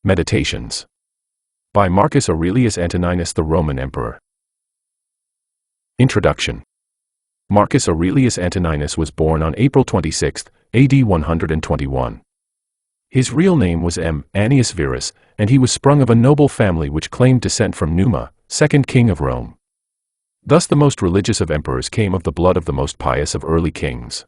Meditations by Marcus Aurelius Antoninus, the Roman Emperor. Introduction. Marcus Aurelius Antoninus was born on April 26, AD 121. His real name was Annius Verus, and he was sprung of a noble family which claimed descent from Numa, second king of Rome. Thus the most religious of emperors came of the blood of the most pious of early kings.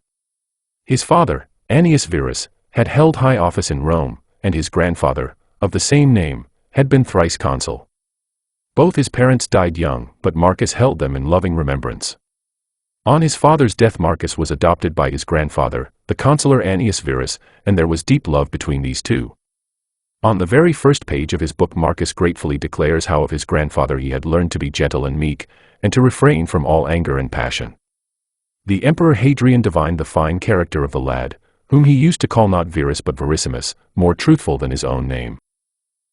His father, Annius Verus, had held high office in Rome, and his grandfather, of the same name, had been thrice consul. Both his parents died young, but Marcus held them in loving remembrance. On his father's death Marcus was adopted by his grandfather, the consular Annius Verus, and there was deep love between these two. On the very first page of his book Marcus gratefully declares how of his grandfather he had learned to be gentle and meek, and to refrain from all anger and passion. The Emperor Hadrian divined the fine character of the lad, whom he used to call not Verus but Verissimus, more truthful than his own name.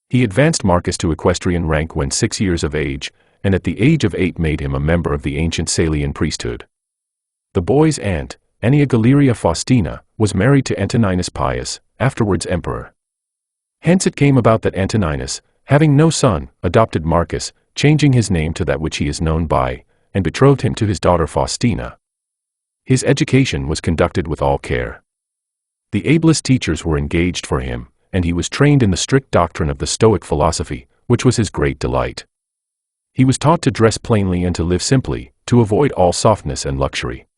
He advanced Marcus to equestrian rank when 6 years of age, and at the age of 8 made him a member of the ancient Salian priesthood. The boy's aunt, Annia Galeria Faustina, was married to Antoninus Pius, afterwards emperor. Hence it came about that Antoninus, having no son, adopted Marcus, changing his name to that which he is known by, and betrothed him to his daughter Faustina. His education was conducted with all care. The ablest teachers were engaged for him, and he was trained in the strict doctrine of the Stoic philosophy, which was his great delight. He was taught to dress plainly and to live simply, to avoid all softness and luxury.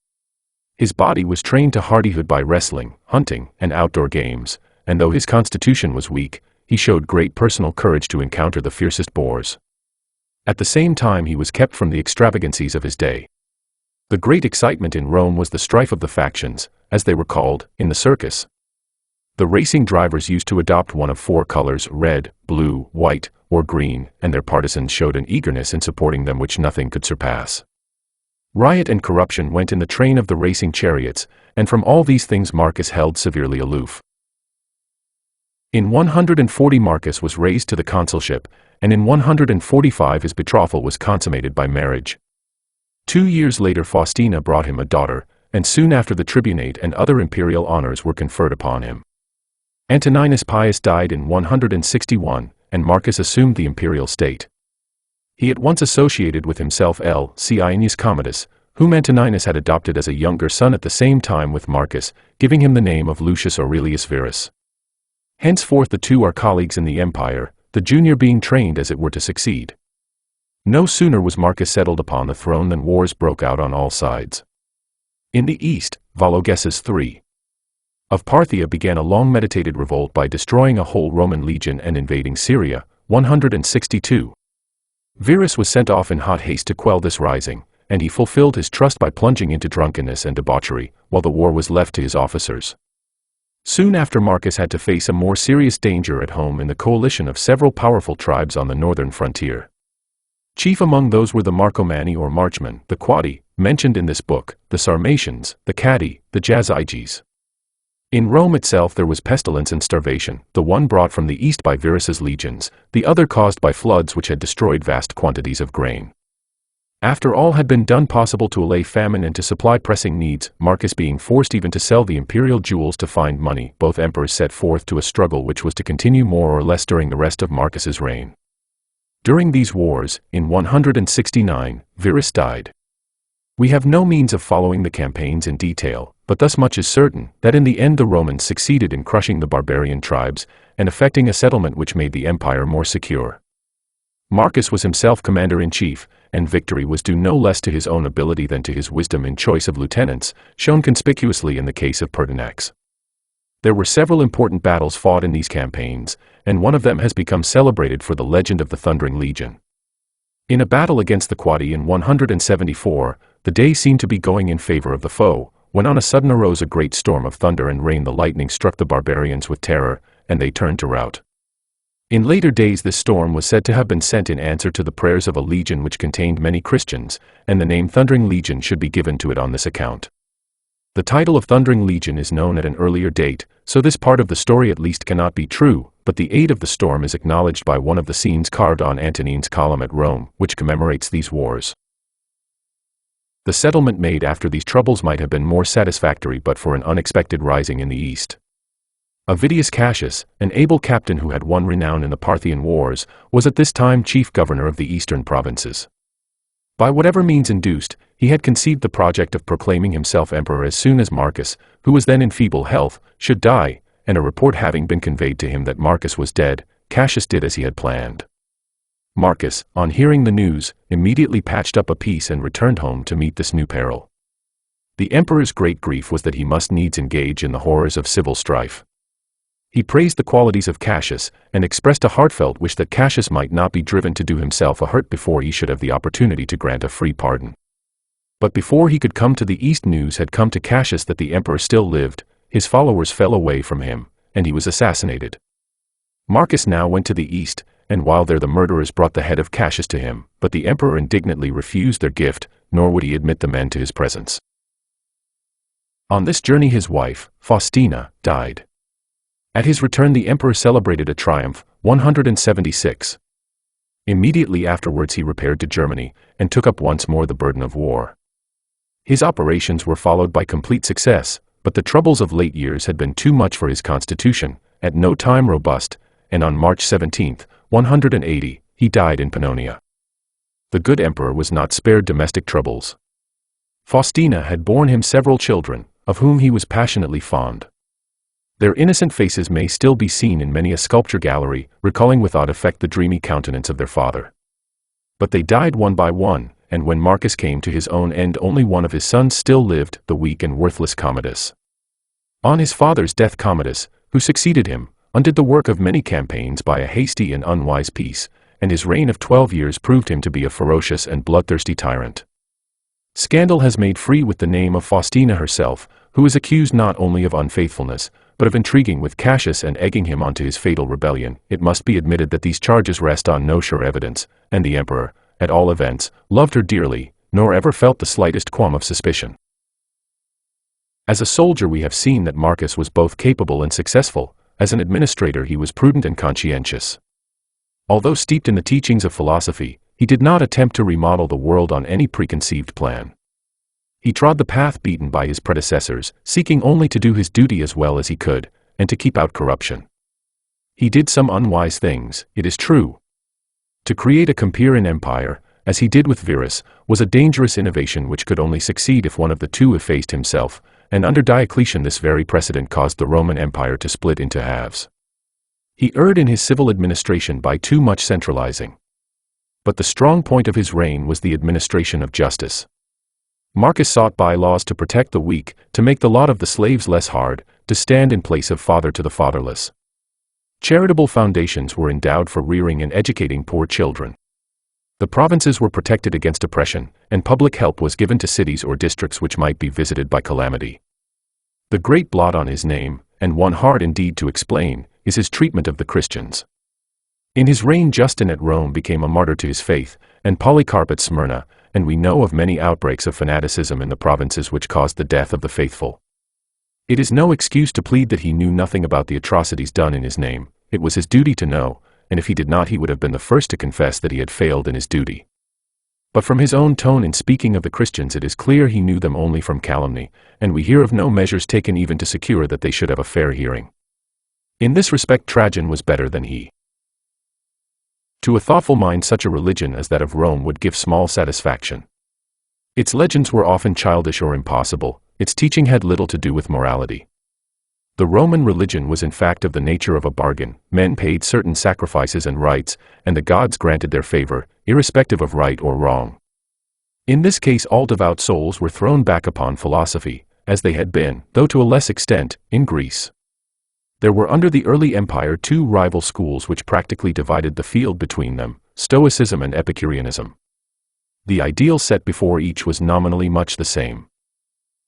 His body was trained to hardihood by wrestling, hunting, and outdoor games, and though his constitution was weak, he showed great personal courage to encounter the fiercest boars. At the same time he was kept from the extravagancies of his day. The great excitement in Rome was the strife of the factions, as they were called, in the circus. The racing drivers used to adopt one of 4 colors: red, blue, white, or green, and their partisans showed an eagerness in supporting them which nothing could surpass. Riot and corruption went in the train of the racing chariots, and from all these things Marcus held severely aloof. In 140 Marcus was raised to the consulship, and in 145 his betrothal was consummated by marriage. 2 years later Faustina brought him a daughter, and soon after the tribunate and other imperial honors were conferred upon him. Antoninus Pius died in 161, and Marcus assumed the imperial state. He at once associated with himself Aeneas Commodus, whom Antoninus had adopted as a younger son at the same time with Marcus, giving him the name of Lucius Aurelius Verus. Henceforth the two are colleagues in the empire, the junior being trained as it were to succeed. No sooner was Marcus settled upon the throne than wars broke out on all sides. In the east, Vologeses III of Parthia began a long meditated revolt by destroying a whole Roman legion and invading Syria, 162. Verus was sent off in hot haste to quell this rising, and he fulfilled his trust by plunging into drunkenness and debauchery, while the war was left to his officers. Soon after Marcus had to face a more serious danger at home in the coalition of several powerful tribes on the northern frontier. Chief among those were the Marcomanni or Marchmen, the Quadi, mentioned in this book, the Sarmatians, the Catti, the Jazyges. In Rome itself there was pestilence and starvation, the one brought from the east by Verus's legions, the other caused by floods which had destroyed vast quantities of grain. After all had been done possible to allay famine and to supply pressing needs, Marcus being forced even to sell the imperial jewels to find money, both emperors set forth to a struggle which was to continue more or less during the rest of Marcus's reign. During these wars, in 169, Verus died. We have no means of following the campaigns in detail, but thus much is certain, that in the end the Romans succeeded in crushing the barbarian tribes, and effecting a settlement which made the empire more secure. Marcus was himself commander-in-chief, and victory was due no less to his own ability than to his wisdom in choice of lieutenants, shown conspicuously in the case of Pertinax. There were several important battles fought in these campaigns, and one of them has become celebrated for the legend of the Thundering Legion. In a battle against the Quadi in 174, the day seemed to be going in favor of the foe, when on a sudden arose a great storm of thunder and rain. The lightning struck the barbarians with terror, and they turned to rout. In later days this storm was said to have been sent in answer to the prayers of a legion which contained many Christians, and the name Thundering Legion should be given to it on this account. The title of Thundering Legion is known at an earlier date, so this part of the story at least cannot be true, but the aid of the storm is acknowledged by one of the scenes carved on Antonine's column at Rome, which commemorates these wars. The settlement made after these troubles might have been more satisfactory but for an unexpected rising in the east. Avidius Cassius, an able captain who had won renown in the Parthian Wars, was at this time chief governor of the eastern provinces. By whatever means induced, he had conceived the project of proclaiming himself emperor as soon as Marcus, who was then in feeble health, should die, and a report having been conveyed to him that Marcus was dead, Cassius did as he had planned. Marcus, on hearing the news, immediately patched up a peace and returned home to meet this new peril. The emperor's great grief was that he must needs engage in the horrors of civil strife. He praised the qualities of Cassius, and expressed a heartfelt wish that Cassius might not be driven to do himself a hurt before he should have the opportunity to grant a free pardon. But before he could come to the east, news had come to Cassius that the emperor still lived, his followers fell away from him, and he was assassinated. Marcus now went to the east, and while there the murderers brought the head of Cassius to him, but the emperor indignantly refused their gift, nor would he admit the men to his presence. On this journey his wife, Faustina, died. At his return the emperor celebrated a triumph, 176. Immediately afterwards he repaired to Germany, and took up once more the burden of war. His operations were followed by complete success, but the troubles of late years had been too much for his constitution, at no time robust, and on March 17, 180, he died in Pannonia. The good emperor was not spared domestic troubles. Faustina had borne him several children, of whom he was passionately fond. Their innocent faces may still be seen in many a sculpture gallery, recalling with odd effect the dreamy countenance of their father. But they died one by one, and when Marcus came to his own end only one of his sons still lived, the weak and worthless Commodus. On his father's death Commodus, who succeeded him, undid the work of many campaigns by a hasty and unwise peace, and his reign of 12 years proved him to be a ferocious and bloodthirsty tyrant. Scandal has made free with the name of Faustina herself, who is accused not only of unfaithfulness, but of intriguing with Cassius and egging him on to his fatal rebellion. It must be admitted that these charges rest on no sure evidence, and the emperor, at all events, loved her dearly, nor ever felt the slightest qualm of suspicion. As a soldier we have seen that Marcus was both capable and successful. As an administrator he was prudent and conscientious. Although steeped in the teachings of philosophy, he did not attempt to remodel the world on any preconceived plan. He trod the path beaten by his predecessors, seeking only to do his duty as well as he could, and to keep out corruption. He did some unwise things, it is true. To create a Comperian empire, as he did with Verus, was a dangerous innovation which could only succeed if one of the two effaced himself, and under Diocletian this very precedent caused the Roman Empire to split into halves. He erred in his civil administration by too much centralizing. But the strong point of his reign was the administration of justice. Marcus sought by laws to protect the weak, to make the lot of the slaves less hard, to stand in place of father to the fatherless. Charitable foundations were endowed for rearing and educating poor children. The provinces were protected against oppression, and public help was given to cities or districts which might be visited by calamity. The great blot on his name, and one hard indeed to explain, is his treatment of the Christians. In his reign Justin at Rome became a martyr to his faith, and Polycarp at Smyrna, and we know of many outbreaks of fanaticism in the provinces which caused the death of the faithful. It is no excuse to plead that he knew nothing about the atrocities done in his name. It was his duty to know, and if he did not he would have been the first to confess that he had failed in his duty. But from his own tone in speaking of the Christians it is clear he knew them only from calumny, and we hear of no measures taken even to secure that they should have a fair hearing. In this respect Trajan was better than he. To a thoughtful mind such a religion as that of Rome would give small satisfaction. Its legends were often childish or impossible, its teaching had little to do with morality. The Roman religion was in fact of the nature of a bargain. Men paid certain sacrifices and rites, and the gods granted their favor, irrespective of right or wrong. In this case all devout souls were thrown back upon philosophy, as they had been, though to a less extent, in Greece. There were under the early empire two rival schools which practically divided the field between them, Stoicism and Epicureanism. The ideal set before each was nominally much the same.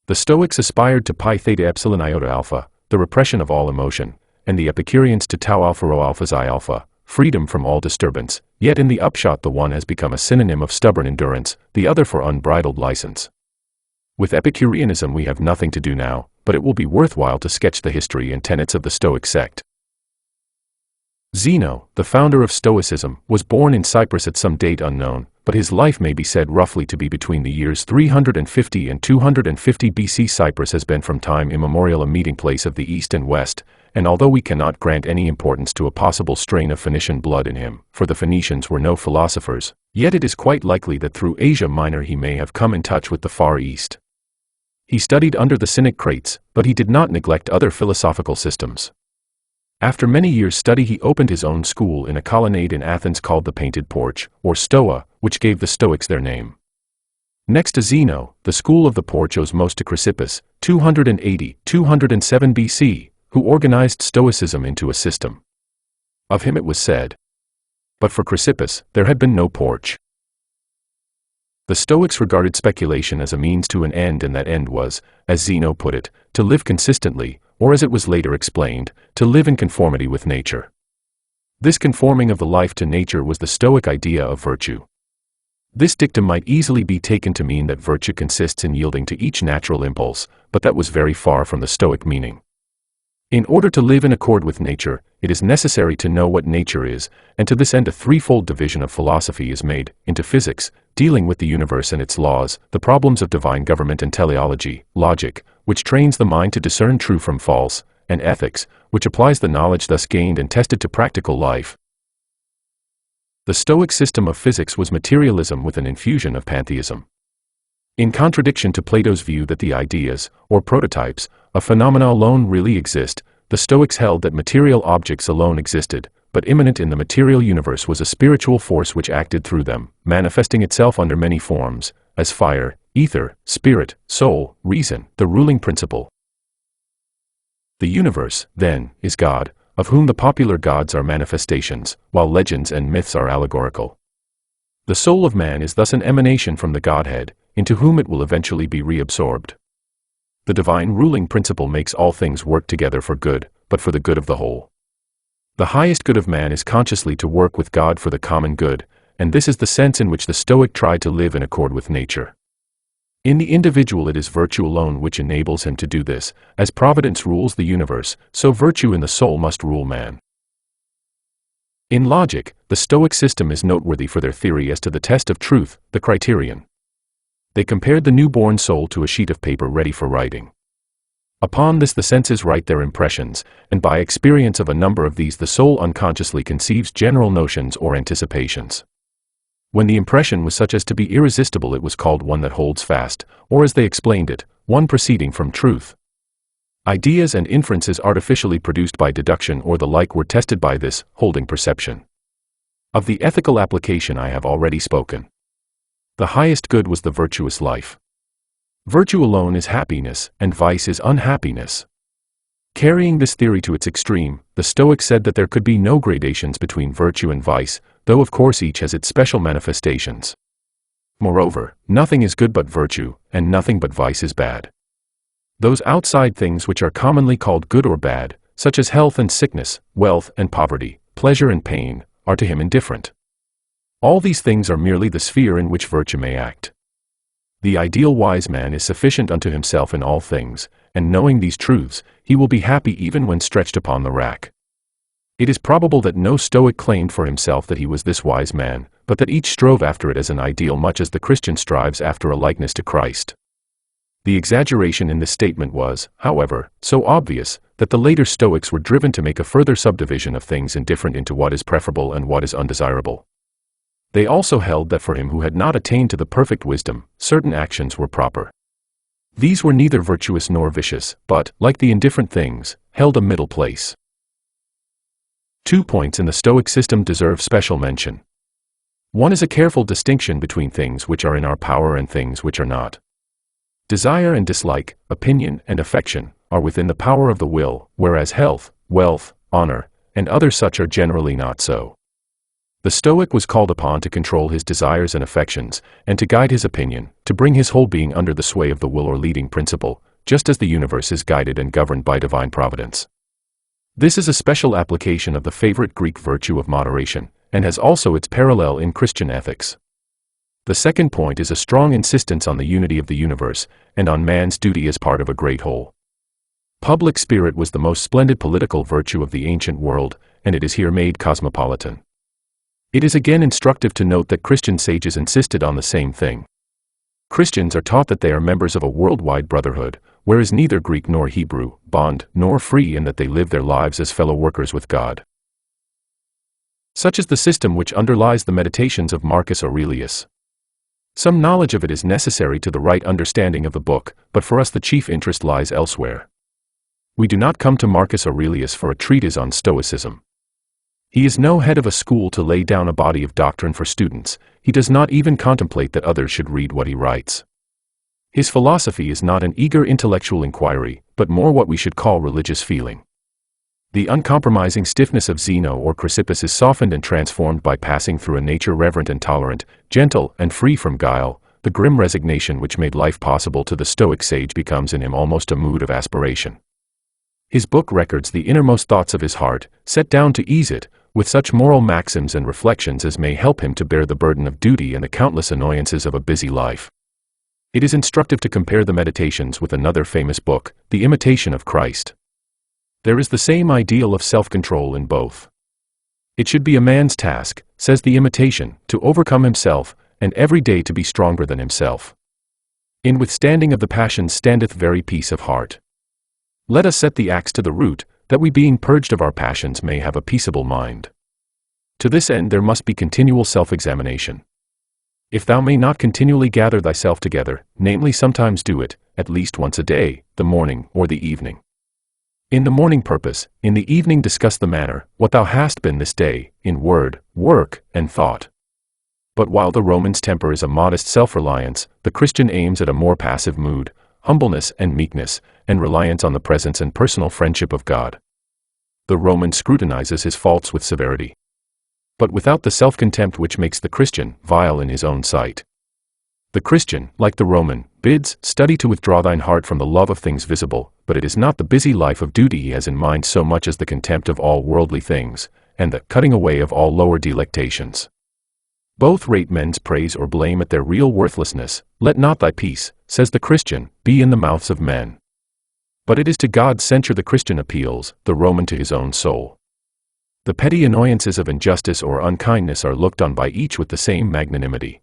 The Stoics aspired to pi theta epsilon iota alpha, the repression of all emotion, and the Epicureans to tau alpha rho alpha xi alpha, freedom from all disturbance, yet in the upshot the one has become a synonym of stubborn endurance, the other for unbridled license. With Epicureanism we have nothing to do now, but it will be worthwhile to sketch the history and tenets of the Stoic sect. Zeno, the founder of Stoicism, was born in Cyprus at some date unknown, but his life may be said roughly to be between the years 350 and 250 BC. Cyprus has been from time immemorial a meeting place of the East and West, and although we cannot grant any importance to a possible strain of Phoenician blood in him, for the Phoenicians were no philosophers, yet it is quite likely that through Asia Minor he may have come in touch with the Far East. He studied under the Cynic Crates, but he did not neglect other philosophical systems. After many years' study he opened his own school in a colonnade in Athens called the Painted Porch, or Stoa, which gave the Stoics their name. Next to Zeno, the school of the Porch owes most to Chrysippus, 280-207 BC, who organized Stoicism into a system. Of him it was said, "But for Chrysippus, there had been no porch." The Stoics regarded speculation as a means to an end, and that end was, as Zeno put it, to live consistently, or as it was later explained, to live in conformity with nature. This conforming of the life to nature was the Stoic idea of virtue. This dictum might easily be taken to mean that virtue consists in yielding to each natural impulse, but that was very far from the Stoic meaning. In order to live in accord with nature, it is necessary to know what nature is, and to this end a threefold division of philosophy is made, into physics, dealing with the universe and its laws, the problems of divine government and teleology, logic, which trains the mind to discern true from false, and ethics, which applies the knowledge thus gained and tested to practical life. The Stoic system of physics was materialism with an infusion of pantheism. In contradiction to Plato's view that the ideas, or prototypes, of phenomena alone really exist, the Stoics held that material objects alone existed, but immanent in the material universe was a spiritual force which acted through them, manifesting itself under many forms, as fire, ether, spirit, soul, reason, the ruling principle. The universe, then, is God, of whom the popular gods are manifestations, while legends and myths are allegorical. The soul of man is thus an emanation from the Godhead, into whom it will eventually be reabsorbed. The divine ruling principle makes all things work together for good, but for the good of the whole. The highest good of man is consciously to work with God for the common good, and this is the sense in which the Stoic tried to live in accord with nature. In the individual it is virtue alone which enables him to do this, as providence rules the universe, so virtue in the soul must rule man. In logic, the Stoic system is noteworthy for their theory as to the test of truth, the criterion. They compared the newborn soul to a sheet of paper ready for writing. Upon this the senses write their impressions, and by experience of a number of these the soul unconsciously conceives general notions or anticipations. When the impression was such as to be irresistible it was called one that holds fast, or as they explained it, one proceeding from truth. Ideas and inferences artificially produced by deduction or the like were tested by this, holding perception. Of the ethical application I have already spoken. The highest good was the virtuous life. Virtue alone is happiness, and vice is unhappiness. Carrying this theory to its extreme, the Stoics said that there could be no gradations between virtue and vice, though of course each has its special manifestations. Moreover, nothing is good but virtue, and nothing but vice is bad. Those outside things which are commonly called good or bad, such as health and sickness, wealth and poverty, pleasure and pain, are to him indifferent. All these things are merely the sphere in which virtue may act. The ideal wise man is sufficient unto himself in all things, and knowing these truths, he will be happy even when stretched upon the rack. It is probable that no Stoic claimed for himself that he was this wise man, but that each strove after it as an ideal much as the Christian strives after a likeness to Christ. The exaggeration in this statement was, however, so obvious, that the later Stoics were driven to make a further subdivision of things indifferent into what is preferable and what is undesirable. They also held that for him who had not attained to the perfect wisdom, certain actions were proper. These were neither virtuous nor vicious, but, like the indifferent things, held a middle place. 2 points in the Stoic system deserve special mention. One is a careful distinction between things which are in our power and things which are not. Desire and dislike, opinion and affection, are within the power of the will, whereas health, wealth, honor, and other such are generally not so. The Stoic was called upon to control his desires and affections, and to guide his opinion, to bring his whole being under the sway of the will or leading principle, just as the universe is guided and governed by divine providence. This is a special application of the favorite Greek virtue of moderation, and has also its parallel in Christian ethics. The second point is a strong insistence on the unity of the universe, and on man's duty as part of a great whole. Public spirit was the most splendid political virtue of the ancient world, and it is here made cosmopolitan. It is again instructive to note that Christian sages insisted on the same thing. Christians are taught that they are members of a worldwide brotherhood, whereas neither Greek nor Hebrew, bond nor free, and that they live their lives as fellow workers with God. Such is the system which underlies the meditations of Marcus Aurelius. Some knowledge of it is necessary to the right understanding of the book, but for us the chief interest lies elsewhere. We do not come to Marcus Aurelius for a treatise on Stoicism. He is no head of a school to lay down a body of doctrine for students. He does not even contemplate that others should read what he writes. His philosophy is not an eager intellectual inquiry, but more what we should call religious feeling. The uncompromising stiffness of Zeno or Chrysippus is softened and transformed by passing through a nature reverent and tolerant, gentle and free from guile. The grim resignation which made life possible to the Stoic sage becomes in him almost a mood of aspiration. His book records the innermost thoughts of his heart, set down to ease it, with such moral maxims and reflections as may help him to bear the burden of duty and the countless annoyances of a busy life. It is instructive to compare the Meditations with another famous book, The Imitation of Christ. There is the same ideal of self-control in both. It should be a man's task, says the Imitation, to overcome himself, and every day to be stronger than himself. In withstanding of the passions standeth very peace of heart. Let us set the axe to the root, that we being purged of our passions may have a peaceable mind. To this end there must be continual self-examination. If thou may not continually gather thyself together, namely sometimes do it, at least once a day, the morning or the evening. In the morning purpose, in the evening discuss the manner, what thou hast been this day, in word, work, and thought. But while the Roman's temper is a modest self-reliance, the Christian aims at a more passive mood, humbleness and meekness, and reliance on the presence and personal friendship of God. The Roman scrutinizes his faults with severity, but without the self-contempt which makes the Christian vile in his own sight. The Christian, like the Roman, bids, study to withdraw thine heart from the love of things visible, but it is not the busy life of duty he has in mind so much as the contempt of all worldly things, and the cutting away of all lower delectations. Both rate men's praise or blame at their real worthlessness. Let not thy peace, says the Christian, be in the mouths of men. But it is to God's censure the Christian appeals, the Roman to his own soul. The petty annoyances of injustice or unkindness are looked on by each with the same magnanimity.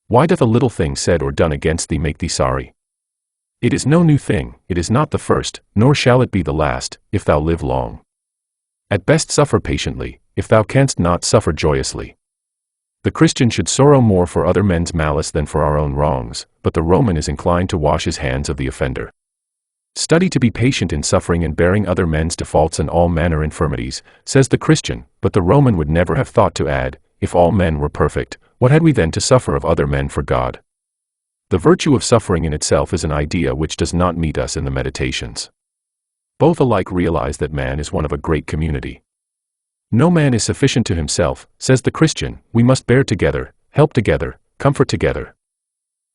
Why doth a little thing said or done against thee make thee sorry? It is no new thing, it is not the first, nor shall it be the last, if thou live long. At best suffer patiently, if thou canst not suffer joyously. The Christian should sorrow more for other men's malice than for our own wrongs, but the Roman is inclined to wash his hands of the offender. Study to be patient in suffering and bearing other men's defaults and all manner infirmities, says the Christian, but the Roman would never have thought to add, if all men were perfect, what had we then to suffer of other men for God? The virtue of suffering in itself is an idea which does not meet us in the Meditations. Both alike realize that man is one of a great community. No man is sufficient to himself, says the Christian, we must bear together, help together, comfort together.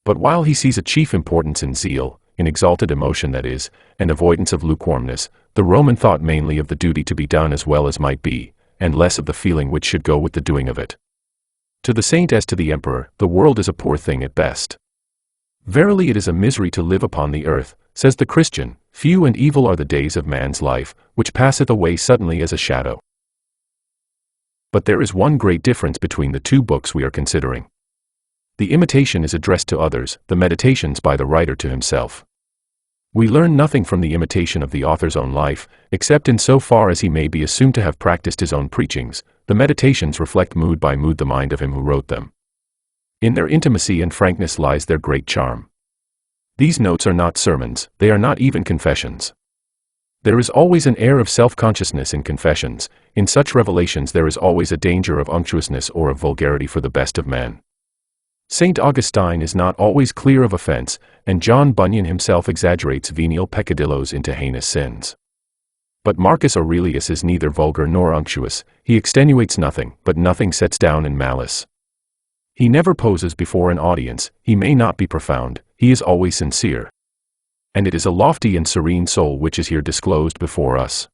But while he sees a chief importance in zeal, in exalted emotion that is, and avoidance of lukewarmness, the Roman thought mainly of the duty to be done as well as might be, and less of the feeling which should go with the doing of it. To the saint as to the emperor, the world is a poor thing at best. Verily it is a misery to live upon the earth, says the Christian, few and evil are the days of man's life, which passeth away suddenly as a shadow. But there is one great difference between the two books we are considering. The Imitation is addressed to others, the Meditations by the writer to himself. We learn nothing from the imitation of the author's own life, except in so far as he may be assumed to have practiced his own preachings. The Meditations reflect mood by mood the mind of him who wrote them. In their intimacy and frankness lies their great charm. These notes are not sermons, they are not even confessions. There is always an air of self-consciousness in confessions. In such revelations there is always a danger of unctuousness or of vulgarity for the best of men. Saint Augustine is not always clear of offense, and John Bunyan himself exaggerates venial peccadillos into heinous sins. But Marcus Aurelius is neither vulgar nor unctuous, he extenuates nothing, but nothing sets down in malice. He never poses before an audience, he may not be profound, he is always sincere. And it is a lofty and serene soul which is here disclosed before us.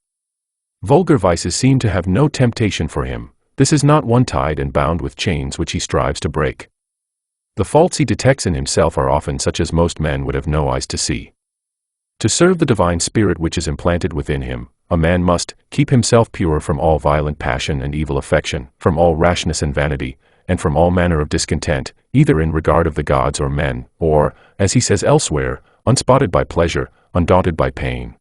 Vulgar vices seem to have no temptation for him. This is not one tied and bound with chains which he strives to break. The faults he detects in himself are often such as most men would have no eyes to see. To serve the divine spirit which is implanted within him, a man must keep himself pure from all violent passion and evil affection, from all rashness and vanity, and from all manner of discontent, either in regard of the gods or men, or, as he says elsewhere, unspotted by pleasure, undaunted by pain.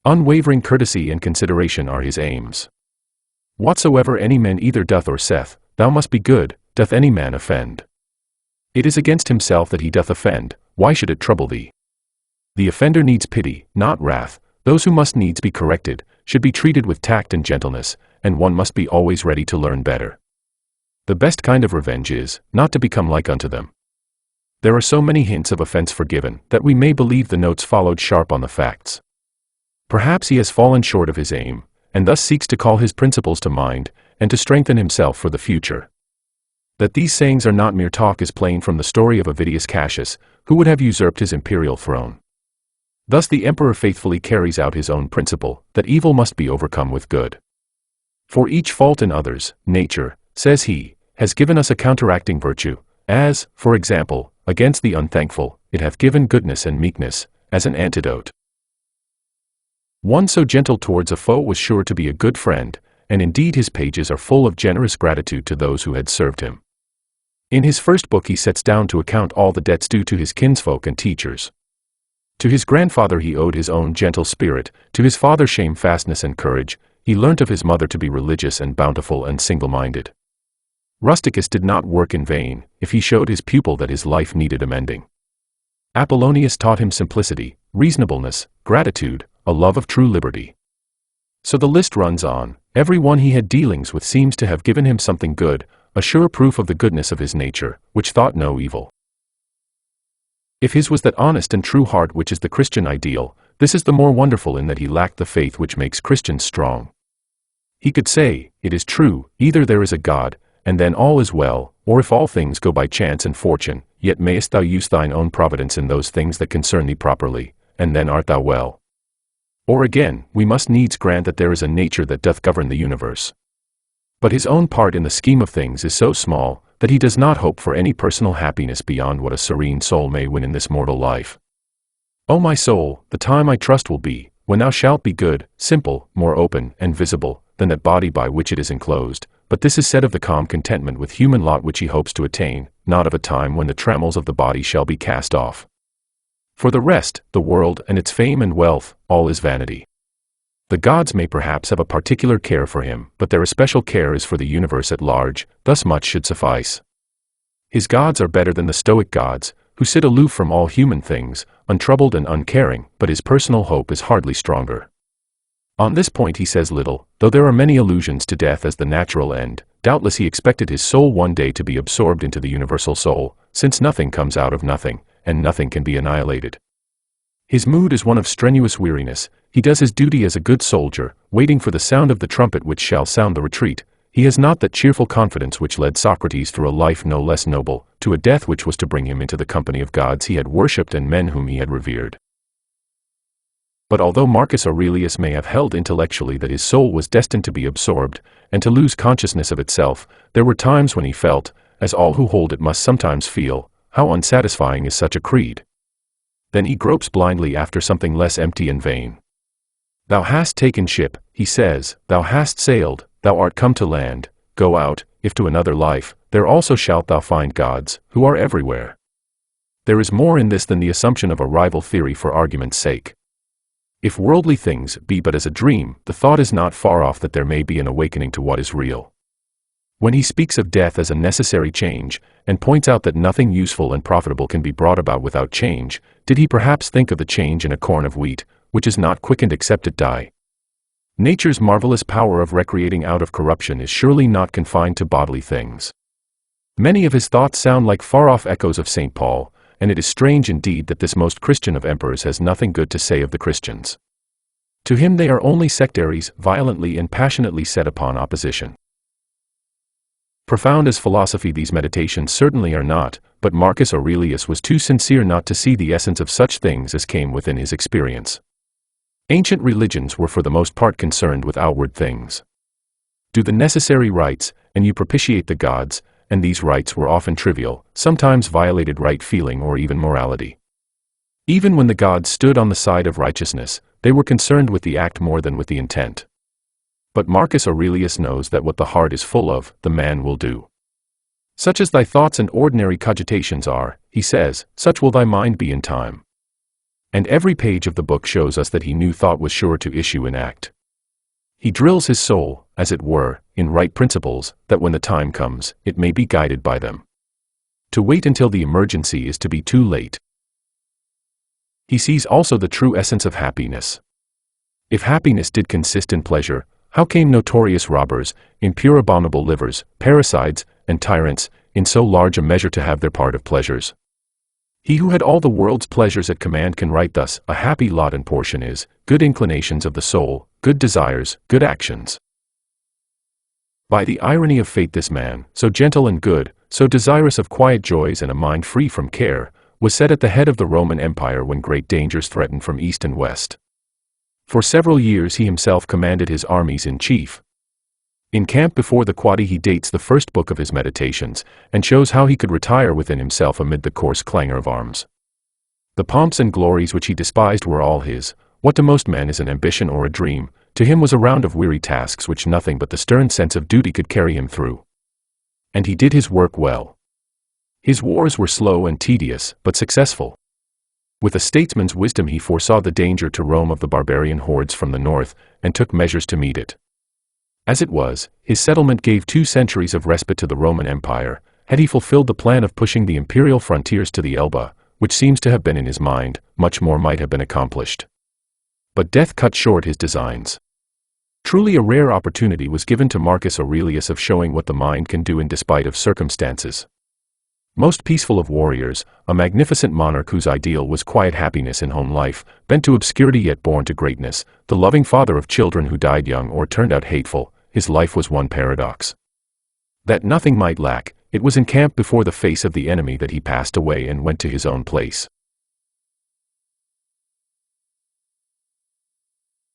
Unwavering courtesy and consideration are his aims. Whatsoever any man either doth or saith, thou must be good, doth any man offend. It is against himself that he doth offend, why should it trouble thee? The offender needs pity, not wrath. Those who must needs be corrected, should be treated with tact and gentleness, and one must be always ready to learn better. The best kind of revenge is, not to become like unto them. There are so many hints of offense forgiven, that we may believe the notes followed sharp on the facts. Perhaps he has fallen short of his aim, and thus seeks to call his principles to mind, and to strengthen himself for the future. That these sayings are not mere talk is plain from the story of Avidius Cassius, who would have usurped his imperial throne. Thus the emperor faithfully carries out his own principle, that evil must be overcome with good. For each fault in others, nature, says he, has given us a counteracting virtue, as, for example, against the unthankful, it hath given goodness and meekness, as an antidote. One so gentle towards a foe was sure to be a good friend, and indeed his pages are full of generous gratitude to those who had served him. In his first book he sets down to account all the debts due to his kinsfolk and teachers. To his grandfather he owed his own gentle spirit, to his father shamefastness and courage, he learnt of his mother to be religious and bountiful and single-minded. Rusticus did not work in vain, if he showed his pupil that his life needed amending. Apollonius taught him simplicity, reasonableness, gratitude, a love of true liberty. So the list runs on. Every one he had dealings with seems to have given him something good, a sure proof of the goodness of his nature, which thought no evil. If his was that honest and true heart which is the Christian ideal, this is the more wonderful in that he lacked the faith which makes Christians strong. He could say, it is true, either there is a God, and then all is well, or if all things go by chance and fortune, yet mayest thou use thine own providence in those things that concern thee properly, and then art thou well. Or again, we must needs grant that there is a nature that doth govern the universe. But his own part in the scheme of things is so small, that he does not hope for any personal happiness beyond what a serene soul may win in this mortal life. O my soul, the time I trust will be, when thou shalt be good, simple, more open, and visible, than that body by which it is enclosed, but this is said of the calm contentment with human lot which he hopes to attain, not of a time when the trammels of the body shall be cast off. For the rest, the world and its fame and wealth, all is vanity. The gods may perhaps have a particular care for him, but their especial care is for the universe at large, thus much should suffice. His gods are better than the Stoic gods, who sit aloof from all human things, untroubled and uncaring, but his personal hope is hardly stronger. On this point he says little, though there are many allusions to death as the natural end. Doubtless he expected his soul one day to be absorbed into the universal soul, since nothing comes out of nothing, and nothing can be annihilated. His mood is one of strenuous weariness. He does his duty as a good soldier, waiting for the sound of the trumpet which shall sound the retreat. He has not that cheerful confidence which led Socrates through a life no less noble, to a death which was to bring him into the company of gods he had worshipped and men whom he had revered. But although Marcus Aurelius may have held intellectually that his soul was destined to be absorbed, and to lose consciousness of itself, there were times when he felt, as all who hold it must sometimes feel, how unsatisfying is such a creed. Then he gropes blindly after something less empty and vain. Thou hast taken ship, he says, thou hast sailed, thou art come to land, go out, if to another life, there also shalt thou find gods, who are everywhere. There is more in this than the assumption of a rival theory for argument's sake. If worldly things be but as a dream, the thought is not far off that there may be an awakening to what is real. When he speaks of death as a necessary change, and points out that nothing useful and profitable can be brought about without change, did he perhaps think of the change in a corn of wheat, which is not quickened except it die? Nature's marvelous power of recreating out of corruption is surely not confined to bodily things. Many of his thoughts sound like far-off echoes of St. Paul, and it is strange indeed that this most Christian of emperors has nothing good to say of the Christians. To him they are only sectaries, violently and passionately set upon opposition. Profound as philosophy these meditations certainly are not, but Marcus Aurelius was too sincere not to see the essence of such things as came within his experience. Ancient religions were for the most part concerned with outward things. Do the necessary rites, and you propitiate the gods, and these rites were often trivial, sometimes violated right feeling or even morality. Even when the gods stood on the side of righteousness, they were concerned with the act more than with the intent. But Marcus Aurelius knows that what the heart is full of, the man will do. Such as thy thoughts and ordinary cogitations are, he says, such will thy mind be in time. And every page of the book shows us that he knew thought was sure to issue in act. He drills his soul, as it were, in right principles, that when the time comes, it may be guided by them. To wait until the emergency is to be too late. He sees also the true essence of happiness. If happiness did consist in pleasure, how came notorious robbers, impure abominable livers, parricides, and tyrants, in so large a measure to have their part of pleasures? He who had all the world's pleasures at command can write thus, a happy lot and portion is, good inclinations of the soul, good desires, good actions. By the irony of fate this man, so gentle and good, so desirous of quiet joys and a mind free from care, was set at the head of the Roman Empire when great dangers threatened from east and west. For several years he himself commanded his armies in chief. In camp before the Quadi he dates the first book of his meditations, and shows how he could retire within himself amid the coarse clangor of arms. The pomps and glories which he despised were all his. What to most men is an ambition or a dream, to him was a round of weary tasks which nothing but the stern sense of duty could carry him through. And he did his work well. His wars were slow and tedious, but successful. With a statesman's wisdom he foresaw the danger to Rome of the barbarian hordes from the north, and took measures to meet it. As it was, his settlement gave 2 centuries of respite to the Roman Empire. Had he fulfilled the plan of pushing the imperial frontiers to the Elbe, which seems to have been in his mind, much more might have been accomplished. But death cut short his designs. Truly a rare opportunity was given to Marcus Aurelius of showing what the mind can do in despite of circumstances. Most peaceful of warriors, a magnificent monarch whose ideal was quiet happiness in home life, bent to obscurity yet born to greatness, the loving father of children who died young or turned out hateful, his life was one paradox. That nothing might lack, it was in camp before the face of the enemy that he passed away and went to his own place.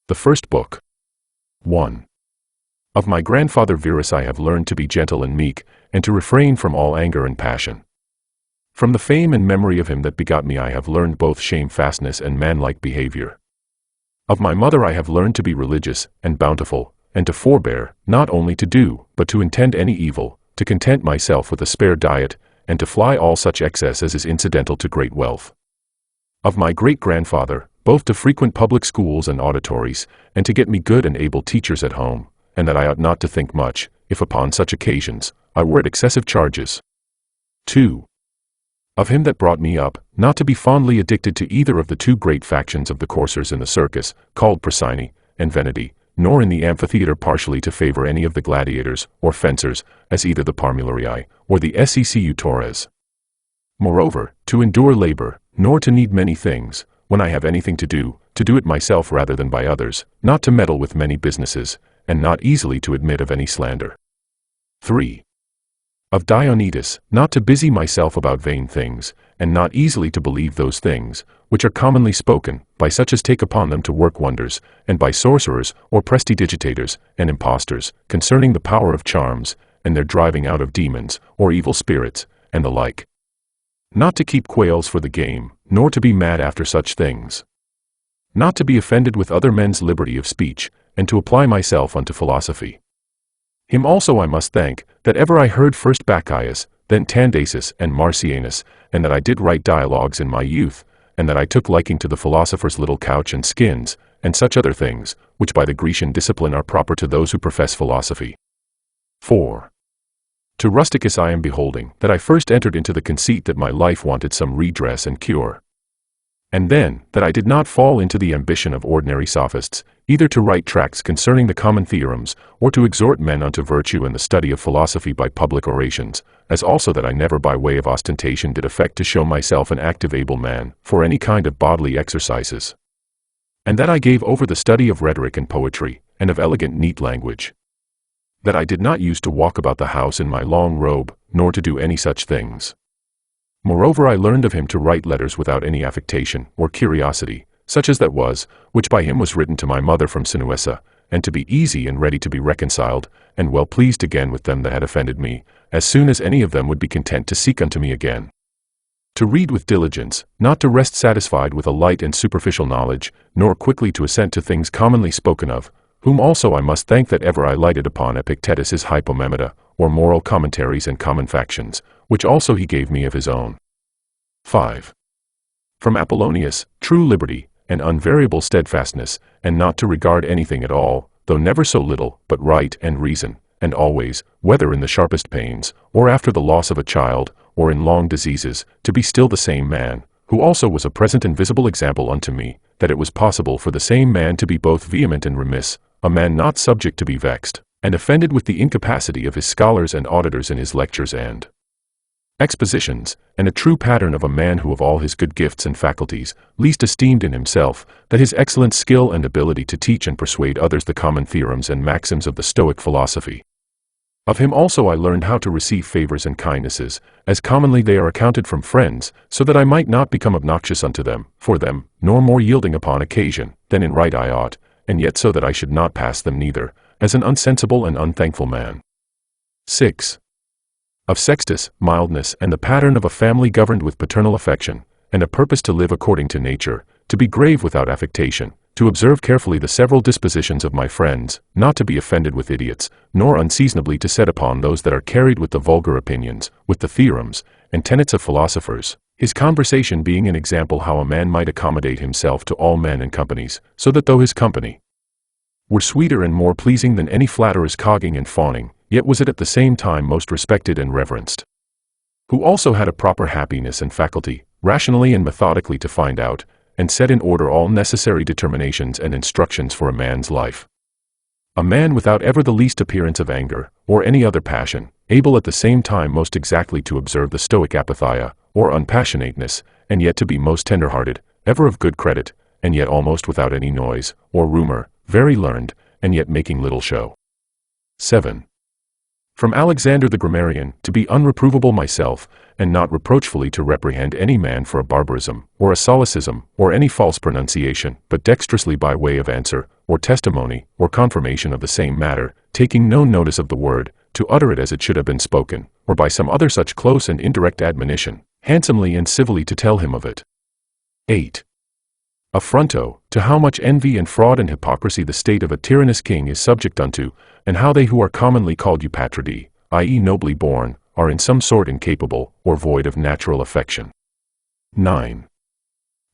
The first book. 1. Of my grandfather Verus I have learned to be gentle and meek, and to refrain from all anger and passion. From the fame and memory of him that begot me I have learned both shamefastness and manlike behavior. Of my mother I have learned to be religious, and bountiful, and to forbear, not only to do, but to intend any evil, to content myself with a spare diet, and to fly all such excess as is incidental to great wealth. Of my great-grandfather, both to frequent public schools and auditories, and to get me good and able teachers at home, and that I ought not to think much, if upon such occasions, I were at excessive charges. 2. Of him that brought me up, not to be fondly addicted to either of the 2 great factions of the coursers in the circus, called Procini and Veneti, nor in the amphitheatre partially to favor any of the gladiators, or fencers, as either the Parmularii, or the Secutorres. Moreover, to endure labor, nor to need many things, when I have anything to do it myself rather than by others, not to meddle with many businesses, and not easily to admit of any slander. 3. Of Dionytus, not to busy myself about vain things, and not easily to believe those things, which are commonly spoken, by such as take upon them to work wonders, and by sorcerers, or prestidigitators, and impostors, concerning the power of charms, and their driving out of demons, or evil spirits, and the like. Not to keep quails for the game, nor to be mad after such things. Not to be offended with other men's liberty of speech, and to apply myself unto philosophy. Him also I must thank, that ever I heard first Bacchius, then Tandasis and Marcianus, and that I did write dialogues in my youth, and that I took liking to the philosopher's little couch and skins, and such other things, which by the Grecian discipline are proper to those who profess philosophy. 4. To Rusticus I am beholding, that I first entered into the conceit that my life wanted some redress and cure. And then, that I did not fall into the ambition of ordinary sophists, either to write tracts concerning the common theorems, or to exhort men unto virtue and the study of philosophy by public orations, as also that I never by way of ostentation did affect to show myself an active able man, for any kind of bodily exercises. And that I gave over the study of rhetoric and poetry, and of elegant neat language. That I did not use to walk about the house in my long robe, nor to do any such things. Moreover I learned of him to write letters without any affectation, or curiosity, such as that was, which by him was written to my mother from Sinuessa, and to be easy and ready to be reconciled, and well pleased again with them that had offended me, as soon as any of them would be content to seek unto me again. to read with diligence, not to rest satisfied with a light and superficial knowledge, nor quickly to assent to things commonly spoken of, whom also I must thank that ever I lighted upon Epictetus's Hypomemata, or moral commentaries and common factions, which also he gave me of his own. 5. From Apollonius, true liberty, and unvariable steadfastness, and not to regard anything at all, though never so little, but right and reason, and always, whether in the sharpest pains, or after the loss of a child, or in long diseases, to be still the same man, who also was a present and visible example unto me, that it was possible for the same man to be both vehement and remiss, a man not subject to be vexed, and offended with the incapacity of his scholars and auditors in his lectures and expositions, and a true pattern of a man who of all his good gifts and faculties, least esteemed in himself, that his excellent skill and ability to teach and persuade others the common theorems and maxims of the Stoic philosophy. Of him also I learned how to receive favors and kindnesses, as commonly they are accounted from friends, so that I might not become obnoxious unto them, for them, nor more yielding upon occasion, than in right I ought, and yet so that I should not pass them neither, as an unsensible and unthankful man. 6. Of Sextus, mildness and the pattern of a family governed with paternal affection, and a purpose to live according to nature, to be grave without affectation, to observe carefully the several dispositions of my friends, not to be offended with idiots, nor unseasonably to set upon those that are carried with the vulgar opinions, with the theorems, and tenets of philosophers, his conversation being an example how a man might accommodate himself to all men and companies, so that though his company were sweeter and more pleasing than any flatterer's cogging and fawning, yet was it at the same time most respected and reverenced. Who also had a proper happiness and faculty, rationally and methodically to find out, and set in order all necessary determinations and instructions for a man's life. A man without ever the least appearance of anger, or any other passion, able at the same time most exactly to observe the Stoic apatheia, or unpassionateness, and yet to be most tender-hearted, ever of good credit, and yet almost without any noise, or rumor, very learned, and yet making little show. 7. From Alexander the grammarian, to be unreprovable myself, and not reproachfully to reprehend any man for a barbarism, or a solecism, or any false pronunciation, but dexterously by way of answer, or testimony, or confirmation of the same matter, taking no notice of the word, to utter it as it should have been spoken, or by some other such close and indirect admonition, handsomely and civilly to tell him of it. 8. Affronto, to how much envy and fraud and hypocrisy the state of a tyrannous king is subject unto, and how they who are commonly called eupatridae, i.e. nobly born, are in some sort incapable, or void of natural affection. 9.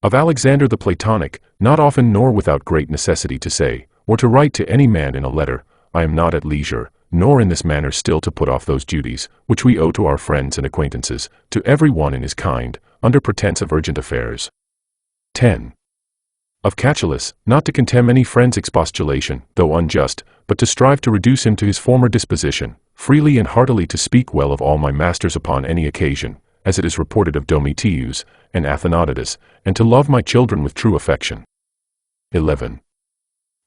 Of Alexander the Platonic, not often nor without great necessity to say, or to write to any man in a letter, I am not at leisure, nor in this manner still to put off those duties, which we owe to our friends and acquaintances, to every one in his kind, under pretence of urgent affairs. 10. Of Catullus, not to contemn any friend's expostulation, though unjust, but to strive to reduce him to his former disposition, freely and heartily to speak well of all my masters upon any occasion, as it is reported of Domitius and Athenodidus, and to love my children with true affection. 11.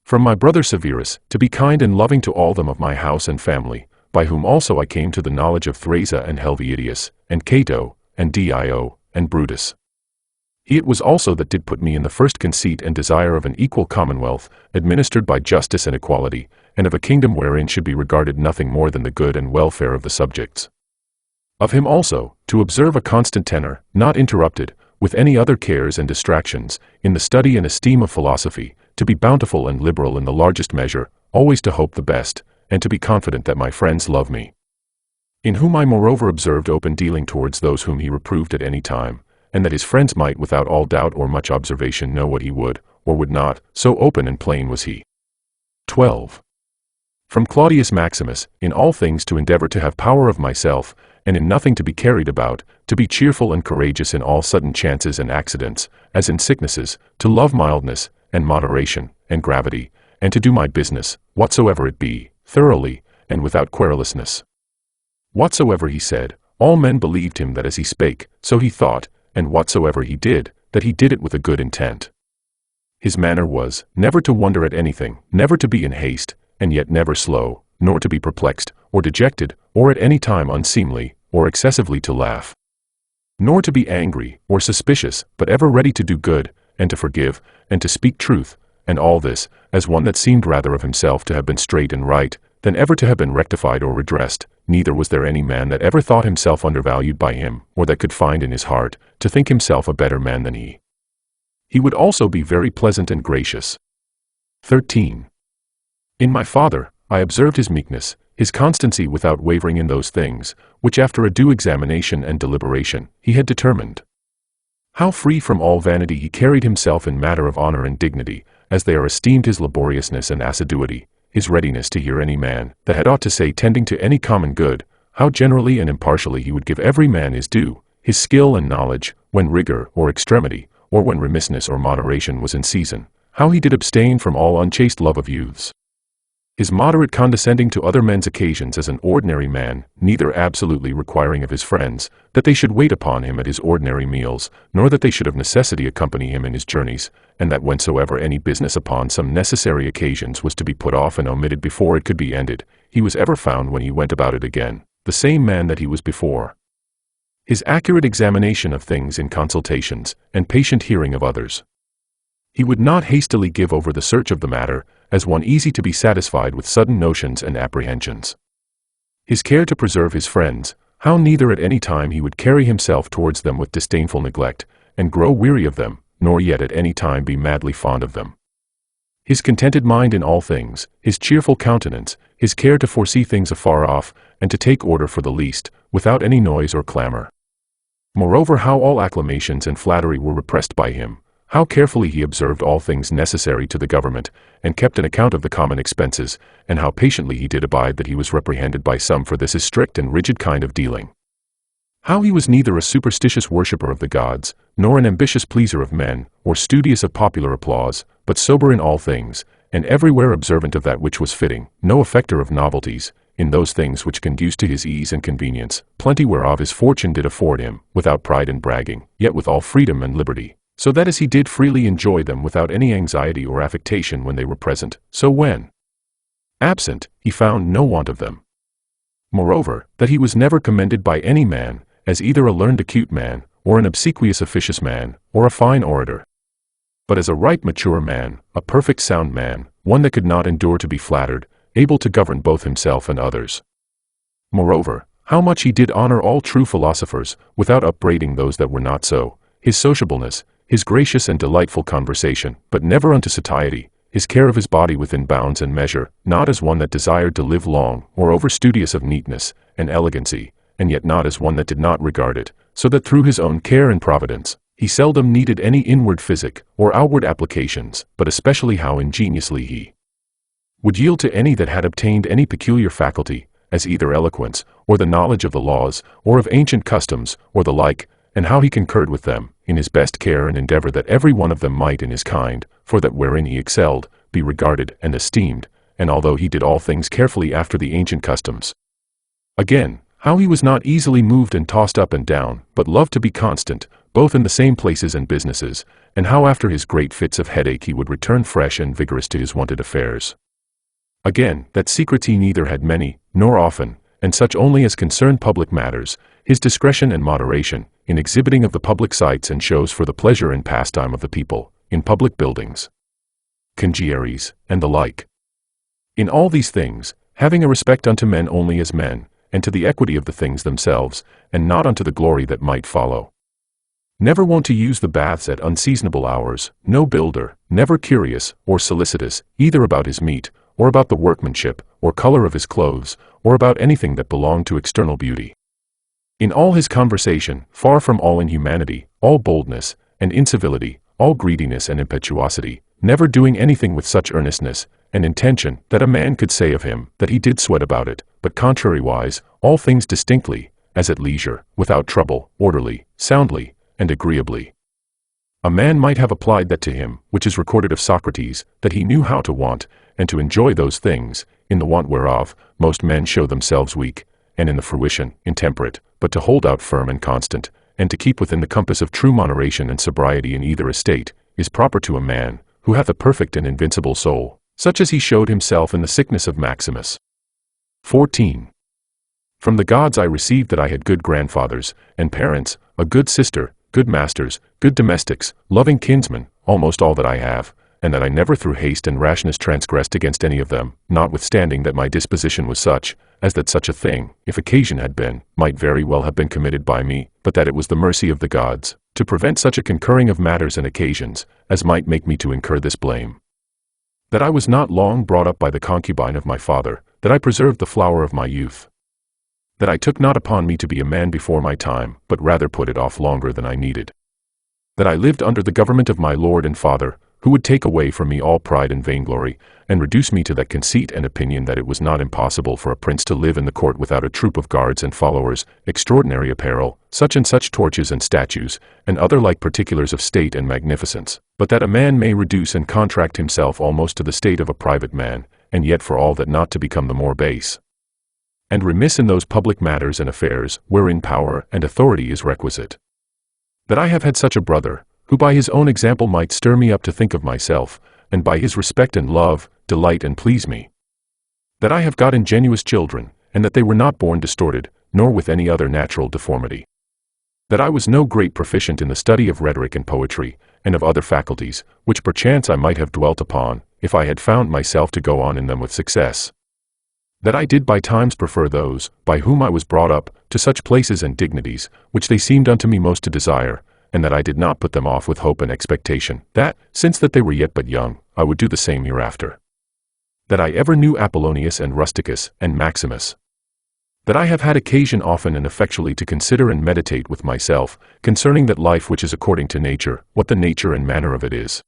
From my brother Severus, to be kind and loving to all them of my house and family, by whom also I came to the knowledge of Thrasea and Helvidius, and Cato, and Dio, and Brutus. He it was also that did put me in the first conceit and desire of an equal commonwealth, administered by justice and equality, and of a kingdom wherein should be regarded nothing more than the good and welfare of the subjects. Of him also, to observe a constant tenor, not interrupted, with any other cares and distractions, in the study and esteem of philosophy, to be bountiful and liberal in the largest measure, always to hope the best, and to be confident that my friends love me. In whom I moreover observed open dealing towards those whom he reproved at any time, and that his friends might without all doubt or much observation know what he would, or would not, so open and plain was he. 12. From Claudius Maximus, in all things to endeavor to have power of myself, and in nothing to be carried about, to be cheerful and courageous in all sudden chances and accidents, as in sicknesses, to love mildness, and moderation, and gravity, and to do my business, whatsoever it be, thoroughly, and without querulousness. Whatsoever he said, all men believed him that as he spake, so he thought, and whatsoever he did, that he did it with a good intent. His manner was, never to wonder at anything, never to be in haste, and yet never slow, nor to be perplexed, or dejected, or at any time unseemly, or excessively to laugh. Nor to be angry, or suspicious, but ever ready to do good, and to forgive, and to speak truth, and all this, as one that seemed rather of himself to have been straight and right, than ever to have been rectified or redressed, neither was there any man that ever thought himself undervalued by him, or that could find in his heart to think himself a better man than he. He would also be very pleasant and gracious. 13. In my father, I observed his meekness, his constancy without wavering in those things, which after a due examination and deliberation, he had determined. How free from all vanity he carried himself in matter of honor and dignity, as they are esteemed his laboriousness and assiduity, his readiness to hear any man that had aught to say tending to any common good, how generally and impartially he would give every man his due, his skill and knowledge, when rigor or extremity, or when remissness or moderation was in season, how he did abstain from all unchaste love of youths. His moderate condescending to other men's occasions as an ordinary man, neither absolutely requiring of his friends that they should wait upon him at his ordinary meals, nor that they should of necessity accompany him in his journeys, and that whensoever any business upon some necessary occasions was to be put off and omitted before it could be ended, he was ever found when he went about it again, the same man that he was before. His accurate examination of things in consultations, and patient hearing of others. He would not hastily give over the search of the matter, as one easy to be satisfied with sudden notions and apprehensions. His care to preserve his friends, how neither at any time he would carry himself towards them with disdainful neglect, and grow weary of them, nor yet at any time be madly fond of them. His contented mind in all things, his cheerful countenance, his care to foresee things afar off, and to take order for the least, without any noise or clamor. Moreover, how all acclamations and flattery were repressed by him, how carefully he observed all things necessary to the government, and kept an account of the common expenses, and how patiently he did abide that he was reprehended by some for this his strict and rigid kind of dealing. How he was neither a superstitious worshipper of the gods, nor an ambitious pleaser of men, or studious of popular applause, but sober in all things, and everywhere observant of that which was fitting, no affecter of novelties, in those things which conduced to his ease and convenience, plenty whereof his fortune did afford him, without pride and bragging, yet with all freedom and liberty. So that as he did freely enjoy them without any anxiety or affectation when they were present, so when absent, he found no want of them. Moreover, that he was never commended by any man, as either a learned acute man, or an obsequious officious man, or a fine orator, but as a ripe mature man, a perfect sound man, one that could not endure to be flattered, able to govern both himself and others. Moreover, how much he did honor all true philosophers, without upbraiding those that were not so, his sociableness, his gracious and delightful conversation, but never unto satiety, his care of his body within bounds and measure, not as one that desired to live long, or over studious of neatness and elegancy, and yet not as one that did not regard it, so that through his own care and providence, he seldom needed any inward physic, or outward applications, but especially how ingeniously he would yield to any that had obtained any peculiar faculty, as either eloquence, or the knowledge of the laws, or of ancient customs, or the like, and how he concurred with them, in his best care and endeavor that every one of them might in his kind, for that wherein he excelled, be regarded and esteemed, and although he did all things carefully after the ancient customs. Again, how he was not easily moved and tossed up and down, but loved to be constant, both in the same places and businesses, and how after his great fits of headache he would return fresh and vigorous to his wonted affairs. Again, that secrets he neither had many, nor often, and such only as concerned public matters, his discretion and moderation, in exhibiting of the public sights and shows for the pleasure and pastime of the people, in public buildings, congeries, and the like. In all these things, having a respect unto men only as men, and to the equity of the things themselves, and not unto the glory that might follow. Never wont to use the baths at unseasonable hours, no builder, never curious, or solicitous, either about his meat, or about the workmanship, or color of his clothes, or about anything that belonged to external beauty. In all his conversation, far from all inhumanity, all boldness, and incivility, all greediness and impetuosity, never doing anything with such earnestness and intention that a man could say of him that he did sweat about it, but contrariwise, all things distinctly, as at leisure, without trouble, orderly, soundly, and agreeably. A man might have applied that to him, which is recorded of Socrates, that he knew how to want, and to enjoy those things, in the want whereof, most men show themselves weak, and in the fruition, intemperate, but to hold out firm and constant, and to keep within the compass of true moderation and sobriety in either estate, is proper to a man, who hath a perfect and invincible soul, such as he showed himself in the sickness of Maximus. 14. From the gods I received that I had good grandfathers, and parents, a good sister, good masters, good domestics, loving kinsmen, almost all that I have, and that I never through haste and rashness transgressed against any of them, notwithstanding that my disposition was such, as that such a thing, if occasion had been, might very well have been committed by me, but that it was the mercy of the gods, to prevent such a concurring of matters and occasions, as might make me to incur this blame. That I was not long brought up by the concubine of my father, that I preserved the flower of my youth. That I took not upon me to be a man before my time, but rather put it off longer than I needed. That I lived under the government of my Lord and Father, who would take away from me all pride and vainglory, and reduce me to that conceit and opinion that it was not impossible for a prince to live in the court without a troop of guards and followers, extraordinary apparel, such and such torches and statues, and other like particulars of state and magnificence, but that a man may reduce and contract himself almost to the state of a private man, and yet for all that not to become the more base and remiss in those public matters and affairs wherein power and authority is requisite. That I have had such a brother, who by his own example might stir me up to think of myself, and by his respect and love, delight and please me. That I have got ingenuous children, and that they were not born distorted, nor with any other natural deformity. That I was no great proficient in the study of rhetoric and poetry, and of other faculties, which perchance I might have dwelt upon, if I had found myself to go on in them with success. That I did by times prefer those, by whom I was brought up, to such places and dignities, which they seemed unto me most to desire, and that I did not put them off with hope and expectation, that, since that they were yet but young, I would do the same hereafter. That I ever knew Apollonius and Rusticus, and Maximus. That I have had occasion often and effectually to consider and meditate with myself, concerning that life which is according to nature, what the nature and manner of it is.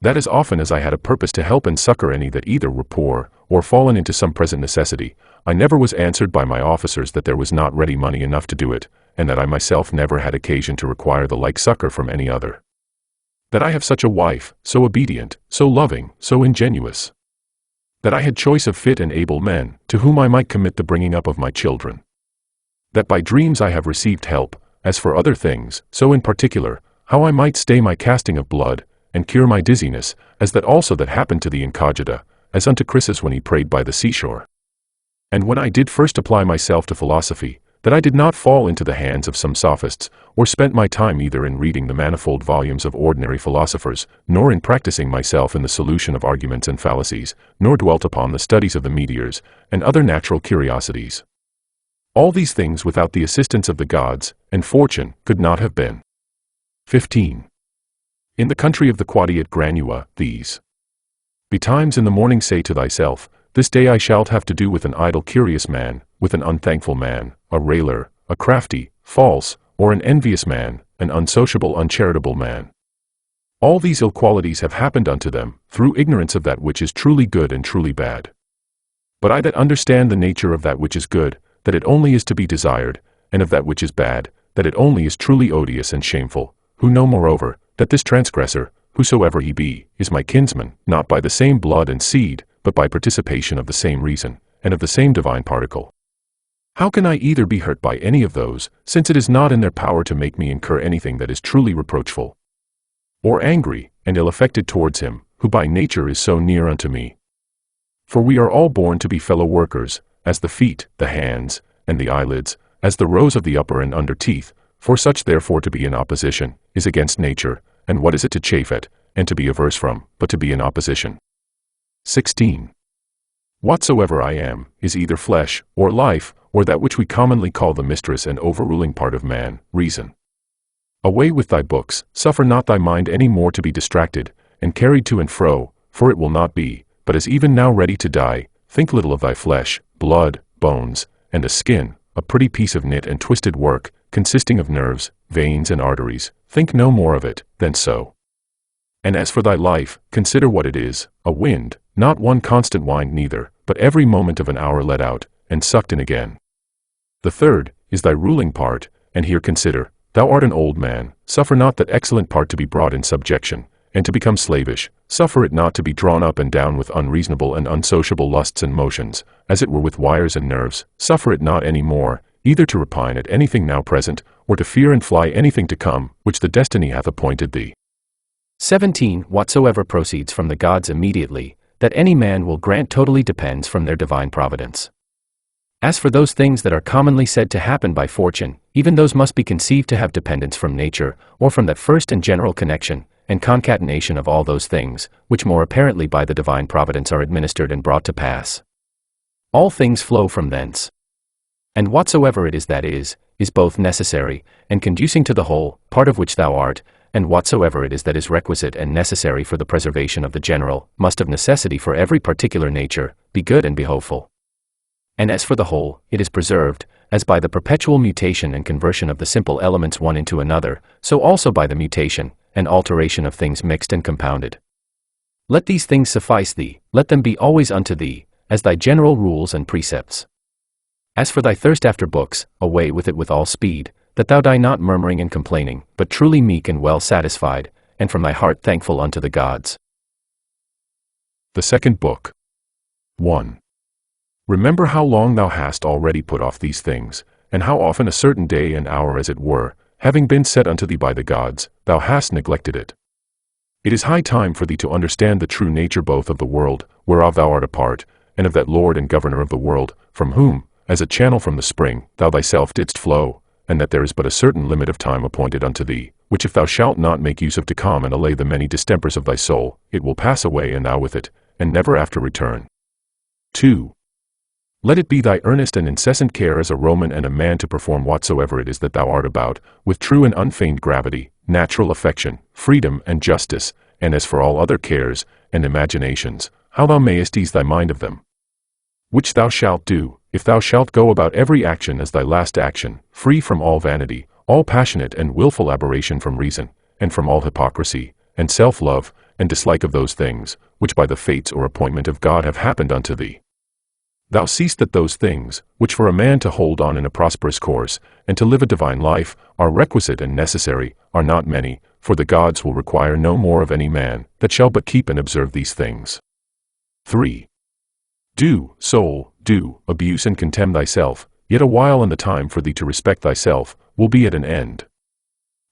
That as often as I had a purpose to help and succor any that either were poor, or fallen into some present necessity, I never was answered by my officers that there was not ready money enough to do it, and that I myself never had occasion to require the like succor from any other. That I have such a wife, so obedient, so loving, so ingenuous. That I had choice of fit and able men, to whom I might commit the bringing up of my children. That by dreams I have received help, as for other things, so in particular, how I might stay my casting of blood, and cure my dizziness, as that also that happened to the Incogita, as unto Chrysis when he prayed by the seashore. And when I did first apply myself to philosophy, that I did not fall into the hands of some sophists, or spent my time either in reading the manifold volumes of ordinary philosophers, nor in practicing myself in the solution of arguments and fallacies, nor dwelt upon the studies of the meteors, and other natural curiosities. All these things without the assistance of the gods, and fortune, could not have been. 15. In the country of the Quadiate Granua, these betimes in the morning say to thyself, this day I shalt have to do with an idle curious man, with an unthankful man, a railer, a crafty, false, or an envious man, an unsociable uncharitable man. All these ill qualities have happened unto them, through ignorance of that which is truly good and truly bad. But I that understand the nature of that which is good, that it only is to be desired, and of that which is bad, that it only is truly odious and shameful, who know moreover, that this transgressor, whosoever he be, is my kinsman, not by the same blood and seed, but by participation of the same reason, and of the same divine particle. How can I either be hurt by any of those, since it is not in their power to make me incur anything that is truly reproachful, or angry, and ill-affected towards him, who by nature is so near unto me? For we are all born to be fellow workers, as the feet, the hands, and the eyelids, as the rows of the upper and under teeth, for such therefore to be in opposition, is against nature, and what is it to chafe at, and to be averse from, but to be in opposition? 16. Whatsoever I am, is either flesh, or life, or that which we commonly call the mistress and overruling part of man, reason. Away with thy books, suffer not thy mind any more to be distracted, and carried to and fro, for it will not be, but is even now ready to die. Think little of thy flesh, blood, bones, and a skin, a pretty piece of knit and twisted work, consisting of nerves, veins and arteries, think no more of it, than so. And as for thy life, consider what it is, a wind, not one constant wind neither, but every moment of an hour let out, and sucked in again. The third, is thy ruling part, and here consider, thou art an old man, suffer not that excellent part to be brought in subjection, and to become slavish, suffer it not to be drawn up and down with unreasonable and unsociable lusts and motions, as it were with wires and nerves, suffer it not any more, either to repine at anything now present, or to fear and fly anything to come, which the destiny hath appointed thee. 17. Whatsoever proceeds from the gods immediately, that any man will grant totally depends from their divine providence. As for those things that are commonly said to happen by fortune, even those must be conceived to have dependence from nature, or from that first and general connection, and concatenation of all those things, which more apparently by the divine providence are administered and brought to pass. All things flow from thence. And whatsoever it is that is both necessary, and conducing to the whole, part of which thou art, and whatsoever it is that is requisite and necessary for the preservation of the general, must of necessity for every particular nature, be good and behoveful. And as for the whole, it is preserved, as by the perpetual mutation and conversion of the simple elements one into another, so also by the mutation and alteration of things mixed and compounded. Let these things suffice thee, let them be always unto thee, as thy general rules and precepts. As for thy thirst after books, away with it with all speed, that thou die not murmuring and complaining, but truly meek and well satisfied, and from thy heart thankful unto the gods. The second book. 1. Remember how long thou hast already put off these things, and how often a certain day and hour as it were, having been set unto thee by the gods, thou hast neglected it. It is high time for thee to understand the true nature both of the world, whereof thou art a part, and of that Lord and Governor of the world, from whom, as a channel from the spring, thou thyself didst flow, and that there is but a certain limit of time appointed unto thee, which if thou shalt not make use of to calm and allay the many distempers of thy soul, it will pass away and thou with it, and never after return. 2. Let it be thy earnest and incessant care as a Roman and a man to perform whatsoever it is that thou art about, with true and unfeigned gravity, natural affection, freedom and justice, and as for all other cares and imaginations, how thou mayest ease thy mind of them. Which thou shalt do, if thou shalt go about every action as thy last action, free from all vanity, all passionate and wilful aberration from reason, and from all hypocrisy, and self-love, and dislike of those things, which by the fates or appointment of God have happened unto thee. Thou seest that those things, which for a man to hold on in a prosperous course, and to live a divine life, are requisite and necessary, are not many, for the gods will require no more of any man, that shall but keep and observe these things. 3. Do, soul, do, abuse and contemn thyself, yet a while and the time for thee to respect thyself, will be at an end.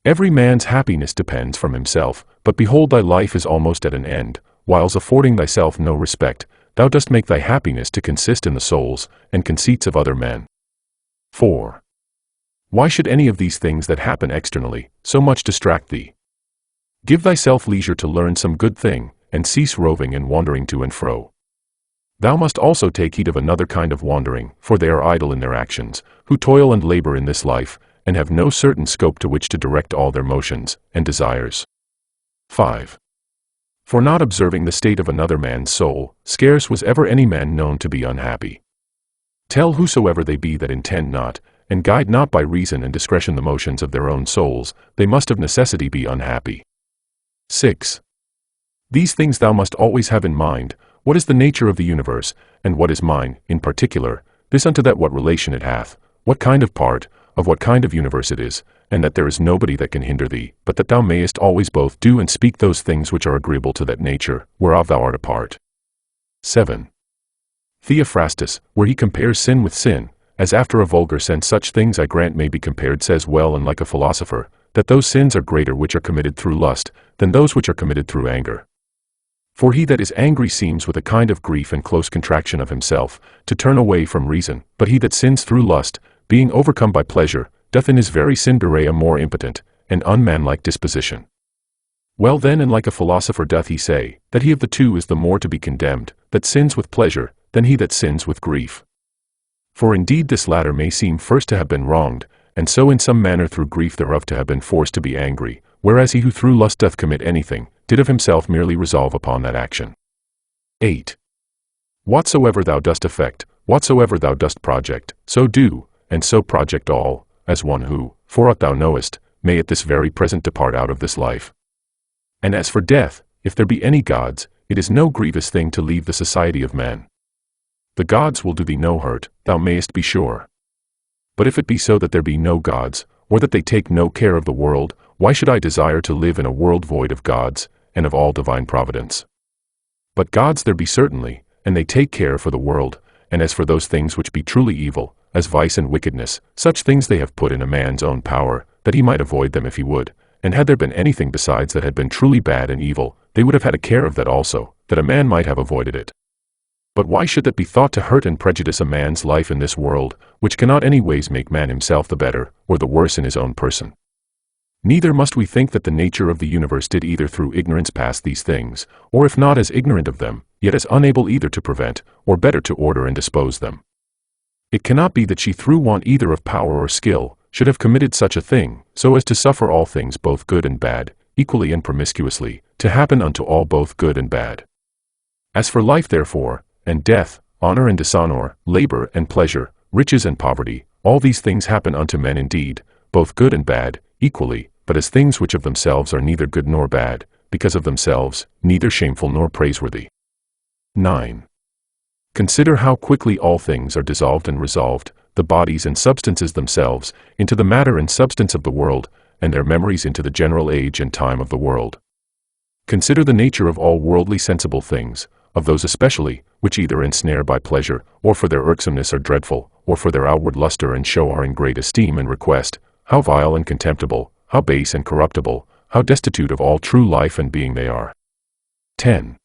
Every man's happiness depends from himself, but behold thy life is almost at an end, whiles affording thyself no respect, thou dost make thy happiness to consist in the souls and conceits of other men. 4. Why should any of these things that happen externally so much distract thee? Give thyself leisure to learn some good thing, and cease roving and wandering to and fro. Thou must also take heed of another kind of wandering, for they are idle in their actions, who toil and labor in this life, and have no certain scope to which to direct all their motions and desires. 5. For not observing the state of another man's soul, scarce was ever any man known to be unhappy. Tell whosoever they be that intend not, and guide not by reason and discretion the motions of their own souls, they must of necessity be unhappy. 6. These things thou must always have in mind, what is the nature of the universe, and what is mine, in particular, this unto that what relation it hath, what kind of part, of what kind of universe it is, and that there is nobody that can hinder thee, but that thou mayest always both do and speak those things which are agreeable to that nature, whereof thou art a part. 7. Theophrastus, where he compares sin with sin, as after a vulgar sense such things I grant may be compared, says well and like a philosopher, that those sins are greater which are committed through lust, than those which are committed through anger. For he that is angry seems with a kind of grief and close contraction of himself, to turn away from reason, but he that sins through lust, being overcome by pleasure, doth in his very sin bewray a more impotent and unmanlike disposition. Well then, and like a philosopher doth he say, that he of the two is the more to be condemned, that sins with pleasure, than he that sins with grief. For indeed this latter may seem first to have been wronged, and so in some manner through grief thereof to have been forced to be angry, whereas he who through lust doth commit anything, did of himself merely resolve upon that action. 8. Whatsoever thou dost effect, whatsoever thou dost project, so do, and so project all, as one who, for aught thou knowest, may at this very present depart out of this life. And as for death, if there be any gods, it is no grievous thing to leave the society of men. The gods will do thee no hurt, thou mayest be sure. But if it be so that there be no gods, or that they take no care of the world, why should I desire to live in a world void of gods, and of all divine providence? But gods there be certainly, and they take care for the world, and as for those things which be truly evil, as vice and wickedness, such things they have put in a man's own power, that he might avoid them if he would, and had there been anything besides that had been truly bad and evil, they would have had a care of that also, that a man might have avoided it. But why should that be thought to hurt and prejudice a man's life in this world, which cannot any ways make man himself the better, or the worse in his own person? Neither must we think that the nature of the universe did either through ignorance pass these things, or if not as ignorant of them, yet as unable either to prevent, or better to order and dispose them. It cannot be that she through want either of power or skill, should have committed such a thing, so as to suffer all things both good and bad, equally and promiscuously, to happen unto all both good and bad. As for life therefore, and death, honor and dishonor, labor and pleasure, riches and poverty, all these things happen unto men indeed, both good and bad, equally, but as things which of themselves are neither good nor bad, because of themselves, neither shameful nor praiseworthy. 9. Consider how quickly all things are dissolved and resolved, the bodies and substances themselves, into the matter and substance of the world, and their memories into the general age and time of the world. Consider the nature of all worldly sensible things, of those especially, which either ensnare by pleasure, or for their irksomeness are dreadful, or for their outward luster and show are in great esteem and request, how vile and contemptible, how base and corruptible, how destitute of all true life and being they are. 10.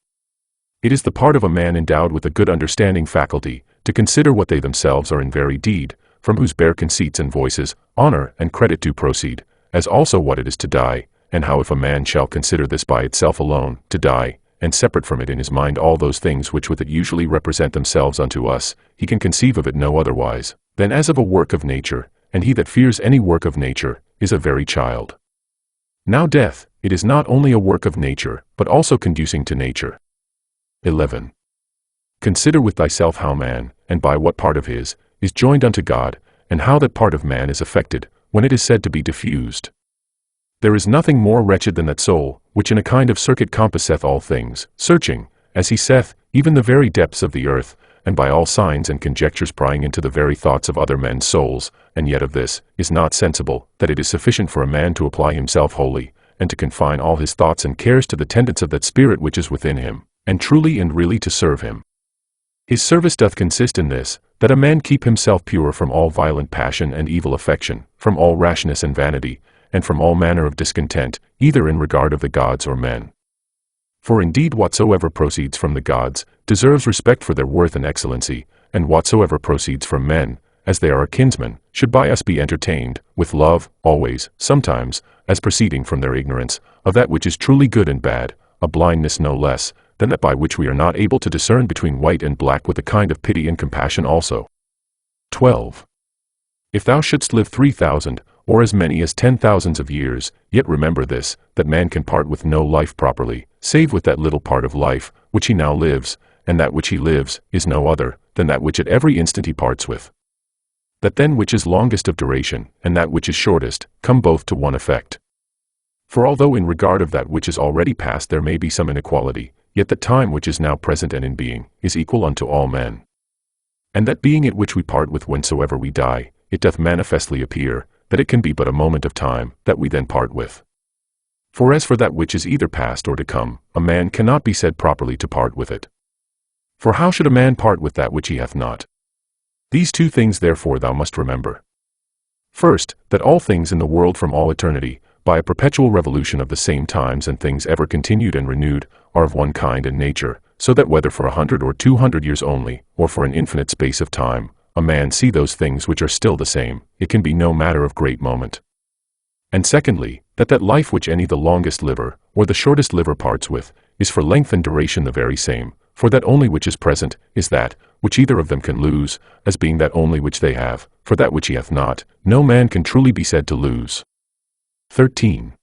It is the part of a man endowed with a good understanding faculty, to consider what they themselves are in very deed, from whose bare conceits and voices, honor and credit do proceed, as also what it is to die, and how if a man shall consider this by itself alone, to die, and separate from it in his mind all those things which with it usually represent themselves unto us, he can conceive of it no otherwise, than as of a work of nature, and he that fears any work of nature, is a very child. Now death, it is not only a work of nature, but also conducing to nature. 11. Consider with thyself how man, and by what part of his, is joined unto God, and how that part of man is affected, when it is said to be diffused. There is nothing more wretched than that soul, which in a kind of circuit compasseth all things, searching, as he saith, even the very depths of the earth, and by all signs and conjectures prying into the very thoughts of other men's souls, and yet of this, is not sensible, that it is sufficient for a man to apply himself wholly, and to confine all his thoughts and cares to the tendance of that spirit which is within him, and truly and really to serve him. His service doth consist in this, that a man keep himself pure from all violent passion and evil affection, from all rashness and vanity, and from all manner of discontent, either in regard of the gods or men. For indeed whatsoever proceeds from the gods, deserves respect for their worth and excellency, and whatsoever proceeds from men, as they are our kinsmen, should by us be entertained, with love, always, sometimes, as proceeding from their ignorance, of that which is truly good and bad, a blindness no less, than that by which we are not able to discern between white and black with a kind of pity and compassion also. 12. If thou shouldst live 3,000, or as many as 10,000 of years, yet remember this, that man can part with no life properly, save with that little part of life, which he now lives, and that which he lives, is no other, than that which at every instant he parts with. That then which is longest of duration, and that which is shortest, come both to one effect. For although in regard of that which is already past there may be some inequality, yet the time which is now present and in being, is equal unto all men. And that being it which we part with whensoever we die, it doth manifestly appear, that it can be but a moment of time, that we then part with. For as for that which is either past or to come, a man cannot be said properly to part with it. For how should a man part with that which he hath not? These two things therefore thou must remember. First, that all things in the world from all eternity, by a perpetual revolution of the same times and things ever continued and renewed, are of one kind and nature, so that whether for 100 or 200 years only, or for an infinite space of time, a man see those things which are still the same, it can be no matter of great moment. And secondly, that life which any the longest liver, or the shortest liver parts with, is for length and duration the very same, for that only which is present, is that, which either of them can lose, as being that only which they have, for that which he hath not, no man can truly be said to lose. 13.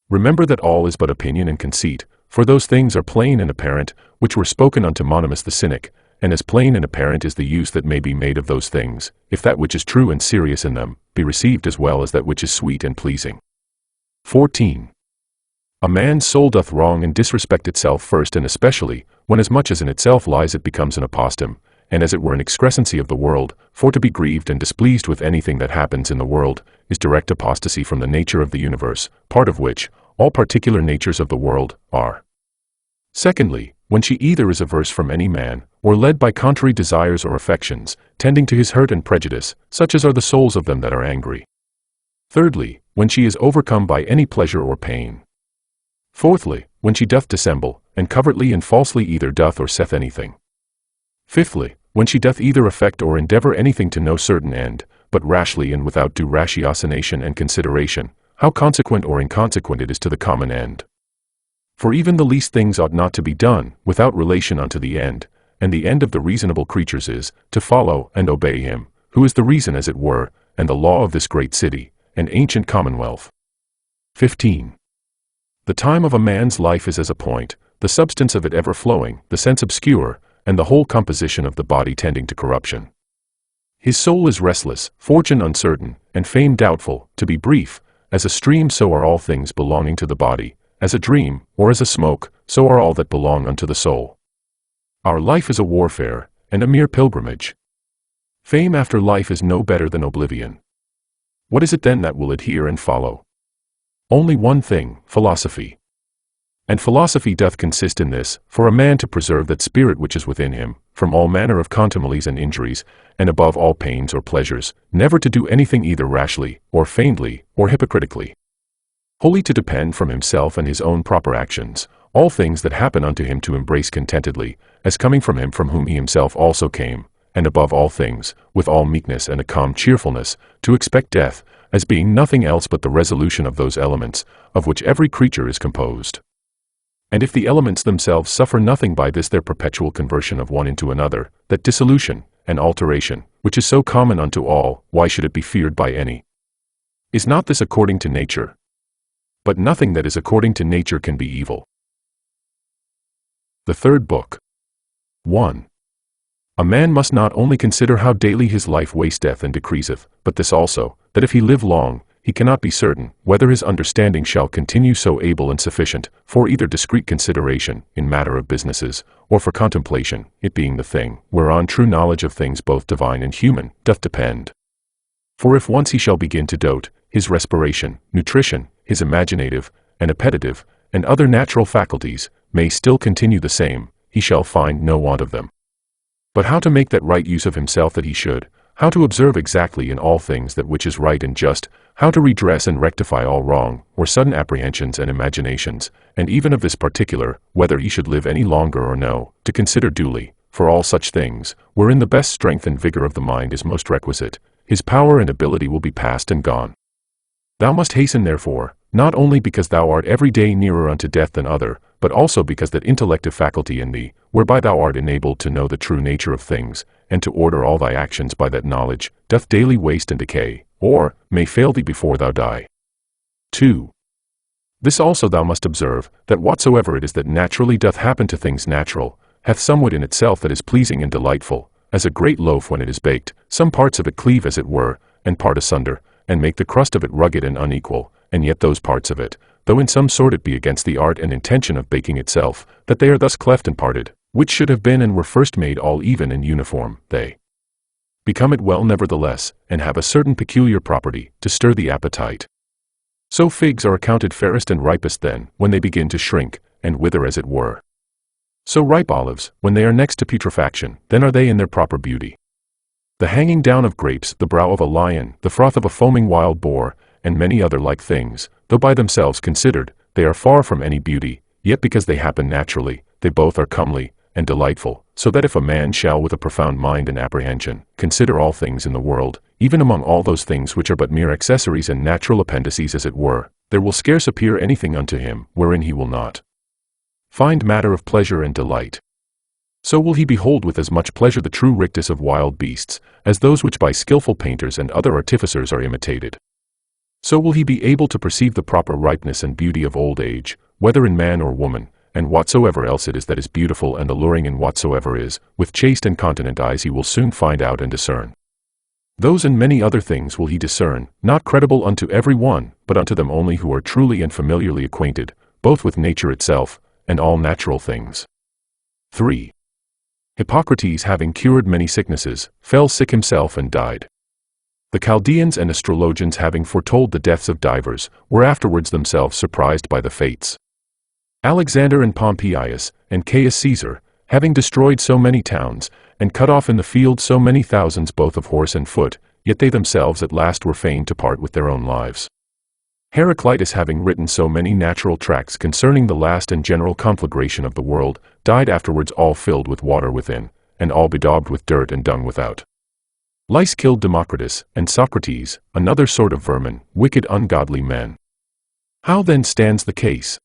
Remember that all is but opinion and conceit, for those things are plain and apparent, which were spoken unto Monimus the Cynic, and as plain and apparent is the use that may be made of those things, if that which is true and serious in them, be received as well as that which is sweet and pleasing. 14. A man's soul doth wrong and disrespect itself first and especially, when as much as in itself lies it becomes an apostem, and as it were an excrescency of the world, for to be grieved and displeased with anything that happens in the world, is direct apostasy from the nature of the universe, part of which, all particular natures of the world, are. Secondly, when she either is averse from any man, or led by contrary desires or affections, tending to his hurt and prejudice, such as are the souls of them that are angry. Thirdly, when she is overcome by any pleasure or pain. Fourthly, when she doth dissemble, and covertly and falsely either doth or saith anything. Fifthly, when she doth either affect or endeavor anything to no certain end, but rashly and without due ratiocination and consideration, how consequent or inconsequent it is to the common end. For even the least things ought not to be done without relation unto the end, and the end of the reasonable creatures is, to follow and obey him, who is the reason as it were, and the law of this great city, and ancient commonwealth. 15. The time of a man's life is as a point, the substance of it ever flowing, the sense obscure, and the whole composition of the body tending to corruption. His soul is restless, fortune uncertain, and fame doubtful. To be brief, as a stream so are all things belonging to the body, as a dream, or as a smoke, so are all that belong unto the soul. Our life is a warfare, and a mere pilgrimage. Fame after life is no better than oblivion. What is it then that will adhere and follow? Only one thing, philosophy. And philosophy doth consist in this, for a man to preserve that spirit which is within him, from all manner of contumelies and injuries, and above all pains or pleasures, never to do anything either rashly, or feignedly, or hypocritically. Wholly to depend from himself and his own proper actions, all things that happen unto him to embrace contentedly, as coming from him from whom he himself also came, and above all things, with all meekness and a calm cheerfulness, to expect death, as being nothing else but the resolution of those elements, of which every creature is composed. And if the elements themselves suffer nothing by this their perpetual conversion of one into another, that dissolution and alteration, which is so common unto all, why should it be feared by any? Is not this according to nature? But nothing that is according to nature can be evil. The third book. 1. A man must not only consider how daily his life wasteth and decreaseth, but this also, that if he live long, he cannot be certain whether his understanding shall continue so able and sufficient for either discreet consideration in matter of businesses, or for contemplation, it being the thing whereon true knowledge of things both divine and human doth depend. For if once he shall begin to dote, his respiration, nutrition, his imaginative, and appetitive, and other natural faculties, may still continue the same, he shall find no want of them. But how to make that right use of himself that he should, how to observe exactly in all things that which is right and just, how to redress and rectify all wrong, or sudden apprehensions and imaginations, and even of this particular, whether he should live any longer or no, to consider duly, for all such things, wherein the best strength and vigor of the mind is most requisite, his power and ability will be past and gone. Thou must hasten therefore, not only because thou art every day nearer unto death than other, but also because that intellective faculty in thee, whereby thou art enabled to know the true nature of things, and to order all thy actions by that knowledge, doth daily waste and decay, or may fail thee before thou die. 2. This also thou must observe, that whatsoever it is that naturally doth happen to things natural, hath somewhat in itself that is pleasing and delightful, as a great loaf when it is baked, some parts of it cleave as it were, and part asunder, and make the crust of it rugged and unequal, and yet those parts of it, though in some sort it be against the art and intention of baking itself, that they are thus cleft and parted, which should have been and were first made all even and uniform, they become it well nevertheless, and have a certain peculiar property, to stir the appetite. So figs are accounted fairest and ripest then, when they begin to shrink, and wither as it were. So ripe olives, when they are next to putrefaction, then are they in their proper beauty. The hanging down of grapes, the brow of a lion, the froth of a foaming wild boar, and many other like things, though by themselves considered, they are far from any beauty, yet because they happen naturally, they both are comely and delightful, so that if a man shall with a profound mind and apprehension consider all things in the world, even among all those things which are but mere accessories and natural appendices as it were, there will scarce appear anything unto him wherein he will not find matter of pleasure and delight. So will he behold with as much pleasure the true rictus of wild beasts, as those which by skillful painters and other artificers are imitated. So will he be able to perceive the proper ripeness and beauty of old age, whether in man or woman, and whatsoever else it is that is beautiful and alluring in whatsoever is, with chaste and continent eyes he will soon find out and discern. Those and many other things will he discern, not credible unto every one, but unto them only who are truly and familiarly acquainted, both with nature itself, and all natural things. 3. Hippocrates, having cured many sicknesses, fell sick himself and died. The Chaldeans and astrologians, having foretold the deaths of divers, were afterwards themselves surprised by the fates. Alexander and Pompeius, and Caius Caesar, having destroyed so many towns, and cut off in the field so many thousands both of horse and foot, yet they themselves at last were fain to part with their own lives. Heraclitus, having written so many natural tracts concerning the last and general conflagration of the world, died afterwards all filled with water within, and all bedaubed with dirt and dung without. Lice killed Democritus, and Socrates, another sort of vermin, wicked ungodly men. How then stands the case?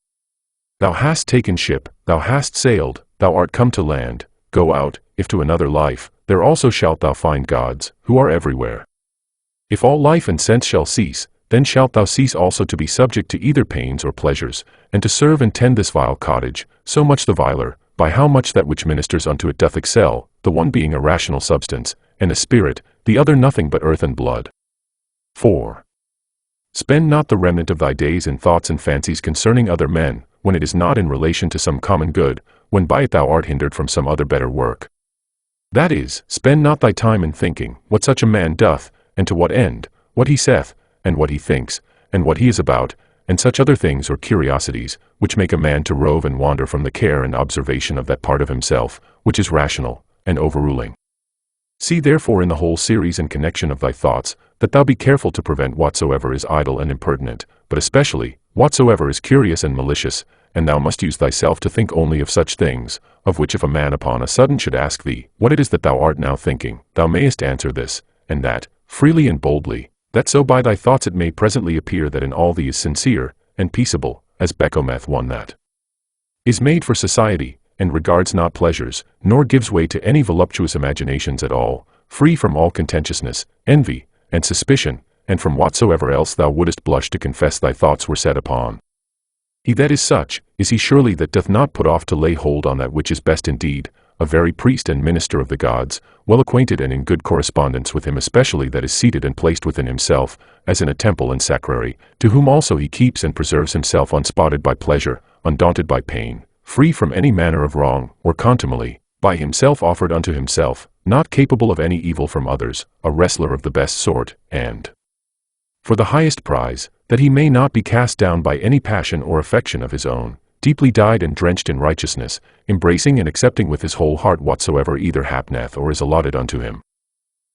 Thou hast taken ship, thou hast sailed, thou art come to land, go out, if to another life, there also shalt thou find gods, who are everywhere. If all life and sense shall cease, then shalt thou cease also to be subject to either pains or pleasures, and to serve and tend this vile cottage, so much the viler, by how much that which ministers unto it doth excel, the one being a rational substance, and a spirit, the other nothing but earth and blood. 4. Spend not the remnant of thy days in thoughts and fancies concerning other men, when it is not in relation to some common good, when by it thou art hindered from some other better work. That is, spend not thy time in thinking, what such a man doth, and to what end, what he saith, and what he thinks, and what he is about, and such other things or curiosities, which make a man to rove and wander from the care and observation of that part of himself, which is rational, and overruling. See therefore in the whole series and connection of thy thoughts, that thou be careful to prevent whatsoever is idle and impertinent, but especially, whatsoever is curious and malicious, and thou must use thyself to think only of such things, of which if a man upon a sudden should ask thee, what it is that thou art now thinking, thou mayest answer this, and that, freely and boldly, that so by thy thoughts it may presently appear that in all thee is sincere, and peaceable, as Becometh one that is made for society, and regards not pleasures, nor gives way to any voluptuous imaginations at all, free from all contentiousness, envy, and suspicion, and from whatsoever else thou wouldest blush to confess thy thoughts were set upon. He that is such, is he surely that doth not put off to lay hold on that which is best indeed, a very priest and minister of the gods, well acquainted and in good correspondence with him especially that is seated and placed within himself, as in a temple and sacrary, to whom also he keeps and preserves himself unspotted by pleasure, undaunted by pain, free from any manner of wrong, or contumely, by himself offered unto himself, not capable of any evil from others, a wrestler of the best sort, and for the highest prize, that he may not be cast down by any passion or affection of his own, deeply dyed and drenched in righteousness, embracing and accepting with his whole heart whatsoever either hapneth or is allotted unto him.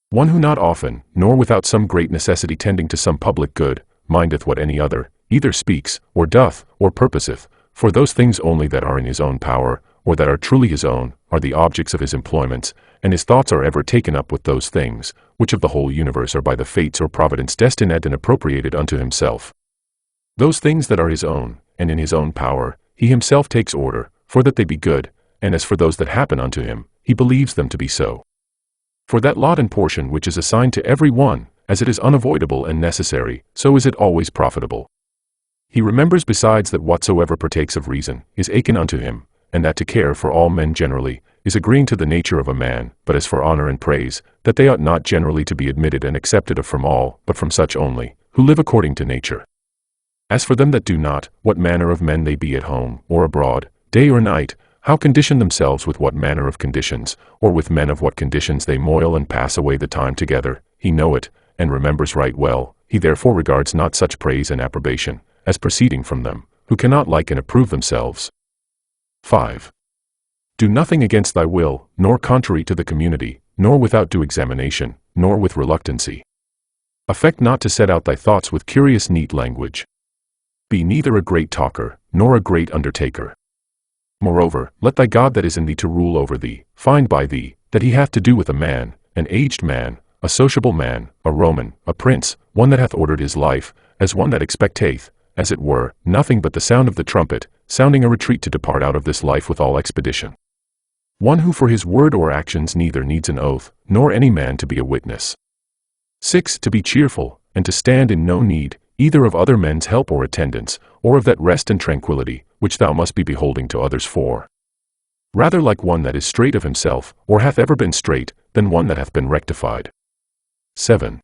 One who not often, nor without some great necessity tending to some public good, mindeth what any other, either speaks, or doth, or purposeth, for those things only that are in his own power, or that are truly his own, are the objects of his employments, and his thoughts are ever taken up with those things, which of the whole universe are by the fates or providence destined and appropriated unto himself. Those things that are his own, and in his own power, he himself takes order, for that they be good, and as for those that happen unto him, he believes them to be so. For that lot and portion which is assigned to every one, as it is unavoidable and necessary, so is it always profitable. He remembers besides that whatsoever partakes of reason, is akin unto him, and that to care for all men generally, is agreeing to the nature of a man, but as for honor and praise, that they ought not generally to be admitted and accepted of from all, but from such only, who live according to nature. As for them that do not, what manner of men they be at home, or abroad, day or night, how condition themselves with what manner of conditions, or with men of what conditions they moil and pass away the time together, he know it, and remembers right well, he therefore regards not such praise and approbation, as proceeding from them, who cannot like and approve themselves. 5. Do nothing against thy will, nor contrary to the community, nor without due examination, nor with reluctancy. Affect not to set out thy thoughts with curious neat language. Be neither a great talker, nor a great undertaker. Moreover, let thy God that is in thee to rule over thee, find by thee, that he hath to do with a man, an aged man, a sociable man, a Roman, a prince, one that hath ordered his life, as one that expecteth, as it were, nothing but the sound of the trumpet, sounding a retreat to depart out of this life with all expedition. One who for his word or actions neither needs an oath, nor any man to be a witness. 6. To be cheerful, and to stand in no need, either of other men's help or attendance, or of that rest and tranquility, which thou must be beholding to others for. Rather like one that is straight of himself, or hath ever been straight, than one that hath been rectified. 7.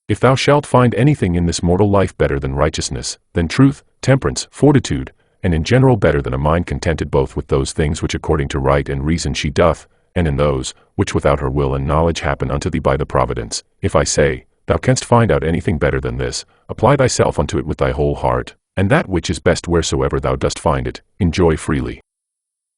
If thou shalt find anything in this mortal life better than righteousness, than truth, temperance, fortitude, and in general better than a mind contented both with those things which according to right and reason she doth, and in those, which without her will and knowledge happen unto thee by the providence, if I say, thou canst find out anything better than this, apply thyself unto it with thy whole heart, and that which is best wheresoever thou dost find it, enjoy freely.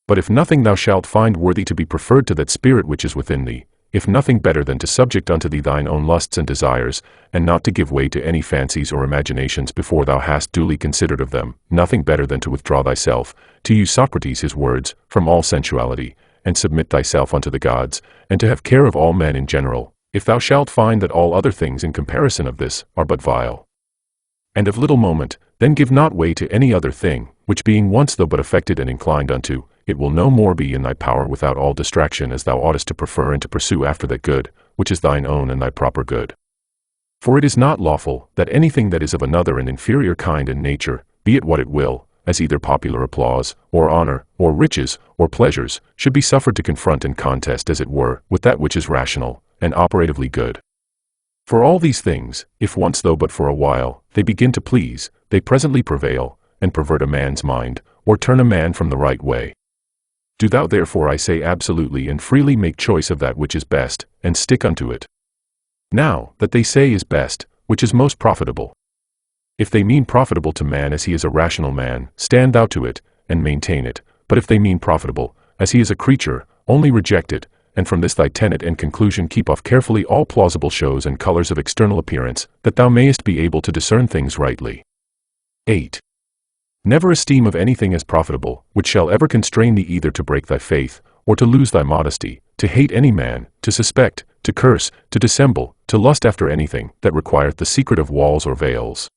But if nothing thou shalt find worthy to be preferred to that spirit which is within thee, if nothing better than to subject unto thee thine own lusts and desires, and not to give way to any fancies or imaginations before thou hast duly considered of them, nothing better than to withdraw thyself, to use Socrates his words, from all sensuality, and submit thyself unto the gods, and to have care of all men in general, if thou shalt find that all other things in comparison of this are but vile and of little moment, then give not way to any other thing, which being once though but affected and inclined unto, it will no more be in thy power without all distraction, as thou oughtest to prefer and to pursue after that good, which is thine own and thy proper good. For it is not lawful, that anything that is of another and inferior kind and nature, be it what it will, as either popular applause, or honor, or riches, or pleasures, should be suffered to confront and contest as it were, with that which is rational, and operatively good. For all these things, if once though but for a while, they begin to please, they presently prevail, and pervert a man's mind, or turn a man from the right way. Do thou therefore, I say absolutely and freely, make choice of that which is best, and stick unto it. Now, that they say is best, which is most profitable. If they mean profitable to man as he is a rational man, stand thou to it, and maintain it, but if they mean profitable, as he is a creature, only reject it, and from this thy tenet and conclusion keep off carefully all plausible shows and colors of external appearance, that thou mayest be able to discern things rightly. 8. Never esteem of anything as profitable, which shall ever constrain thee either to break thy faith, or to lose thy modesty, to hate any man, to suspect, to curse, to dissemble, to lust after anything that requireth the secret of walls or veils.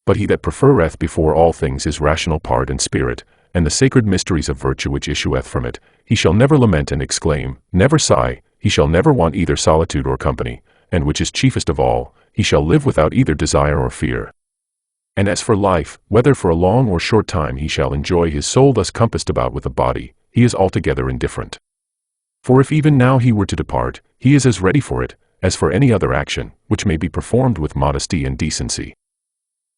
But he that preferreth before all things his rational part and spirit, and the sacred mysteries of virtue which issueth from it, he shall never lament and exclaim, never sigh, he shall never want either solitude or company, and which is chiefest of all, he shall live without either desire or fear. And as for life, whether for a long or short time he shall enjoy his soul thus compassed about with a body, he is altogether indifferent. For if even now he were to depart, he is as ready for it, as for any other action, which may be performed with modesty and decency.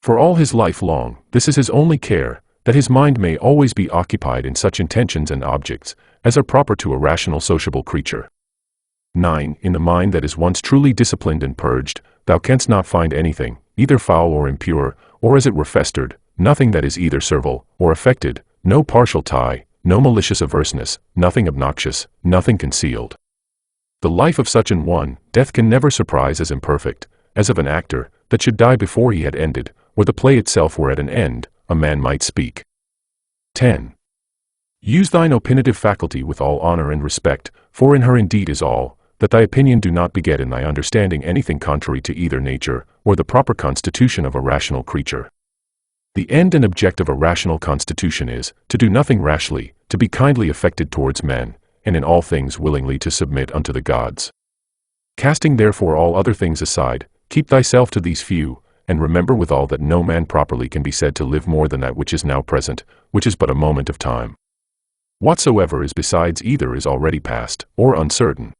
For all his life long, this is his only care, that his mind may always be occupied in such intentions and objects, as are proper to a rational sociable creature. 9. In the mind that is once truly disciplined and purged, thou canst not find anything, either foul or impure, or as it were festered, nothing that is either servile, or affected, no partial tie, no malicious averseness, nothing obnoxious, nothing concealed. The life of such an one, death can never surprise as imperfect, as of an actor, that should die before he had ended, or the play itself were at an end, a man might speak. 10. Use thine opinative faculty with all honor and respect, for in her indeed is all, that thy opinion do not beget in thy understanding anything contrary to either nature, or the proper constitution of a rational creature. The end and object of a rational constitution is, to do nothing rashly, to be kindly affected towards men, and in all things willingly to submit unto the gods. Casting therefore all other things aside, keep thyself to these few, and remember withal that no man properly can be said to live more than that which is now present, which is but a moment of time. Whatsoever is besides either is already past, or uncertain.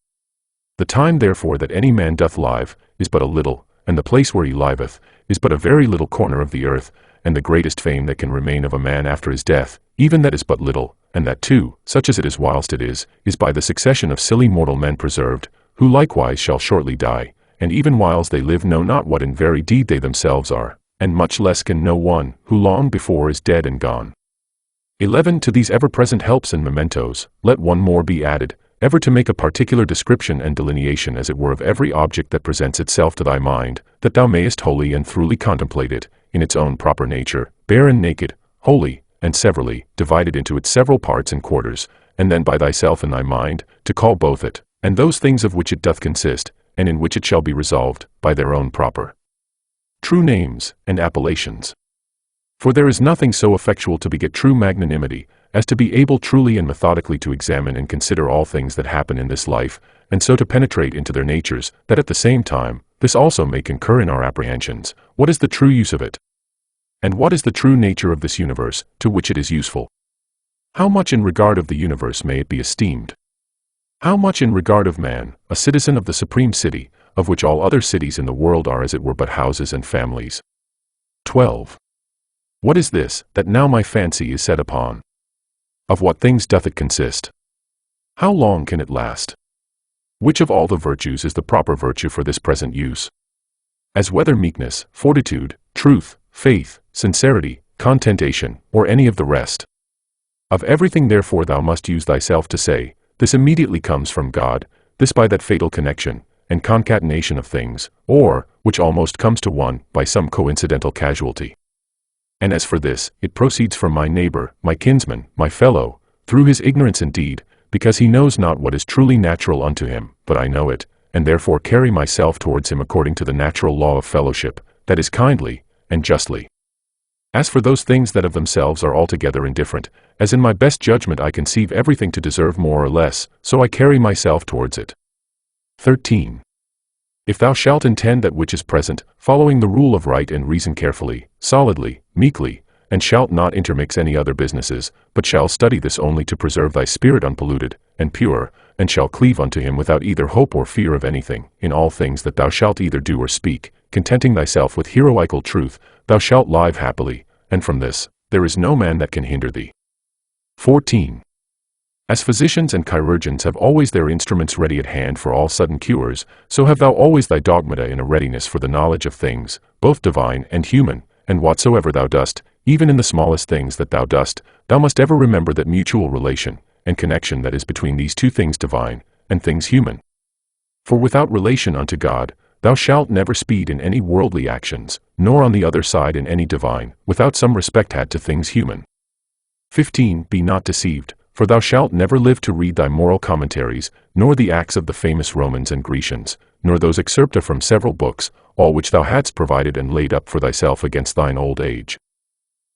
The time therefore that any man doth live, is but a little, and the place where he liveth, is but a very little corner of the earth, and the greatest fame that can remain of a man after his death, even that is but little, and that too, such as it is whilst it is by the succession of silly mortal men preserved, who likewise shall shortly die, and even whilst they live know not what in very deed they themselves are, and much less can know one, who long before is dead and gone. 11. To these ever-present helps and mementos, let one more be added, ever to make a particular description and delineation as it were of every object that presents itself to thy mind, that thou mayest wholly and throughly contemplate it, in its own proper nature, bare and naked, wholly, and severally, divided into its several parts and quarters, and then by thyself in thy mind, to call both it, and those things of which it doth consist, and in which it shall be resolved, by their own proper true names and appellations. For there is nothing so effectual to beget true magnanimity, as to be able truly and methodically to examine and consider all things that happen in this life, and so to penetrate into their natures, that at the same time, this also may concur in our apprehensions, what is the true use of it? And what is the true nature of this universe, to which it is useful? How much in regard of the universe may it be esteemed? How much in regard of man, a citizen of the supreme city, of which all other cities in the world are as it were but houses and families? 12. What is this, that now my fancy is set upon? Of what things doth it consist? How long can it last? Which of all the virtues is the proper virtue for this present use? As whether meekness, fortitude, truth, faith, sincerity, contentation, or any of the rest? Of everything therefore thou must use thyself to say, this immediately comes from God, this by that fatal connection, and concatenation of things, or, which almost comes to one, by some coincidental casualty. And as for this, it proceeds from my neighbor, my kinsman, my fellow, through his ignorance indeed, because he knows not what is truly natural unto him, but I know it, and therefore carry myself towards him according to the natural law of fellowship, that is kindly and justly. As for those things that of themselves are altogether indifferent, as in my best judgment I conceive everything to deserve more or less, so I carry myself towards it. 13. If thou shalt intend that which is present, following the rule of right and reason carefully, solidly, meekly, and shalt not intermix any other businesses, but shall study this only to preserve thy spirit unpolluted, and pure, and shall cleave unto him without either hope or fear of anything, in all things that thou shalt either do or speak, contenting thyself with heroical truth, thou shalt live happily, and from this, there is no man that can hinder thee. 14. As physicians and chirurgeons have always their instruments ready at hand for all sudden cures, so have thou always thy dogmata in a readiness for the knowledge of things, both divine and human, and whatsoever thou dost, even in the smallest things that thou dost, thou must ever remember that mutual relation and connection that is between these two things divine and things human. For without relation unto God, thou shalt never speed in any worldly actions, nor on the other side in any divine, without some respect had to things human. 15. Be not deceived, for thou shalt never live to read thy moral commentaries, nor the acts of the famous Romans and Grecians, nor those excerpta from several books, all which thou hadst provided and laid up for thyself against thine old age.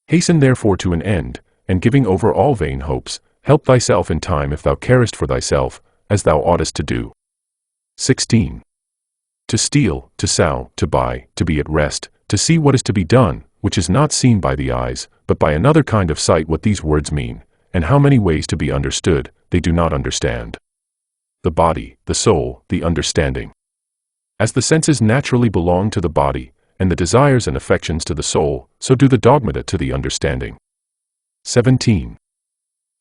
Hasten therefore to an end, and giving over all vain hopes, help thyself in time if thou carest for thyself, as thou oughtest to do. 16. To steal, to sow, to buy, to be at rest, to see what is to be done, which is not seen by the eyes, but by another kind of sight. What these words mean, and how many ways to be understood, they do not understand. The body, the soul, the understanding. As the senses naturally belong to the body, and the desires and affections to the soul, so do the dogmata to the understanding. 17.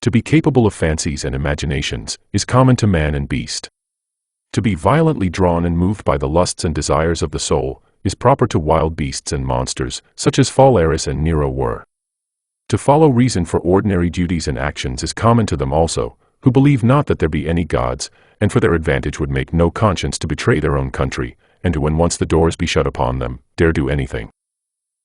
To be capable of fancies and imaginations is common to man and beast. To be violently drawn and moved by the lusts and desires of the soul is proper to wild beasts and monsters, such as Phalaris and Nero were. To follow reason for ordinary duties and actions is common to them also, who believe not that there be any gods, and for their advantage would make no conscience to betray their own country, and to when once the doors be shut upon them, dare do anything.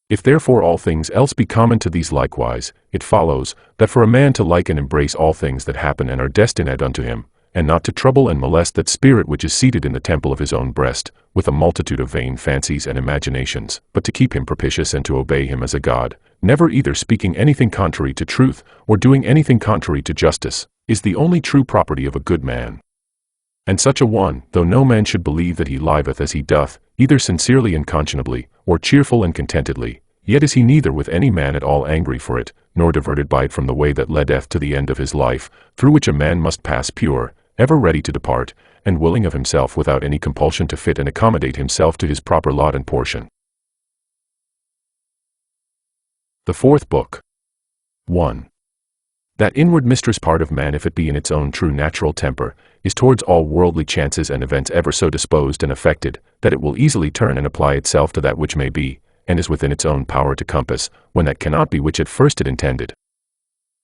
If therefore all things else be common to these likewise, it follows, that for a man to like and embrace all things that happen and are destined unto him, and not to trouble and molest that spirit which is seated in the temple of his own breast, with a multitude of vain fancies and imaginations, but to keep him propitious and to obey him as a God, never either speaking anything contrary to truth, or doing anything contrary to justice, is the only true property of a good man. And such a one, though no man should believe that he liveth as he doth, either sincerely and conscionably, or cheerful and contentedly, yet is he neither with any man at all angry for it, nor diverted by it from the way that leadeth to the end of his life, through which a man must pass pure, ever ready to depart, and willing of himself without any compulsion to fit and accommodate himself to his proper lot and portion. The fourth book. 1. That inward mistress part of man, if it be in its own true natural temper, is towards all worldly chances and events ever so disposed and affected, that it will easily turn and apply itself to that which may be, and is within its own power to compass, when that cannot be which at first it intended.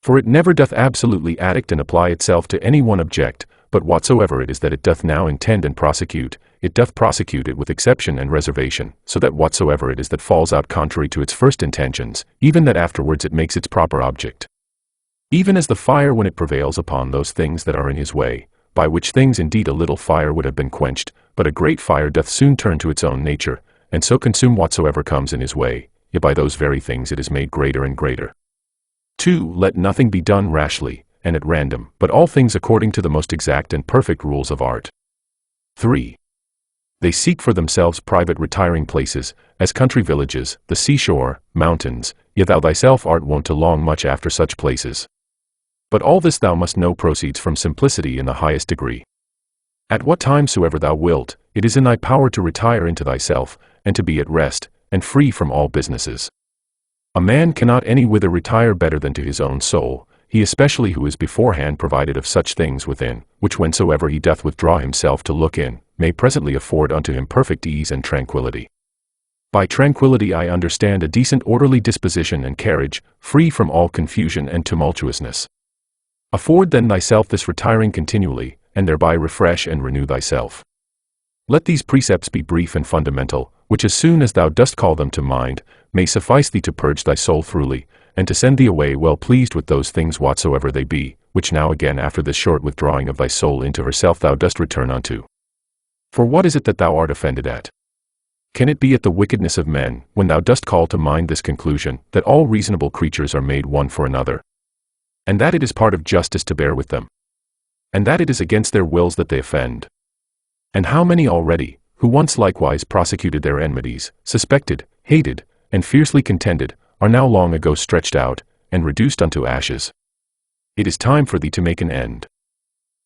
For it never doth absolutely addict and apply itself to any one object, but whatsoever it is that it doth now intend and prosecute, it doth prosecute it with exception and reservation, so that whatsoever it is that falls out contrary to its first intentions, even that afterwards it makes its proper object. Even as the fire when it prevails upon those things that are in his way, by which things indeed a little fire would have been quenched, but a great fire doth soon turn to its own nature, and so consume whatsoever comes in his way, yet by those very things it is made greater and greater. 2. Let nothing be done rashly, and at random, but all things according to the most exact and perfect rules of art. 3. They seek for themselves private retiring places, as country villages, the seashore, mountains, yet thou thyself art wont to long much after such places. But all this thou must know proceeds from simplicity in the highest degree. At what time soever thou wilt, it is in thy power to retire into thyself, and to be at rest, and free from all businesses. A man cannot any whither retire better than to his own soul, he especially who is beforehand provided of such things within, which whensoever he doth withdraw himself to look in, may presently afford unto him perfect ease and tranquillity. By tranquillity I understand a decent orderly disposition and carriage, free from all confusion and tumultuousness. Afford then thyself this retiring continually, and thereby refresh and renew thyself. Let these precepts be brief and fundamental, which as soon as thou dost call them to mind, may suffice thee to purge thy soul thoroughly, and to send thee away well pleased with those things whatsoever they be, which now again after this short withdrawing of thy soul into herself thou dost return unto. For what is it that thou art offended at? Can it be at the wickedness of men, when thou dost call to mind this conclusion, that all reasonable creatures are made one for another? And that it is part of justice to bear with them? And that it is against their wills that they offend? And how many already, who once likewise prosecuted their enmities, suspected, hated, and fiercely contended, are now long ago stretched out, and reduced unto ashes? It is time for thee to make an end.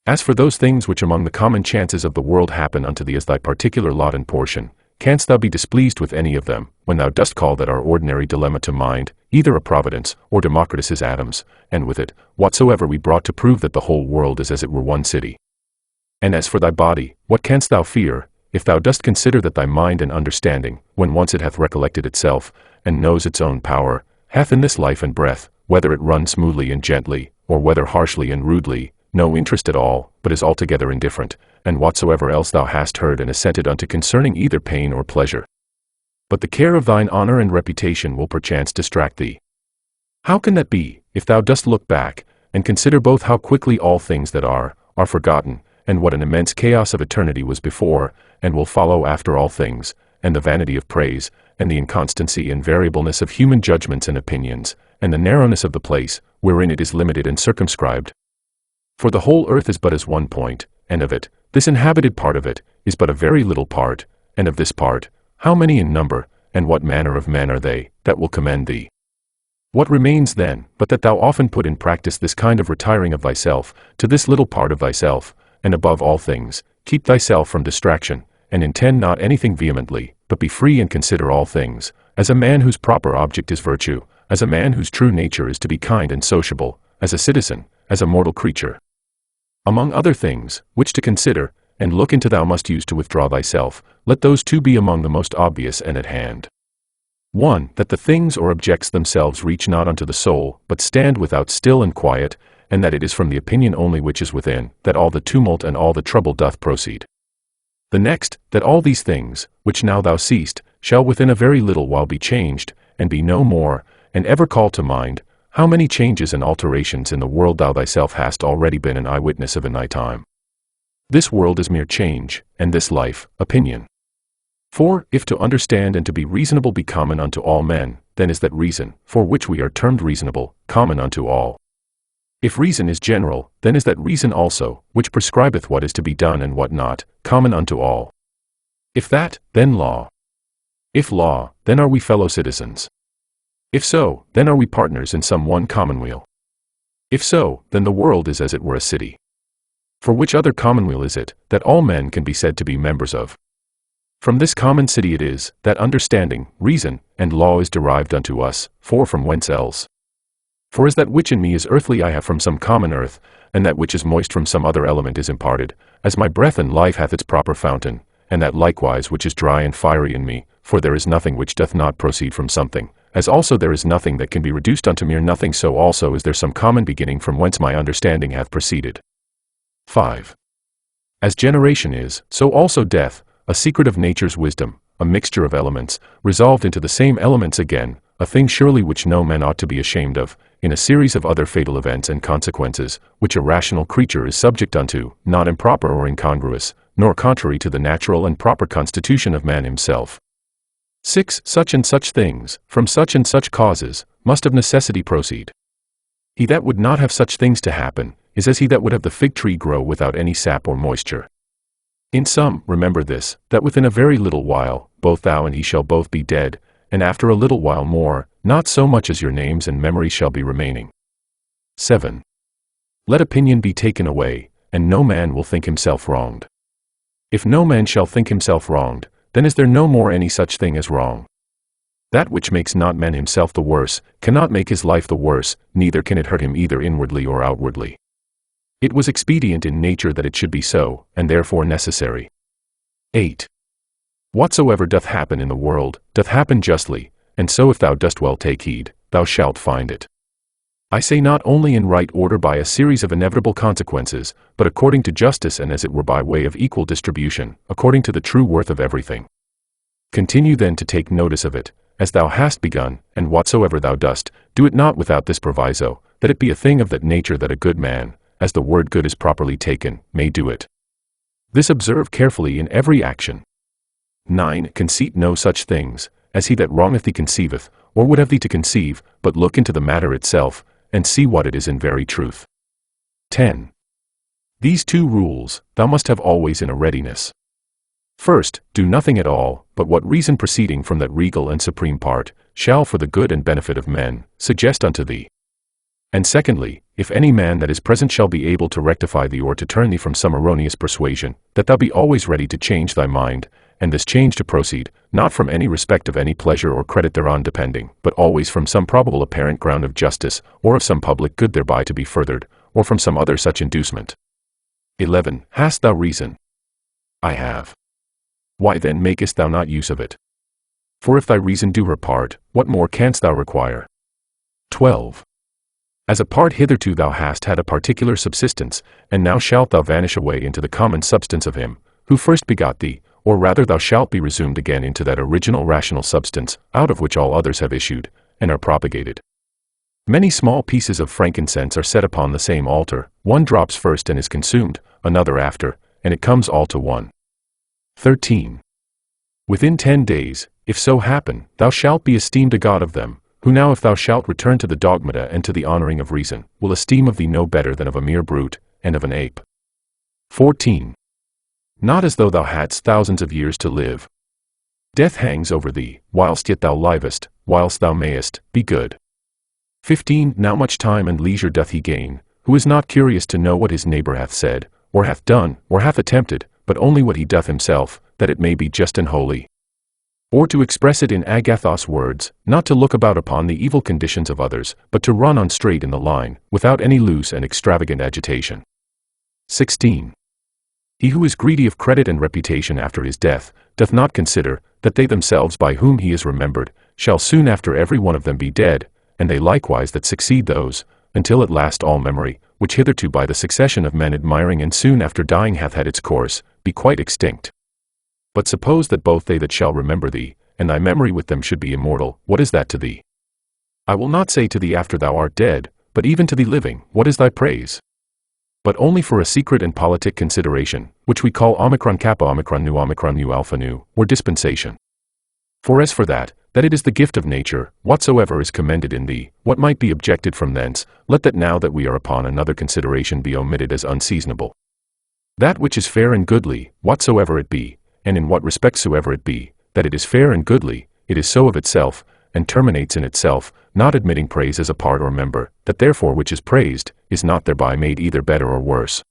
As for those things which among the common chances of the world happen unto thee as thy particular lot and portion, canst thou be displeased with any of them, when thou dost call that our ordinary dilemma to mind, either a Providence, or Democritus's atoms, and with it, whatsoever we brought to prove that the whole world is as it were one city? And as for thy body, what canst thou fear, if thou dost consider that thy mind and understanding, when once it hath recollected itself, and knows its own power, hath in this life and breath, whether it run smoothly and gently, or whether harshly and rudely, no interest at all, but is altogether indifferent, and whatsoever else thou hast heard and assented unto concerning either pain or pleasure. But the care of thine honor and reputation will perchance distract thee. How can that be, if thou dost look back, and consider both how quickly all things that are forgotten, and what an immense chaos of eternity was before, and will follow after all things, and the vanity of praise, and the inconstancy and variableness of human judgments and opinions, and the narrowness of the place, wherein it is limited and circumscribed? For the whole earth is but as one point, and of it, this inhabited part of it, is but a very little part, and of this part, how many in number, and what manner of men are they, that will commend thee? What remains then, but that thou often put in practice this kind of retiring of thyself, to this little part of thyself, and above all things, keep thyself from distraction, and intend not anything vehemently, but be free and consider all things, as a man whose proper object is virtue, as a man whose true nature is to be kind and sociable, as a citizen, as a mortal creature. Among other things, which to consider, and look into thou must use to withdraw thyself, let those two be among the most obvious and at hand. 1. That the things or objects themselves reach not unto the soul, but stand without still and quiet, and that it is from the opinion only which is within, that all the tumult and all the trouble doth proceed. The next, that all these things, which now thou seest, shall within a very little while be changed, and be no more, and ever call to mind, how many changes and alterations in the world thou thyself hast already been an eyewitness of in thy time. This world is mere change, and this life, opinion. For, if to understand and to be reasonable be common unto all men, then is that reason, for which we are termed reasonable, common unto all. If reason is general, then is that reason also, which prescribeth what is to be done and what not, common unto all. If that, then law. If law, then are we fellow citizens. If so, then are we partners in some one commonweal. If so, then the world is as it were a city. For which other commonweal is it, that all men can be said to be members of? From this common city it is, that understanding, reason, and law is derived unto us, for from whence else? For as that which in me is earthly I have from some common earth, and that which is moist from some other element is imparted, as my breath and life hath its proper fountain, and that likewise which is dry and fiery in me, for there is nothing which doth not proceed from something, as also there is nothing that can be reduced unto mere nothing, so also is there some common beginning from whence my understanding hath proceeded. 5. As generation is, so also death, a secret of nature's wisdom, a mixture of elements, resolved into the same elements again, a thing surely which no man ought to be ashamed of, in a series of other fatal events and consequences, which a rational creature is subject unto, not improper or incongruous, nor contrary to the natural and proper constitution of man himself. 6. Such and such things, from such and such causes, must of necessity proceed. He that would not have such things to happen, is as he that would have the fig tree grow without any sap or moisture. In sum, remember this, that within a very little while, both thou and he shall both be dead, and after a little while more, not so much as your names and memories shall be remaining. 7. Let opinion be taken away, and no man will think himself wronged. If no man shall think himself wronged, then is there no more any such thing as wrong. That which makes not man himself the worse, cannot make his life the worse, neither can it hurt him either inwardly or outwardly. It was expedient in nature that it should be so, and therefore necessary. 8. Whatsoever doth happen in the world, doth happen justly, and so if thou dost well take heed, thou shalt find it. I say not only in right order by a series of inevitable consequences, but according to justice and as it were by way of equal distribution, according to the true worth of everything. Continue then to take notice of it, as thou hast begun, and whatsoever thou dost, do it not without this proviso, that it be a thing of that nature that a good man, as the word good is properly taken, may do it. This observe carefully in every action. 9. Conceit no such things, as he that wrongeth thee conceiveth, or would have thee to conceive, but look into the matter itself, and see what it is in very truth. 10. These 2 rules, thou must have always in a readiness. First, do nothing at all, but what reason proceeding from that regal and supreme part, shall for the good and benefit of men, suggest unto thee. And secondly, if any man that is present shall be able to rectify thee or to turn thee from some erroneous persuasion, that thou be always ready to change thy mind, and this change to proceed, not from any respect of any pleasure or credit thereon depending, but always from some probable apparent ground of justice, or of some public good thereby to be furthered, or from some other such inducement. 11. Hast thou reason? I have. Why then makest thou not use of it? For if thy reason do her part, what more canst thou require? 12. As a part hitherto thou hast had a particular subsistence, and now shalt thou vanish away into the common substance of him, who first begot thee, or rather thou shalt be resumed again into that original rational substance, out of which all others have issued, and are propagated. Many small pieces of frankincense are set upon the same altar, one drops first and is consumed, another after, and it comes all to one. 13. Within 10 days, if so happen, thou shalt be esteemed a god of them, who now if thou shalt return to the dogmata and to the honoring of reason, will esteem of thee no better than of a mere brute, and of an ape. 14. Not as though thou hadst thousands of years to live. Death hangs over thee, whilst yet thou livest, whilst thou mayest, be good. 15. Now much time and leisure doth he gain, who is not curious to know what his neighbor hath said, or hath done, or hath attempted, but only what he doth himself, that it may be just and holy. Or to express it in Agathos words, not to look about upon the evil conditions of others, but to run on straight in the line, without any loose and extravagant agitation. 16. He who is greedy of credit and reputation after his death, doth not consider, that they themselves by whom he is remembered, shall soon after every one of them be dead, and they likewise that succeed those, until at last all memory, which hitherto by the succession of men admiring and soon after dying hath had its course, be quite extinct. But suppose that both they that shall remember thee, and thy memory with them should be immortal, what is that to thee? I will not say to thee after thou art dead, but even to thee living, what is thy praise? But only for a secret and politic consideration, which we call omicron kappa omicron nu alpha nu, or dispensation. For as for that it is the gift of nature, whatsoever is commended in thee, what might be objected from thence, let that now that we are upon another consideration be omitted as unseasonable. That which is fair and goodly, whatsoever it be, and in what respect soever it be, that it is fair and goodly, it is so of itself, and terminates in itself, not admitting praise as a part or member, that therefore which is praised, is not thereby made either better or worse.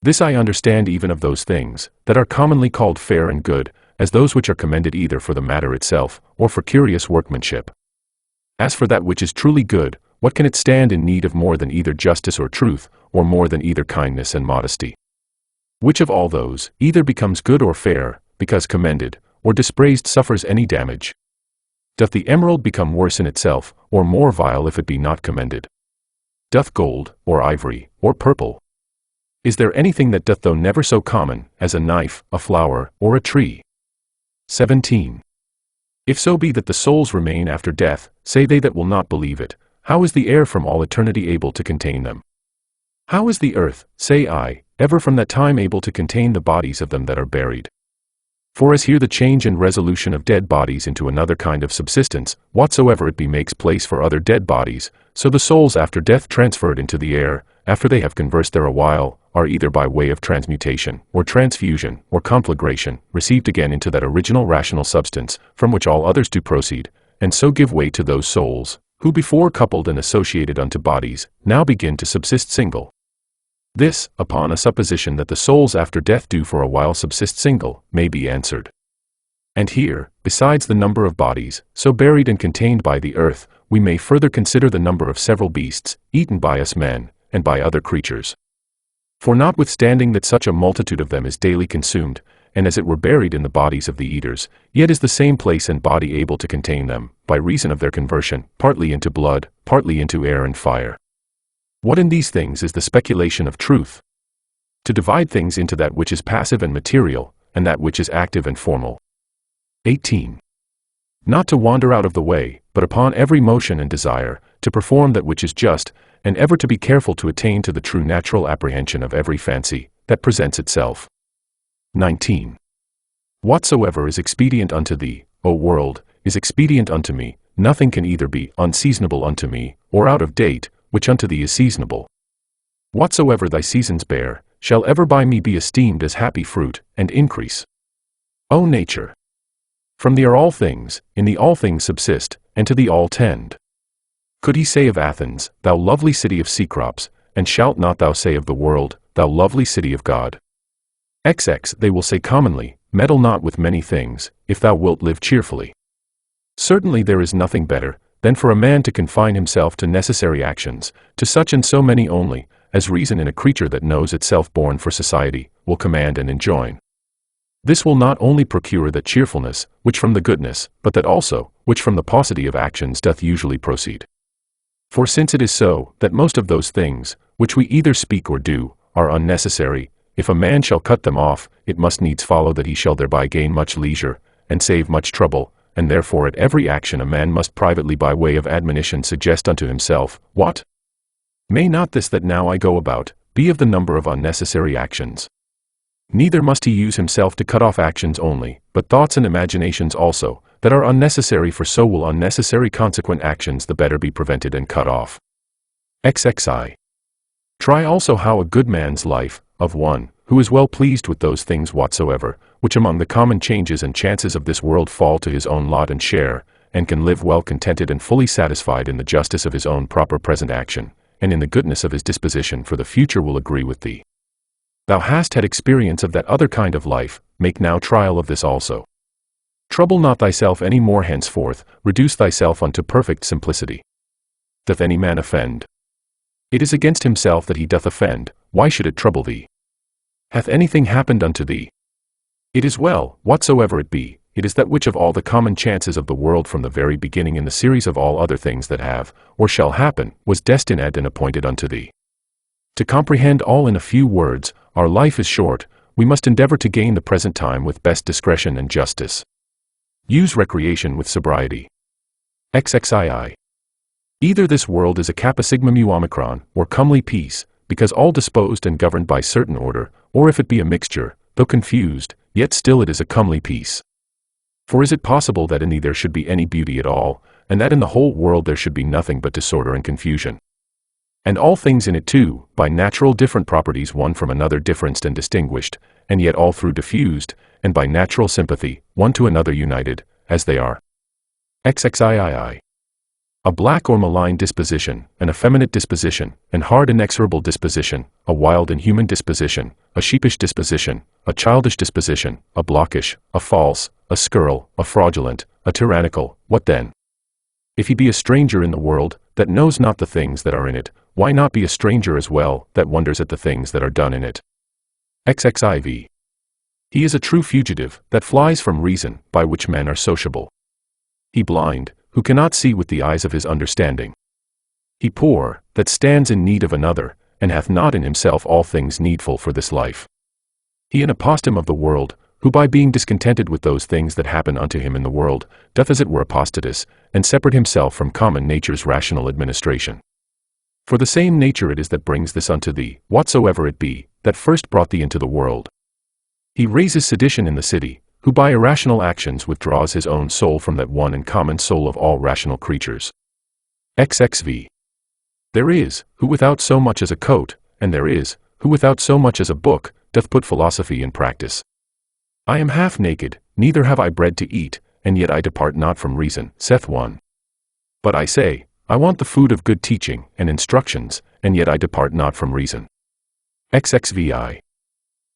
This I understand even of those things, that are commonly called fair and good, as those which are commended either for the matter itself, or for curious workmanship. As for that which is truly good, what can it stand in need of more than either justice or truth, or more than either kindness and modesty? Which of all those, either becomes good or fair, because commended, or dispraised suffers any damage? Doth the emerald become worse in itself, or more vile if it be not commended? Doth gold, or ivory, or purple? Is there anything that doth though never so common, as a knife, a flower, or a tree? 17. If so be that the souls remain after death, say they that will not believe it, how is the air from all eternity able to contain them? How is the earth, say I, ever from that time able to contain the bodies of them that are buried? For as here the change and resolution of dead bodies into another kind of subsistence, whatsoever it be makes place for other dead bodies, so the souls after death transferred into the air, after they have conversed there a while, are either by way of transmutation, or transfusion, or conflagration, received again into that original rational substance, from which all others do proceed, and so give way to those souls, who before coupled and associated unto bodies, now begin to subsist single. This, upon a supposition that the souls after death do for a while subsist single, may be answered. And here, besides the number of bodies, so buried and contained by the earth, we may further consider the number of several beasts, eaten by us men, and by other creatures. For notwithstanding that such a multitude of them is daily consumed, and as it were buried in the bodies of the eaters, yet is the same place and body able to contain them, by reason of their conversion, partly into blood, partly into air and fire. What in these things is the speculation of truth? To divide things into that which is passive and material, and that which is active and formal. 18. Not to wander out of the way, but upon every motion and desire, to perform that which is just, and ever to be careful to attain to the true natural apprehension of every fancy that presents itself. 19. Whatsoever is expedient unto thee, O world, is expedient unto me. Nothing can either be unseasonable unto me, or out of date, which unto thee is seasonable. Whatsoever thy seasons bear, shall ever by me be esteemed as happy fruit, and increase. O nature! From thee are all things, in thee all things subsist, and to thee all tend. Could he say of Athens, thou lovely city of Cecrops, and shalt not thou say of the world, thou lovely city of God? XX They will say commonly, meddle not with many things, if thou wilt live cheerfully. Certainly there is nothing better, than for a man to confine himself to necessary actions, to such and so many only, as reason in a creature that knows itself born for society, will command and enjoin. This will not only procure that cheerfulness, which from the goodness, but that also, which from the paucity of actions doth usually proceed. For since it is so, that most of those things, which we either speak or do, are unnecessary, if a man shall cut them off, it must needs follow that he shall thereby gain much leisure, and save much trouble, and therefore at every action a man must privately by way of admonition suggest unto himself, what? May not this that now I go about, be of the number of unnecessary actions? Neither must he use himself to cut off actions only, but thoughts and imaginations also, that are unnecessary, for so will unnecessary consequent actions the better be prevented and cut off. XXI. Try also how a good man's life, of one, who is well pleased with those things whatsoever, which among the common changes and chances of this world fall to his own lot and share, and can live well contented and fully satisfied in the justice of his own proper present action, and in the goodness of his disposition for the future, will agree with thee. Thou hast had experience of that other kind of life, make now trial of this also. Trouble not thyself any more henceforth, reduce thyself unto perfect simplicity. Doth any man offend? It is against himself that he doth offend, why should it trouble thee? Hath anything happened unto thee? It is well, whatsoever it be, it is that which of all the common chances of the world from the very beginning in the series of all other things that have, or shall happen, was destined and appointed unto thee. To comprehend all in a few words, our life is short, we must endeavor to gain the present time with best discretion and justice. Use recreation with sobriety. XXII. Either this world is a kappa sigma mu omicron, or comely peace, because all disposed and governed by certain order, or if it be a mixture, though confused, yet still it is a comely peace. For is it possible that in thee there should be any beauty at all, and that in the whole world there should be nothing but disorder and confusion? And all things in it too, by natural different properties one from another differenced and distinguished, and yet all through diffused, and by natural sympathy, one to another united, as they are. XXIII. A black or malign disposition, an effeminate disposition, an hard inexorable disposition, a wild inhuman disposition, a sheepish disposition, a childish disposition, a blockish, a false, a scurril, a fraudulent, a tyrannical, what then? If he be a stranger in the world, that knows not the things that are in it, why not be a stranger as well, that wonders at the things that are done in it? XXIV. He is a true fugitive, that flies from reason, by which men are sociable. He blind, who cannot see with the eyes of his understanding. He poor, that stands in need of another, and hath not in himself all things needful for this life. He an apostate of the world, who by being discontented with those things that happen unto him in the world, doth as it were apostatus, and separate himself from common nature's rational administration. For the same nature it is that brings this unto thee, whatsoever it be, that first brought thee into the world. He raises sedition in the city, who by irrational actions withdraws his own soul from that one and common soul of all rational creatures. XXV. There is, who without so much as a coat, and there is, who without so much as a book, doth put philosophy in practice. I am half naked, neither have I bread to eat, and yet I depart not from reason, saith one. But I say, I want the food of good teaching and instructions, and yet I depart not from reason. XXVI.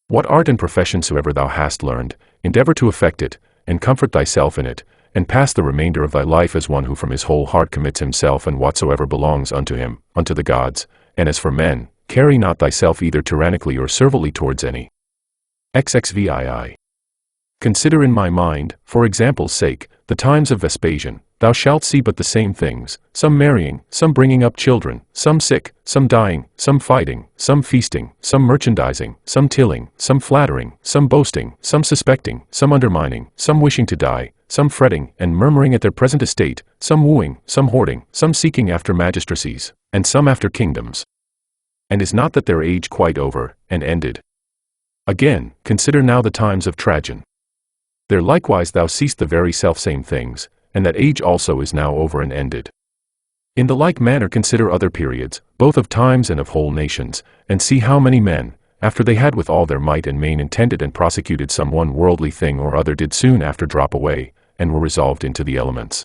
What art and profession soever thou hast learned, endeavor to effect it, and comfort thyself in it, and pass the remainder of thy life as one who from his whole heart commits himself and whatsoever belongs unto him, unto the gods, and as for men, carry not thyself either tyrannically or servilely towards any. XXVII. Consider in my mind, for example's sake, the times of Vespasian. Thou shalt see but the same things, some marrying, some bringing up children, some sick, some dying, some fighting, some feasting, some merchandising, some tilling, some flattering, some boasting, some suspecting, some undermining, some wishing to die, some fretting and murmuring at their present estate, some wooing, some hoarding, some seeking after magistracies, and some after kingdoms. And is not that their age quite over, and ended? Again, consider now the times of Trajan. There likewise thou seest the very selfsame things, and that age also is now over and ended. In the like manner consider other periods, both of times and of whole nations, and see how many men, after they had with all their might and main intended and prosecuted some one worldly thing or other, did soon after drop away, and were resolved into the elements.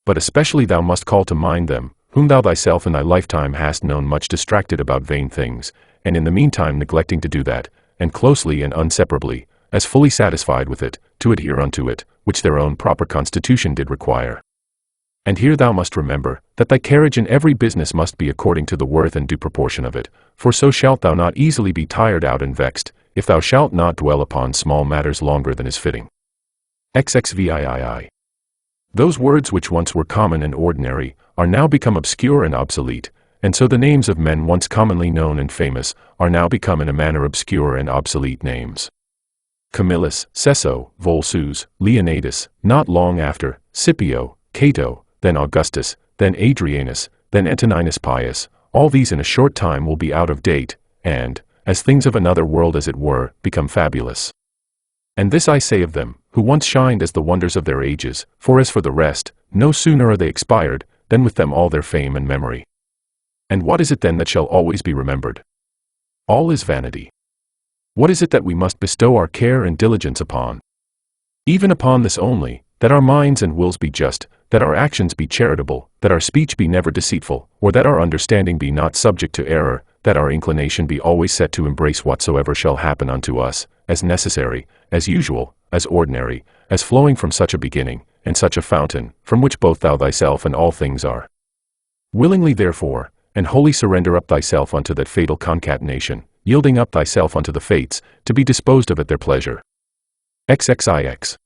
But especially thou must call to mind them, whom thou thyself in thy lifetime hast known much distracted about vain things, and in the meantime neglecting to do that, and closely and inseparably, as fully satisfied with it, to adhere unto it, which their own proper constitution did require. And here thou must remember, that thy carriage in every business must be according to the worth and due proportion of it, for so shalt thou not easily be tired out and vexed, if thou shalt not dwell upon small matters longer than is fitting. XXVIII. Those words which once were common and ordinary, are now become obscure and obsolete, and so the names of men once commonly known and famous, are now become in a manner obscure and obsolete names. Camillus, Cesso, Volsus, Leonidas, not long after, Scipio, Cato, then Augustus, then Adrianus, then Antoninus Pius, all these in a short time will be out of date, and, as things of another world as it were, become fabulous. And this I say of them, who once shined as the wonders of their ages, for as for the rest, no sooner are they expired, than with them all their fame and memory. And what is it then that shall always be remembered? All is vanity. What is it that we must bestow our care and diligence upon? Even upon this only, that our minds and wills be just, that our actions be charitable, that our speech be never deceitful, or that our understanding be not subject to error, that our inclination be always set to embrace whatsoever shall happen unto us, as necessary, as usual, as ordinary, as flowing from such a beginning, and such a fountain, from which both thou thyself and all things are. Willingly therefore, and wholly surrender up thyself unto that fatal concatenation, yielding up thyself unto the fates, to be disposed of at their pleasure. XXIX.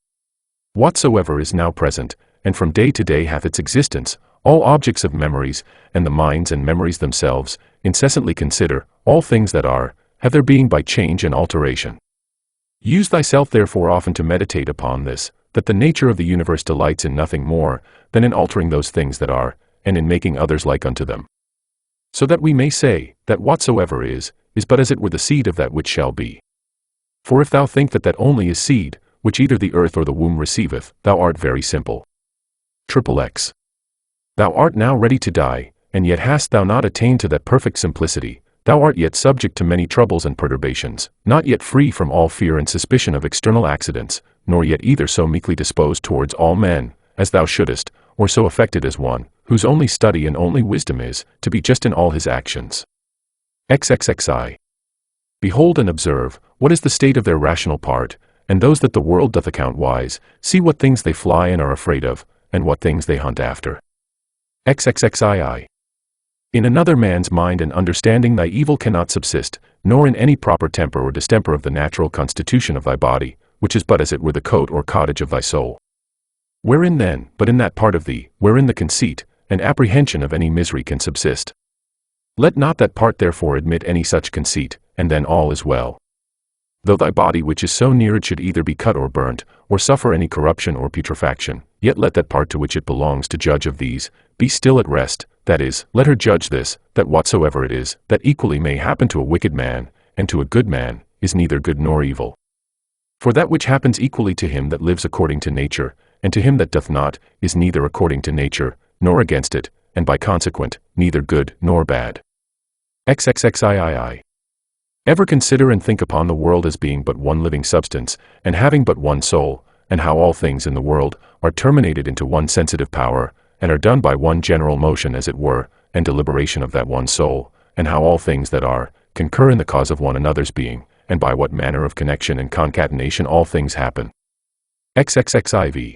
Whatsoever is now present, and from day to day hath its existence, all objects of memories, and the minds and memories themselves, incessantly consider, all things that are, have their being by change and alteration. Use thyself therefore often to meditate upon this, that the nature of the universe delights in nothing more, than in altering those things that are, and in making others like unto them. So that we may say, that whatsoever is but as it were the seed of that which shall be. For if thou think that only is seed, which either the earth or the womb receiveth, thou art very simple. XXX. Thou art now ready to die, and yet hast thou not attained to that perfect simplicity, thou art yet subject to many troubles and perturbations, not yet free from all fear and suspicion of external accidents, nor yet either so meekly disposed towards all men, as thou shouldest, or so affected as one, whose only study and only wisdom is, to be just in all his actions. XXXI. Behold and observe, what is the state of their rational part, and those that the world doth account wise, see what things they fly and are afraid of, and what things they hunt after. XXXII. In another man's mind and understanding thy evil cannot subsist, nor in any proper temper or distemper of the natural constitution of thy body, which is but as it were the coat or cottage of thy soul. Wherein then, but in that part of thee, wherein the conceit and apprehension of any misery can subsist? Let not that part therefore admit any such conceit, and then all is well. Though thy body which is so near it should either be cut or burnt, or suffer any corruption or putrefaction, yet let that part to which it belongs to judge of these, be still at rest, that is, let her judge this, that whatsoever it is, that equally may happen to a wicked man, and to a good man, is neither good nor evil. For that which happens equally to him that lives according to nature, and to him that doth not, is neither according to nature, nor against it, and by consequent, neither good nor bad. XXXIII. Ever consider and think upon the world as being but one living substance, and having but one soul, and how all things in the world are terminated into one sensitive power, and are done by one general motion as it were, and deliberation of that one soul, and how all things that are, concur in the cause of one another's being, and by what manner of connection and concatenation all things happen. XXXIV.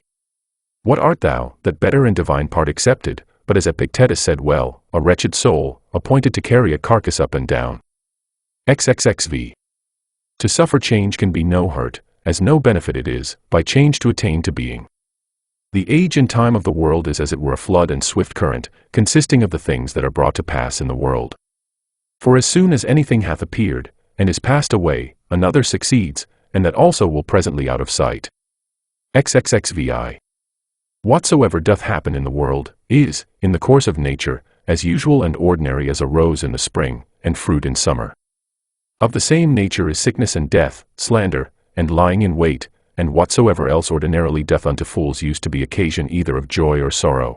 What art thou, that better and divine part accepted, but as Epictetus said well, a wretched soul, appointed to carry a carcass up and down? XXXV. To suffer change can be no hurt, as no benefit it is, by change to attain to being. The age and time of the world is as it were a flood and swift current, consisting of the things that are brought to pass in the world. For as soon as anything hath appeared, and is passed away, another succeeds, and that also will presently out of sight. XXXVI. Whatsoever doth happen in the world, is, in the course of nature, as usual and ordinary as a rose in the spring, and fruit in summer. Of the same nature is sickness and death, slander, and lying in wait, and whatsoever else ordinarily doth unto fools use to be occasion either of joy or sorrow.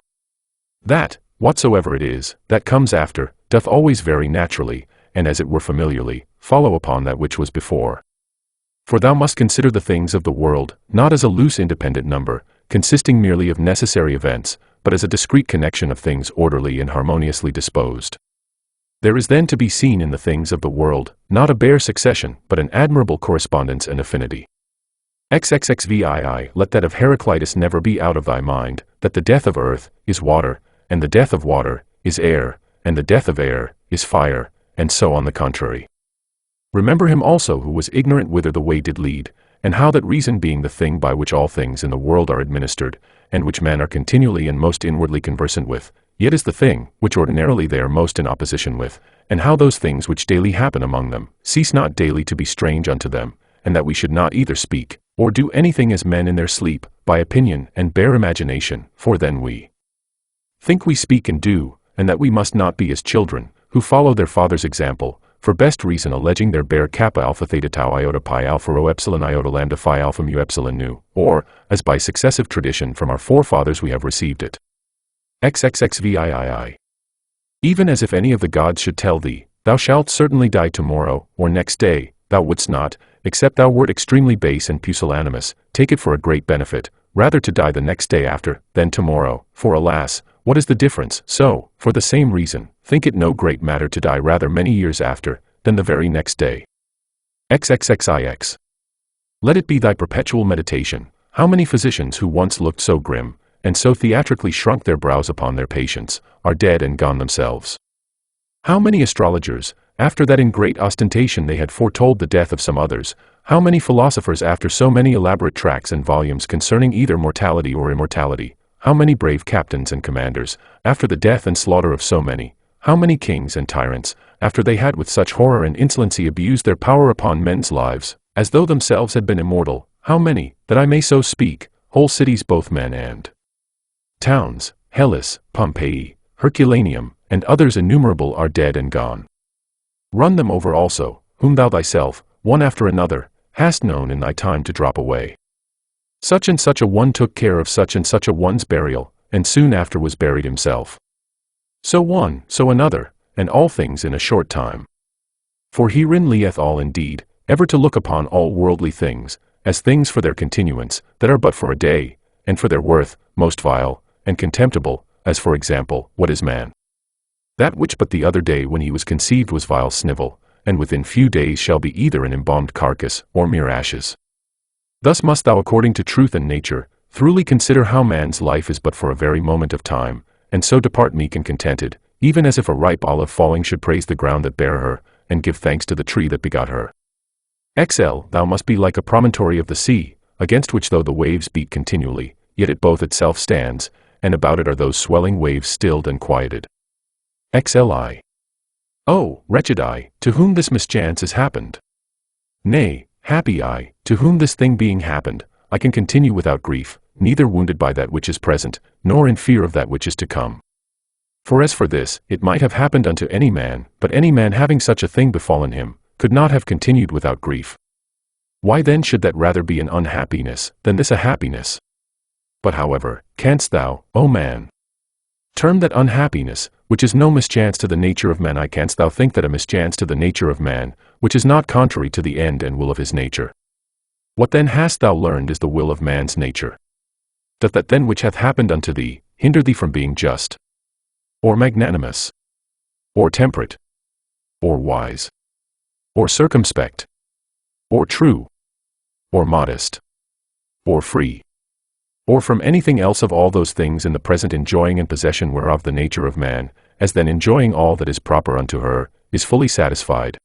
That, whatsoever it is, that comes after, doth always very naturally, and as it were familiarly, follow upon that which was before. For thou must consider the things of the world, not as a loose independent number, consisting merely of necessary events, but as a discrete connection of things orderly and harmoniously disposed. There is then to be seen in the things of the world, not a bare succession, but an admirable correspondence and affinity. XXXVII. Let that of Heraclitus never be out of thy mind, that the death of earth is water, and the death of water is air, and the death of air is fire, and so on the contrary. Remember him also who was ignorant whither the way did lead, and how that reason being the thing by which all things in the world are administered, and which men are continually and most inwardly conversant with, yet is the thing which ordinarily they are most in opposition with, and how those things which daily happen among them cease not daily to be strange unto them, and that we should not either speak, or do anything as men in their sleep, by opinion and bare imagination, for then we think we speak and do, and that we must not be as children, who follow their father's example, for best reason alleging their bare kappa alpha theta tau iota pi alpha rho epsilon iota lambda phi alpha mu epsilon nu, or, as by successive tradition from our forefathers we have received it. XXXVIII. Even as if any of the gods should tell thee, thou shalt certainly die tomorrow, or next day, thou wouldst not, except thou wert extremely base and pusillanimous, take it for a great benefit, rather to die the next day after, than tomorrow, for alas, what is the difference? So, for the same reason, think it no great matter to die rather many years after, than the very next day. XXXIX. Let it be thy perpetual meditation, how many physicians who once looked so grim, and so theatrically shrunk their brows upon their patients, are dead and gone themselves. How many astrologers, after that in great ostentation they had foretold the death of some others, how many philosophers after so many elaborate tracts and volumes concerning either mortality or immortality, how many brave captains and commanders, after the death and slaughter of so many, how many kings and tyrants, after they had with such horror and insolency abused their power upon men's lives, as though themselves had been immortal, how many, that I may so speak, whole cities both men and towns, Hellas, Pompeii, Herculaneum, and others innumerable are dead and gone. Run them over also, whom thou thyself, one after another, hast known in thy time to drop away. Such and such a one took care of such and such a one's burial, and soon after was buried himself. So one, so another, and all things in a short time. For herein lieth all indeed, ever to look upon all worldly things, as things for their continuance, that are but for a day, and for their worth, most vile, and contemptible, as for example, what is man? That which but the other day when he was conceived was vile snivel, and within few days shall be either an embalmed carcass, or mere ashes. Thus must thou according to truth and nature, thoroughly consider how man's life is but for a very moment of time, and so depart meek and contented, even as if a ripe olive falling should praise the ground that bare her, and give thanks to the tree that begot her. XL. Thou must be like a promontory of the sea, against which though the waves beat continually, yet it both itself stands, and about it are those swelling waves stilled and quieted. XLI. Oh, wretched I, to whom this mischance is happened! Nay, happy I, to whom this thing being happened, I can continue without grief, neither wounded by that which is present, nor in fear of that which is to come. For as for this, it might have happened unto any man, but any man having such a thing befallen him, could not have continued without grief. Why then should that rather be an unhappiness, than this a happiness? But however, canst thou, O man, term that unhappiness, which is no mischance to the nature of man, canst thou think that a mischance to the nature of man, which is not contrary to the end and will of his nature? What then hast thou learned is the will of man's nature? Doth that then which hath happened unto thee, hinder thee from being just, or magnanimous, or temperate, or wise, or circumspect, or true, or modest, or free, or from anything else of all those things in the present enjoying and possession whereof the nature of man, as then enjoying all that is proper unto her, is fully satisfied?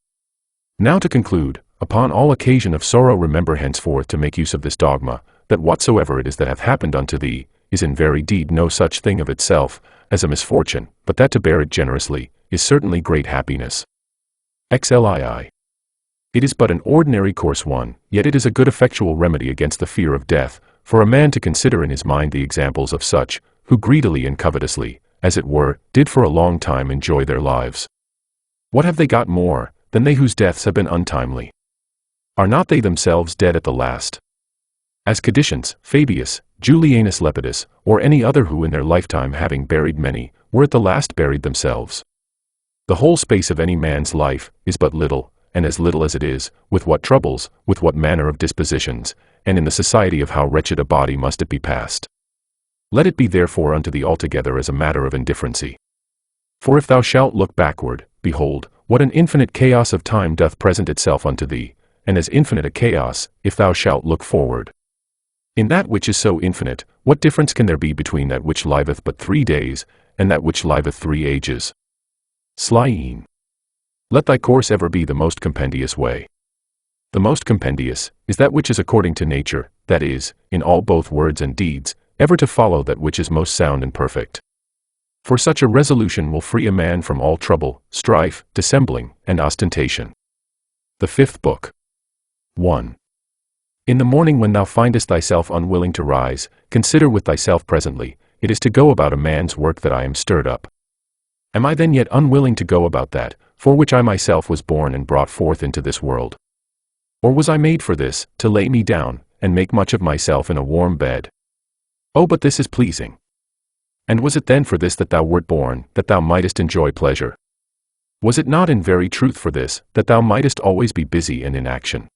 Now to conclude, Upon all occasion of sorrow remember henceforth to make use of this dogma, that whatsoever it is that hath happened unto thee, is in very deed no such thing of itself, as a misfortune, but that to bear it generously, is certainly great happiness. XLII. It is but an ordinary course one, yet it is a good effectual remedy against the fear of death, for a man to consider in his mind the examples of such, who greedily and covetously, as it were, did for a long time enjoy their lives. What have they got more, than they whose deaths have been untimely? Are not they themselves dead at the last? As Cadicians, Fabius, Julianus Lepidus, or any other who in their lifetime having buried many, were at the last buried themselves. The whole space of any man's life is but little, and as little as it is, with what troubles, with what manner of dispositions, and in the society of how wretched a body must it be passed. Let it be therefore unto thee altogether as a matter of indifferency. For if thou shalt look backward, behold, what an infinite chaos of time doth present itself unto thee, and as infinite a chaos, if thou shalt look forward. In that which is so infinite, what difference can there be between that which liveth but 3 days, and that which liveth 3 ages? Slyin. Let thy course ever be the most compendious way. The most compendious is that which is according to nature, that is, in all both words and deeds, ever to follow that which is most sound and perfect. For such a resolution will free a man from all trouble, strife, dissembling, and ostentation. The Fifth Book. 1. In the morning when thou findest thyself unwilling to rise, consider with thyself presently, it is to go about a man's work that I am stirred up. Am I then yet unwilling to go about that, for which I myself was born and brought forth into this world? Or was I made for this, to lay me down, and make much of myself in a warm bed? Oh, but this is pleasing. And was it then for this that thou wert born, that thou mightest enjoy pleasure? Was it not in very truth for this, that thou mightest always be busy and in action?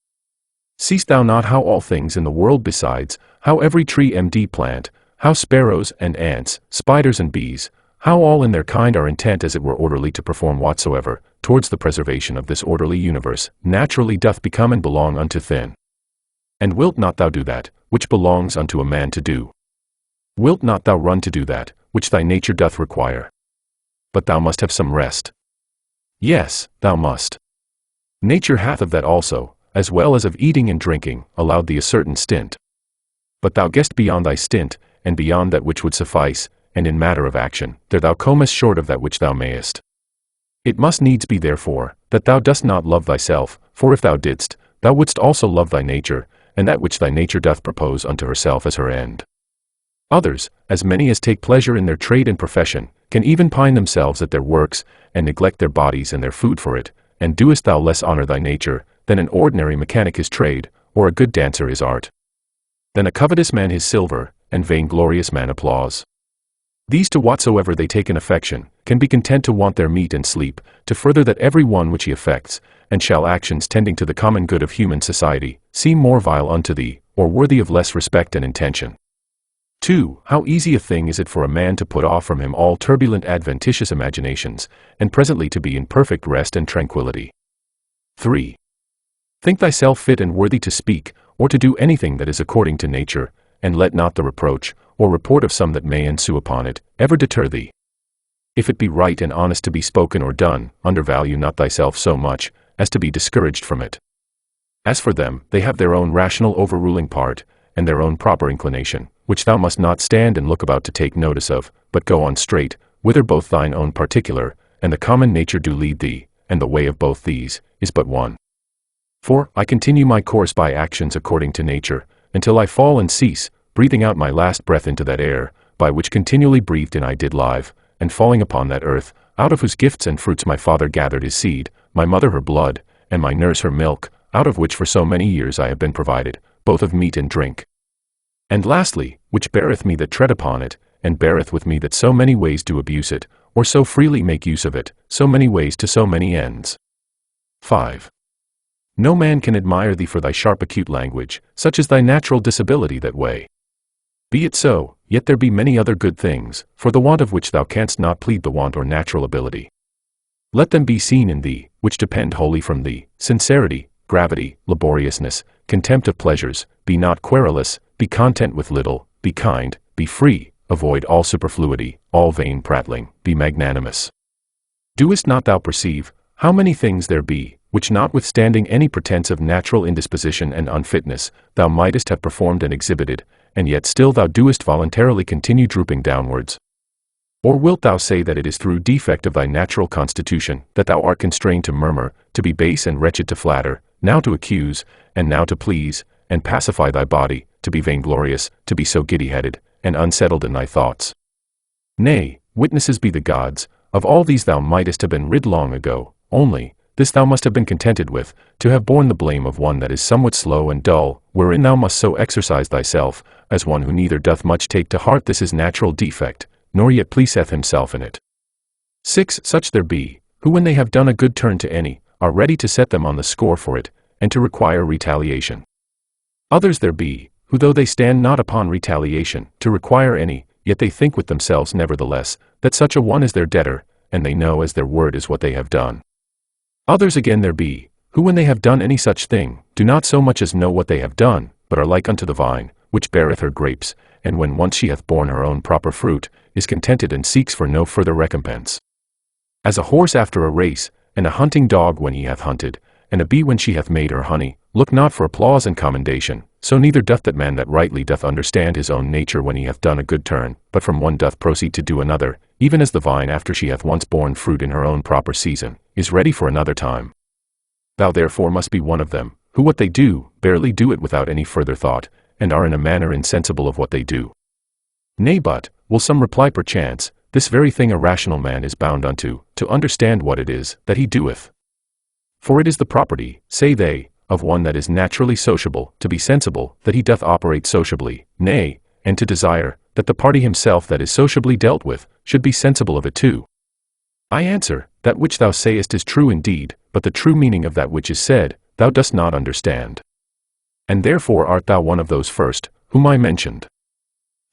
Seest thou not how all things in the world besides, how every tree and plant, how sparrows and ants, spiders and bees, how all in their kind are intent as it were orderly to perform whatsoever, towards the preservation of this orderly universe, naturally doth become and belong unto thin? And wilt not thou do that, which belongs unto a man to do? Wilt not thou run to do that, which thy nature doth require? But thou must have some rest. Yes, thou must. Nature hath of that also, as well as of eating and drinking, allowed thee a certain stint. But thou gest beyond thy stint, and beyond that which would suffice, and in matter of action, there thou comest short of that which thou mayest. It must needs be therefore, that thou dost not love thyself, for if thou didst, thou wouldst also love thy nature, and that which thy nature doth propose unto herself as her end. Others, as many as take pleasure in their trade and profession, can even pine themselves at their works, and neglect their bodies and their food for it, and doest thou less honor thy nature, than an ordinary mechanic his trade, or a good dancer his art? Than a covetous man his silver, and vainglorious man applause? These to whatsoever they take an affection, can be content to want their meat and sleep, to further that every one which he affects, and shall actions tending to the common good of human society, seem more vile unto thee, or worthy of less respect and intention. 2. How easy a thing is it for a man to put off from him all turbulent adventitious imaginations, and presently to be in perfect rest and tranquillity. 3. Think thyself fit and worthy to speak, or to do anything that is according to nature, and let not the reproach, or report of some that may ensue upon it, ever deter thee. If it be right and honest to be spoken or done, undervalue not thyself so much, as to be discouraged from it. As for them, they have their own rational overruling part, and their own proper inclination, which thou must not stand and look about to take notice of, but go on straight, whither both thine own particular, and the common nature do lead thee, and the way of both these, is but one. For, I continue my course by actions according to nature, until I fall and cease, breathing out my last breath into that air, by which continually breathed in I did live, and falling upon that earth, out of whose gifts and fruits my father gathered his seed, my mother her blood, and my nurse her milk, out of which for so many years I have been provided, both of meat and drink. And lastly, which beareth me that tread upon it, and beareth with me that so many ways do abuse it, or so freely make use of it, so many ways to so many ends. 5. No man can admire thee for thy sharp acute language, such is thy natural disability that way. Be it so, yet there be many other good things, for the want of which thou canst not plead the want or natural ability. Let them be seen in thee, which depend wholly from thee, sincerity, gravity, laboriousness, contempt of pleasures, be not querulous, be content with little, be kind, be free, avoid all superfluity, all vain prattling, be magnanimous. Doest not thou perceive, how many things there be, which notwithstanding any pretense of natural indisposition and unfitness, thou mightest have performed and exhibited, and yet still thou doest voluntarily continue drooping downwards? Or wilt thou say that it is through defect of thy natural constitution that thou art constrained to murmur, to be base and wretched, to flatter, now to accuse, and now to please, and pacify thy body, to be vainglorious, to be so giddy-headed, and unsettled in thy thoughts? Nay, witnesses be the gods, of all these thou mightest have been rid long ago, only, this thou must have been contented with, to have borne the blame of one that is somewhat slow and dull, wherein thou must so exercise thyself, as one who neither doth much take to heart this his natural defect, nor yet pleaseth himself in it. 6. Such there be, who when they have done a good turn to any, are ready to set them on the score for it, and to require retaliation. Others there be, who though they stand not upon retaliation, to require any, yet they think with themselves nevertheless, that such a one is their debtor, and they know as their word is what they have done. Others again there be, who when they have done any such thing, do not so much as know what they have done, but are like unto the vine, which beareth her grapes, and when once she hath borne her own proper fruit, is contented and seeks for no further recompense. As a horse after a race, and a hunting dog when he hath hunted, and a bee when she hath made her honey, look not for applause and commendation, so neither doth that man that rightly doth understand his own nature when he hath done a good turn, but from one doth proceed to do another, even as the vine after she hath once borne fruit in her own proper season, is ready for another time. Thou therefore must be one of them, who what they do, barely do it without any further thought, and are in a manner insensible of what they do. Nay but, will some reply perchance, this very thing a rational man is bound unto, to understand what it is that he doeth. For it is the property, say they, of one that is naturally sociable, to be sensible that he doth operate sociably, nay, and to desire, that the party himself that is sociably dealt with, should be sensible of it too. I answer, that which thou sayest is true indeed, but the true meaning of that which is said, thou dost not understand. And therefore art thou one of those first, whom I mentioned.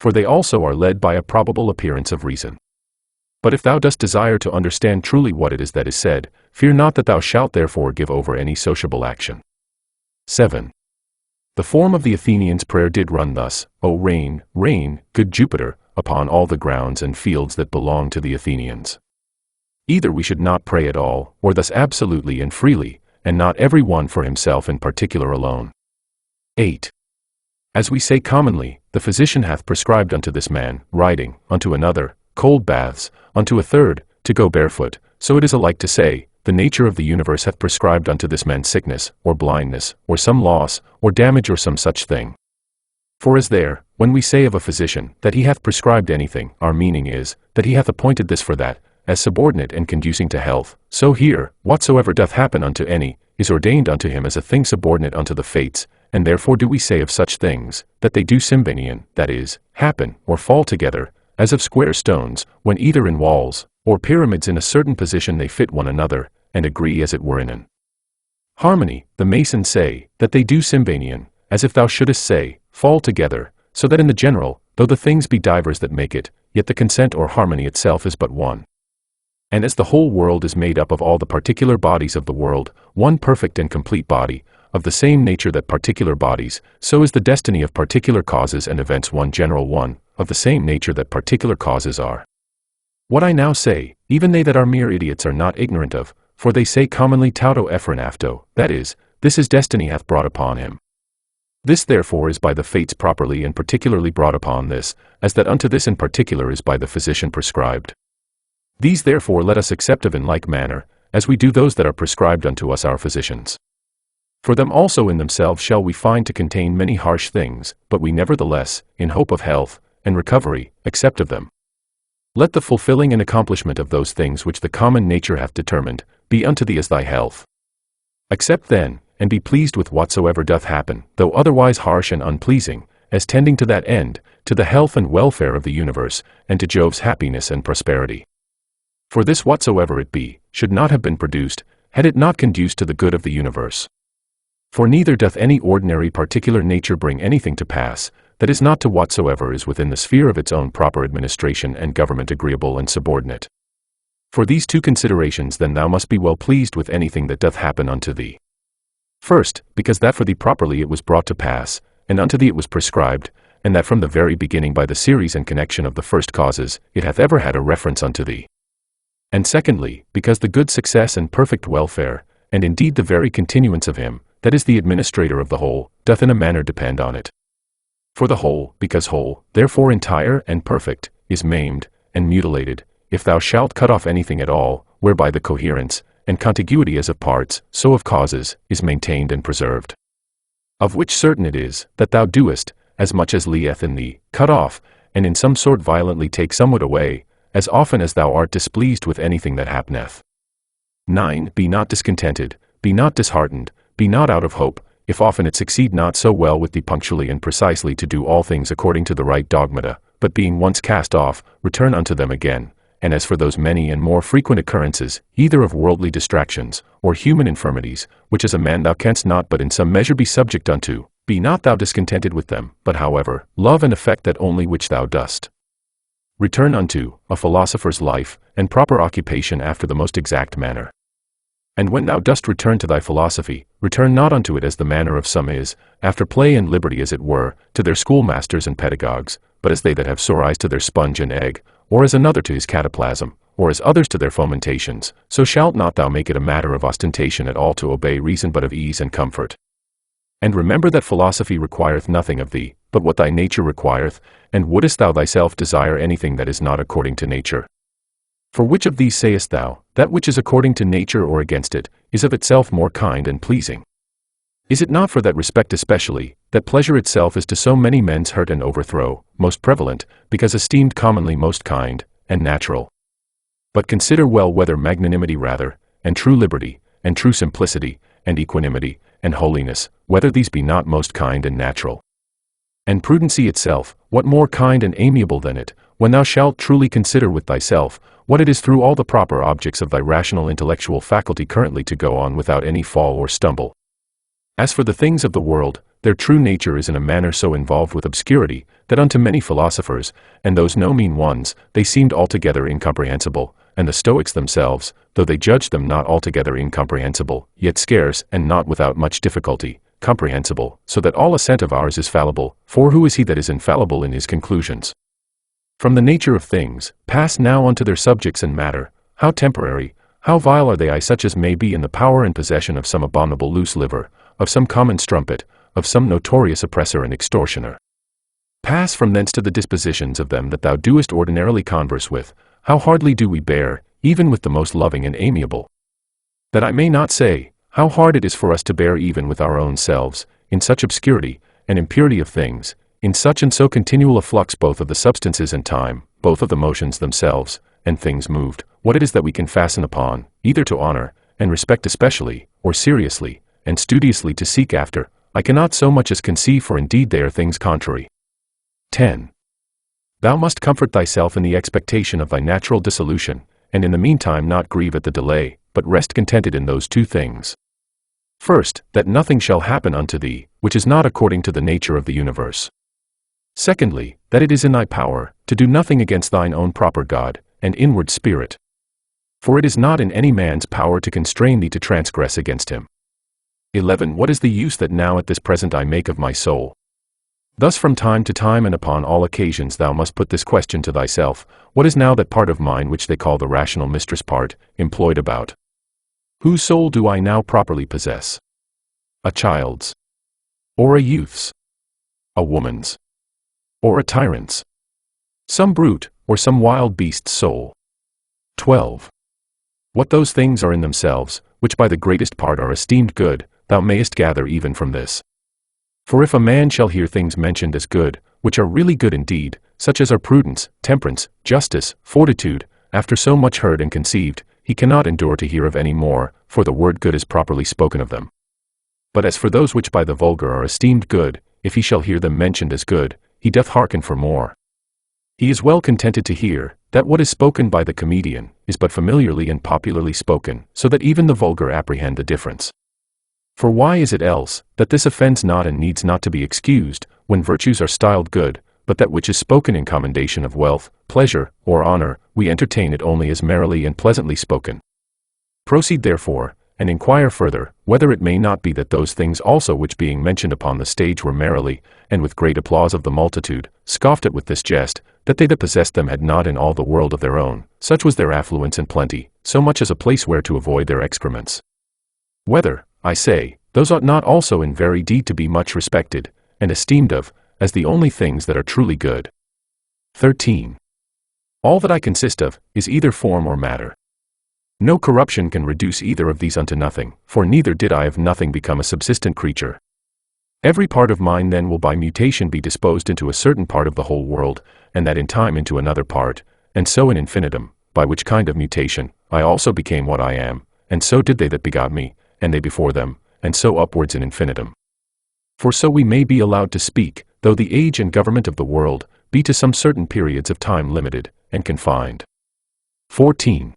For they also are led by a probable appearance of reason. But if thou dost desire to understand truly what it is that is said, fear not that thou shalt therefore give over any sociable action. 7. The form of the Athenians' prayer did run thus: O rain, rain, good Jupiter, upon all the grounds and fields that belong to the Athenians. Either we should not pray at all, or thus absolutely and freely, and not every one for himself in particular alone. 8. As we say commonly, the physician hath prescribed unto this man, riding, unto another, cold baths, unto a third, to go barefoot, so it is alike to say, the nature of the universe hath prescribed unto this man sickness, or blindness, or some loss, or damage, or some such thing. For as there, when we say of a physician, that he hath prescribed anything, our meaning is, that he hath appointed this for that, as subordinate and conducing to health, so here, whatsoever doth happen unto any, is ordained unto him as a thing subordinate unto the fates, and therefore do we say of such things, that they do symbanian, that is, happen, or fall together, as of square stones, when either in walls, or pyramids in a certain position they fit one another, and agree as it were in an harmony. The masons say, that they do symbanian, as if thou shouldest say, fall together, so that in the general, though the things be divers that make it, yet the consent or harmony itself is but one. And as the whole world is made up of all the particular bodies of the world, one perfect and complete body, of the same nature that particular bodies, so is the destiny of particular causes and events one general one, of the same nature that particular causes are. What I now say, even they that are mere idiots are not ignorant of, for they say commonly tauto ephron afto, that is, this his destiny hath brought upon him. This therefore is by the fates properly and particularly brought upon this, as that unto this in particular is by the physician prescribed. These therefore let us accept of in like manner, as we do those that are prescribed unto us our physicians. For them also in themselves shall we find to contain many harsh things, but we nevertheless, in hope of health and recovery, accept of them. Let the fulfilling and accomplishment of those things which the common nature hath determined, be unto thee as thy health. Accept then, and be pleased with whatsoever doth happen, though otherwise harsh and unpleasing, as tending to that end, to the health and welfare of the universe, and to Jove's happiness and prosperity. For this whatsoever it be, should not have been produced, had it not conduced to the good of the universe. For neither doth any ordinary particular nature bring anything to pass, that is not to whatsoever is within the sphere of its own proper administration and government agreeable and subordinate. For these two considerations then thou must be well pleased with anything that doth happen unto thee. First, because that for thee properly it was brought to pass, and unto thee it was prescribed, and that from the very beginning by the series and connection of the first causes, it hath ever had a reference unto thee. And secondly, because the good success and perfect welfare, and indeed the very continuance of him, that is the administrator of the whole, doth in a manner depend on it. For the whole, because whole, therefore entire and perfect, is maimed and mutilated, if thou shalt cut off anything at all, whereby the coherence and contiguity as of parts, so of causes, is maintained and preserved. Of which certain it is, that thou doest, as much as lieth in thee, cut off, and in some sort violently take somewhat away, as often as thou art displeased with anything that happeneth. 9. Be not discontented, be not disheartened, be not out of hope, if often it succeed not so well with thee punctually and precisely to do all things according to the right dogmata, but being once cast off, return unto them again. And as for those many and more frequent occurrences, either of worldly distractions, or human infirmities, which as a man thou canst not but in some measure be subject unto, be not thou discontented with them, but however, love and affect that only which thou dost. Return unto a philosopher's life, and proper occupation after the most exact manner. And when thou dost return to thy philosophy, return not unto it as the manner of some is, after play and liberty as it were, to their schoolmasters and pedagogues, but as they that have sore eyes to their sponge and egg, or as another to his cataplasm, or as others to their fomentations, so shalt not thou make it a matter of ostentation at all to obey reason but of ease and comfort. And remember that philosophy requireth nothing of thee, but what thy nature requireth, and wouldest thou thyself desire anything that is not according to nature? For which of these sayest thou, that which is according to nature or against it, is of itself more kind and pleasing? Is it not for that respect especially, that pleasure itself is to so many men's hurt and overthrow, most prevalent, because esteemed commonly most kind, and natural? But consider well whether magnanimity rather, and true liberty, and true simplicity, and equanimity, and holiness, whether these be not most kind and natural. And prudency itself, what more kind and amiable than it, when thou shalt truly consider with thyself, what it is through all the proper objects of thy rational intellectual faculty currently to go on without any fall or stumble. As for the things of the world, their true nature is in a manner so involved with obscurity, that unto many philosophers, and those no mean ones, they seemed altogether incomprehensible, and the Stoics themselves, though they judged them not altogether incomprehensible, yet scarce, and not without much difficulty, comprehensible, so that all assent of ours is fallible, for who is he that is infallible in his conclusions? From the nature of things, pass now unto their subjects and matter, how temporary, how vile are they, such as may be in the power and possession of some abominable loose liver, of some common strumpet, of some notorious oppressor and extortioner. Pass from thence to the dispositions of them that thou doest ordinarily converse with, how hardly do we bear, even with the most loving and amiable. That I may not say, how hard it is for us to bear even with our own selves, in such obscurity, and impurity of things, in such and so continual a flux both of the substances and time, both of the motions themselves, and things moved, what it is that we can fasten upon, either to honor, and respect especially, or seriously, and studiously to seek after, I cannot so much as conceive, for indeed they are things contrary. 10. Thou must comfort thyself in the expectation of thy natural dissolution, and in the meantime not grieve at the delay, but rest contented in those two things. First, that nothing shall happen unto thee, which is not according to the nature of the universe. Secondly, that it is in thy power, to do nothing against thine own proper God, and inward spirit. For it is not in any man's power to constrain thee to transgress against him. 11. What is the use that now at this present I make of my soul? Thus from time to time and upon all occasions thou must put this question to thyself, what is now that part of mine which they call the rational mistress part, employed about? Whose soul do I now properly possess? A child's? Or a youth's? A woman's? Or a tyrant's? Some brute, or some wild beast's soul? 12. What those things are in themselves, which by the greatest part are esteemed good, thou mayest gather even from this. For if a man shall hear things mentioned as good, which are really good indeed, such as are prudence, temperance, justice, fortitude, after so much heard and conceived, he cannot endure to hear of any more, for the word good is properly spoken of them. But as for those which by the vulgar are esteemed good, if he shall hear them mentioned as good, he doth hearken for more. He is well contented to hear, that what is spoken by the comedian, is but familiarly and popularly spoken, so that even the vulgar apprehend the difference. For why is it else, that this offends not and needs not to be excused, when virtues are styled good, but that which is spoken in commendation of wealth, pleasure, or honor, we entertain it only as merrily and pleasantly spoken? Proceed therefore, and inquire further, whether it may not be that those things also which being mentioned upon the stage were merrily, and with great applause of the multitude, scoffed at with this jest, that they that possessed them had not in all the world of their own, such was their affluence and plenty, so much as a place where to avoid their excrements. Whether, I say, those ought not also in very deed to be much respected, and esteemed of, as the only things that are truly good. 13. All that I consist of, is either form or matter. No corruption can reduce either of these unto nothing, for neither did I of nothing become a subsistent creature. Every part of mine then will by mutation be disposed into a certain part of the whole world, and that in time into another part, and so in infinitum, by which kind of mutation, I also became what I am, and so did they that begot me, and they before them, and so upwards in infinitum. For so we may be allowed to speak, though the age and government of the world be to some certain periods of time limited and confined. 14.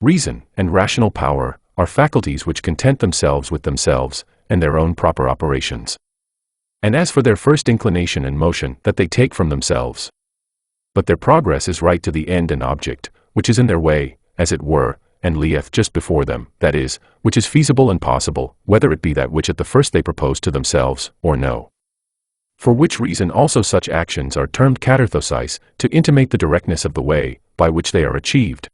Reason and rational power are faculties which content themselves with themselves and their own proper operations. And as for their first inclination and motion, that they take from themselves. But their progress is right to the end and object, which is in their way, as it were, and lieth just before them, that is, which is feasible and possible, whether it be that which at the first they propose to themselves, or no. For which reason also such actions are termed katarthosis, to intimate the directness of the way, by which they are achieved.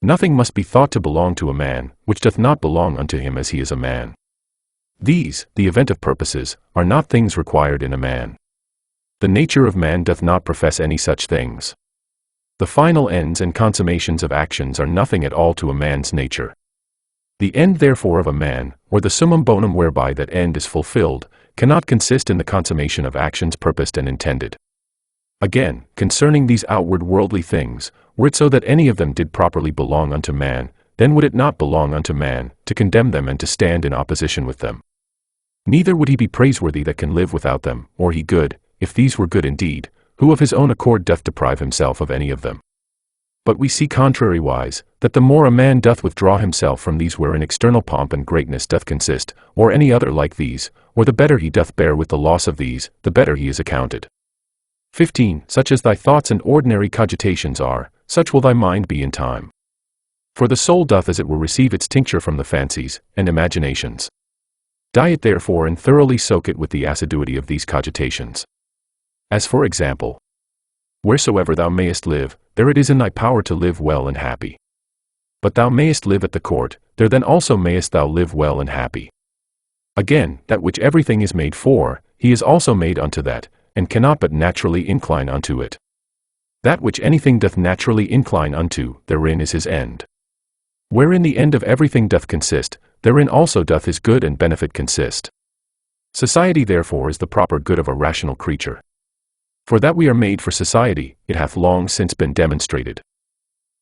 Nothing must be thought to belong to a man, which doth not belong unto him as he is a man. These, the event of purposes, are not things required in a man. The nature of man doth not profess any such things. The final ends and consummations of actions are nothing at all to a man's nature. The end therefore of a man, or the summum bonum whereby that end is fulfilled, cannot consist in the consummation of actions purposed and intended. Again, concerning these outward worldly things, were it so that any of them did properly belong unto man, then would it not belong unto man, to condemn them and to stand in opposition with them. Neither would he be praiseworthy that can live without them, or he good, if these were good indeed, who of his own accord doth deprive himself of any of them. But we see contrariwise, that the more a man doth withdraw himself from these wherein external pomp and greatness doth consist, or any other like these, or the better he doth bear with the loss of these, the better he is accounted. 15. Such as thy thoughts and ordinary cogitations are, such will thy mind be in time. For the soul doth as it were receive its tincture from the fancies and imaginations. Diet therefore and thoroughly soak it with the assiduity of these cogitations. As for example, wheresoever thou mayest live, there it is in thy power to live well and happy. But thou mayest live at the court, there then also mayest thou live well and happy. Again, that which everything is made for, he is also made unto that, and cannot but naturally incline unto it. That which anything doth naturally incline unto, therein is his end. Wherein the end of everything doth consist, therein also doth his good and benefit consist. Society therefore is the proper good of a rational creature. For that we are made for society, it hath long since been demonstrated.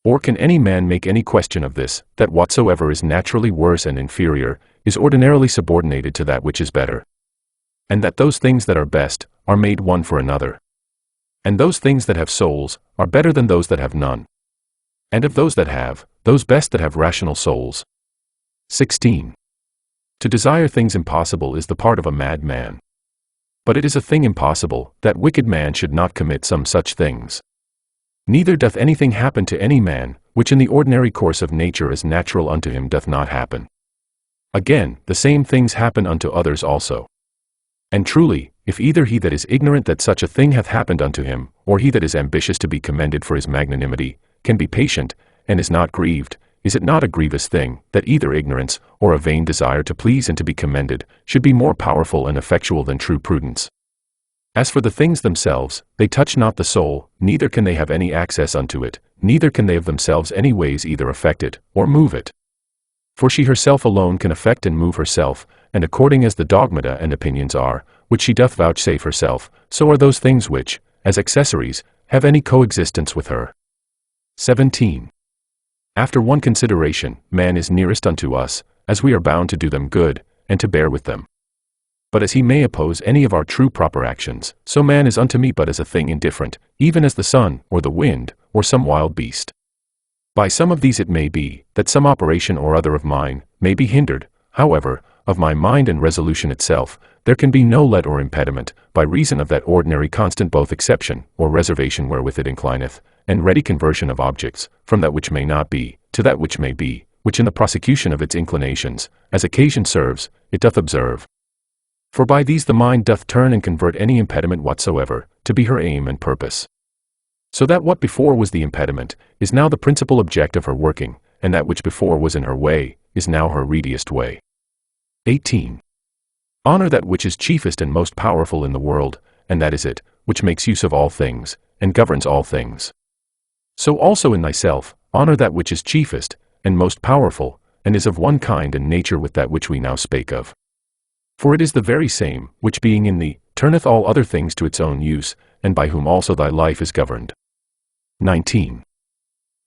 Or can any man make any question of this, that whatsoever is naturally worse and inferior, is ordinarily subordinated to that which is better? And that those things that are best, are made one for another. And those things that have souls, are better than those that have none. And of those that have, those best that have rational souls. 16. To desire things impossible is the part of a mad man. But it is a thing impossible, that wicked man should not commit some such things. Neither doth anything happen to any man, which in the ordinary course of nature as natural unto him doth not happen. Again, the same things happen unto others also. And truly, if either he that is ignorant that such a thing hath happened unto him, or he that is ambitious to be commended for his magnanimity, can be patient, and is not grieved, is it not a grievous thing, that either ignorance, or a vain desire to please and to be commended, should be more powerful and effectual than true prudence? As for the things themselves, they touch not the soul, neither can they have any access unto it, neither can they of themselves any ways either affect it, or move it. For she herself alone can affect and move herself, and according as the dogmata and opinions are, which she doth vouchsafe herself, so are those things which, as accessories, have any coexistence with her. 17. After one consideration, man is nearest unto us, as we are bound to do them good, and to bear with them. But as he may oppose any of our true proper actions, so man is unto me but as a thing indifferent, even as the sun, or the wind, or some wild beast. By some of these it may be, that some operation or other of mine, may be hindered, however, of my mind and resolution itself, there can be no let or impediment, by reason of that ordinary constant both exception, or reservation wherewith it inclineth, and ready conversion of objects, from that which may not be, to that which may be, which in the prosecution of its inclinations, as occasion serves, it doth observe. For by these the mind doth turn and convert any impediment whatsoever, to be her aim and purpose. So that what before was the impediment, is now the principal object of her working, and that which before was in her way, is now her readiest way. 18. Honor that which is chiefest and most powerful in the world, and that is it, which makes use of all things, and governs all things. So also in thyself, honor that which is chiefest, and most powerful, and is of one kind and nature with that which we now spake of. For it is the very same, which being in thee, turneth all other things to its own use, and by whom also thy life is governed. 19.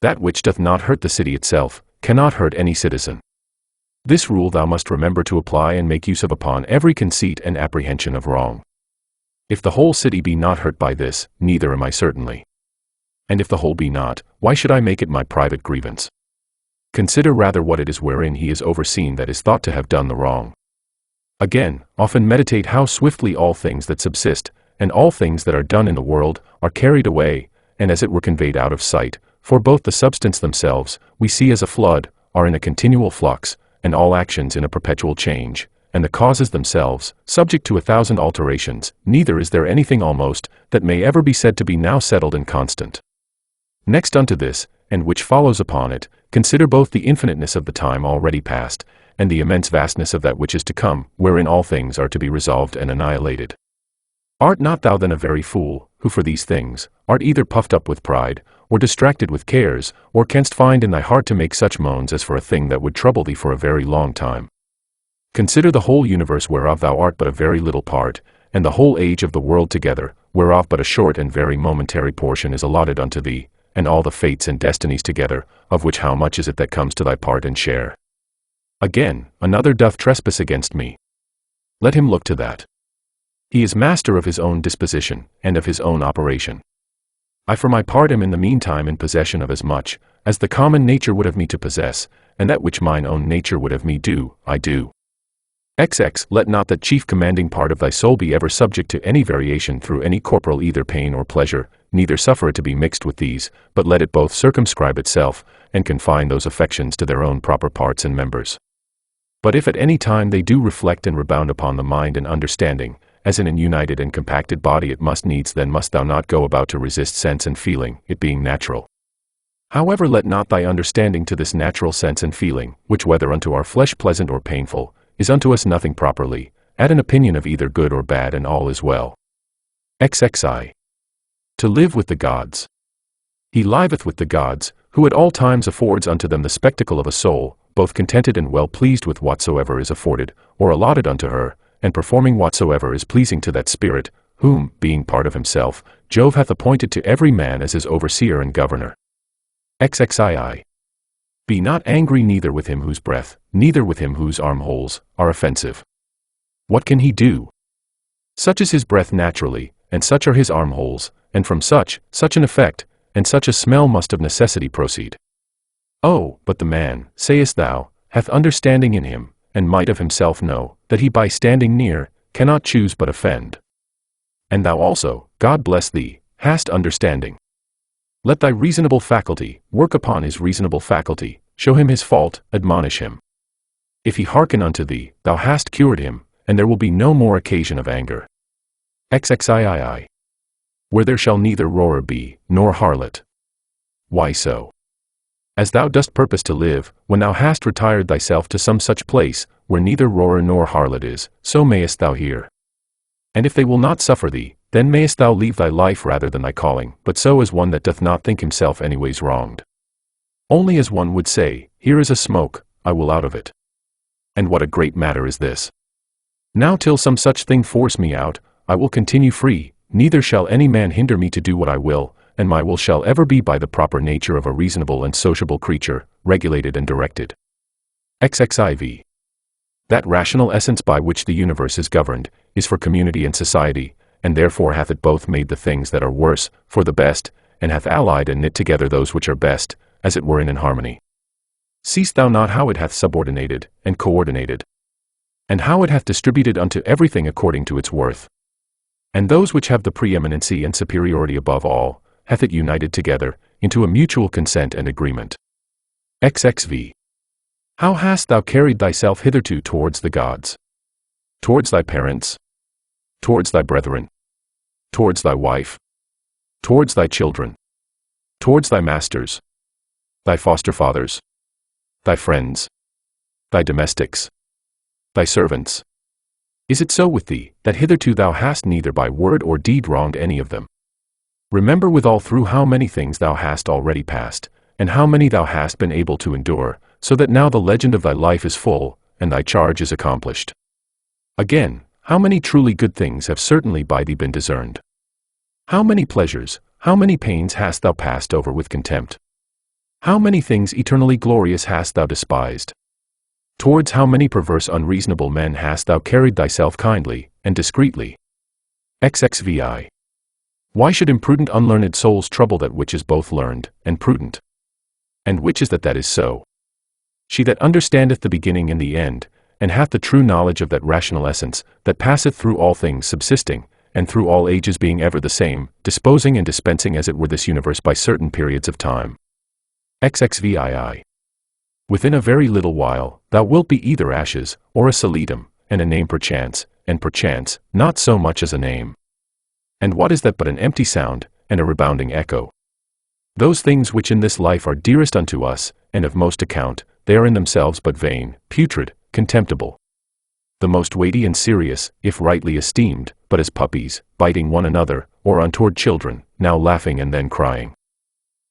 That which doth not hurt the city itself, cannot hurt any citizen. This rule thou must remember to apply and make use of upon every conceit and apprehension of wrong. If the whole city be not hurt by this, neither am I certainly. And if the whole be not, why should I make it my private grievance? Consider rather what it is wherein he is overseen that is thought to have done the wrong. Again, often meditate how swiftly all things that subsist, and all things that are done in the world, are carried away, and as it were conveyed out of sight, for both the substance themselves, we see as a flood, are in a continual flux, and all actions in a perpetual change, and the causes themselves, subject to 1,000 alterations, neither is there anything almost, that may ever be said to be now settled and constant. Next unto this, and which follows upon it, consider both the infiniteness of the time already past, and the immense vastness of that which is to come, wherein all things are to be resolved and annihilated. Art not thou then a very fool, who for these things, art either puffed up with pride, or distracted with cares, or canst find in thy heart to make such moans as for a thing that would trouble thee for a very long time? Consider the whole universe whereof thou art but a very little part, and the whole age of the world together, whereof but a short and very momentary portion is allotted unto thee, and all the fates and destinies together, of which how much is it that comes to thy part and share? Again, another doth trespass against me. Let him look to that. He is master of his own disposition, and of his own operation. I for my part am in the meantime in possession of as much, as the common nature would have me to possess, and that which mine own nature would have me do, I do. XX. Let not that chief commanding part of thy soul be ever subject to any variation through any corporal either pain or pleasure, neither suffer it to be mixed with these, but let it both circumscribe itself, and confine those affections to their own proper parts and members. But if at any time they do reflect and rebound upon the mind and understanding, as in an united and compacted body it must needs, then must thou not go about to resist sense and feeling, it being natural. However, let not thy understanding to this natural sense and feeling, which whether unto our flesh pleasant or painful, is unto us nothing properly, add an opinion of either good or bad, and all is well. XXI. To live with the gods. He liveth with the gods, who at all times affords unto them the spectacle of a soul, both contented and well pleased with whatsoever is afforded, or allotted unto her, and performing whatsoever is pleasing to that spirit, whom, being part of himself, Jove hath appointed to every man as his overseer and governor. XXII. Be not angry neither with him whose breath, neither with him whose armholes, are offensive. What can he do? Such is his breath naturally, and such are his armholes, and from such an effect, and such a smell must of necessity proceed. Oh, but the man, sayest thou, hath understanding in him, and might of himself know, that he by standing near, cannot choose but offend. And thou also, God bless thee, hast understanding. Let thy reasonable faculty work upon his reasonable faculty, show him his fault, admonish him. If he hearken unto thee, thou hast cured him, and there will be no more occasion of anger. XXIII. Where there shall neither roarer be, nor harlot. Why so? As thou dost purpose to live, when thou hast retired thyself to some such place, where neither roarer nor harlot is, so mayest thou hear. And if they will not suffer thee, then mayest thou leave thy life rather than thy calling, but so as one that doth not think himself anyways wronged. Only as one would say, here is a smoke, I will out of it. And what a great matter is this! Now till some such thing force me out, I will continue free, neither shall any man hinder me to do what I will, and my will shall ever be by the proper nature of a reasonable and sociable creature, regulated and directed. XXIV. That rational essence by which the universe is governed, is for community and society, and therefore hath it both made the things that are worse, for the best, and hath allied and knit together those which are best, as it were in harmony. Seest thou not how it hath subordinated, and coordinated? And how it hath distributed unto everything according to its worth? And those which have the preeminency and superiority above all, hath it united together, into a mutual consent and agreement. XXV. How hast thou carried thyself hitherto towards the gods? Towards thy parents? Towards thy brethren? Towards thy wife? Towards thy children? Towards thy masters? Thy foster fathers? Thy friends? thy domestics, thy servants? Is it so with thee, that hitherto thou hast neither by word or deed wronged any of them? Remember withal through how many things thou hast already passed, and how many thou hast been able to endure, so that now the legend of thy life is full, and thy charge is accomplished. Again, how many truly good things have certainly by thee been discerned? How many pleasures, how many pains hast thou passed over with contempt? How many things eternally glorious hast thou despised? Towards how many perverse unreasonable men hast thou carried thyself kindly, and discreetly? XXVI. Why should imprudent unlearned souls trouble that which is both learned, and prudent? And which is that is so? She that understandeth the beginning and the end, and hath the true knowledge of that rational essence, that passeth through all things subsisting, and through all ages being ever the same, disposing and dispensing as it were this universe by certain periods of time. XXVII. Within a very little while, thou wilt be either ashes, or a solitum, and a name perchance, and perchance, not so much as a name. And what is that but an empty sound, and a rebounding echo? Those things which in this life are dearest unto us, and of most account, they are in themselves but vain, putrid, contemptible. The most weighty and serious, if rightly esteemed, but as puppies, biting one another, or untoward children, now laughing and then crying.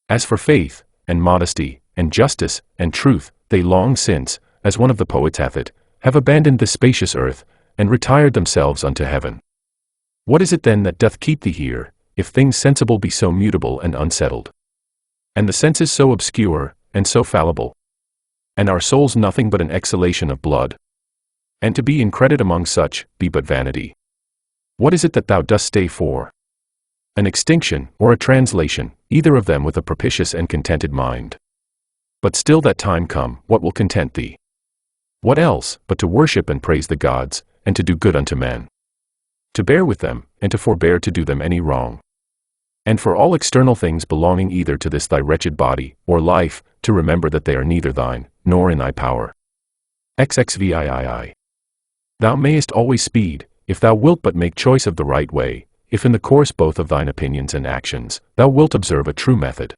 As for faith, and modesty, and justice, and truth, they long since, as one of the poets hath it, have abandoned this spacious earth, and retired themselves unto heaven. What is it then that doth keep thee here, if things sensible be so mutable and unsettled? And the senses so obscure, and so fallible? And our souls nothing but an exhalation of blood? And to be in credit among such, be but vanity. What is it that thou dost stay for? An extinction, or a translation, either of them with a propitious and contented mind. But still that time come, what will content thee? What else, but to worship and praise the gods, and to do good unto men? To bear with them, and to forbear to do them any wrong. And for all external things belonging either to this thy wretched body, or life, to remember that they are neither thine, nor in thy power. XXVIII. Thou mayest always speed, if thou wilt but make choice of the right way, if in the course both of thine opinions and actions, thou wilt observe a true method.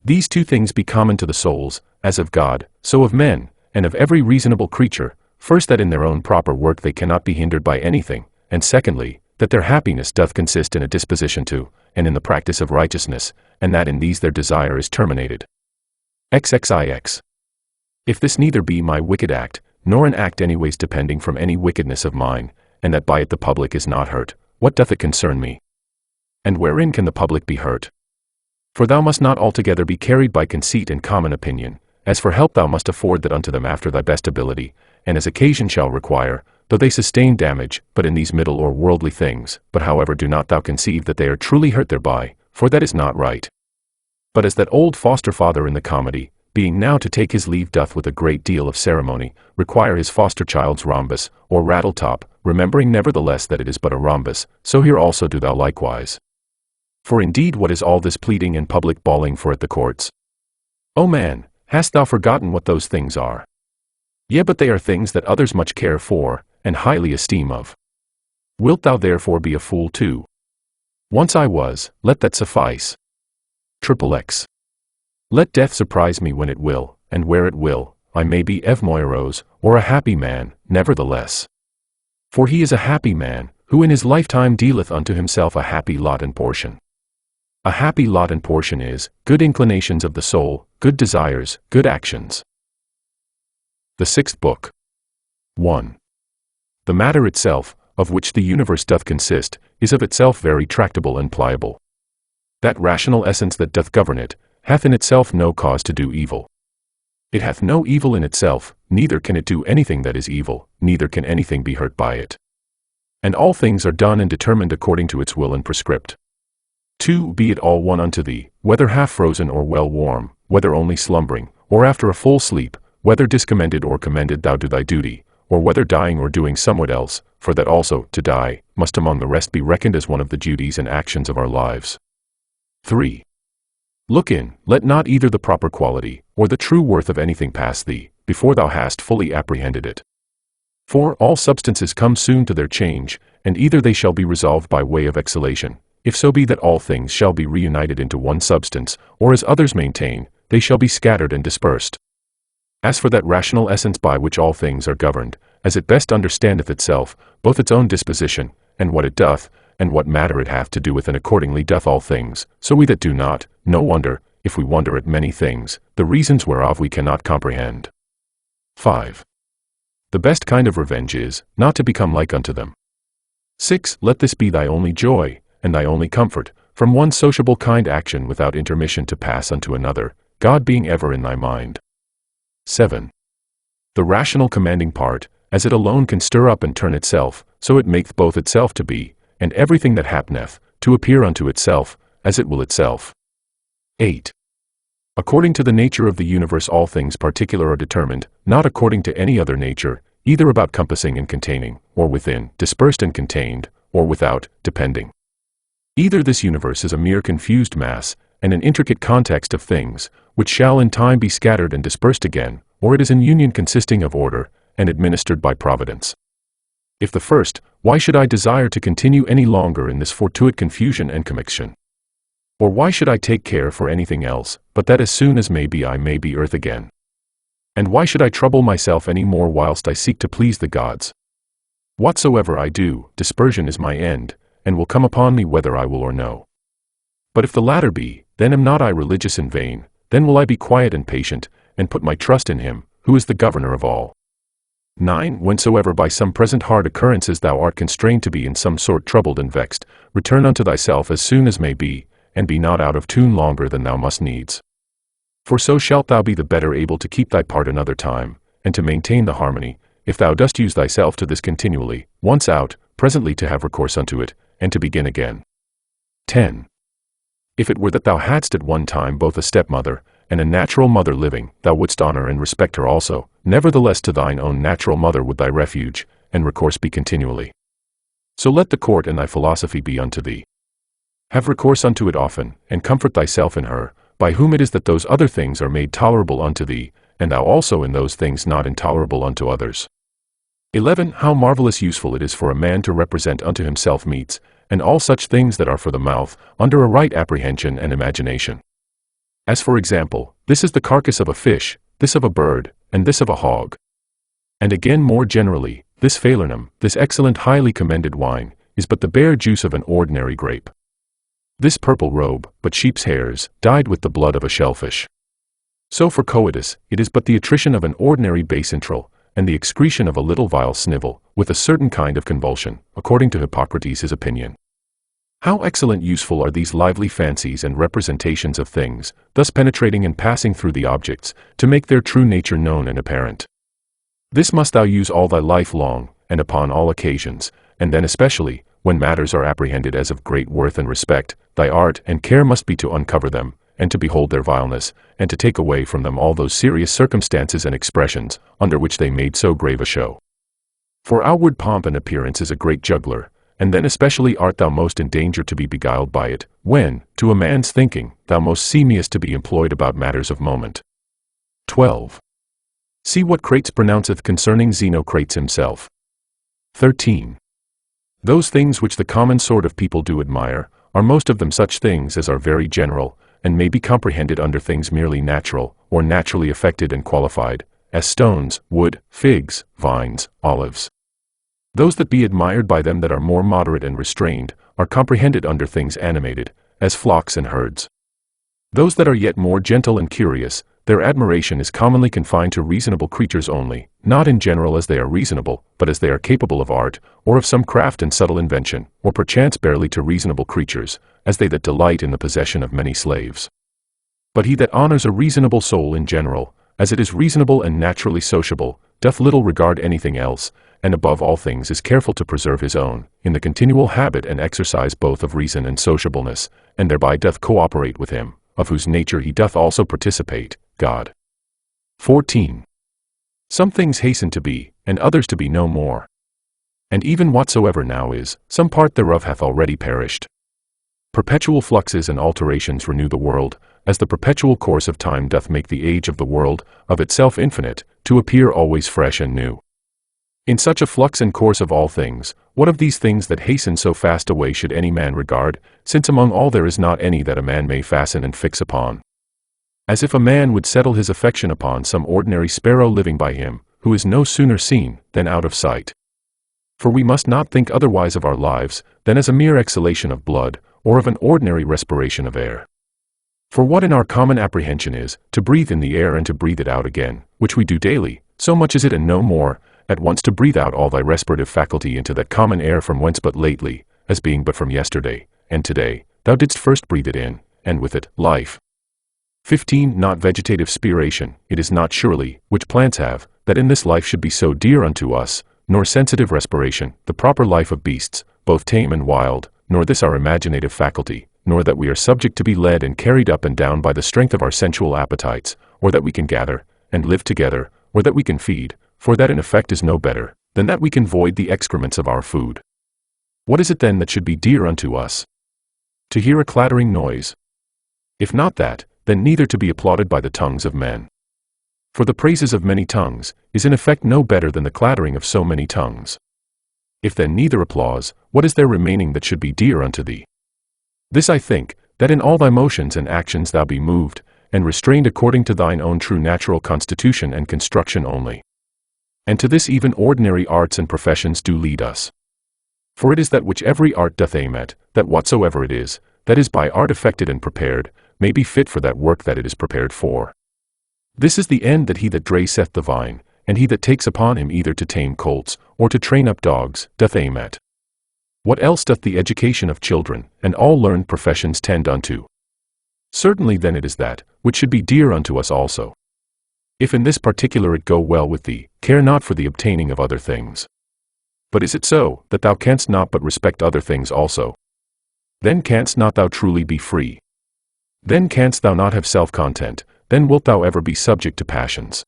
These two things be common to the souls, as of God, so of men, and of every reasonable creature, first that in their own proper work they cannot be hindered by anything, and secondly, that their happiness doth consist in a disposition to, and in the practice of righteousness, and that in these their desire is terminated. XXIX. If this neither be my wicked act, nor an act anyways depending from any wickedness of mine, and that by it the public is not hurt, what doth it concern me? And wherein can the public be hurt? For thou must not altogether be carried by conceit and common opinion, as for help thou must afford that unto them after thy best ability, and as occasion shall require, though they sustain damage, but in these middle or worldly things, but however do not thou conceive that they are truly hurt thereby, for that is not right. But as that old foster father in the comedy, being now to take his leave doth with a great deal of ceremony, require his foster child's rhombus, or rattle-top, remembering nevertheless that it is but a rhombus, so here also do thou likewise. For indeed what is all this pleading and public bawling for at the courts? O man, hast thou forgotten what those things are? Yea, but they are things that others much care for, and highly esteem of. Wilt thou therefore be a fool too? Once I was, let that suffice. XXX. Let death surprise me when it will, and where it will, I may be evmoiros, or a happy man, nevertheless. For he is a happy man, who in his lifetime dealeth unto himself a happy lot and portion. A happy lot and portion is, good inclinations of the soul, good desires, good actions. The Sixth Book. 1. The matter itself, of which the universe doth consist, is of itself very tractable and pliable. That rational essence that doth govern it, hath in itself no cause to do evil. It hath no evil in itself, neither can it do anything that is evil, neither can anything be hurt by it. And all things are done and determined according to its will and prescript. 2. Be it all one unto thee, whether half frozen or well warm, whether only slumbering, or after a full sleep, whether discommended or commended thou do thy duty, or whether dying or doing somewhat else, for that also, to die, must among the rest be reckoned as one of the duties and actions of our lives. 3. Look in, let not either the proper quality, or the true worth of anything pass thee, before thou hast fully apprehended it. 4. All substances come soon to their change, and either they shall be resolved by way of exhalation, if so be that all things shall be reunited into one substance, or as others maintain, they shall be scattered and dispersed. As for that rational essence by which all things are governed, as it best understandeth itself, both its own disposition, and what it doth, and what matter it hath to do with, and accordingly doth all things, so we that do not, no wonder, if we wonder at many things, the reasons whereof we cannot comprehend. 5. The best kind of revenge is, not to become like unto them. 6. Let this be thy only joy, and thy only comfort, from one sociable kind action without intermission to pass unto another, God being ever in thy mind. 7. The rational commanding part, as it alone can stir up and turn itself, so it maketh both itself to be, and everything that happeneth, to appear unto itself, as it will itself. 8. According to the nature of the universe all things particular are determined, not according to any other nature, either about compassing and containing, or within, dispersed and contained, or without, depending. Either this universe is a mere confused mass, and an intricate context of things, which shall in time be scattered and dispersed again, or it is an union consisting of order, and administered by providence. If the first, why should I desire to continue any longer in this fortuite confusion and commixtion? Or why should I take care for anything else, but that as soon as may be I may be earth again? And why should I trouble myself any more whilst I seek to please the gods? Whatsoever I do, dispersion is my end, and will come upon me whether I will or no. But if the latter be, then am not I religious in vain, then will I be quiet and patient, and put my trust in him, who is the governor of all. 9. Whensoever by some present hard occurrences thou art constrained to be in some sort troubled and vexed, return unto thyself as soon as may be, and be not out of tune longer than thou must needs. For so shalt thou be the better able to keep thy part another time, and to maintain the harmony, if thou dost use thyself to this continually, once out, presently to have recourse unto it, and to begin again. 10. If it were that thou hadst at one time both a stepmother, and a natural mother living, thou wouldst honor and respect her also, nevertheless to thine own natural mother would thy refuge, and recourse be continually. So let the court and thy philosophy be unto thee. Have recourse unto it often, and comfort thyself in her, by whom it is that those other things are made tolerable unto thee, and thou also in those things not intolerable unto others. 11. How marvelous useful it is for a man to represent unto himself meats, and all such things that are for the mouth, under a right apprehension and imagination. As for example, this is the carcass of a fish, this of a bird, and this of a hog. And again more generally, this falernum, this excellent highly commended wine, is but the bare juice of an ordinary grape. This purple robe, but sheep's hairs, dyed with the blood of a shellfish. So for coitus, it is but the attrition of an ordinary bacentril, and the excretion of a little vile snivel, with a certain kind of convulsion, according to Hippocrates his opinion. How excellent useful are these lively fancies and representations of things, thus penetrating and passing through the objects, to make their true nature known and apparent. This must thou use all thy life long, and upon all occasions, and then especially, when matters are apprehended as of great worth and respect, thy art and care must be to uncover them, and to behold their vileness, and to take away from them all those serious circumstances and expressions, under which they made so grave a show. For outward pomp and appearance is a great juggler, and then especially art thou most in danger to be beguiled by it, when, to a man's thinking, thou most seemest to be employed about matters of moment. 12. See what Crates pronounceth concerning Xenocrates himself. 13. Those things which the common sort of people do admire, are most of them such things as are very general, and may be comprehended under things merely natural, or naturally affected and qualified, as stones, wood, figs, vines, olives. Those that be admired by them that are more moderate and restrained, are comprehended under things animated, as flocks and herds. Those that are yet more gentle and curious, their admiration is commonly confined to reasonable creatures only, not in general as they are reasonable, but as they are capable of art, or of some craft and subtle invention, or perchance barely to reasonable creatures, as they that delight in the possession of many slaves. But he that honors a reasonable soul in general, as it is reasonable and naturally sociable, doth little regard anything else, and above all things is careful to preserve his own, in the continual habit and exercise both of reason and sociableness, and thereby doth cooperate with him, of whose nature he doth also participate, God. 14. Some things hasten to be, and others to be no more. And even whatsoever now is, some part thereof hath already perished. Perpetual fluxes and alterations renew the world, as the perpetual course of time doth make the age of the world, of itself infinite, to appear always fresh and new. In such a flux and course of all things, what of these things that hasten so fast away should any man regard, since among all there is not any that a man may fasten and fix upon? As if a man would settle his affection upon some ordinary sparrow living by him, who is no sooner seen than out of sight. For we must not think otherwise of our lives than as a mere exhalation of blood, or of an ordinary respiration of air. For what in our common apprehension is, to breathe in the air and to breathe it out again, which we do daily, so much is it and no more, at once to breathe out all thy respirative faculty into that common air from whence but lately, as being but from yesterday, and today, thou didst first breathe it in, and with it, life. 15. Not vegetative spiration, it is not surely, which plants have, that in this life should be so dear unto us, nor sensitive respiration, the proper life of beasts, both tame and wild, nor this our imaginative faculty, nor that we are subject to be led and carried up and down by the strength of our sensual appetites, or that we can gather, and live together, or that we can feed, for that in effect is no better, than that we can void the excrements of our food. What is it then that should be dear unto us? To hear a clattering noise? If not that, then neither to be applauded by the tongues of men. For the praises of many tongues is in effect no better than the clattering of so many tongues. If then neither applause, what is there remaining that should be dear unto thee? This I think, that in all thy motions and actions thou be moved, and restrained according to thine own true natural constitution and construction only. And to this even ordinary arts and professions do lead us. For it is that which every art doth aim at, that whatsoever it is, that is by art effected and prepared, may be fit for that work that it is prepared for. This is the end that he that dresseth the vine, and he that takes upon him either to tame colts, or to train up dogs, doth aim at. What else doth the education of children, and all learned professions tend unto? Certainly then it is that, which should be dear unto us also. If in this particular it go well with thee, care not for the obtaining of other things. But is it so, that thou canst not but respect other things also? Then canst not thou truly be free. Then canst thou not have self-content, then wilt thou ever be subject to passions.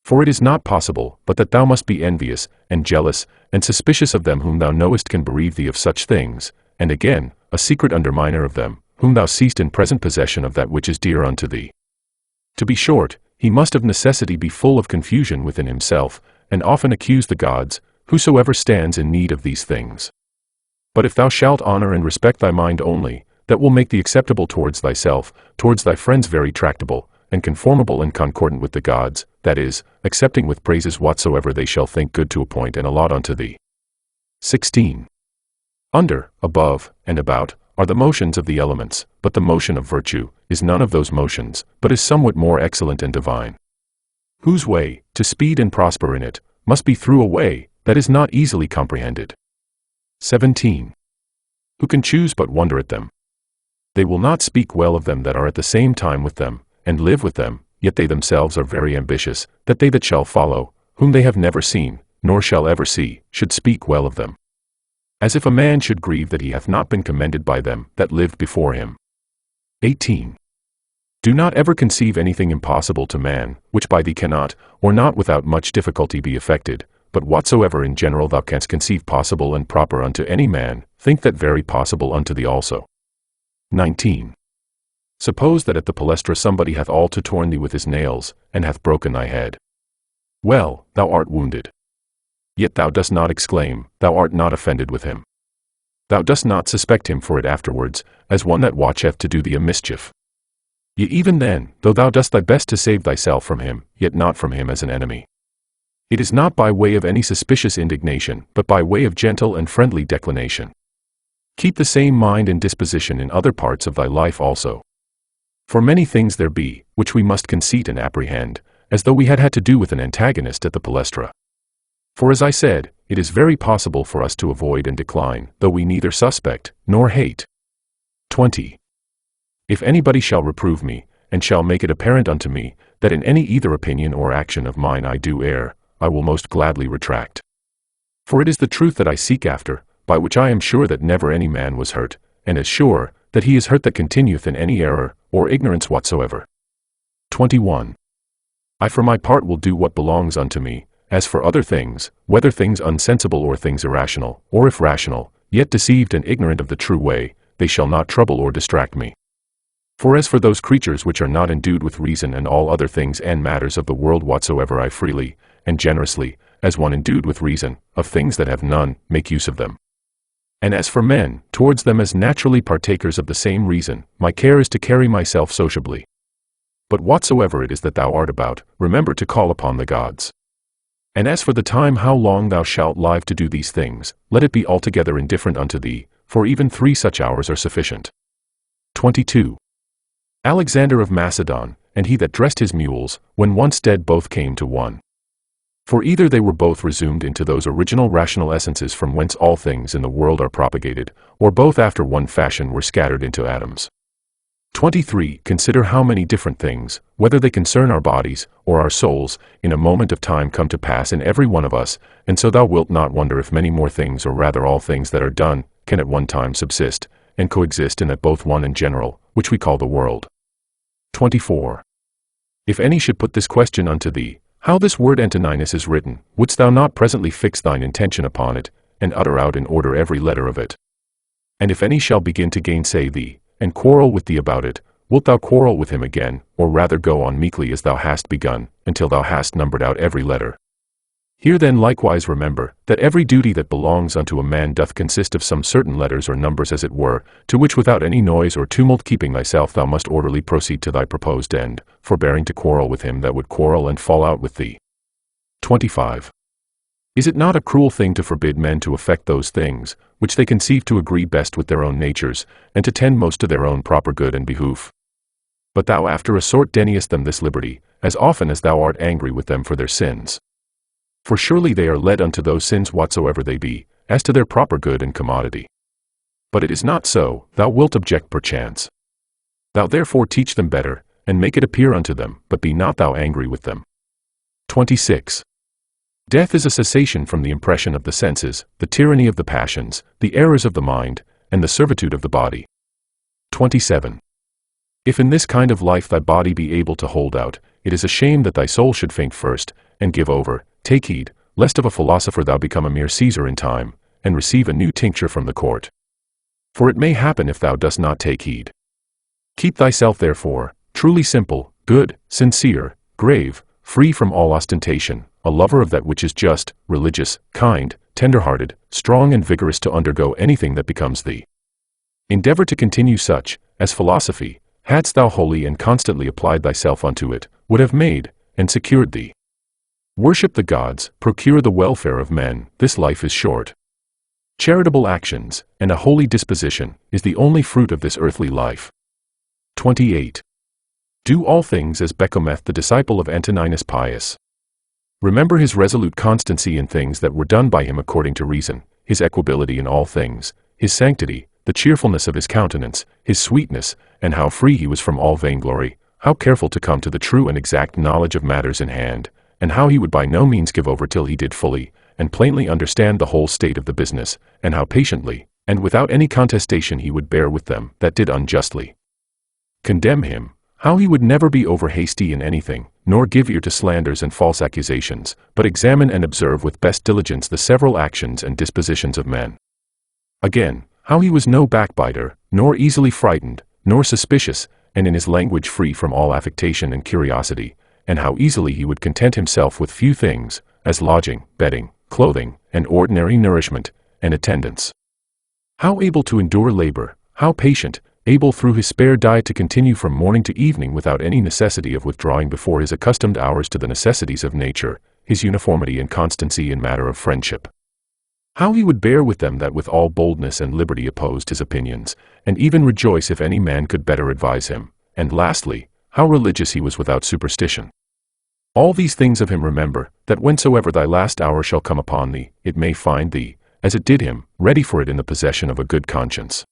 For it is not possible, but that thou must be envious, and jealous, and suspicious of them whom thou knowest can bereave thee of such things, and again, a secret underminer of them, whom thou seest in present possession of that which is dear unto thee. To be short, he must of necessity be full of confusion within himself, and often accuse the gods, whosoever stands in need of these things. But if thou shalt honor and respect thy mind only, that will make thee acceptable towards thyself, towards thy friends very tractable, and conformable and concordant with the gods, that is, accepting with praises whatsoever they shall think good to appoint and allot unto thee. 16. Under, above, and about, are the motions of the elements, but the motion of virtue is none of those motions, but is somewhat more excellent and divine. Whose way, to speed and prosper in it, must be through a way that is not easily comprehended. 17. Who can choose but wonder at them? They will not speak well of them that are at the same time with them, and live with them, yet they themselves are very ambitious, that they that shall follow, whom they have never seen, nor shall ever see, should speak well of them. As if a man should grieve that he hath not been commended by them that lived before him. 18. Do not ever conceive anything impossible to man, which by thee cannot, or not without much difficulty be effected, but whatsoever in general thou canst conceive possible and proper unto any man, think that very possible unto thee also. 19. Suppose that at the palestra somebody hath all to torn thee with his nails, and hath broken thy head. Well, thou art wounded. Yet thou dost not exclaim, thou art not offended with him. Thou dost not suspect him for it afterwards, as one that watcheth to do thee a mischief. Yet even then, though thou dost thy best to save thyself from him, yet not from him as an enemy. It is not by way of any suspicious indignation, but by way of gentle and friendly declination. Keep the same mind and disposition in other parts of thy life also. For many things there be, which we must conceit and apprehend, as though we had had to do with an antagonist at the palestra. For as I said, it is very possible for us to avoid and decline, though we neither suspect, nor hate. 20. If anybody shall reprove me, and shall make it apparent unto me, that in any either opinion or action of mine I do err, I will most gladly retract. For it is the truth that I seek after, by which I am sure that never any man was hurt, and as sure, that he is hurt that continueth in any error, or ignorance whatsoever. 21. I for my part will do what belongs unto me, as for other things, whether things unsensible or things irrational, or if rational, yet deceived and ignorant of the true way, they shall not trouble or distract me. For as for those creatures which are not endued with reason and all other things and matters of the world whatsoever I freely, and generously, as one endued with reason, of things that have none, make use of them. And as for men, towards them as naturally partakers of the same reason, my care is to carry myself sociably. But whatsoever it is that thou art about, remember to call upon the gods. And as for the time how long thou shalt live to do these things, let it be altogether indifferent unto thee, for even 3 such hours are sufficient. 22. Alexander of Macedon, and he that dressed his mules, when once dead both came to one. For either they were both resumed into those original rational essences from whence all things in the world are propagated, or both after one fashion were scattered into atoms. 23. Consider how many different things, whether they concern our bodies, or our souls, in a moment of time come to pass in every one of us, and so thou wilt not wonder if many more things, or rather all things that are done, can at one time subsist, and coexist in that both one and general, which we call the world. 24. If any should put this question unto thee, how this word Antoninus is written, wouldst thou not presently fix thine intention upon it, and utter out in order every letter of it? And if any shall begin to gainsay thee, and quarrel with thee about it, wilt thou quarrel with him again, or rather go on meekly as thou hast begun, until thou hast numbered out every letter? Here then likewise remember, that every duty that belongs unto a man doth consist of some certain letters or numbers as it were, to which without any noise or tumult keeping thyself thou must orderly proceed to thy proposed end, forbearing to quarrel with him that would quarrel and fall out with thee. 25. Is it not a cruel thing to forbid men to effect those things, which they conceive to agree best with their own natures, and to tend most to their own proper good and behoof? But thou after a sort deniest them this liberty, as often as thou art angry with them for their sins. For surely they are led unto those sins whatsoever they be, as to their proper good and commodity. But it is not so, thou wilt object perchance. Thou therefore teach them better, and make it appear unto them, but be not thou angry with them. 26. Death is a cessation from the impression of the senses, the tyranny of the passions, the errors of the mind, and the servitude of the body. 27. If in this kind of life thy body be able to hold out, it is a shame that thy soul should faint first, and give over. Take heed, lest of a philosopher thou become a mere Caesar in time, and receive a new tincture from the court. For it may happen if thou dost not take heed. Keep thyself therefore, truly simple, good, sincere, grave, free from all ostentation, a lover of that which is just, religious, kind, tender-hearted, strong and vigorous to undergo anything that becomes thee. Endeavor to continue such, as philosophy, hadst thou wholly and constantly applied thyself unto it, would have made, and secured thee. Worship the gods, procure the welfare of men, this life is short. Charitable actions, and a holy disposition, is the only fruit of this earthly life. 28. Do all things as becometh the disciple of Antoninus Pius. Remember his resolute constancy in things that were done by him according to reason, his equability in all things, his sanctity, the cheerfulness of his countenance, his sweetness, and how free he was from all vainglory, how careful to come to the true and exact knowledge of matters in hand, and how he would by no means give over till he did fully and plainly understand the whole state of the business, and how patiently, and without any contestation he would bear with them that did unjustly condemn him, how he would never be over hasty in anything, nor give ear to slanders and false accusations, but examine and observe with best diligence the several actions and dispositions of men. Again, how he was no backbiter, nor easily frightened, nor suspicious, and in his language free from all affectation and curiosity, and how easily he would content himself with few things, as lodging, bedding, clothing, and ordinary nourishment, and attendance. How able to endure labor, how patient, able through his spare diet to continue from morning to evening without any necessity of withdrawing before his accustomed hours to the necessities of nature, his uniformity and constancy in matter of friendship. How he would bear with them that with all boldness and liberty opposed his opinions, and even rejoice if any man could better advise him, and lastly, how religious he was without superstition. All these things of him remember, that whensoever thy last hour shall come upon thee, it may find thee, as it did him, ready for it in the possession of a good conscience.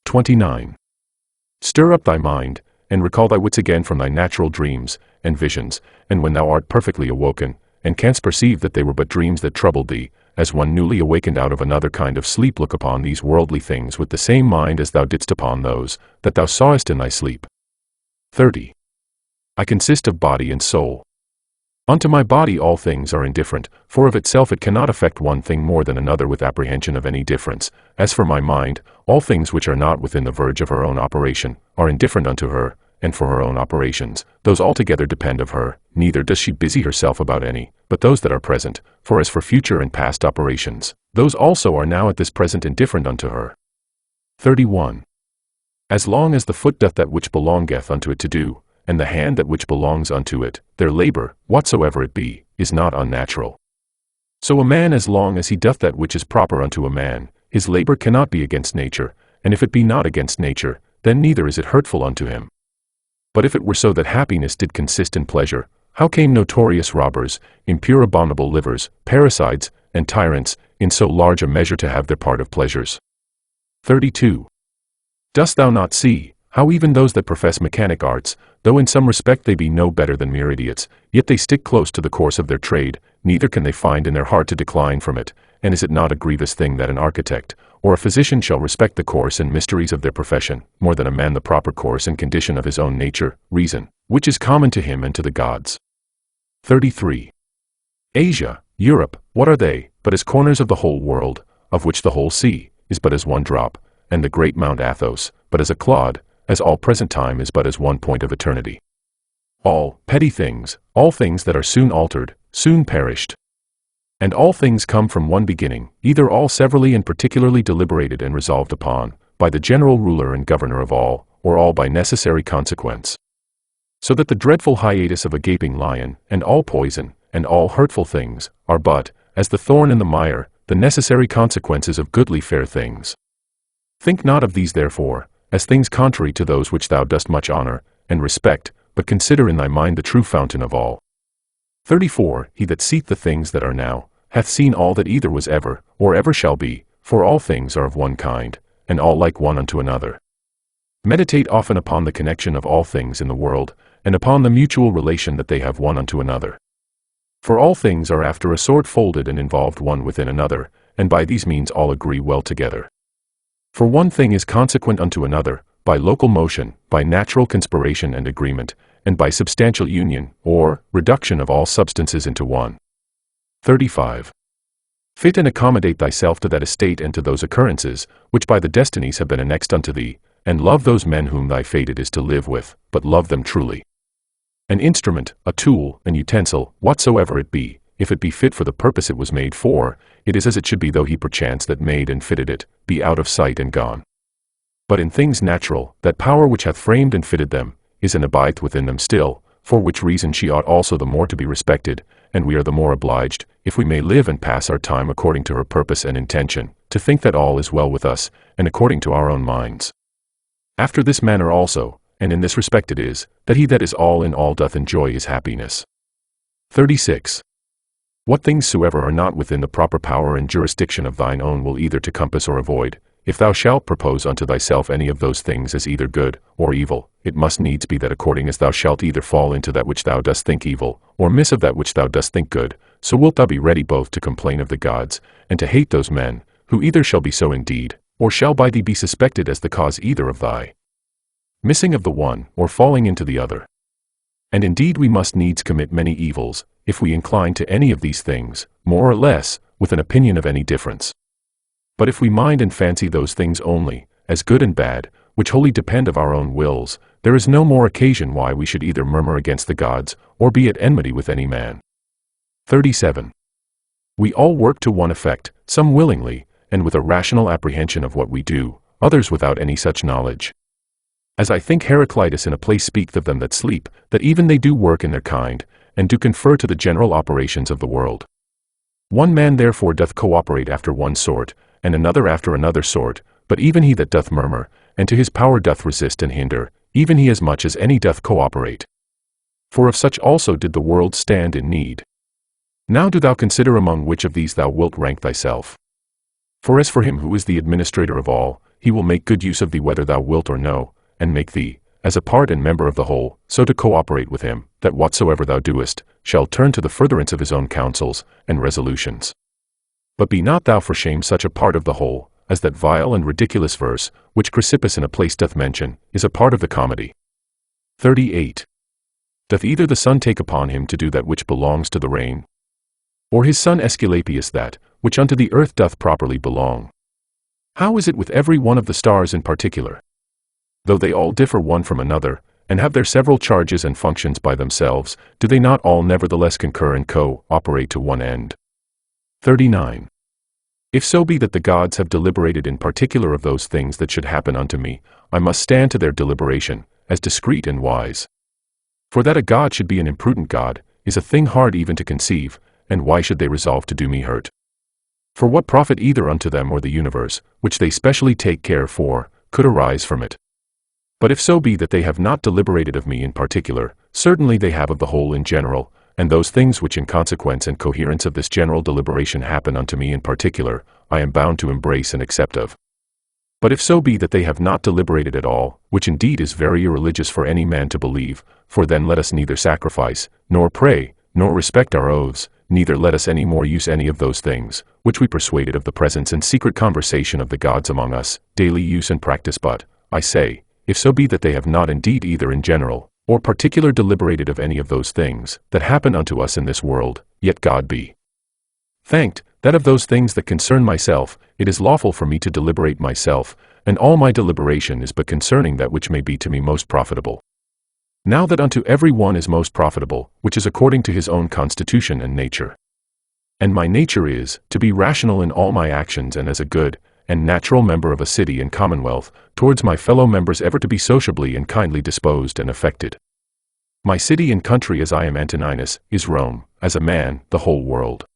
29. Stir up thy mind, and recall thy wits again from thy natural dreams and visions, and when thou art perfectly awoken, and canst perceive that they were but dreams that troubled thee, as one newly awakened out of another kind of sleep, look upon these worldly things with the same mind as thou didst upon those that thou sawest in thy sleep. 30. I consist of body and soul. Unto my body all things are indifferent, for of itself it cannot affect one thing more than another with apprehension of any difference. As for my mind, all things which are not within the verge of her own operation, are indifferent unto her, and for her own operations, those altogether depend of her, neither does she busy herself about any, but those that are present, for as for future and past operations, those also are now at this present indifferent unto her. 31. As long as the foot doth that which belongeth unto it to do, and the hand that which belongs unto it, their labor, whatsoever it be, is not unnatural. So a man, as long as he doth that which is proper unto a man, his labor cannot be against nature, and if it be not against nature, then neither is it hurtful unto him. But if it were so that happiness did consist in pleasure, how came notorious robbers, impure abominable livers, parricides, and tyrants, in so large a measure to have their part of pleasures? 32. Dost thou not see, how even those that profess mechanic arts, though in some respect they be no better than mere idiots, yet they stick close to the course of their trade, neither can they find in their heart to decline from it, and is it not a grievous thing that an architect, or a physician shall respect the course and mysteries of their profession, more than a man the proper course and condition of his own nature, reason, which is common to him and to the gods? 33. Asia, Europe, what are they, but as corners of the whole world, of which the whole sea is but as one drop, and the great Mount Athos, but as a clod, as all present time is but as one point of eternity. All petty things, all things that are soon altered, soon perished. And all things come from one beginning, either all severally and particularly deliberated and resolved upon, by the general ruler and governor of all, or all by necessary consequence. So that the dreadful hiatus of a gaping lion, and all poison, and all hurtful things, are but, as the thorn in the mire, the necessary consequences of goodly fair things. Think not of these therefore, as things contrary to those which thou dost much honor, and respect, but consider in thy mind the true fountain of all. 34. He that seeth the things that are now, hath seen all that either was ever, or ever shall be, for all things are of one kind, and all like one unto another. Meditate often upon the connection of all things in the world, and upon the mutual relation that they have one unto another. For all things are after a sort folded and involved one within another, and by these means all agree well together. For one thing is consequent unto another, by local motion, by natural conspiration and agreement, and by substantial union, or reduction of all substances into one. 35. Fit and accommodate thyself to that estate and to those occurrences, which by the destinies have been annexed unto thee, and love those men whom thy fate it is to live with, but love them truly. An instrument, a tool, an utensil, whatsoever it be, if it be fit for the purpose it was made for, it is as it should be, though he perchance that made and fitted it, be out of sight and gone. But in things natural, that power which hath framed and fitted them, is and abideth within them still, for which reason she ought also the more to be respected, and we are the more obliged, if we may live and pass our time according to her purpose and intention, to think that all is well with us, and according to our own minds. After this manner also, and in this respect it is, that he that is all in all doth enjoy his happiness. 36. What things soever are not within the proper power and jurisdiction of thine own will either to compass or avoid, if thou shalt propose unto thyself any of those things as either good or evil, it must needs be that according as thou shalt either fall into that which thou dost think evil, or miss of that which thou dost think good, so wilt thou be ready both to complain of the gods, and to hate those men, who either shall be so indeed, or shall by thee be suspected as the cause either of thy missing of the one, or falling into the other. And indeed we must needs commit many evils, if we incline to any of these things, more or less, with an opinion of any difference. But if we mind and fancy those things only, as good and bad, which wholly depend of our own wills, there is no more occasion why we should either murmur against the gods, or be at enmity with any man. 37. We all work to one effect, some willingly, and with a rational apprehension of what we do, others without any such knowledge. As I think Heraclitus in a place speaketh of them that sleep, that even they do work in their kind, and do confer to the general operations of the world. One man therefore doth cooperate after one sort, and another after another sort, but even he that doth murmur, and to his power doth resist and hinder, even he as much as any doth cooperate. For of such also did the world stand in need. Now do thou consider among which of these thou wilt rank thyself. For as for him who is the administrator of all, he will make good use of thee whether thou wilt or no, and make thee, as a part and member of the whole, so to cooperate with him, that whatsoever thou doest, shall turn to the furtherance of his own counsels and resolutions. But be not thou for shame such a part of the whole, as that vile and ridiculous verse, which Chrysippus in a place doth mention, is a part of the comedy. 38. Doth either the sun take upon him to do that which belongs to the rain? Or his son Aesculapius that, which unto the earth doth properly belong? How is it with every one of the stars in particular? Though they all differ one from another, and have their several charges and functions by themselves, do they not all nevertheless concur and co-operate to one end? 39. If so be that the gods have deliberated in particular of those things that should happen unto me, I must stand to their deliberation, as discreet and wise. For that a God should be an imprudent God, is a thing hard even to conceive, and why should they resolve to do me hurt? For what profit either unto them or the universe, which they specially take care for, could arise from it? But if so be that they have not deliberated of me in particular, certainly they have of the whole in general, and those things which in consequence and coherence of this general deliberation happen unto me in particular, I am bound to embrace and accept of. But if so be that they have not deliberated at all, which indeed is very irreligious for any man to believe, for then let us neither sacrifice, nor pray, nor respect our oaths, neither let us any more use any of those things, which we persuaded of the presence and secret conversation of the gods among us, daily use and practice. But, I say, if so be that they have not indeed either in general, or particular deliberated of any of those things, that happen unto us in this world, yet God be thanked, that of those things that concern myself, it is lawful for me to deliberate myself, and all my deliberation is but concerning that which may be to me most profitable. Now that unto every one is most profitable, which is according to his own constitution and nature. And my nature is, to be rational in all my actions and as a good, and natural member of a city and commonwealth, towards my fellow members ever to be sociably and kindly disposed and affected. My city and country as I am Antoninus, is Rome, as a man, the whole world.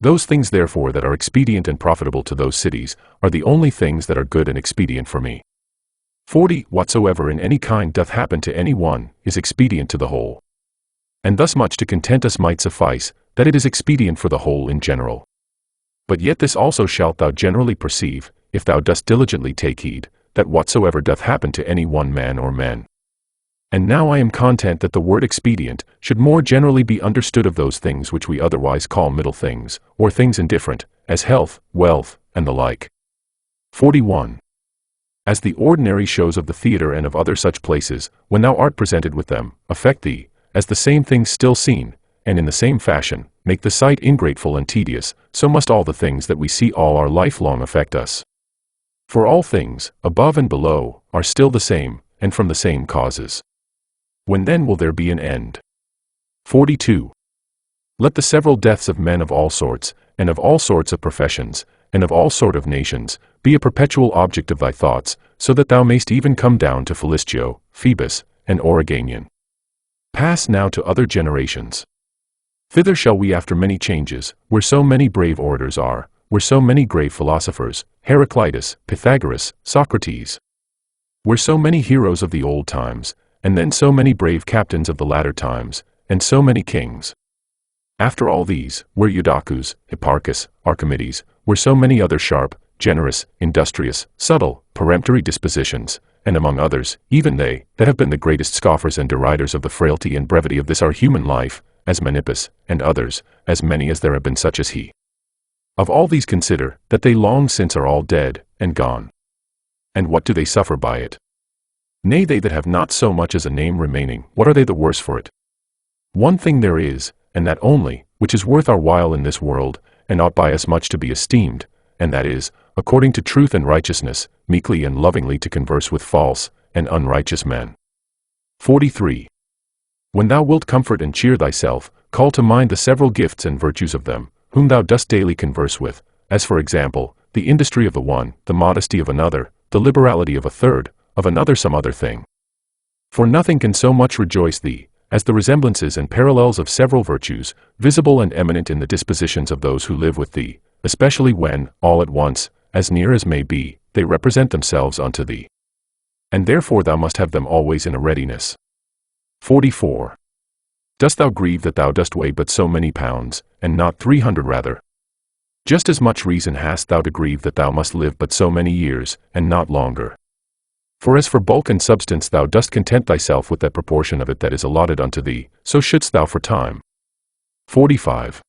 Those things therefore that are expedient and profitable to those cities, are the only things that are good and expedient for me. 40. Whatsoever in any kind doth happen to any one, is expedient to the whole. And thus much to content us might suffice, that it is expedient for the whole in general. But yet this also shalt thou generally perceive, if thou dost diligently take heed, that whatsoever doth happen to any one man or men. And now I am content that the word expedient should more generally be understood of those things which we otherwise call middle things, or things indifferent, as health, wealth, and the like. 41. As the ordinary shows of the theatre and of other such places, when thou art presented with them, affect thee, as the same things still seen, and in the same fashion, make the sight ingrateful and tedious, so must all the things that we see all our life long affect us. For all things, above and below, are still the same, and from the same causes. When then will there be an end? 42. Let the several deaths of men of all sorts, and of all sorts of professions, and of all sort of nations, be a perpetual object of thy thoughts, so that thou mayst even come down to Philistio, Phoebus, and Origanian. Pass now to other generations. Thither shall we after many changes, where so many brave orators are, where so many grave philosophers, Heraclitus, Pythagoras, Socrates, where so many heroes of the old times, and then so many brave captains of the latter times, and so many kings. After all these, were Eudacus, Hipparchus, Archimedes, were so many other sharp, generous, industrious, subtle, peremptory dispositions, and among others, even they, that have been the greatest scoffers and deriders of the frailty and brevity of this our human life, as Menippus, and others, as many as there have been such as he. Of all these consider, that they long since are all dead, and gone. And what do they suffer by it? Nay, they that have not so much as a name remaining, what are they the worse for it? One thing there is, and that only, which is worth our while in this world, and ought by us much to be esteemed, and that is, according to truth and righteousness, meekly and lovingly to converse with false and unrighteous men. 43. When thou wilt comfort and cheer thyself, call to mind the several gifts and virtues of them, whom thou dost daily converse with, as for example, the industry of the one, the modesty of another, the liberality of a third, of another some other thing. For nothing can so much rejoice thee, as the resemblances and parallels of several virtues, visible and eminent in the dispositions of those who live with thee, especially when, all at once, as near as may be, they represent themselves unto thee. And therefore thou must have them always in a readiness. 44. Dost thou grieve that thou dost weigh but so many pounds, and not 300 rather? Just as much reason hast thou to grieve that thou must live but so many years, and not longer. For as for bulk and substance thou dost content thyself with that proportion of it that is allotted unto thee, so shouldst thou for time. 45.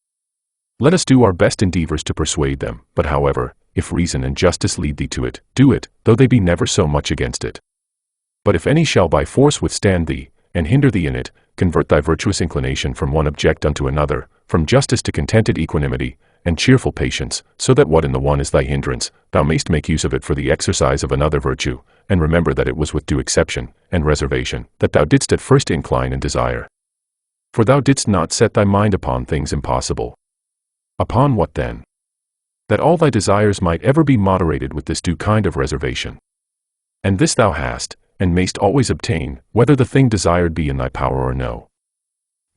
Let us do our best endeavors to persuade them, but however, if reason and justice lead thee to it, do it, though they be never so much against it. But if any shall by force withstand thee, and hinder thee in it, convert thy virtuous inclination from one object unto another, from justice to contented equanimity, and cheerful patience, so that what in the one is thy hindrance, thou mayst make use of it for the exercise of another virtue, and remember that it was with due exception and reservation that thou didst at first incline and desire. For thou didst not set thy mind upon things impossible. Upon what then? That all thy desires might ever be moderated with this due kind of reservation. And this thou hast, and mayst always obtain, whether the thing desired be in thy power or no.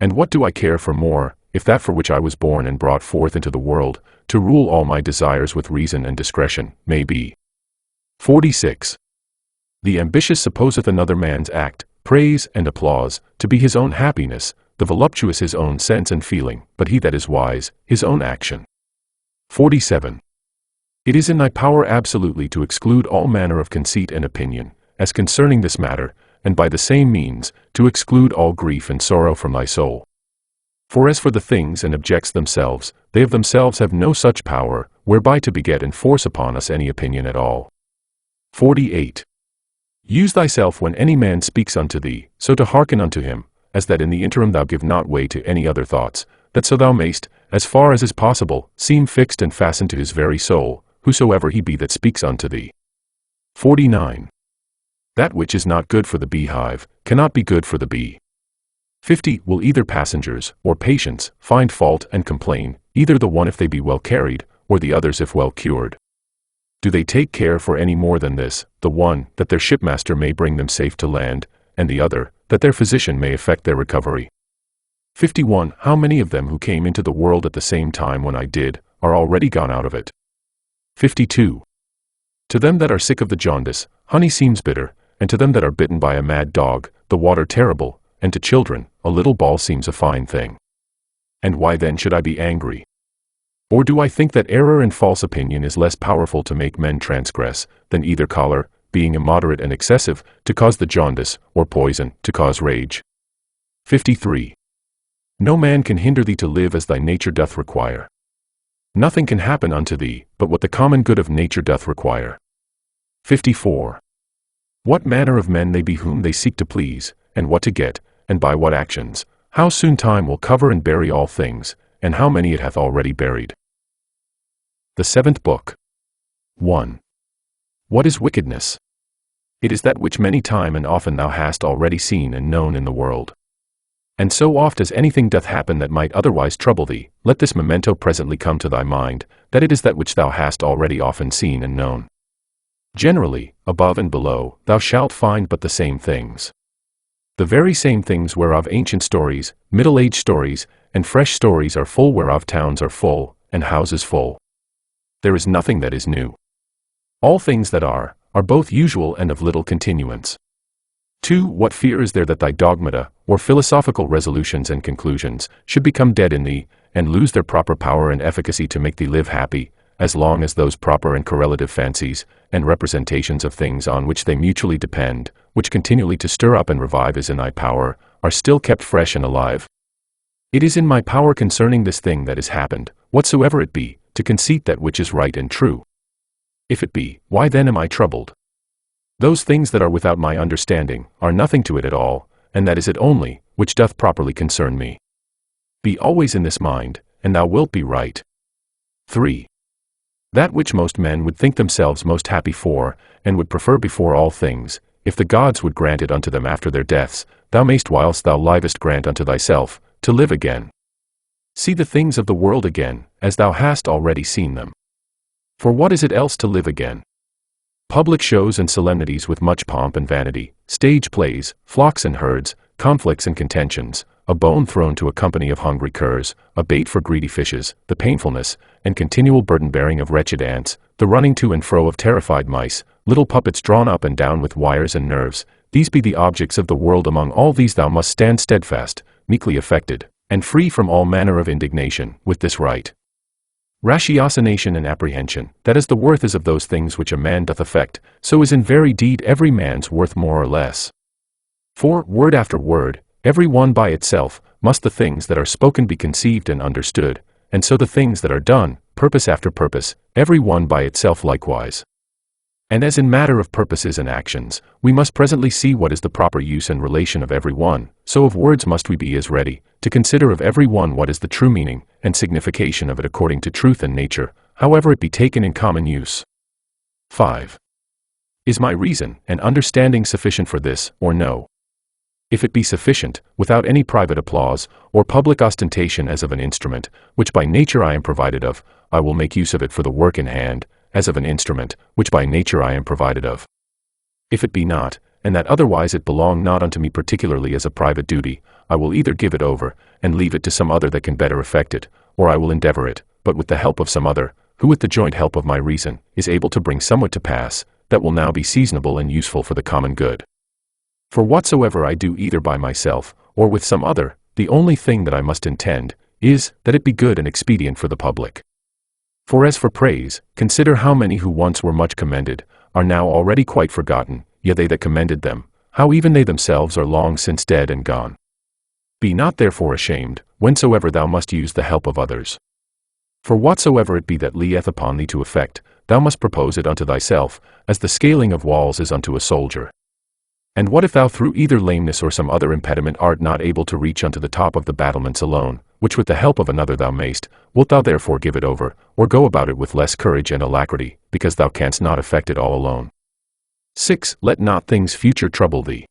And what do I care for more, if that for which I was born and brought forth into the world, to rule all my desires with reason and discretion, may be? 46. The ambitious supposeth another man's act, praise and applause, to be his own happiness, the voluptuous his own sense and feeling, but he that is wise, his own action. 47. It is in thy power absolutely to exclude all manner of conceit and opinion, as concerning this matter, and by the same means, to exclude all grief and sorrow from thy soul. For as for the things and objects themselves, they of themselves have no such power, whereby to beget and force upon us any opinion at all. 48. Use thyself when any man speaks unto thee, so to hearken unto him, as that in the interim thou give not way to any other thoughts, that so thou mayst, as far as is possible, seem fixed and fastened to his very soul, whosoever he be that speaks unto thee. 49. That which is not good for the beehive, cannot be good for the bee. 50. Will either passengers, or patients, find fault and complain, either the one if they be well carried, or the others if well cured? Do they take care for any more than this, the one, that their shipmaster may bring them safe to land, and the other, that their physician may effect their recovery? 51. How many of them who came into the world at the same time when I did, are already gone out of it? 52. To them that are sick of the jaundice, honey seems bitter, and to them that are bitten by a mad dog, the water terrible, and to children, a little ball seems a fine thing. And why then should I be angry? Or do I think that error and false opinion is less powerful to make men transgress, than either choler, being immoderate and excessive, to cause the jaundice, or poison, to cause rage? 53. No man can hinder thee to live as thy nature doth require. Nothing can happen unto thee, but what the common good of nature doth require. 54. What manner of men they be whom they seek to please, and what to get, and by what actions, how soon time will cover and bury all things, and how many it hath already buried. The seventh book. 1. What is wickedness? It is that which many time and often thou hast already seen and known in the world. And so oft as anything doth happen that might otherwise trouble thee, let this memento presently come to thy mind, that it is that which thou hast already often seen and known. Generally, above and below, thou shalt find but the same things. The very same things whereof ancient stories, middle-age stories, and fresh stories are full, whereof towns are full, and houses full. There is nothing that is new. All things that are both usual and of little continuance. 2. What fear is there that thy dogmata, or philosophical resolutions and conclusions, should become dead in thee, and lose their proper power and efficacy to make thee live happy, as long as those proper and correlative fancies, and representations of things on which they mutually depend, which continually to stir up and revive is in thy power, are still kept fresh and alive? It is in my power concerning this thing that is happened, whatsoever it be, to conceit that which is right and true. If it be, why then am I troubled? Those things that are without my understanding, are nothing to it at all, and that is it only, which doth properly concern me. Be always in this mind, and thou wilt be right. 3. That which most men would think themselves most happy for, and would prefer before all things, if the gods would grant it unto them after their deaths, thou mayst whilst thou livest grant unto thyself, to live again. See the things of the world again, as thou hast already seen them. For what is it else to live again? Public shows and solemnities with much pomp and vanity, stage plays, flocks and herds, conflicts and contentions, a bone thrown to a company of hungry curs, a bait for greedy fishes, the painfulness and continual burden-bearing of wretched ants, the running to and fro of terrified mice, little puppets drawn up and down with wires and nerves, these be the objects of the world. Among all these thou must stand steadfast, meekly affected, and free from all manner of indignation, with this right ratiocination and apprehension, that as the worth is of those things which a man doth affect, so is in very deed every man's worth more or less. For, word after word, every one by itself, must the things that are spoken be conceived and understood, and so the things that are done, purpose after purpose, every one by itself likewise. And as in matter of purposes and actions, we must presently see what is the proper use and relation of every one, so of words must we be as ready, to consider of every one what is the true meaning, and signification of it according to truth and nature, however it be taken in common use. 5. Is my reason and understanding sufficient for this, or no? If it be sufficient, without any private applause, or public ostentation as of an instrument, which by nature I am provided of, I will make use of it for the work in hand, as of an instrument, which by nature I am provided of. If it be not, and that otherwise it belong not unto me particularly as a private duty, I will either give it over, and leave it to some other that can better effect it, or I will endeavor it, but with the help of some other, who with the joint help of my reason, is able to bring somewhat to pass, that will now be seasonable and useful for the common good. For whatsoever I do either by myself, or with some other, the only thing that I must intend, is, that it be good and expedient for the public. For as for praise, consider how many who once were much commended, are now already quite forgotten, yet they that commended them, how even they themselves are long since dead and gone. Be not therefore ashamed, whensoever thou must use the help of others. For whatsoever it be that lieth upon thee to effect, thou must propose it unto thyself, as the scaling of walls is unto a soldier. And what if thou through either lameness or some other impediment art not able to reach unto the top of the battlements alone, which with the help of another thou mayst, wilt thou therefore give it over, or go about it with less courage and alacrity, because thou canst not effect it all alone? 6. Let not things future trouble thee.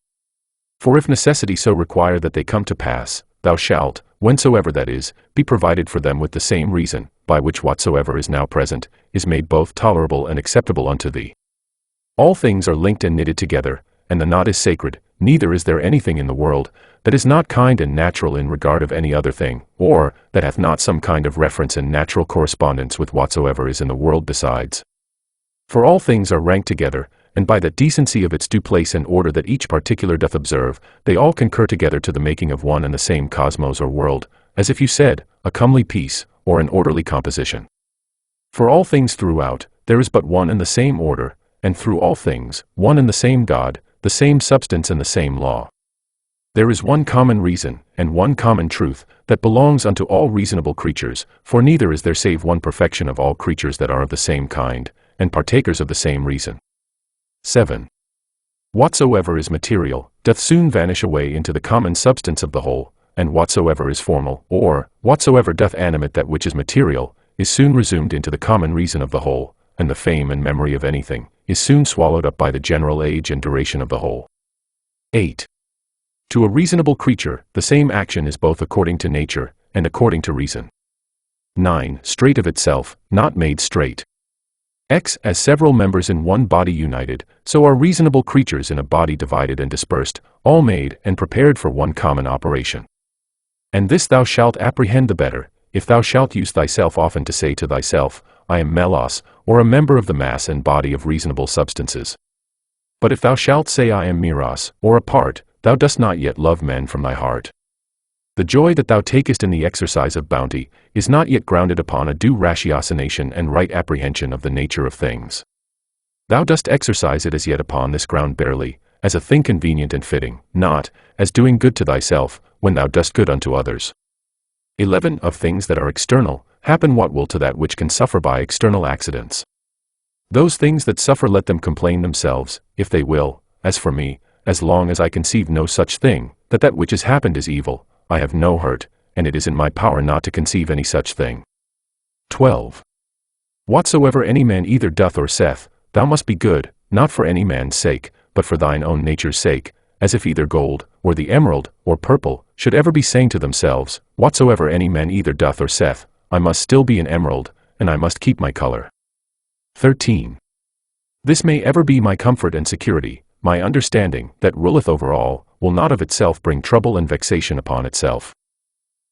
For if necessity so require that they come to pass, thou shalt, whensoever that is, be provided for them with the same reason, by which whatsoever is now present, is made both tolerable and acceptable unto thee. All things are linked and knitted together, and the knot is sacred, neither is there anything in the world that is not kind and natural in regard of any other thing, or that hath not some kind of reference and natural correspondence with whatsoever is in the world besides. For all things are ranked together, and by that decency of its due place and order that each particular doth observe, they all concur together to the making of one and the same cosmos or world, as if you said, a comely piece, or an orderly composition. For all things throughout, there is but one and the same order, and through all things, one and the same God, the same substance and the same law. There is one common reason, and one common truth, that belongs unto all reasonable creatures, for neither is there save one perfection of all creatures that are of the same kind, and partakers of the same reason. 7. Whatsoever is material, doth soon vanish away into the common substance of the whole, and whatsoever is formal, or whatsoever doth animate that which is material, is soon resumed into the common reason of the whole, and the fame and memory of anything, is soon swallowed up by the general age and duration of the whole. 8. To a reasonable creature, the same action is both according to nature, and according to reason. 9. Straight of itself, not made straight. As several members in one body united, so are reasonable creatures in a body divided and dispersed, all made and prepared for one common operation. And this thou shalt apprehend the better, if thou shalt use thyself often to say to thyself, I am melos, or a member of the mass and body of reasonable substances. But if thou shalt say I am meros, or a part, thou dost not yet love men from thy heart. The joy that thou takest in the exercise of bounty is not yet grounded upon a due ratiocination and right apprehension of the nature of things. Thou dost exercise it as yet upon this ground barely, as a thing convenient and fitting, not, as doing good to thyself, when thou dost good unto others. 11. Of things that are external, happen what will to that which can suffer by external accidents. Those things that suffer let them complain themselves, if they will. As for me, as long as I conceive no such thing, that which has happened is evil, I have no hurt, and it is in my power not to conceive any such thing. 12. Whatsoever any man either doth or saith, thou must be good, not for any man's sake, but for thine own nature's sake, as if either gold, or the emerald, or purple, should ever be saying to themselves, whatsoever any man either doth or saith, I must still be an emerald, and I must keep my color. 13. This may ever be my comfort and security, my understanding, that ruleth over all, will not of itself bring trouble and vexation upon itself.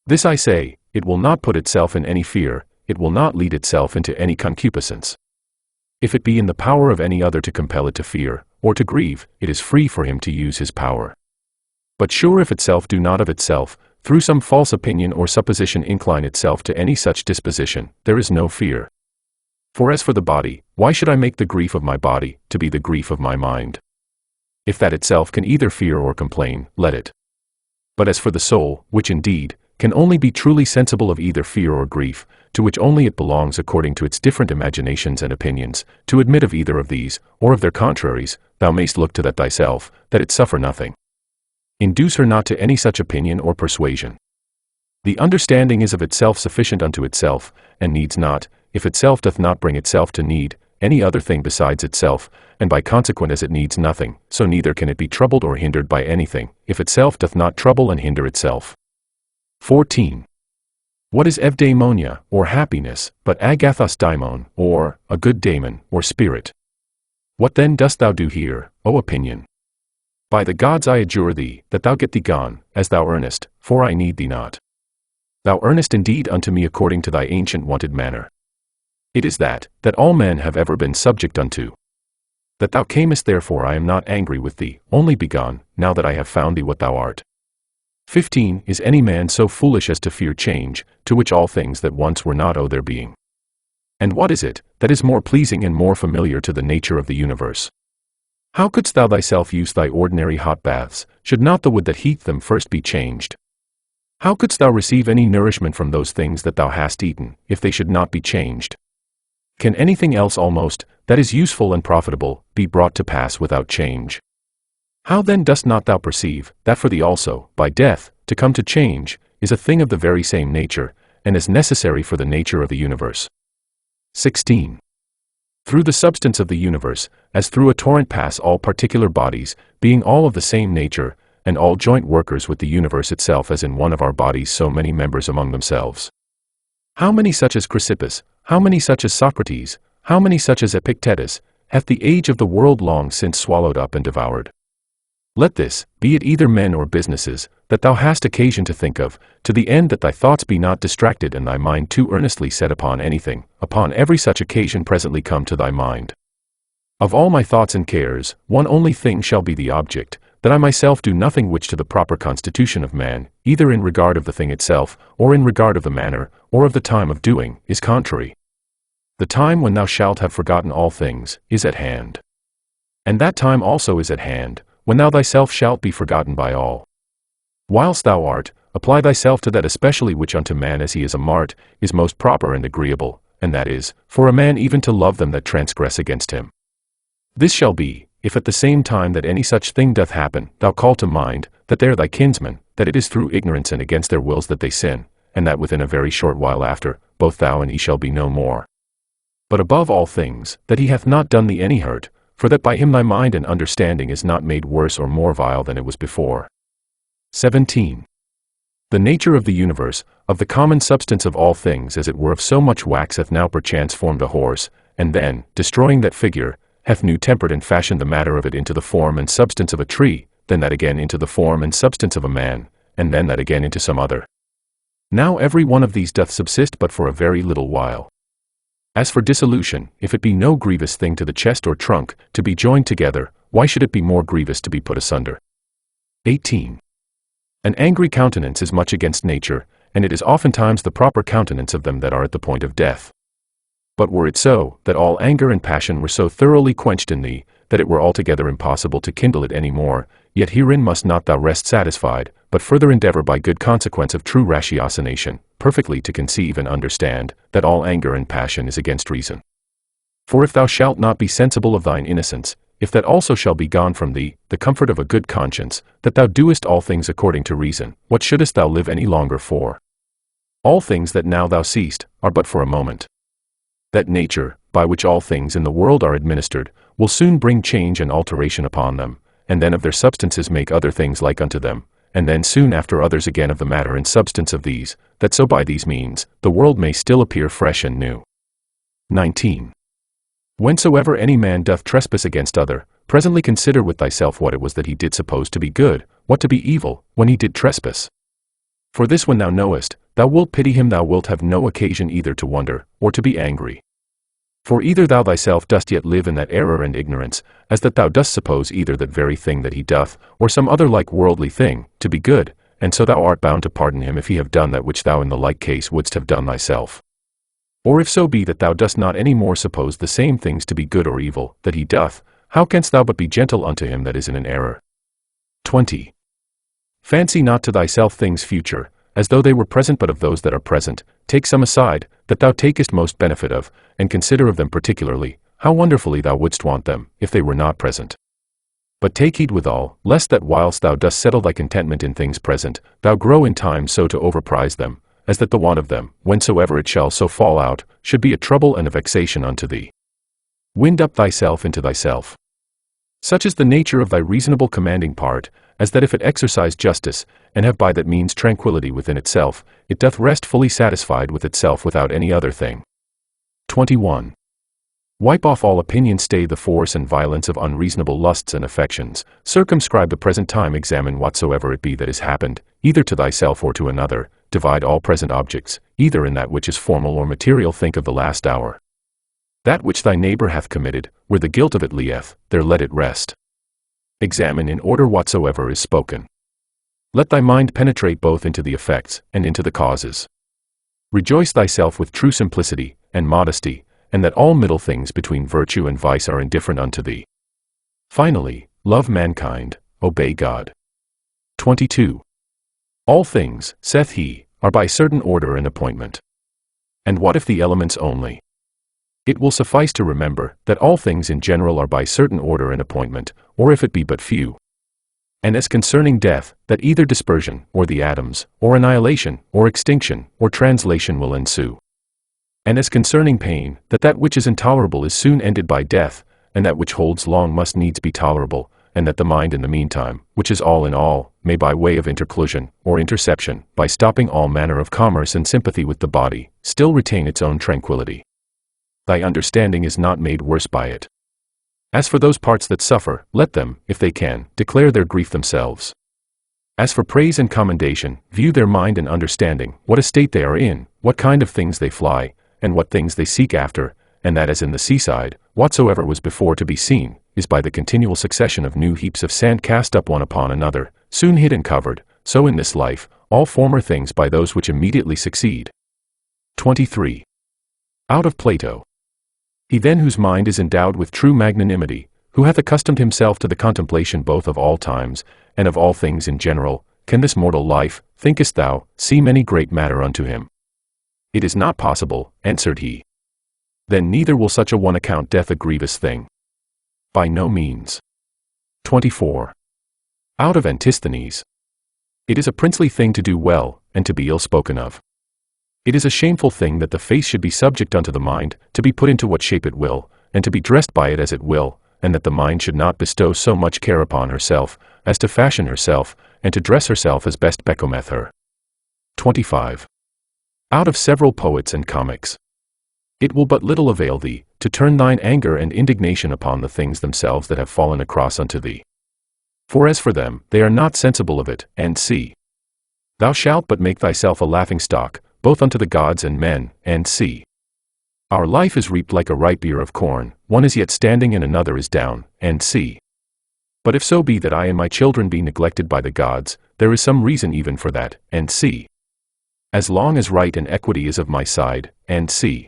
This I say, it will not put itself in any fear, it will not lead itself into any concupiscence. If it be in the power of any other to compel it to fear, or to grieve, it is free for him to use his power. But sure if itself do not of itself, through some false opinion or supposition incline itself to any such disposition, there is no fear. For as for the body, why should I make the grief of my body to be the grief of my mind? If that itself can either fear or complain, let it. But as for the soul, which indeed, can only be truly sensible of either fear or grief, to which only it belongs according to its different imaginations and opinions, to admit of either of these, or of their contraries, thou mayst look to that thyself, that it suffer nothing. Induce her not to any such opinion or persuasion. The understanding is of itself sufficient unto itself, and needs not, if itself doth not bring itself to need, any other thing besides itself, and by consequent as it needs nothing, so neither can it be troubled or hindered by anything, if itself doth not trouble and hinder itself. 14. What is evdaimonia, or happiness, but agathos daimon, or a good daemon, or spirit? What then dost thou do here, O opinion? By the gods I adjure thee, that thou get thee gone, as thou earnest, for I need thee not. Thou earnest indeed unto me according to thy ancient wonted manner. It is that all men have ever been subject unto. That thou camest therefore I am not angry with thee, only begone, now that I have found thee what thou art. 15. Is any man so foolish as to fear change, to which all things that once were not owe their being? And what is it that is more pleasing and more familiar to the nature of the universe? How couldst thou thyself use thy ordinary hot baths, should not the wood that heat them first be changed? How couldst thou receive any nourishment from those things that thou hast eaten, if they should not be changed? Can anything else almost, that is useful and profitable, be brought to pass without change? How then dost not thou perceive, that for thee also, by death, to come to change, is a thing of the very same nature, and as necessary for the nature of the universe? 16. Through the substance of the universe, as through a torrent pass all particular bodies, being all of the same nature, and all joint workers with the universe itself, as in one of our bodies so many members among themselves. How many such as Chrysippus, how many such as Socrates, how many such as Epictetus, hath the age of the world long since swallowed up and devoured? Let this, be it either men or businesses, that thou hast occasion to think of, to the end that thy thoughts be not distracted and thy mind too earnestly set upon anything, upon every such occasion presently come to thy mind. Of all my thoughts and cares, one only thing shall be the object, that I myself do nothing which to the proper constitution of man, either in regard of the thing itself, or in regard of the manner, or of the time of doing, is contrary. The time when thou shalt have forgotten all things, is at hand. And that time also is at hand, when thou thyself shalt be forgotten by all. Whilst thou art, apply thyself to that especially which unto man as he is a mart, is most proper and agreeable, and that is, for a man even to love them that transgress against him. This shall be, if at the same time that any such thing doth happen, thou call to mind, that they are thy kinsmen, that it is through ignorance and against their wills that they sin, and that within a very short while after, both thou and he shall be no more. But above all things, that he hath not done thee any hurt, for that by him thy mind and understanding is not made worse or more vile than it was before. 17. The nature of the universe, of the common substance of all things as it were of so much wax hath now perchance formed a horse, and then, destroying that figure, hath new tempered and fashioned the matter of it into the form and substance of a tree, then that again into the form and substance of a man, and then that again into some other. Now every one of these doth subsist but for a very little while. As for dissolution, if it be no grievous thing to the chest or trunk, to be joined together, why should it be more grievous to be put asunder? 18. An angry countenance is much against nature, and it is oftentimes the proper countenance of them that are at the point of death. But were it so, that all anger and passion were so thoroughly quenched in thee, that it were altogether impossible to kindle it any more, yet herein must not thou rest satisfied, but further endeavor by good consequence of true ratiocination, perfectly to conceive and understand, that all anger and passion is against reason. For if thou shalt not be sensible of thine innocence, if that also shall be gone from thee, the comfort of a good conscience, that thou doest all things according to reason, what shouldest thou live any longer for? All things that now thou seest, are but for a moment. That nature, by which all things in the world are administered, will soon bring change and alteration upon them, and then of their substances make other things like unto them, and then soon after others again of the matter and substance of these, that so by these means, the world may still appear fresh and new. 19. Whensoever any man doth trespass against other, presently consider with thyself what it was that he did suppose to be good, what to be evil, when he did trespass. For this when thou knowest, thou wilt pity him, thou wilt have no occasion either to wonder, or to be angry. For either thou thyself dost yet live in that error and ignorance, as that thou dost suppose either that very thing that he doth, or some other like worldly thing, to be good, and so thou art bound to pardon him if he have done that which thou in the like case wouldst have done thyself. Or if so be that thou dost not any more suppose the same things to be good or evil, that he doth, how canst thou but be gentle unto him that is in an error? 20. Fancy not to thyself things future, as though they were present but of those that are present, take some aside, that thou takest most benefit of, and consider of them particularly, how wonderfully thou wouldst want them, if they were not present. But take heed withal, lest that whilst thou dost settle thy contentment in things present, thou grow in time so to overprize them, as that the want of them, whensoever it shall so fall out, should be a trouble and a vexation unto thee. Wind up thyself into thyself. Such is the nature of thy reasonable commanding part, as that if it exercise justice, and have by that means tranquillity within itself, it doth rest fully satisfied with itself without any other thing. 21. Wipe off all opinion, stay the force and violence of unreasonable lusts and affections, circumscribe the present time, examine whatsoever it be that is happened, either to thyself or to another, divide all present objects, either in that which is formal or material, think of the last hour. That which thy neighbor hath committed, where the guilt of it lieth, there let it rest. Examine in order whatsoever is spoken. Let thy mind penetrate both into the effects and into the causes. Rejoice thyself with true simplicity and modesty, and that all middle things between virtue and vice are indifferent unto thee. Finally, love mankind, obey God. 22. All things, saith he, are by certain order and appointment. And what if the elements only? It will suffice to remember that all things in general are by certain order and appointment, or if it be but few. And as concerning death, that either dispersion, or the atoms, or annihilation, or extinction, or translation will ensue. And as concerning pain, that which is intolerable is soon ended by death, and that which holds long must needs be tolerable, and that the mind in the meantime, which is all in all, may by way of interclusion, or interception, by stopping all manner of commerce and sympathy with the body, still retain its own tranquility. Thy understanding is not made worse by it. As for those parts that suffer, let them, if they can, declare their grief themselves. As for praise and commendation, view their mind and understanding, what estate they are in, what kind of things they fly, and what things they seek after, and that as in the seaside, whatsoever was before to be seen, is by the continual succession of new heaps of sand cast up one upon another, soon hid and covered, so in this life, all former things by those which immediately succeed. 23. Out of Plato. He then whose mind is endowed with true magnanimity, who hath accustomed himself to the contemplation both of all times, and of all things in general, can this mortal life, thinkest thou, seem any great matter unto him? It is not possible, answered he. Then neither will such a one account death a grievous thing. By no means. 24. Out of Antisthenes. It is a princely thing to do well, and to be ill spoken of. It is a shameful thing that the face should be subject unto the mind, to be put into what shape it will, and to be dressed by it as it will, and that the mind should not bestow so much care upon herself, as to fashion herself, and to dress herself as best becometh her. 25. Out of several poets and comics. It will but little avail thee, to turn thine anger and indignation upon the things themselves that have fallen across unto thee. For as for them, they are not sensible of it, and see. Thou shalt but make thyself a laughing-stock, both unto the gods and men, and see. Our life is reaped like a ripe ear of corn, one is yet standing and another is down, and see. But if so be that I and my children be neglected by the gods, there is some reason even for that, and see. As long as right and equity is of my side, and see.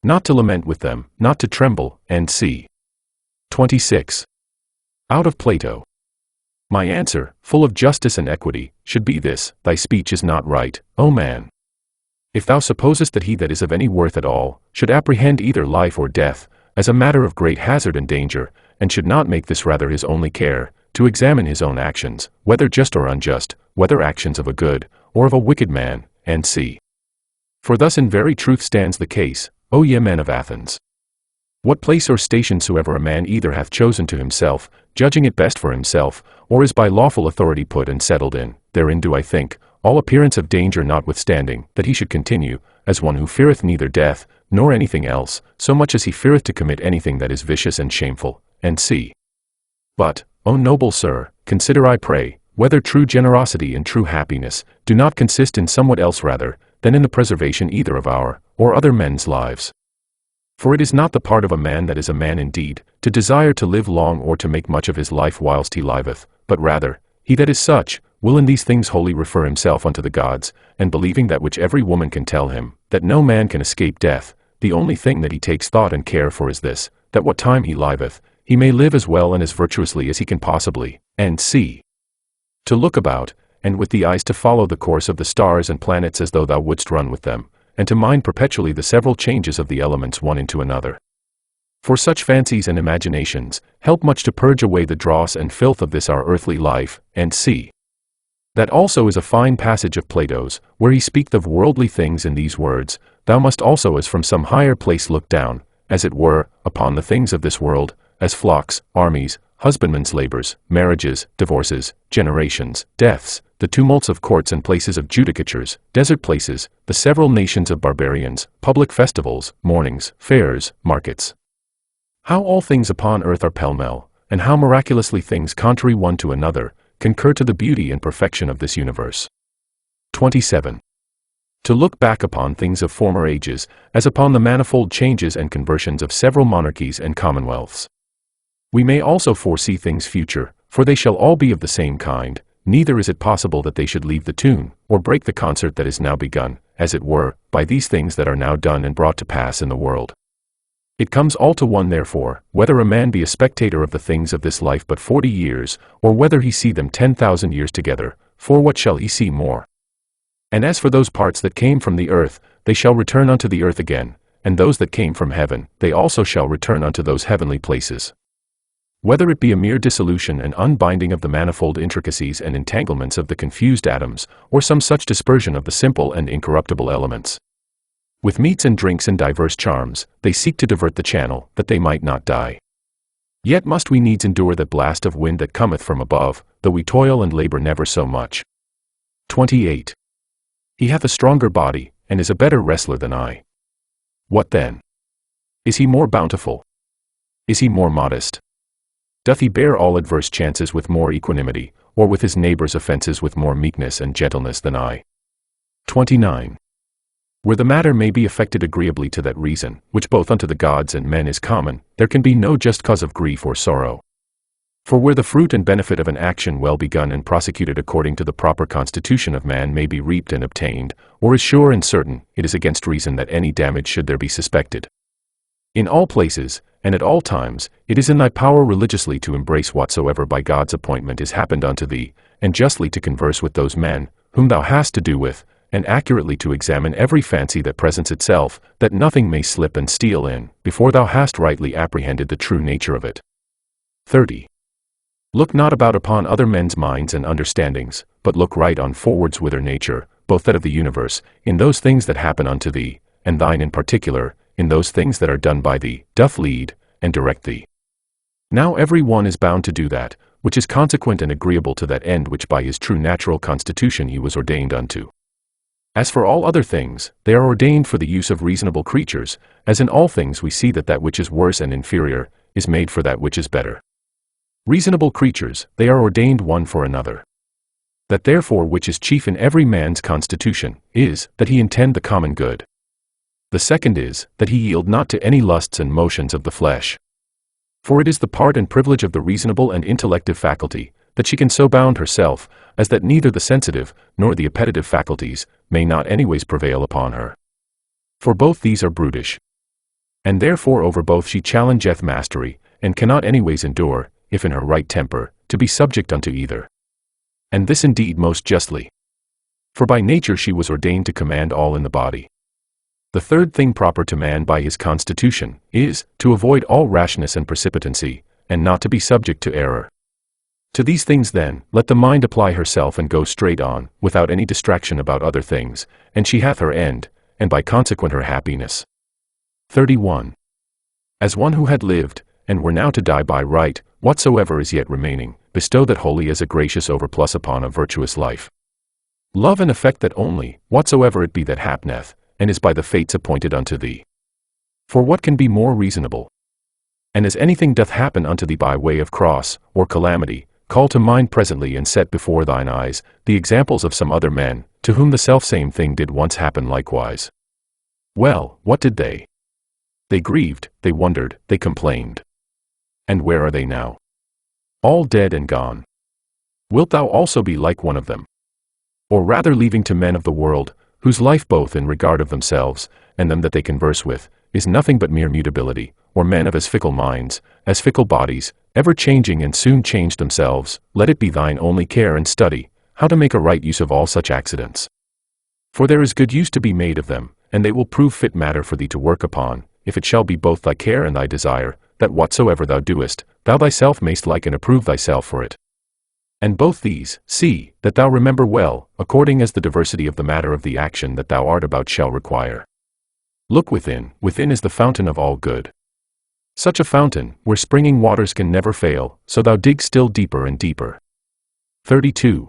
Not to lament with them, not to tremble, and see. 26. Out of Plato. My answer, full of justice and equity, should be this: thy speech is not right, O man. If thou supposest that he that is of any worth at all, should apprehend either life or death, as a matter of great hazard and danger, and should not make this rather his only care, to examine his own actions, whether just or unjust, whether actions of a good, or of a wicked man, and see. For thus in very truth stands the case, O ye men of Athens. What place or station soever a man either hath chosen to himself, judging it best for himself, or is by lawful authority put and settled in, therein do I think, all appearance of danger notwithstanding, that he should continue, as one who feareth neither death, nor anything else, so much as he feareth to commit anything that is vicious and shameful, and see. But, O noble sir, consider I pray, whether true generosity and true happiness do not consist in somewhat else rather, than in the preservation either of our, or other men's lives. For it is not the part of a man that is a man indeed, to desire to live long or to make much of his life whilst he liveth, but rather, he that is such, will in these things wholly refer himself unto the gods, and believing that which every woman can tell him, that no man can escape death, the only thing that he takes thought and care for is this, that what time he liveth, he may live as well and as virtuously as he can possibly, and see. To look about, and with the eyes to follow the course of the stars and planets as though thou wouldst run with them, and to mind perpetually the several changes of the elements one into another. For such fancies and imaginations help much to purge away the dross and filth of this our earthly life, and see. That also is a fine passage of Plato's, where he speaketh of worldly things in these words: thou must also as from some higher place look down, as it were, upon the things of this world, as flocks, armies, husbandmen's labors, marriages, divorces, generations, deaths, the tumults of courts and places of judicatures, desert places, the several nations of barbarians, public festivals, mournings, fairs, markets. How all things upon earth are pell-mell, and how miraculously things contrary one to another, concur to the beauty and perfection of this universe. 27. To look back upon things of former ages, as upon the manifold changes and conversions of several monarchies and commonwealths. We may also foresee things future, for they shall all be of the same kind, neither is it possible that they should leave the tune, or break the concert that is now begun, as it were, by these things that are now done and brought to pass in the world. It comes all to one therefore, whether a man be a spectator of the things of this life but 40 years, or whether he see them 10,000 years together, for what shall he see more? And as for those parts that came from the earth, they shall return unto the earth again, and those that came from heaven, they also shall return unto those heavenly places. Whether it be a mere dissolution and unbinding of the manifold intricacies and entanglements of the confused atoms, or some such dispersion of the simple and incorruptible elements. With meats and drinks and diverse charms, they seek to divert the channel, that they might not die. Yet must we needs endure that blast of wind that cometh from above, though we toil and labor never so much. 28. He hath a stronger body, and is a better wrestler than I. What then? Is he more bountiful? Is he more modest? Doth he bear all adverse chances with more equanimity, or with his neighbor's offenses with more meekness and gentleness than I? 29. Where the matter may be affected agreeably to that reason, which both unto the gods and men is common, there can be no just cause of grief or sorrow. For where the fruit and benefit of an action well begun and prosecuted according to the proper constitution of man may be reaped and obtained, or is sure and certain, it is against reason that any damage should there be suspected. In all places, and at all times, it is in thy power religiously to embrace whatsoever by God's appointment is happened unto thee, and justly to converse with those men, whom thou hast to do with, and accurately to examine every fancy that presents itself, that nothing may slip and steal in, before thou hast rightly apprehended the true nature of it. 30. Look not about upon other men's minds and understandings, but look right on forwards with their nature, both that of the universe, in those things that happen unto thee, and thine in particular, in those things that are done by thee, doth lead, and direct thee. Now every one is bound to do that, which is consequent and agreeable to that end which by his true natural constitution he was ordained unto. As for all other things, they are ordained for the use of reasonable creatures, as in all things we see that that which is worse and inferior, is made for that which is better. Reasonable creatures, they are ordained one for another. That therefore which is chief in every man's constitution, is, that he intend the common good. The second is, that he yield not to any lusts and motions of the flesh. For it is the part and privilege of the reasonable and intellective faculty, that she can so bound herself, as that neither the sensitive, nor the appetitive faculties, may not anyways prevail upon her. For both these are brutish. And therefore over both she challengeth mastery, and cannot anyways endure, if in her right temper, to be subject unto either. And this indeed most justly. For by nature she was ordained to command all in the body. The third thing proper to man by his constitution, is, to avoid all rashness and precipitancy, and not to be subject to error. To these things then, let the mind apply herself and go straight on, without any distraction about other things, and she hath her end, and by consequent her happiness. 31. As one who had lived, and were now to die by right, whatsoever is yet remaining, bestow that wholly as a gracious overplus upon a virtuous life. Love and affect that only, whatsoever it be that hapneth, and is by the fates appointed unto thee. For what can be more reasonable? And as anything doth happen unto thee by way of cross, or calamity, call to mind presently and set before thine eyes the examples of some other men, to whom the selfsame thing did once happen likewise. Well, what did they? They grieved, they wondered, they complained. And where are they now? All dead and gone. Wilt thou also be like one of them? Or rather leaving to men of the world, whose life both in regard of themselves, and them that they converse with, is nothing but mere mutability, or men of as fickle minds, as fickle bodies, ever changing and soon change themselves, let it be thine only care and study, how to make a right use of all such accidents. For there is good use to be made of them, and they will prove fit matter for thee to work upon, if it shall be both thy care and thy desire, that whatsoever thou doest, thou thyself mayst like and approve thyself for it. And both these, see, that thou remember well, according as the diversity of the matter of the action that thou art about shall require. Look within is the fountain of all good. Such a fountain, where springing waters can never fail, so thou dig still deeper and deeper. 32.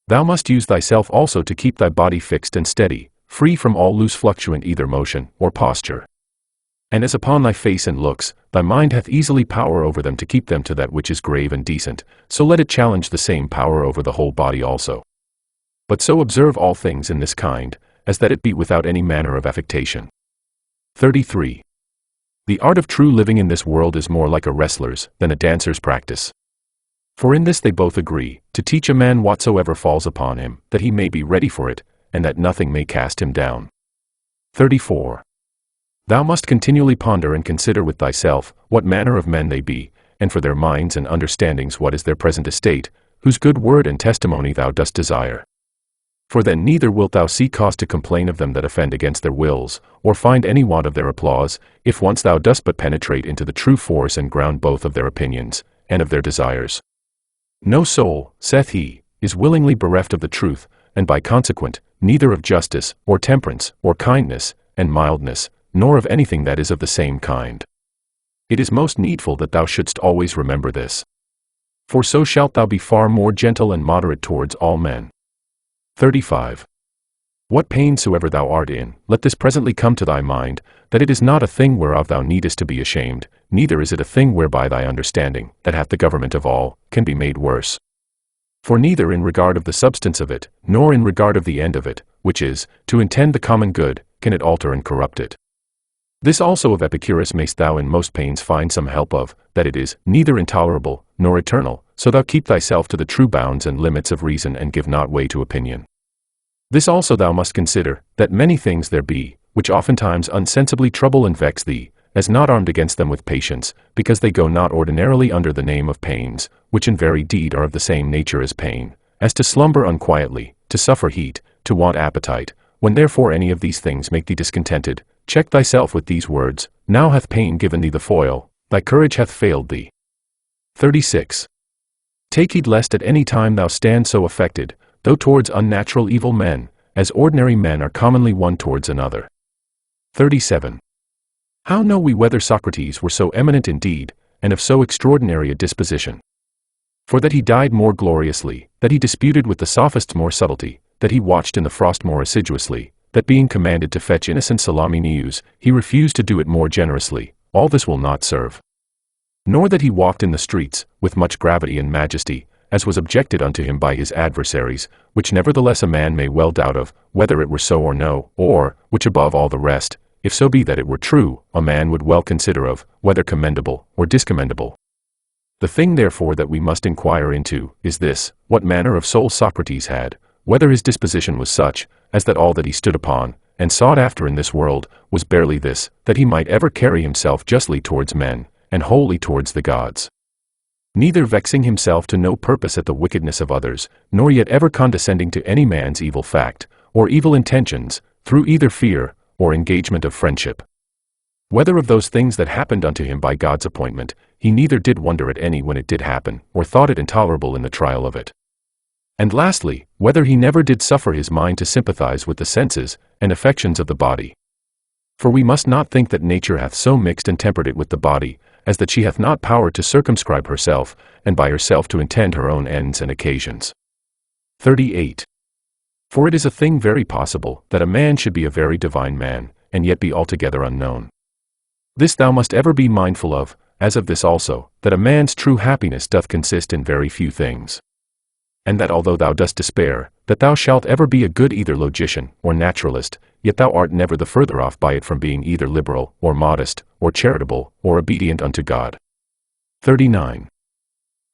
Thou must use thyself also to keep thy body fixed and steady, free from all loose fluctuant either motion or posture. And as upon thy face and looks, thy mind hath easily power over them to keep them to that which is grave and decent, so let it challenge the same power over the whole body also. But so observe all things in this kind, as that it be without any manner of affectation. 33. The art of true living in this world is more like a wrestler's than a dancer's practice. For in this they both agree, to teach a man whatsoever falls upon him, that he may be ready for it, and that nothing may cast him down. 34. Thou must continually ponder and consider with thyself what manner of men they be, and for their minds and understandings what is their present estate, whose good word and testimony thou dost desire. For then neither wilt thou see cause to complain of them that offend against their wills, or find any want of their applause, if once thou dost but penetrate into the true force and ground both of their opinions, and of their desires. No soul, saith he, is willingly bereft of the truth, and by consequent, neither of justice, or temperance, or kindness, and mildness, nor of anything that is of the same kind. It is most needful that thou shouldst always remember this. For so shalt thou be far more gentle and moderate towards all men. 35. What pain soever thou art in, let this presently come to thy mind, that it is not a thing whereof thou needest to be ashamed, neither is it a thing whereby thy understanding, that hath the government of all, can be made worse. For neither in regard of the substance of it, nor in regard of the end of it, which is, to intend the common good, can it alter and corrupt it. This also of Epicurus mayst thou in most pains find some help of, that it is neither intolerable, nor eternal, so thou keep thyself to the true bounds and limits of reason and give not way to opinion. This also thou must consider, that many things there be, which oftentimes unsensibly trouble and vex thee, as not armed against them with patience, because they go not ordinarily under the name of pains, which in very deed are of the same nature as pain, as to slumber unquietly, to suffer heat, to want appetite. When therefore any of these things make thee discontented, check thyself with these words, now hath pain given thee the foil, thy courage hath failed thee. 36. Take heed lest at any time thou stand so affected, though towards unnatural evil men, as ordinary men are commonly one towards another. 37. How know we whether Socrates were so eminent indeed, and of so extraordinary a disposition? For that he died more gloriously, that he disputed with the sophists more subtlety, that he watched in the frost more assiduously, that being commanded to fetch innocent salami news, he refused to do it more generously, all this will not serve. Nor that he walked in the streets, with much gravity and majesty, as was objected unto him by his adversaries, which nevertheless a man may well doubt of, whether it were so or no, or, which above all the rest, if so be that it were true, a man would well consider of, whether commendable, or discommendable. The thing therefore that we must inquire into, is this, what manner of soul Socrates had, whether his disposition was such, as that all that he stood upon, and sought after in this world, was barely this, that he might ever carry himself justly towards men, and wholly towards the gods. Neither vexing himself to no purpose at the wickedness of others, nor yet ever condescending to any man's evil fact, or evil intentions, through either fear, or engagement of friendship. Whether of those things that happened unto him by God's appointment, he neither did wonder at any when it did happen, or thought it intolerable in the trial of it. And lastly, whether he never did suffer his mind to sympathize with the senses and affections of the body. For we must not think that nature hath so mixed and tempered it with the body, as that she hath not power to circumscribe herself, and by herself to intend her own ends and occasions. 38. For it is a thing very possible, that a man should be a very divine man, and yet be altogether unknown. This thou must ever be mindful of, as of this also, that a man's true happiness doth consist in very few things. And that although thou dost despair, that thou shalt ever be a good either logician, or naturalist, yet thou art never the further off by it from being either liberal, or modest, or charitable, or obedient unto God. 39.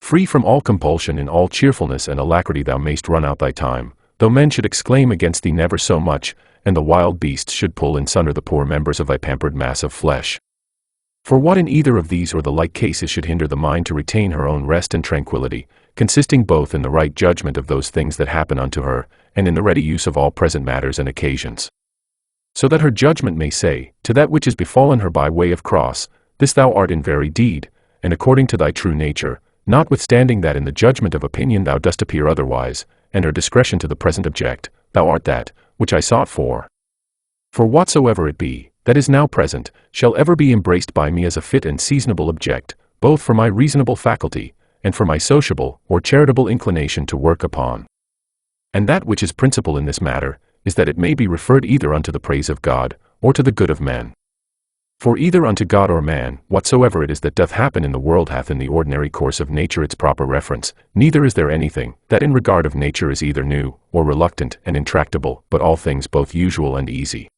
Free from all compulsion in all cheerfulness and alacrity thou mayst run out thy time, though men should exclaim against thee never so much, and the wild beasts should pull in sunder the poor members of thy pampered mass of flesh. For what in either of these or the like cases should hinder the mind to retain her own rest and tranquillity, consisting both in the right judgment of those things that happen unto her, and in the ready use of all present matters and occasions? So that her judgment may say, to that which is befallen her by way of cross, this thou art in very deed, and according to thy true nature, notwithstanding that in the judgment of opinion thou dost appear otherwise, and her discretion to the present object, thou art that, which I sought for. For whatsoever it be, that is now present, shall ever be embraced by me as a fit and seasonable object, both for my reasonable faculty, and for my sociable or charitable inclination to work upon. And that which is principal in this matter, is that it may be referred either unto the praise of God, or to the good of men. For either unto God or man, whatsoever it is that doth happen in the world hath in the ordinary course of nature its proper reference, neither is there anything, that in regard of nature is either new, or reluctant, and intractable, but all things both usual and easy.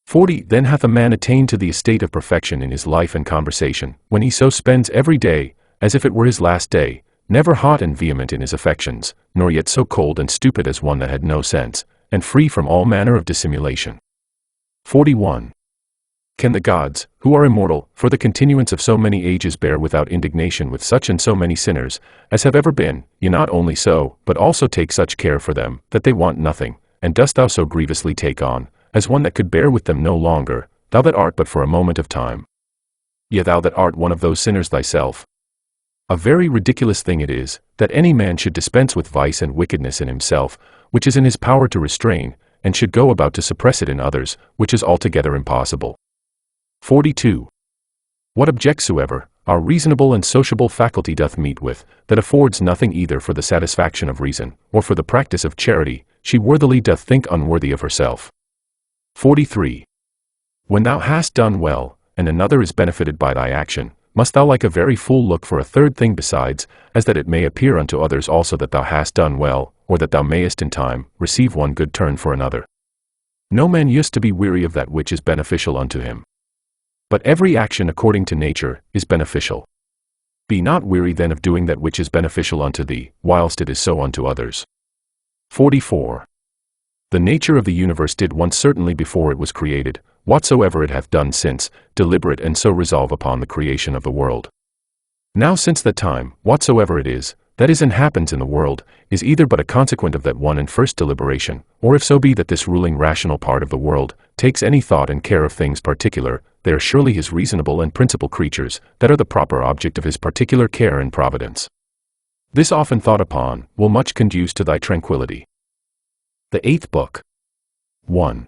40. Then hath a man attained to the estate of perfection in his life and conversation, when he so spends every day, as if it were his last day, never hot and vehement in his affections, nor yet so cold and stupid as one that had no sense, and free from all manner of dissimulation. 41. Can the gods, who are immortal, for the continuance of so many ages bear without indignation with such and so many sinners, as have ever been, yea not only so, but also take such care for them, that they want nothing, and dost thou so grievously take on, as one that could bear with them no longer, thou that art but for a moment of time? Yea thou that art one of those sinners thyself. A very ridiculous thing it is, that any man should dispense with vice and wickedness in himself, which is in his power to restrain, and should go about to suppress it in others, which is altogether impossible. 42. What object soever, our reasonable and sociable faculty doth meet with, that affords nothing either for the satisfaction of reason, or for the practice of charity, she worthily doth think unworthy of herself. 43. When thou hast done well, and another is benefited by thy action, must thou like a very fool look for a third thing besides, as that it may appear unto others also that thou hast done well, or that thou mayest in time receive one good turn for another. No man used to be weary of that which is beneficial unto him. But every action according to nature is beneficial. Be not weary then of doing that which is beneficial unto thee, whilst it is so unto others. 44. The nature of the universe did once certainly before it was created, whatsoever it hath done since, deliberate and so resolve upon the creation of the world. Now since that time, whatsoever it is, that is and happens in the world, is either but a consequent of that one and first deliberation, or if so be that this ruling rational part of the world takes any thought and care of things particular, they are surely his reasonable and principal creatures, that are the proper object of his particular care and providence. This often thought upon, will much conduce to thy tranquillity. The 8th Book. 1.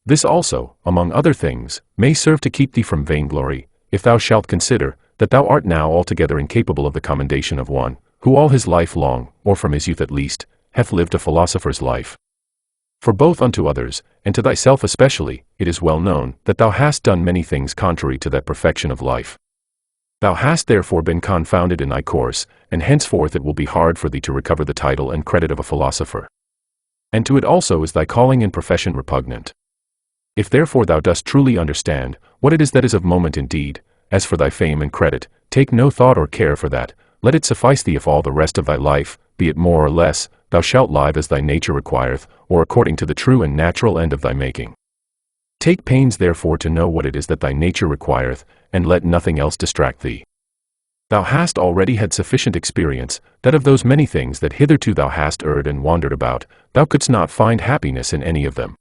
This also, among other things, may serve to keep thee from vainglory, if thou shalt consider, that thou art now altogether incapable of the commendation of one, who all his life long, or from his youth at least, hath lived a philosopher's life. For both unto others, and to thyself especially, it is well known, that thou hast done many things contrary to that perfection of life. Thou hast therefore been confounded in thy course, and henceforth it will be hard for thee to recover the title and credit of a philosopher. And to it also is thy calling and profession repugnant. If therefore thou dost truly understand, what it is that is of moment indeed, as for thy fame and credit, take no thought or care for that, let it suffice thee if all the rest of thy life, be it more or less, thou shalt live as thy nature requireth, or according to the true and natural end of thy making. Take pains therefore to know what it is that thy nature requireth, and let nothing else distract thee. Thou hast already had sufficient experience, that of those many things that hitherto thou hast erred and wandered about, thou couldst not find happiness in any of them.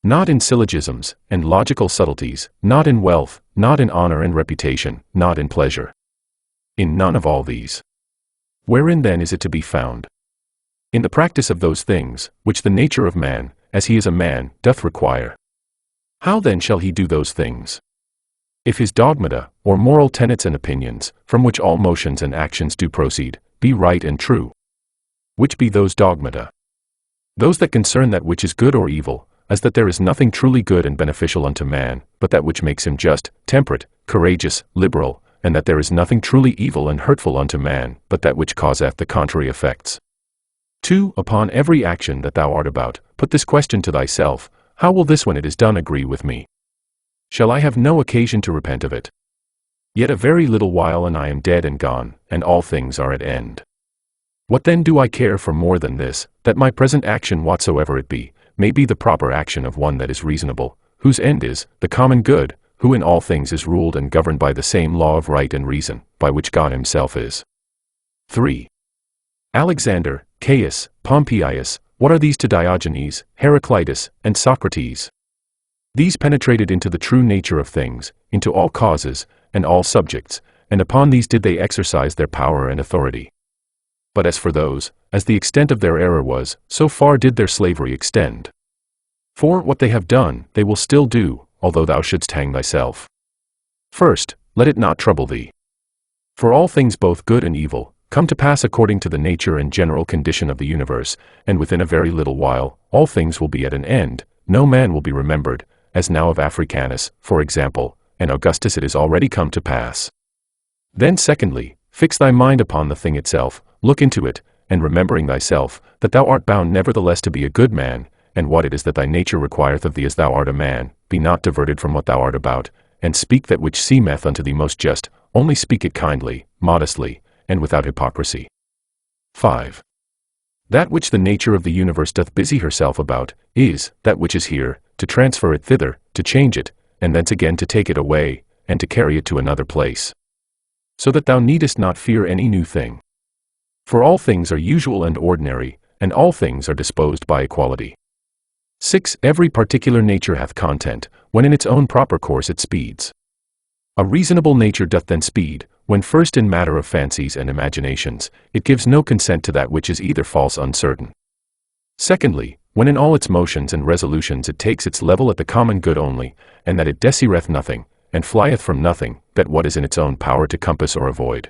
Not in syllogisms, and logical subtleties, not in wealth, not in honor and reputation, not in pleasure. In none of all these. Wherein then is it to be found? In the practice of those things, which the nature of man, as he is a man, doth require. How then shall he do those things? If his dogmata, or moral tenets and opinions, from which all motions and actions do proceed, be right and true. Which be those dogmata? Those that concern that which is good or evil, as that there is nothing truly good and beneficial unto man, but that which makes him just, temperate, courageous, liberal, and that there is nothing truly evil and hurtful unto man, but that which causeth the contrary effects. 2. Upon every action that thou art about, put this question to thyself, how will this when it is done agree with me? Shall I have no occasion to repent of it? Yet a very little while and I am dead and gone, and all things are at end. What then do I care for more than this, that my present action whatsoever it be, may be the proper action of one that is reasonable, whose end is the common good, who in all things is ruled and governed by the same law of right and reason, by which God himself is. 3. Alexander, Caius, Pompeius, what are these to Diogenes, Heraclitus, and Socrates? These penetrated into the true nature of things, into all causes, and all subjects, and upon these did they exercise their power and authority. But as for those, as the extent of their error was, so far did their slavery extend. For what they have done, they will still do, although thou shouldst hang thyself. First, let it not trouble thee. For all things both good and evil, come to pass according to the nature and general condition of the universe, and within a very little while, all things will be at an end, no man will be remembered, as now of Africanus, for example, and Augustus, it is already come to pass. Then secondly, fix thy mind upon the thing itself, look into it, and remembering thyself, that thou art bound nevertheless to be a good man, and what it is that thy nature requireth of thee as thou art a man, be not diverted from what thou art about, and speak that which seemeth unto thee most just, only speak it kindly, modestly, and without hypocrisy. 5. That which the nature of the universe doth busy herself about, is, that which is here, to transfer it thither, to change it, and thence again to take it away, and to carry it to another place. So that thou needest not fear any new thing. For all things are usual and ordinary, and all things are disposed by equality. 6. Every particular nature hath content, when in its own proper course it speeds. A reasonable nature doth then speed, when first in matter of fancies and imaginations, it gives no consent to that which is either false uncertain. Secondly, when in all its motions and resolutions it takes its level at the common good only, and that it desireth nothing, and flieth from nothing, but what is in its own power to compass or avoid.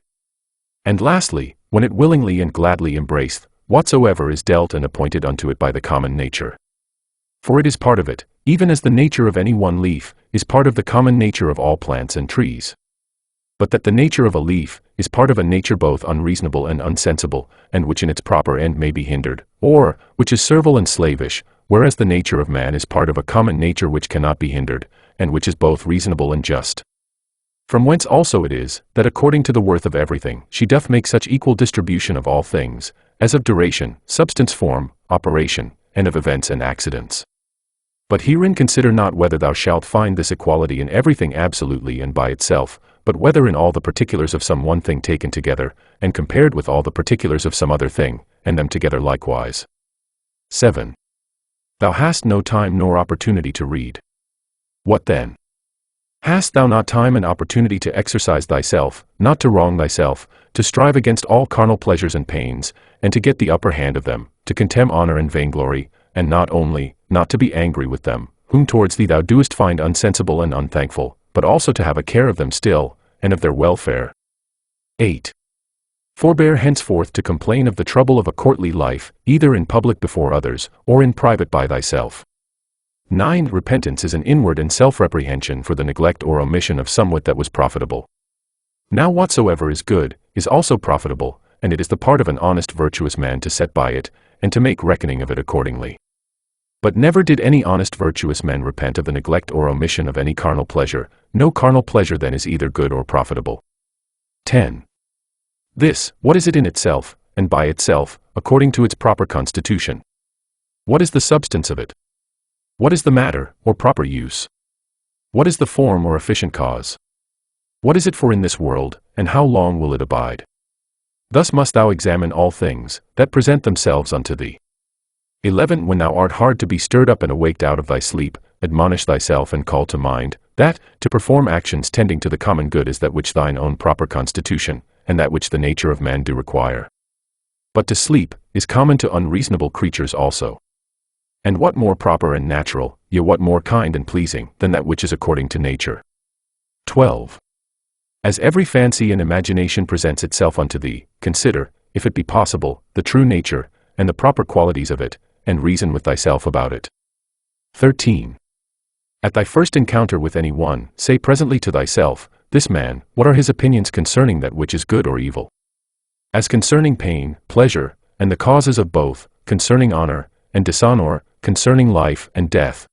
And lastly, when it willingly and gladly embraceth whatsoever is dealt and appointed unto it by the common nature. For it is part of it, even as the nature of any one leaf is part of the common nature of all plants and trees. But that the nature of a leaf is part of a nature both unreasonable and unsensible, and which in its proper end may be hindered, or which is servile and slavish, whereas the nature of man is part of a common nature which cannot be hindered, and which is both reasonable and just. From whence also it is, that according to the worth of everything, she doth make such equal distribution of all things, as of duration, substance, form, operation, and of events and accidents. But herein consider not whether thou shalt find this equality in everything absolutely and by itself, but whether in all the particulars of some one thing taken together, and compared with all the particulars of some other thing, and them together likewise. 7. Thou hast no time nor opportunity to read. What then? Hast thou not time and opportunity to exercise thyself, not to wrong thyself, to strive against all carnal pleasures and pains, and to get the upper hand of them, to contemn honor and vainglory, and not only, not to be angry with them, whom towards thee thou doest find unsensible and unthankful, but also to have a care of them still, and of their welfare. 8. Forbear henceforth to complain of the trouble of a courtly life, either in public before others, or in private by thyself. 9. Repentance is an inward and self-reprehension for the neglect or omission of somewhat that was profitable. Now whatsoever is good, is also profitable, and it is the part of an honest virtuous man to set by it, and to make reckoning of it accordingly. But never did any honest virtuous man repent of the neglect or omission of any carnal pleasure. No carnal pleasure then is either good or profitable. 10. This, what is it in itself, and by itself, according to its proper constitution? What is the substance of it? What is the matter, or proper use? What is the form or efficient cause? What is it for in this world, and how long will it abide? Thus must thou examine all things that present themselves unto thee. 11. When thou art hard to be stirred up and awaked out of thy sleep, admonish thyself and call to mind, that, to perform actions tending to the common good is that which thine own proper constitution, and that which the nature of man do require. But to sleep is common to unreasonable creatures also. And what more proper and natural, yea what more kind and pleasing, than that which is according to nature? 12. As every fancy and imagination presents itself unto thee, consider, if it be possible, the true nature, and the proper qualities of it, and reason with thyself about it. 13. At thy first encounter with any one, say presently to thyself, this man, what are his opinions concerning that which is good or evil? As concerning pain, pleasure, and the causes of both, concerning honor, and dishonor, concerning life and death.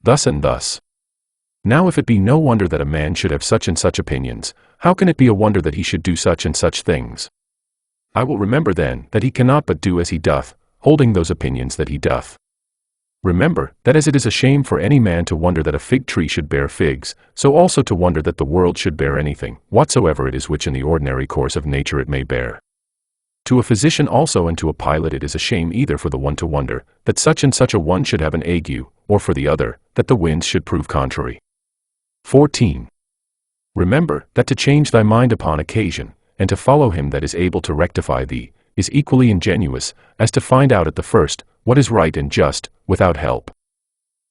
Thus and thus. Now if it be no wonder that a man should have such and such opinions, how can it be a wonder that he should do such and such things? I will remember then that he cannot but do as he doth, holding those opinions that he doth. Remember, that as it is a shame for any man to wonder that a fig tree should bear figs, so also to wonder that the world should bear anything, whatsoever it is which in the ordinary course of nature it may bear. To a physician also and to a pilot it is a shame either for the one to wonder, that such and such a one should have an ague, or for the other, that the winds should prove contrary. 14. Remember, that to change thy mind upon occasion, and to follow him that is able to rectify thee, is equally ingenious, as to find out at the first, what is right and just, without help.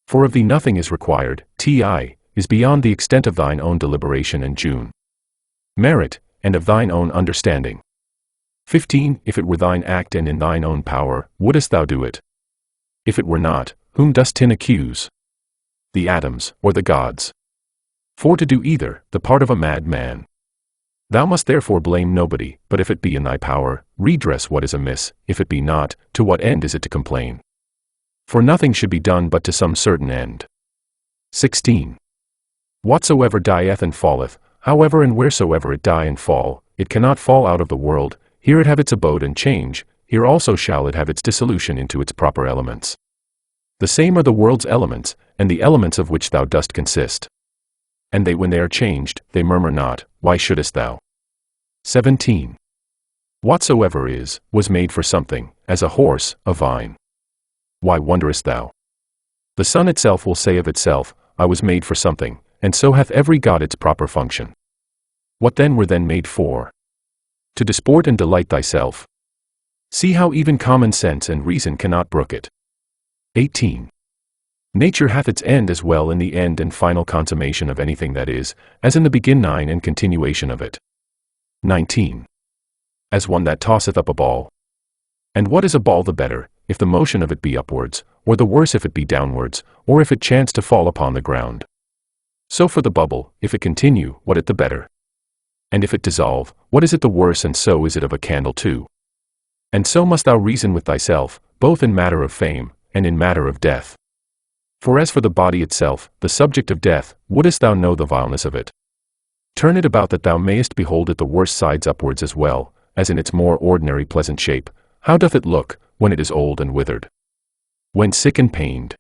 For of thee nothing is required, is beyond the extent of thine own deliberation and June. Merit, and of thine own understanding. 15. If it were thine act and in thine own power, wouldest thou do it? If it were not, whom dost tin accuse? The atoms, or the gods? For to do either, the part of a mad man. Thou must therefore blame nobody, but if it be in thy power, redress what is amiss, if it be not, to what end is it to complain? For nothing should be done but to some certain end. 16. Whatsoever dieth and falleth, however and wheresoever it die and fall, it cannot fall out of the world, here it have its abode and change, here also shall it have its dissolution into its proper elements. The same are the world's elements, and the elements of which thou dost consist. And they when they are changed, they murmur not, why shouldest thou? 17. Whatsoever is, was made for something, as a horse, a vine. Why wonderest thou? The sun itself will say of itself, I was made for something, and so hath every god its proper function. What then were then made for? To disport and delight thyself. See how even common sense and reason cannot brook it. 18. Nature hath its end as well in the end and final consummation of anything that is, as in the beginning and continuation of it. 19. As one that tosseth up a ball. And what is a ball the better, if the motion of it be upwards, or the worse if it be downwards, or if it chance to fall upon the ground? So for the bubble, if it continue, what it the better? And if it dissolve, what is it the worse, and so is it of a candle too? And so must thou reason with thyself, both in matter of fame, and in matter of death. For as for the body itself, the subject of death, wouldest thou know the vileness of it? Turn it about that thou mayest behold it the worse sides upwards as well, as in its more ordinary pleasant shape, how doth it look, when it is old and withered? When sick and pained?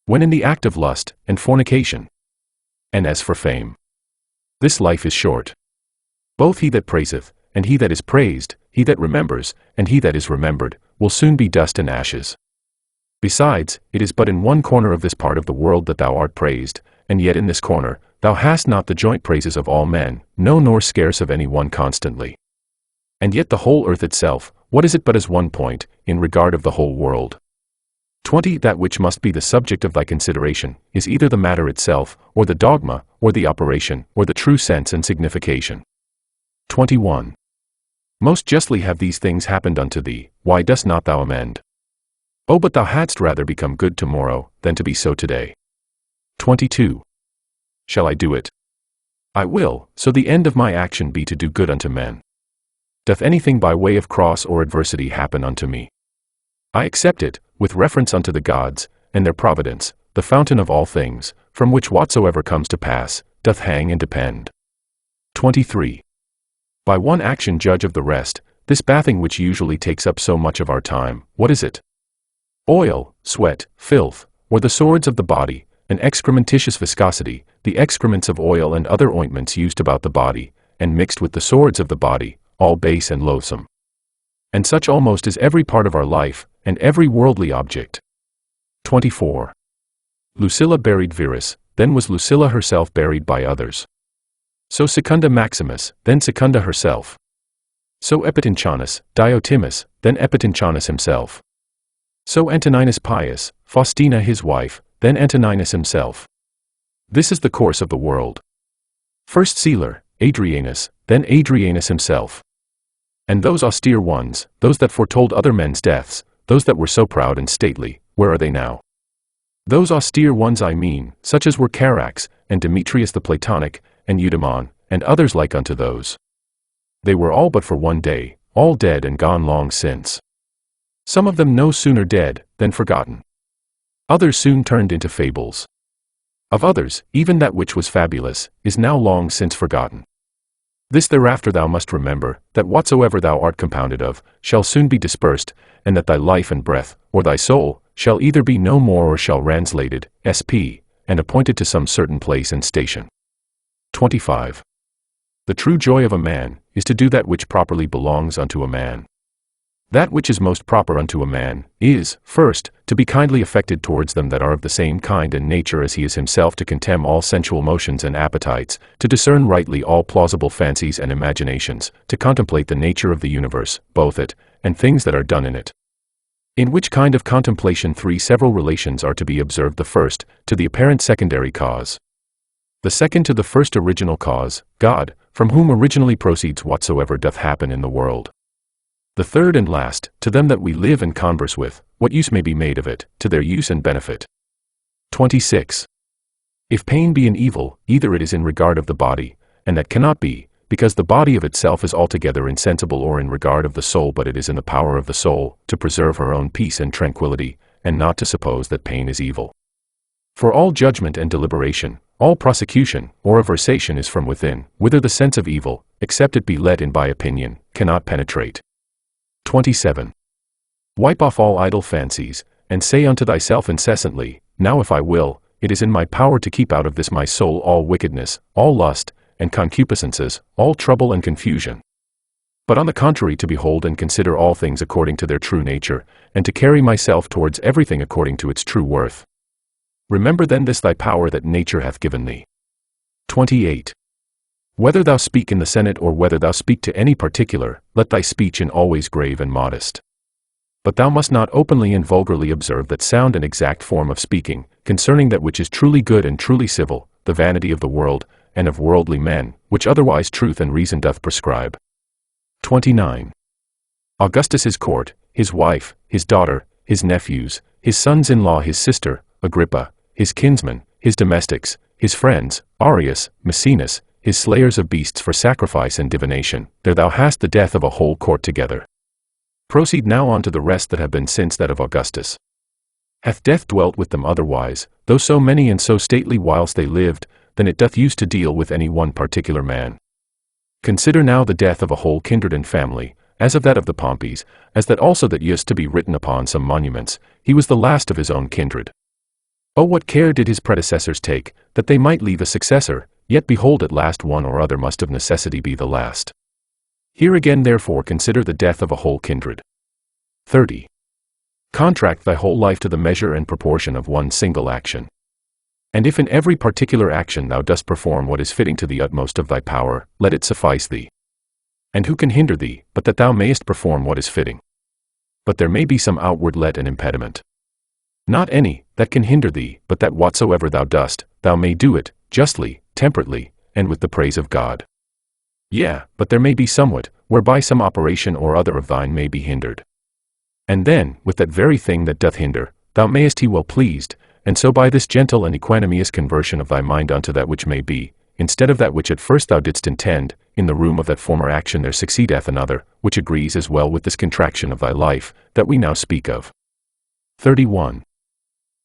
When in the act of lust, and fornication? And as for fame, this life is short. Both he that praiseth, and he that is praised, he that remembers, and he that is remembered, will soon be dust and ashes. Besides, it is but in one corner of this part of the world that thou art praised, and yet in this corner, thou hast not the joint praises of all men, no nor scarce of any one constantly. And yet the whole earth itself, what is it but as one point, in regard of the whole world? 20. That which must be the subject of thy consideration, is either the matter itself, or the dogma, or the operation, or the true sense and signification. 21. Most justly have these things happened unto thee, why dost not thou amend? Oh, but thou hadst rather become good tomorrow, than to be so today. 22. Shall I do it? I will, so the end of my action be to do good unto men. Doth anything by way of cross or adversity happen unto me? I accept it, with reference unto the gods, and their providence, the fountain of all things, from which whatsoever comes to pass, doth hang and depend. 23. By one action judge of the rest, this bathing which usually takes up so much of our time, what is it? Oil, sweat, filth, or the swords of the body, an excrementitious viscosity, the excrements of oil and other ointments used about the body, and mixed with the swords of the body, all base and loathsome. And such almost is every part of our life, and every worldly object. 24. Lucilla buried Verus, then was Lucilla herself buried by others. So Secunda Maximus, then Secunda herself. So Epitinchonus, Diotimus, then Epitinchonus himself. So Antoninus Pius, Faustina his wife, then Antoninus himself. This is the course of the world. First Caesar, Adrianus, then Adrianus himself. And those austere ones, those that foretold other men's deaths, those that were so proud and stately, where are they now? Those austere ones I mean, such as were Carax, and Demetrius the Platonic, and Eudaemon, and others like unto those. They were all but for one day, all dead and gone long since. Some of them no sooner dead, than forgotten. Others soon turned into fables. Of others, even that which was fabulous, is now long since forgotten. This thereafter thou must remember, that whatsoever thou art compounded of, shall soon be dispersed, and that thy life and breath, or thy soul, shall either be no more or shall translated, sp, and appointed to some certain place and station. 25. The true joy of a man, is to do that which properly belongs unto a man. That which is most proper unto a man, is, first, to be kindly affected towards them that are of the same kind and nature as he is himself, to contemn all sensual motions and appetites, to discern rightly all plausible fancies and imaginations, to contemplate the nature of the universe, both it, and things that are done in it. In which kind of contemplation 3 several relations are to be observed: the first, to the apparent secondary cause. The second to the first original cause, God, from whom originally proceeds whatsoever doth happen in the world. The third and last, to them that we live and converse with, what use may be made of it, to their use and benefit. 26. If pain be an evil, either it is in regard of the body, and that cannot be, because the body of itself is altogether insensible, or in regard of the soul, but it is in the power of the soul to preserve her own peace and tranquility, and not to suppose that pain is evil. For all judgment and deliberation, all prosecution or aversation is from within, whither the sense of evil, except it be let in by opinion, cannot penetrate. 27. Wipe off all idle fancies, and say unto thyself incessantly, Now if I will, it is in my power to keep out of this my soul all wickedness, all lust, and concupiscences, all trouble and confusion. But on the contrary, to behold and consider all things according to their true nature, and to carry myself towards everything according to its true worth. Remember then this thy power that nature hath given thee. 28. Whether thou speak in the Senate, or whether thou speak to any particular, let thy speech in always grave and modest. But thou must not openly and vulgarly observe that sound and exact form of speaking, concerning that which is truly good and truly civil, the vanity of the world, and of worldly men, which otherwise truth and reason doth prescribe. 29. Augustus his court, his wife, his daughter, his nephews, his sons-in-law, his sister, Agrippa, his kinsmen, his domestics, his friends, Aurelius, Maecenas, his slayers of beasts for sacrifice and divination, there thou hast the death of a whole court together. Proceed now on to the rest that have been since that of Augustus. Hath death dwelt with them otherwise, though so many and so stately whilst they lived, than it doth use to deal with any one particular man? Consider now the death of a whole kindred and family, as of that of the Pompeys, as that also that used to be written upon some monuments, he was the last of his own kindred. Oh, what care did his predecessors take, that they might leave a successor, yet behold at last one or other must of necessity be the last. Here again therefore consider the death of a whole kindred. 30. Contract thy whole life to the measure and proportion of one single action. And if in every particular action thou dost perform what is fitting to the utmost of thy power, let it suffice thee. And who can hinder thee, but that thou mayest perform what is fitting? But there may be some outward let and impediment. Not any, that can hinder thee, but that whatsoever thou dost, thou may do it, justly, temperately, and with the praise of God. Yea, but there may be somewhat, whereby some operation or other of thine may be hindered. And then, with that very thing that doth hinder, thou mayest be well pleased, and so by this gentle and equanimous conversion of thy mind unto that which may be, instead of that which at first thou didst intend, in the room of that former action there succeedeth another, which agrees as well with this contraction of thy life, that we now speak of. 31.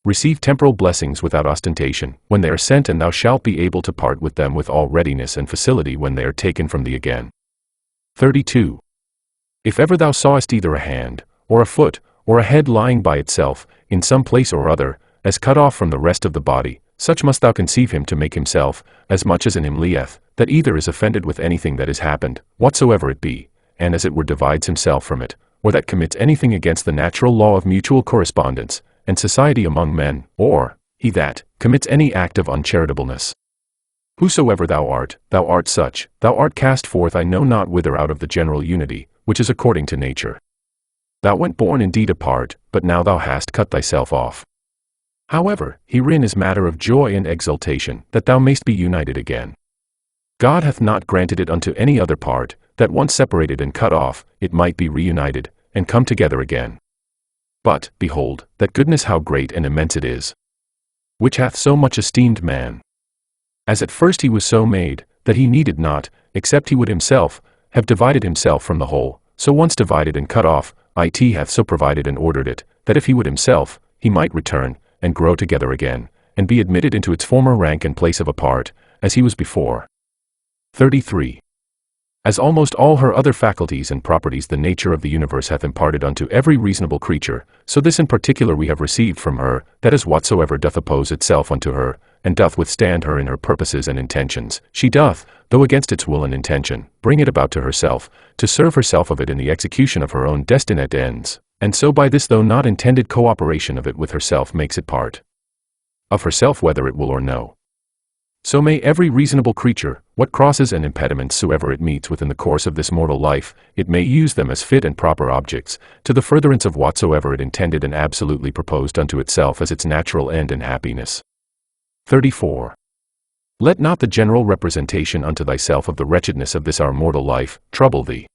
Receive temporal blessings without ostentation, when they are sent, and thou shalt be able to part with them with all readiness and facility when they are taken from thee again. 32. If ever thou sawest either a hand, or a foot, or a head lying by itself, in some place or other, as cut off from the rest of the body, such must thou conceive him to make himself, as much as in him lieth, that either is offended with anything that is happened, whatsoever it be, and as it were divides himself from it, or that commits anything against the natural law of mutual correspondence, and society among men, or, he that commits any act of uncharitableness. Whosoever thou art such, thou art cast forth I know not whither out of the general unity, which is according to nature. Thou went born indeed apart, but now thou hast cut thyself off. However, herein is matter of joy and exultation, that thou mayst be united again. God hath not granted it unto any other part, that once separated and cut off, it might be reunited, and come together again. But, behold, that goodness how great and immense it is, which hath so much esteemed man. As at first he was so made, that he needed not, except he would himself, have divided himself from the whole, so once divided and cut off, it hath so provided and ordered it, that if he would himself, he might return, and grow together again, and be admitted into its former rank and place of a part, as he was before. 33. As almost all her other faculties and properties the nature of the universe hath imparted unto every reasonable creature, so this in particular we have received from her, that is whatsoever doth oppose itself unto her, and doth withstand her in her purposes and intentions, she doth, though against its will and intention, bring it about to herself, to serve herself of it in the execution of her own destinate ends, and so by this though not intended cooperation of it with herself makes it part of herself whether it will or no. So may every reasonable creature, what crosses and impediments soever it meets within the course of this mortal life, it may use them as fit and proper objects, to the furtherance of whatsoever it intended and absolutely proposed unto itself as its natural end and happiness. 34. Let not the general representation unto thyself of the wretchedness of this our mortal life trouble thee.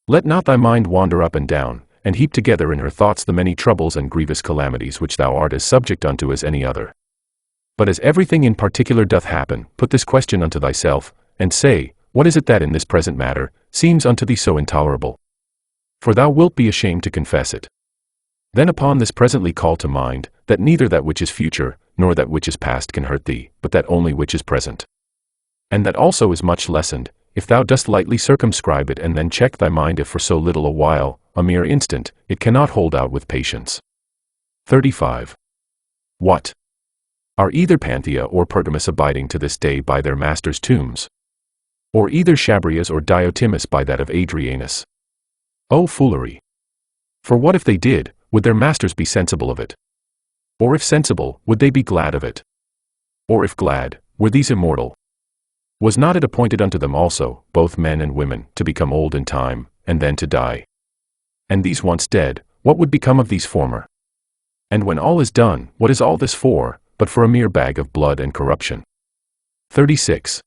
Let not thy mind wander up and down, and heap together in her thoughts the many troubles and grievous calamities which thou art as subject unto as any other. But as everything in particular doth happen, put this question unto thyself, and say, what is it that in this present matter seems unto thee so intolerable? For thou wilt be ashamed to confess it. Then upon this presently call to mind, that neither that which is future, nor that which is past can hurt thee, but that only which is present. And that also is much lessened, if thou dost lightly circumscribe it and then check thy mind if for so little a while, a mere instant, it cannot hold out with patience. 35. What? Are either Panthea or Pergamus abiding to this day by their masters' tombs? Or either Chabrias or Diotimus by that of Adrianus? O foolery! For what if they did, would their masters be sensible of it? Or if sensible, would they be glad of it? Or if glad, were these immortal? Was not it appointed unto them also, both men and women, to become old in time, and then to die? And these once dead, what would become of these former? And when all is done, what is all this for, but for a mere bag of blood and corruption? 36.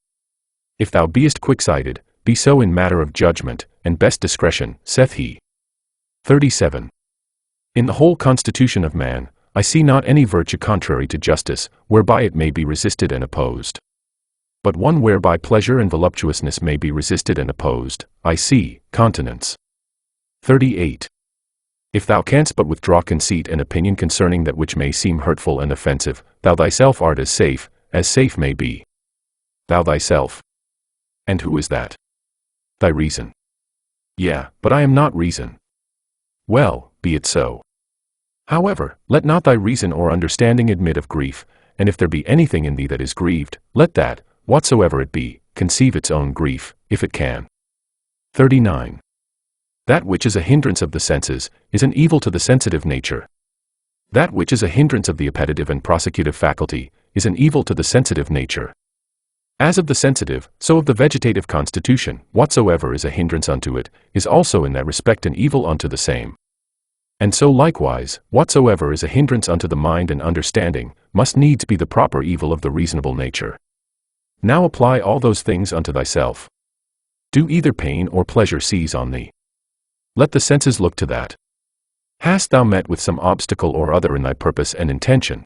If thou beest quick-sighted, be so in matter of judgment, and best discretion, saith he. 37. In the whole constitution of man, I see not any virtue contrary to justice, whereby it may be resisted and opposed. But one whereby pleasure and voluptuousness may be resisted and opposed, I see, continence. 38. If thou canst but withdraw conceit and opinion concerning that which may seem hurtful and offensive, thou thyself art as safe may be. Thou thyself. And who is that? Thy reason. Yeah, but I am not reason. Well, be it so. However, let not thy reason or understanding admit of grief, and if there be anything in thee that is grieved, let that, whatsoever it be, conceive its own grief, if it can. 39. That which is a hindrance of the senses, is an evil to the sensitive nature. That which is a hindrance of the appetitive and prosecutive faculty, is an evil to the sensitive nature. As of the sensitive, so of the vegetative constitution, whatsoever is a hindrance unto it, is also in that respect an evil unto the same. And so likewise, whatsoever is a hindrance unto the mind and understanding, must needs be the proper evil of the reasonable nature. Now apply all those things unto thyself. Do either pain or pleasure seize on thee. Let the senses look to that. Hast thou met with some obstacle or other in thy purpose and intention?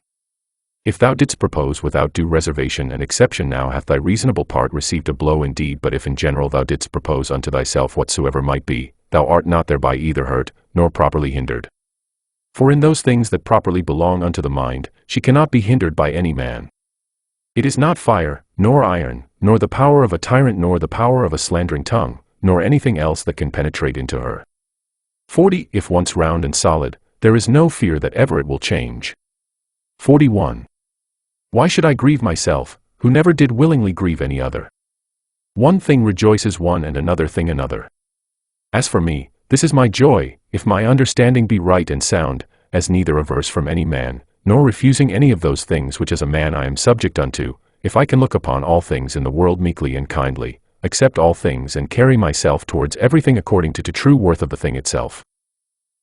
If thou didst propose without due reservation and exception, now hath thy reasonable part received a blow indeed, but if in general thou didst propose unto thyself whatsoever might be, thou art not thereby either hurt, nor properly hindered. For in those things that properly belong unto the mind, she cannot be hindered by any man. It is not fire, nor iron, nor the power of a tyrant, nor the power of a slandering tongue, nor anything else that can penetrate into her. 40. If once round and solid, there is no fear that ever it will change. 41. Why should I grieve myself, who never did willingly grieve any other? One thing rejoices one and another thing another. As for me, this is my joy, if my understanding be right and sound, as neither averse from any man, nor refusing any of those things which as a man I am subject unto, if I can look upon all things in the world meekly and kindly, accept all things and carry myself towards everything according to true worth of the thing itself.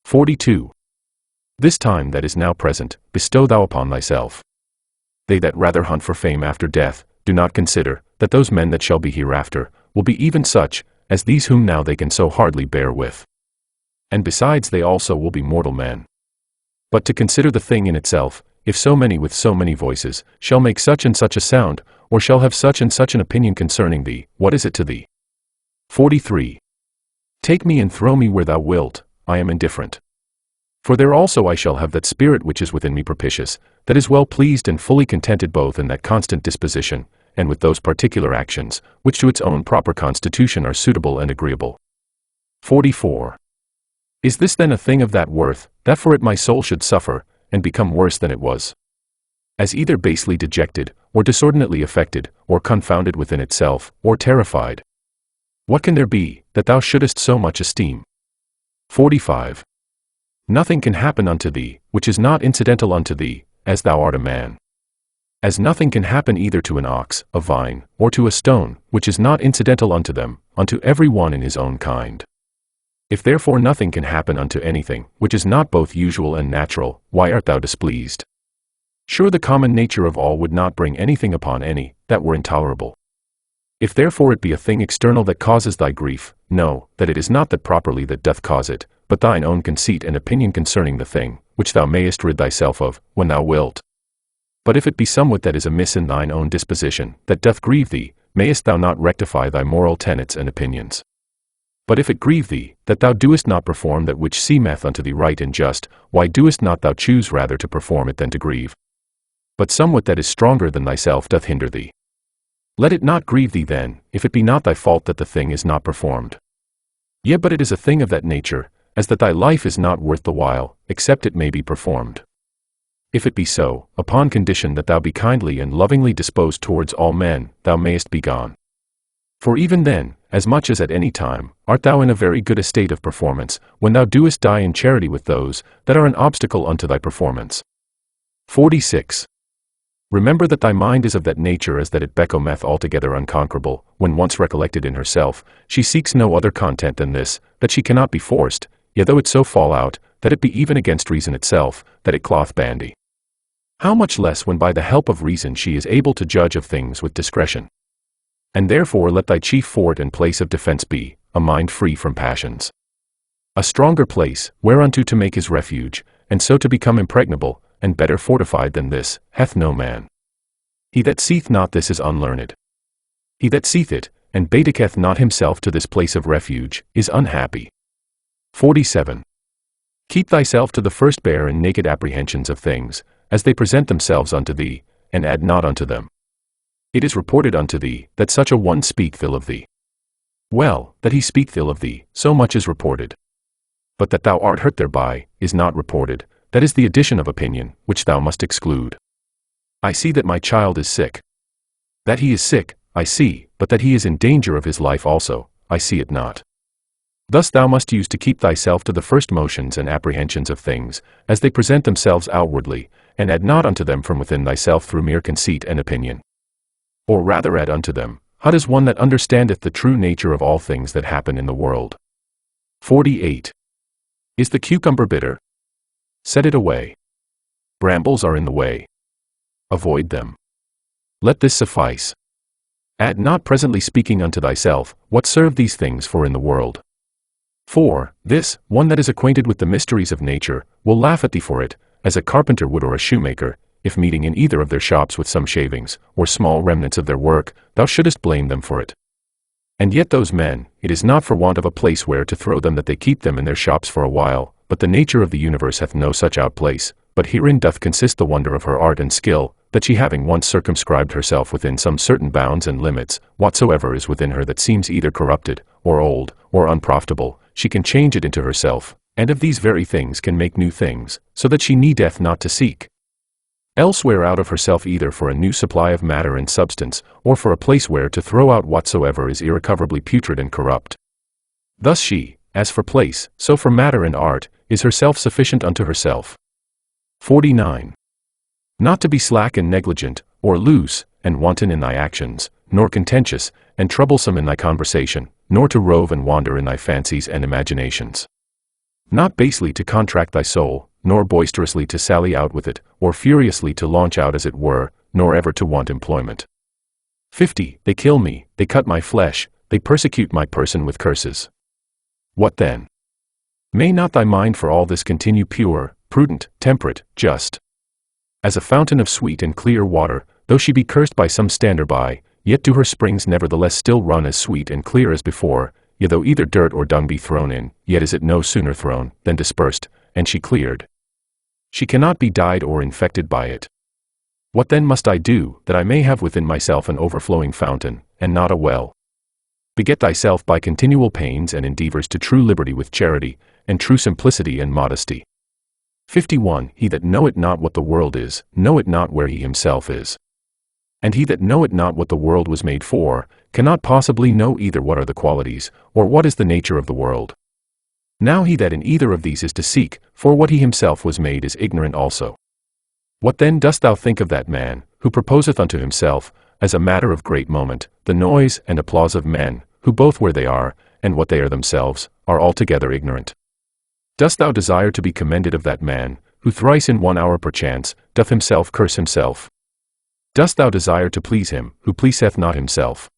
42. This time that is now present, bestow thou upon thyself. They that rather hunt for fame after death, do not consider, that those men that shall be hereafter, will be even such, as these whom now they can so hardly bear with. And besides they also will be mortal men. But to consider the thing in itself, if so many with so many voices, shall make such and such a sound, or shall have such and such an opinion concerning thee, what is it to thee? 43. Take me and throw me where thou wilt, I am indifferent. For there also I shall have that spirit which is within me propitious, that is well pleased and fully contented both in that constant disposition, and with those particular actions, which to its own proper constitution are suitable and agreeable. 44. Is this then a thing of that worth, that for it my soul should suffer, and become worse than it was? As either basely dejected, or disordinately affected, or confounded within itself, or terrified. What can there be, that thou shouldest so much esteem? 45. Nothing can happen unto thee, which is not incidental unto thee, as thou art a man. As nothing can happen either to an ox, a vine, or to a stone, which is not incidental unto them, unto every one in his own kind. If therefore nothing can happen unto anything, which is not both usual and natural, why art thou displeased? Sure the common nature of all would not bring anything upon any, that were intolerable. If therefore it be a thing external that causes thy grief, know, that it is not that properly that doth cause it, but thine own conceit and opinion concerning the thing, which thou mayest rid thyself of, when thou wilt. But if it be somewhat that is amiss in thine own disposition, that doth grieve thee, mayest thou not rectify thy moral tenets and opinions? But if it grieve thee, that thou doest not perform that which seemeth unto thee right and just, why doest not thou choose rather to perform it than to grieve? But somewhat that is stronger than thyself doth hinder thee. Let it not grieve thee then, if it be not thy fault that the thing is not performed. Yea, but it is a thing of that nature, as that thy life is not worth the while, except it may be performed. If it be so, upon condition that thou be kindly and lovingly disposed towards all men, thou mayest be gone. For even then, as much as at any time, art thou in a very good estate of performance, when thou doest die in charity with those that are an obstacle unto thy performance. 46. Remember that thy mind is of that nature as that it becometh altogether unconquerable, when once recollected in herself, she seeks no other content than this, that she cannot be forced, yea though it so fall out, that it be even against reason itself, that it cloth bandy. How much less when by the help of reason she is able to judge of things with discretion. And therefore let thy chief fort and place of defense be, a mind free from passions. A stronger place, whereunto to make his refuge, and so to become impregnable, and better fortified than this, hath no man. He that seeth not this is unlearned. He that seeth it, and betaketh not himself to this place of refuge, is unhappy. 47. Keep thyself to the first bare and naked apprehensions of things, as they present themselves unto thee, and add not unto them. It is reported unto thee, that such a one speak ill of thee. Well, that he speak ill of thee, so much is reported. But that thou art hurt thereby, is not reported, that is the addition of opinion, which thou must exclude. I see that my child is sick. That he is sick, I see, but that he is in danger of his life also, I see it not. Thus thou must use to keep thyself to the first motions and apprehensions of things, as they present themselves outwardly, and add not unto them from within thyself through mere conceit and opinion. Or rather add unto them, how does one that understandeth the true nature of all things that happen in the world? 48. Is the cucumber bitter? Set it away. Brambles are in the way. Avoid them. Let this suffice. Add not presently speaking unto thyself, what serve these things for in the world? For, this, one that is acquainted with the mysteries of nature, will laugh at thee for it, as a carpenter would or a shoemaker, if meeting in either of their shops with some shavings, or small remnants of their work, thou shouldest blame them for it. And yet those men, it is not for want of a place where to throw them that they keep them in their shops for a while, but the nature of the universe hath no such outplace, but herein doth consist the wonder of her art and skill, that she having once circumscribed herself within some certain bounds and limits, whatsoever is within her that seems either corrupted, or old, or unprofitable, she can change it into herself, and of these very things can make new things, so that she needeth not to seek elsewhere out of herself either for a new supply of matter and substance, or for a place where to throw out whatsoever is irrecoverably putrid and corrupt. Thus she, as for place, so for matter and art, is herself sufficient unto herself. 49. Not to be slack and negligent, or loose, and wanton in thy actions, nor contentious, and troublesome in thy conversation, nor to rove and wander in thy fancies and imaginations. Not basely to contract thy soul, nor boisterously to sally out with it, or furiously to launch out as it were, nor ever to want employment. 50. They kill me, they cut my flesh, they persecute my person with curses. What then? May not thy mind for all this continue pure, prudent, temperate, just? As a fountain of sweet and clear water, though she be cursed by some stander by, yet do her springs nevertheless still run as sweet and clear as before, yea though either dirt or dung be thrown in, yet is it no sooner thrown, than dispersed, and she cleared. She cannot be dyed or infected by it. What then must I do, that I may have within myself an overflowing fountain, and not a well? Beget thyself by continual pains and endeavors to true liberty with charity, and true simplicity and modesty. 51. He that knoweth not what the world is, knoweth not where he himself is. And he that knoweth not what the world was made for, cannot possibly know either what are the qualities, or what is the nature of the world. Now he that in either of these is to seek, for what he himself was made is ignorant also. What then dost thou think of that man, who proposeth unto himself, as a matter of great moment, the noise and applause of men, who both where they are, and what they are themselves, are altogether ignorant? Dost thou desire to be commended of that man, who thrice in 1 hour perchance, doth himself curse himself? Dost thou desire to please him, who pleaseth not himself?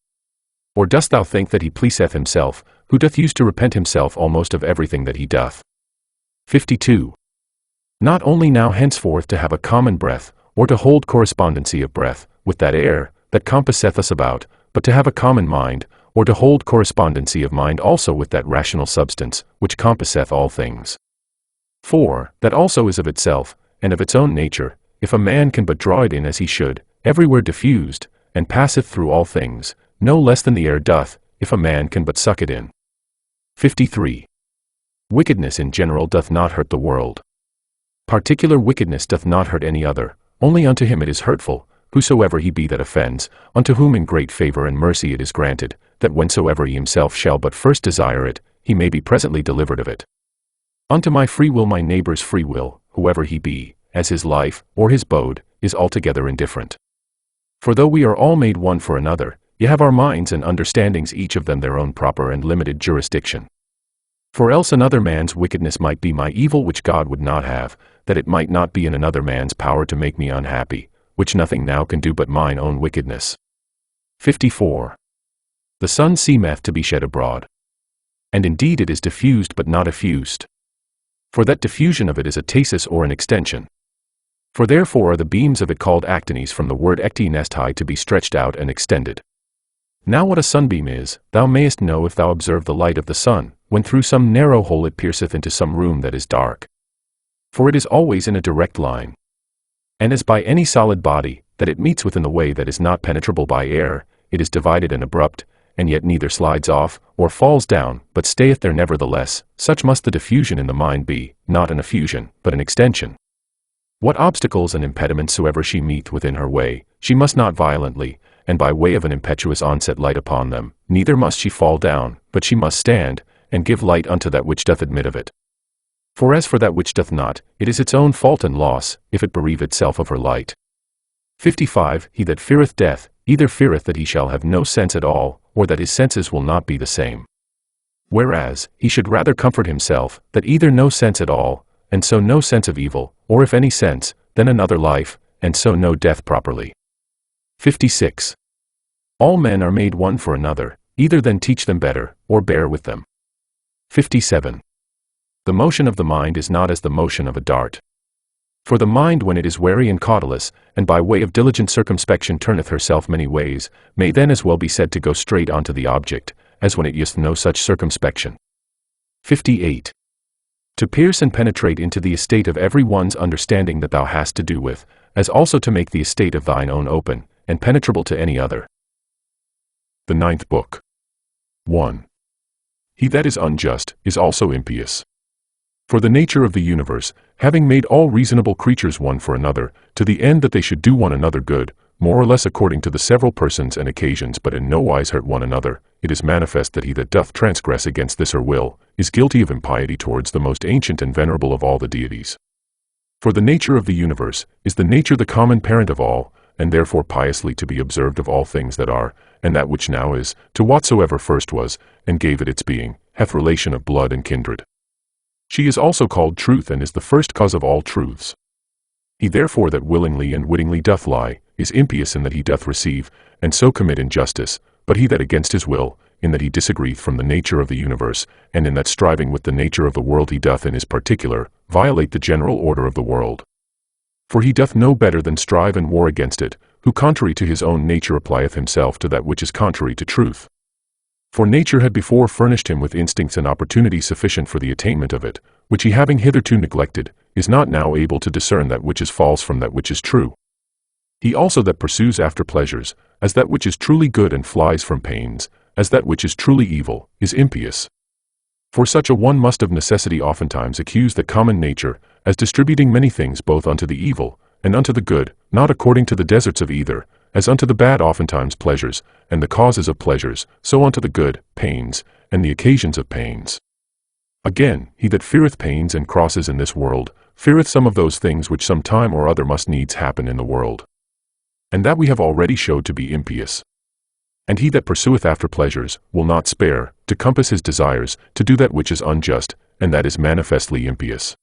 Or dost thou think that he pleaseth himself, who doth use to repent himself almost of everything that he doth? 52. Not only now henceforth to have a common breath, or to hold correspondency of breath, with that air, that compasseth us about, but to have a common mind, or to hold correspondency of mind also with that rational substance, which compasseth all things. 4. That also is of itself, and of its own nature, if a man can but draw it in as he should, everywhere diffused, and passeth through all things, no less than the air doth, if a man can but suck it in. 53. Wickedness in general doth not hurt the world. Particular wickedness doth not hurt any other, only unto him it is hurtful, whosoever he be that offends, unto whom in great favor and mercy it is granted, that whensoever he himself shall but first desire it, he may be presently delivered of it. Unto my free will my neighbor's free will, whoever he be, as his life, or his bode, is altogether indifferent. For though we are all made one for another, ye have our minds and understandings each of them their own proper and limited jurisdiction. For else another man's wickedness might be my evil which God would not have, that it might not be in another man's power to make me unhappy, which nothing now can do but mine own wickedness. 54. The sun seemeth to be shed abroad. And indeed it is diffused but not effused. For that diffusion of it is a tasis or an extension. For therefore are the beams of it called actines from the word ecti nestai to be stretched out and extended. Now what a sunbeam is, thou mayest know if thou observe the light of the sun, when through some narrow hole it pierceth into some room that is dark. For it is always in a direct line. And as by any solid body, that it meets within the way that is not penetrable by air, it is divided and abrupt, and yet neither slides off, or falls down, but stayeth there nevertheless, such must the diffusion in the mind be, not an effusion, but an extension. What obstacles and impediments soever she meet within her way, she must not violently, and by way of an impetuous onset light upon them, neither must she fall down, but she must stand, and give light unto that which doth admit of it. For as for that which doth not, it is its own fault and loss, if it bereave itself of her light. 55. He that feareth death, either feareth that he shall have no sense at all, or that his senses will not be the same. Whereas, he should rather comfort himself, that either no sense at all, and so no sense of evil, or if any sense, then another life, and so no death properly. 56. All men are made one for another, either then teach them better, or bear with them. 57. The motion of the mind is not as the motion of a dart. For the mind when it is wary and cautelous, and by way of diligent circumspection turneth herself many ways, may then as well be said to go straight on to the object, as when it useth no such circumspection. 58. To pierce and penetrate into the estate of every one's understanding that thou hast to do with, as also to make the estate of thine own open, and penetrable to any other. The Ninth Book. 1. He that is unjust is also impious. For the nature of the universe, having made all reasonable creatures one for another, to the end that they should do one another good, more or less according to the several persons and occasions, but in no wise hurt one another, it is manifest that he that doth transgress against this her will, is guilty of impiety towards the most ancient and venerable of all the deities. For the nature of the universe is the nature the common parent of all, and therefore piously to be observed of all things that are, and that which now is, to whatsoever first was, and gave it its being, hath relation of blood and kindred. She is also called truth and is the first cause of all truths. He therefore that willingly and wittingly doth lie, is impious in that he doth receive, and so commit injustice, but he that against his will, in that he disagreeth from the nature of the universe, and in that striving with the nature of the world he doth in his particular, violate the general order of the world. For he doth no better than strive and war against it, who contrary to his own nature applieth himself to that which is contrary to truth. For nature had before furnished him with instincts and opportunity sufficient for the attainment of it, which he having hitherto neglected, is not now able to discern that which is false from that which is true. He also that pursues after pleasures, as that which is truly good and flies from pains, as that which is truly evil, is impious. For such a one must of necessity oftentimes accuse that common nature, as distributing many things both unto the evil, and unto the good, not according to the deserts of either, as unto the bad oftentimes pleasures, and the causes of pleasures, so unto the good, pains, and the occasions of pains. Again, he that feareth pains and crosses in this world, feareth some of those things which some time or other must needs happen in the world. And that we have already showed to be impious. And he that pursueth after pleasures, will not spare, to compass his desires, to do that which is unjust, and that is manifestly impious.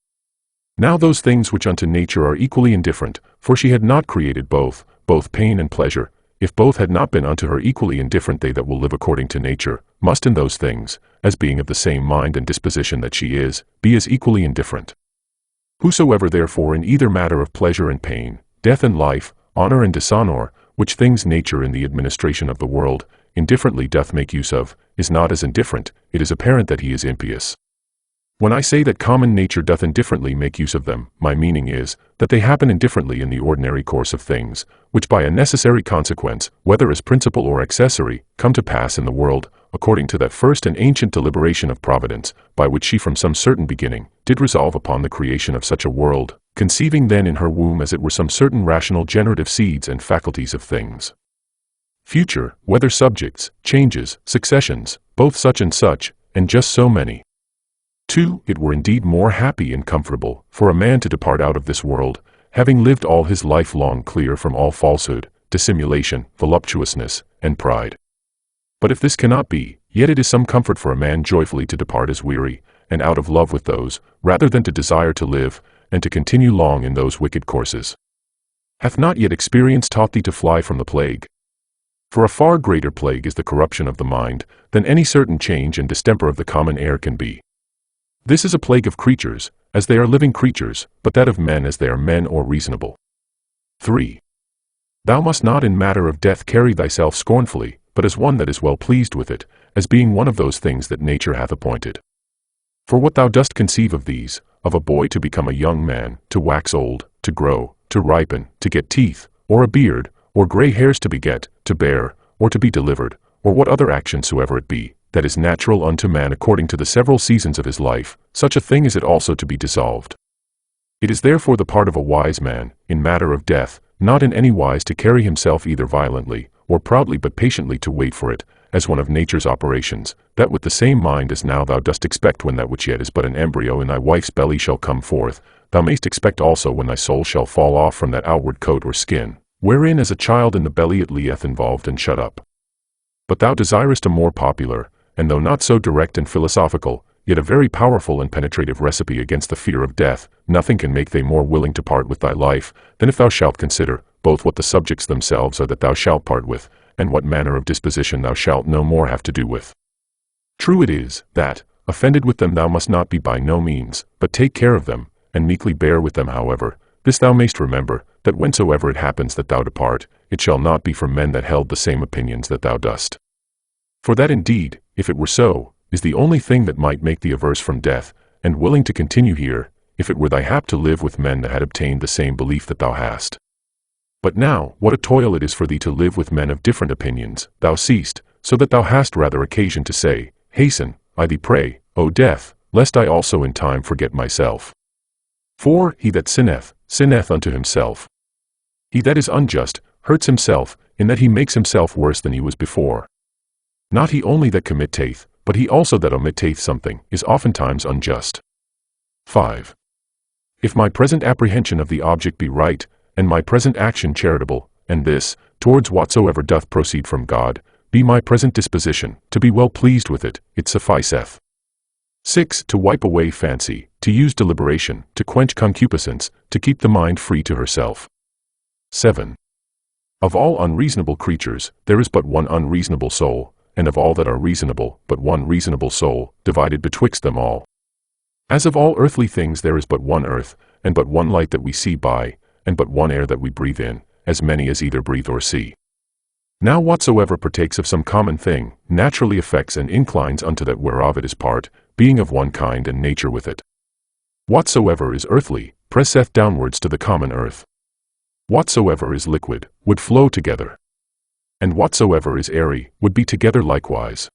Now those things which unto nature are equally indifferent, for she had not created both pain and pleasure, if both had not been unto her equally indifferent, they that will live according to nature, must in those things, as being of the same mind and disposition that she is, be as equally indifferent. Whosoever therefore in either matter of pleasure and pain, death and life, honor and dishonor, which things nature in the administration of the world, indifferently doth make use of, is not as indifferent, it is apparent that he is impious. When I say that common nature doth indifferently make use of them, my meaning is, that they happen indifferently in the ordinary course of things, which by a necessary consequence, whether as principal or accessory, come to pass in the world, according to that first and ancient deliberation of Providence, by which she from some certain beginning, did resolve upon the creation of such a world, conceiving then in her womb as it were some certain rational generative seeds and faculties of things. Future, whether subjects, changes, successions, both such and just so many. 2. It were indeed more happy and comfortable for a man to depart out of this world, having lived all his life long clear from all falsehood, dissimulation, voluptuousness, and pride. But if this cannot be, yet it is some comfort for a man joyfully to depart as weary, and out of love with those, rather than to desire to live, and to continue long in those wicked courses. Hath not yet experience taught thee to fly from the plague? For a far greater plague is the corruption of the mind, than any certain change and distemper of the common air can be. This is a plague of creatures, as they are living creatures, but that of men as they are men or reasonable. 3. Thou must not in matter of death carry thyself scornfully, but as one that is well pleased with it, as being one of those things that nature hath appointed. For what thou dost conceive of these, of a boy to become a young man, to wax old, to grow, to ripen, to get teeth, or a beard, or grey hairs to beget, to bear, or to be delivered, or what other action soever it be, that is natural unto man according to the several seasons of his life, such a thing is it also to be dissolved. It is therefore the part of a wise man, in matter of death, not in any wise to carry himself either violently, or proudly but patiently to wait for it, as one of nature's operations, that with the same mind as now thou dost expect when that which yet is but an embryo in thy wife's belly shall come forth, thou mayst expect also when thy soul shall fall off from that outward coat or skin, wherein as a child in the belly it lieth involved and shut up. But thou desirest a more popular, and though not so direct and philosophical, yet a very powerful and penetrative recipe against the fear of death. Nothing can make thee more willing to part with thy life, than if thou shalt consider, both what the subjects themselves are that thou shalt part with, and what manner of disposition thou shalt no more have to do with. True it is, that, offended with them thou must not be by no means, but take care of them, and meekly bear with them however. This thou mayst remember, that whensoever it happens that thou depart, it shall not be from men that held the same opinions that thou dost. For that indeed, if it were so, is the only thing that might make thee averse from death, and willing to continue here, if it were thy hap to live with men that had obtained the same belief that thou hast. But now, what a toil it is for thee to live with men of different opinions, thou seest, so that thou hast rather occasion to say, Hasten, I thee pray, O death, lest I also in time forget myself. For, he that sinneth, sinneth unto himself. He that is unjust, hurts himself, in that he makes himself worse than he was before. Not he only that committeth, but he also that omitteth something, is oftentimes unjust. 5. If my present apprehension of the object be right, and my present action charitable, and this, towards whatsoever doth proceed from God, be my present disposition, to be well pleased with it, it sufficeth. 6. To wipe away fancy, to use deliberation, to quench concupiscence, to keep the mind free to herself. 7. Of all unreasonable creatures, there is but one unreasonable soul, and of all that are reasonable, but one reasonable soul, divided betwixt them all. As of all earthly things there is but one earth, and but one light that we see by, and but one air that we breathe in, as many as either breathe or see. Now whatsoever partakes of some common thing, naturally affects and inclines unto that whereof it is part, being of one kind and nature with it. Whatsoever is earthly, presseth downwards to the common earth. Whatsoever is liquid, would flow together. And whatsoever is airy, would be together likewise.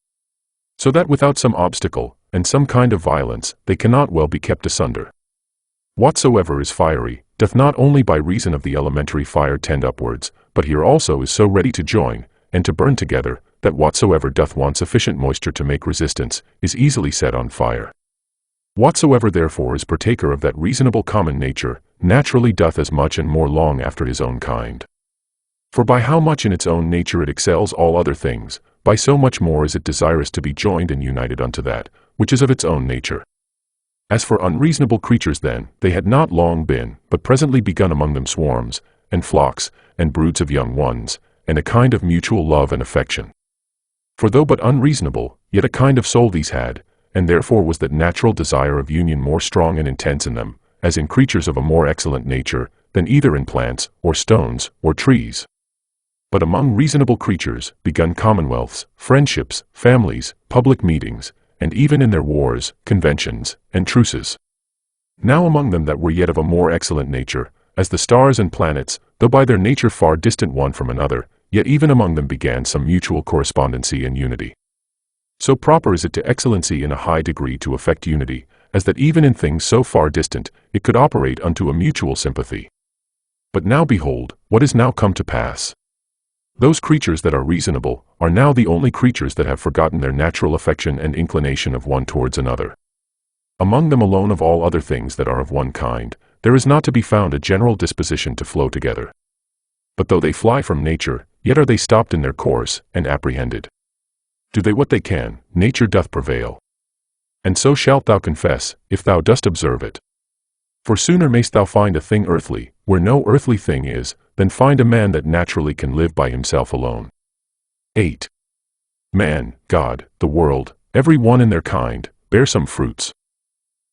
So that without some obstacle, and some kind of violence, they cannot well be kept asunder. Whatsoever is fiery, doth not only by reason of the elementary fire tend upwards, but here also is so ready to join, and to burn together, that whatsoever doth want sufficient moisture to make resistance, is easily set on fire. Whatsoever therefore is partaker of that reasonable common nature, naturally doth as much and more long after his own kind. For by how much in its own nature it excels all other things, by so much more is it desirous to be joined and united unto that, which is of its own nature. As for unreasonable creatures then, they had not long been, but presently begun among them swarms, and flocks, and broods of young ones, and a kind of mutual love and affection. For though but unreasonable, yet a kind of soul these had, and therefore was that natural desire of union more strong and intense in them, as in creatures of a more excellent nature, than either in plants, or stones, or trees. But among reasonable creatures begun commonwealths, friendships, families, public meetings, and even in their wars, conventions, and truces. Now among them that were yet of a more excellent nature, as the stars and planets, though by their nature far distant one from another, yet even among them began some mutual correspondency and unity. So proper is it to excellency in a high degree to effect unity, as that even in things so far distant, it could operate unto a mutual sympathy. But now behold, what is now come to pass. Those creatures that are reasonable, are now the only creatures that have forgotten their natural affection and inclination of one towards another. Among them alone of all other things that are of one kind, there is not to be found a general disposition to flow together. But though they fly from nature, yet are they stopped in their course, and apprehended. Do they what they can, nature doth prevail. And so shalt thou confess, if thou dost observe it. For sooner mayst thou find a thing earthly, where no earthly thing is, than find a man that naturally can live by himself alone. 8. Man, God, the world, every one in their kind, bear some fruits.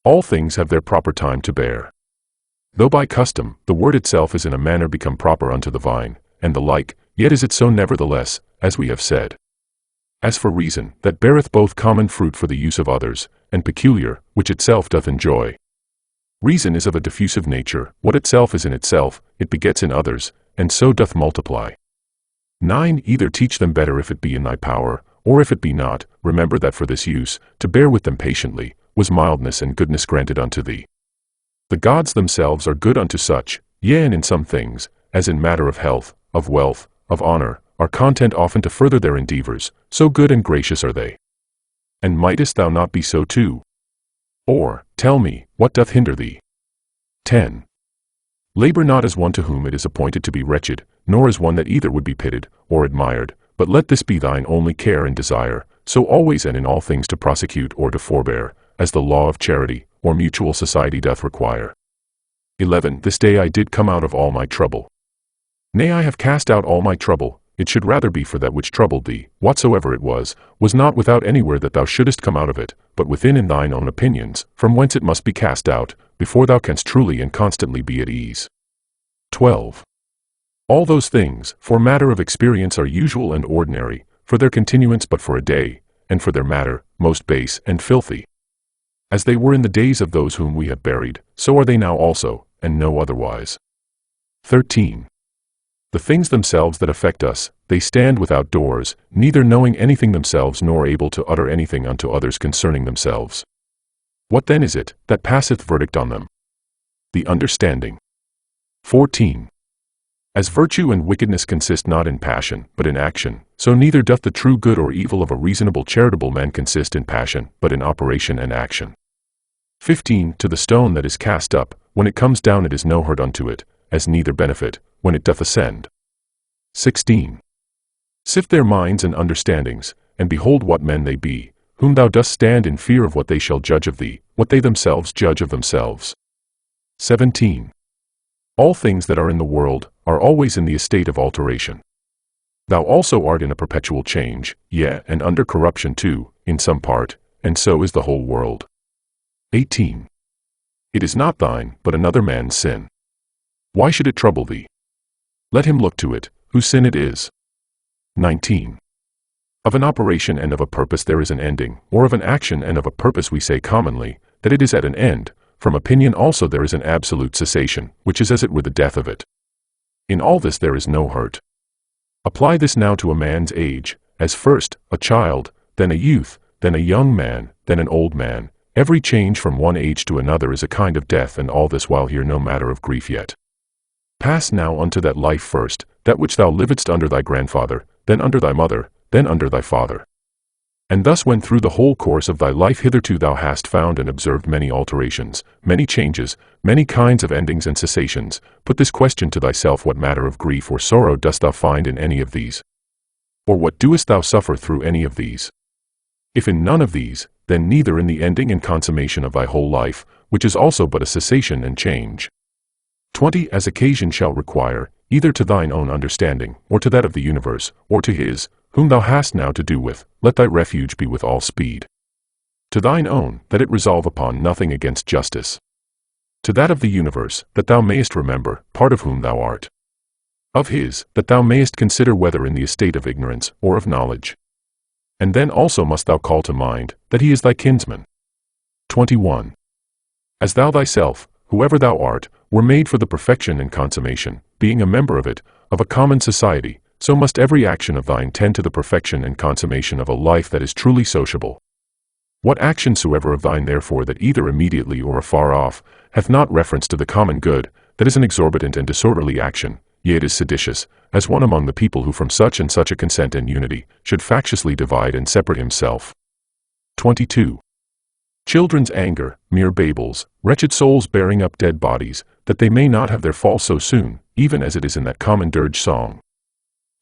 All things have their proper time to bear. Though by custom, the word itself is in a manner become proper unto the vine, and the like, yet is it so nevertheless, as we have said. As for reason, that beareth both common fruit for the use of others, and peculiar, which itself doth enjoy. Reason is of a diffusive nature, what itself is in itself, it begets in others, and so doth multiply. 9. Either teach them better if it be in thy power, or if it be not, remember that for this use, to bear with them patiently, was mildness and goodness granted unto thee. The gods themselves are good unto such, yea, and in some things, as in matter of health, of wealth, of honor, are content often to further their endeavors, so good and gracious are they. And mightest thou not be so too? Or, tell me, what doth hinder thee? 10. Labor not as one to whom it is appointed to be wretched, nor as one that either would be pitied, or admired, but let this be thine only care and desire, so always and in all things to prosecute or to forbear, as the law of charity, or mutual society doth require. 11. This day I did come out of all my trouble. Nay, I have cast out all my trouble, it should rather be for that which troubled thee, whatsoever it was not without anywhere that thou shouldest come out of it, but within in thine own opinions, from whence it must be cast out, before thou canst truly and constantly be at ease. 12. All those things, for matter of experience, are usual and ordinary, for their continuance but for a day, and for their matter, most base and filthy. As they were in the days of those whom we have buried, so are they now also, and no otherwise. 13. The things themselves that affect us, they stand without doors, neither knowing anything themselves nor able to utter anything unto others concerning themselves. What then is it that passeth verdict on them? The understanding. 14. As virtue and wickedness consist not in passion, but in action, so neither doth the true good or evil of a reasonable charitable man consist in passion, but in operation and action. 15. To the stone that is cast up, when it comes down it is no hurt unto it, as neither benefit, when it doth ascend. 16. Sift their minds and understandings, and behold what men they be, whom thou dost stand in fear of what they shall judge of thee, what they themselves judge of themselves. 17. All things that are in the world, are always in the estate of alteration. Thou also art in a perpetual change, yea, and under corruption too, in some part, and so is the whole world. 18. It is not thine, but another man's sin. Why should it trouble thee? Let him look to it, whose sin it is. 19. Of an operation and of a purpose there is an ending, or of an action and of a purpose we say commonly, that it is at an end. From opinion also there is an absolute cessation, which is as it were the death of it. In all this there is no hurt. Apply this now to a man's age, as first a child, then a youth, then a young man, then an old man. Every change from one age to another is a kind of death, and all this while here no matter of grief yet. Pass now unto that life first, that which thou livedst under thy grandfather, then under thy mother, then under thy father. And thus when through the whole course of thy life hitherto thou hast found and observed many alterations, many changes, many kinds of endings and cessations, put this question to thyself: what matter of grief or sorrow dost thou find in any of these? Or what doest thou suffer through any of these? If in none of these, then neither in the ending and consummation of thy whole life, which is also but a cessation and change. 20. As occasion shall require, either to thine own understanding, or to that of the universe, or to his, whom thou hast now to do with, let thy refuge be with all speed. To thine own, that it resolve upon nothing against justice. To that of the universe, that thou mayest remember, part of whom thou art. Of his, that thou mayest consider whether in the estate of ignorance, or of knowledge. And then also must thou call to mind, that he is thy kinsman. 21. As thou thyself, whoever thou art, were made for the perfection and consummation, being a member of it, of a common society, so must every action of thine tend to the perfection and consummation of a life that is truly sociable. What action soever of thine therefore that either immediately or afar off, hath not reference to the common good, that is an exorbitant and disorderly action, yea it is seditious, as one among the people who from such and such a consent and unity, should factiously divide and separate himself. 22. Children's anger, mere babels, wretched souls bearing up dead bodies, that they may not have their fall so soon, even as it is in that common dirge song.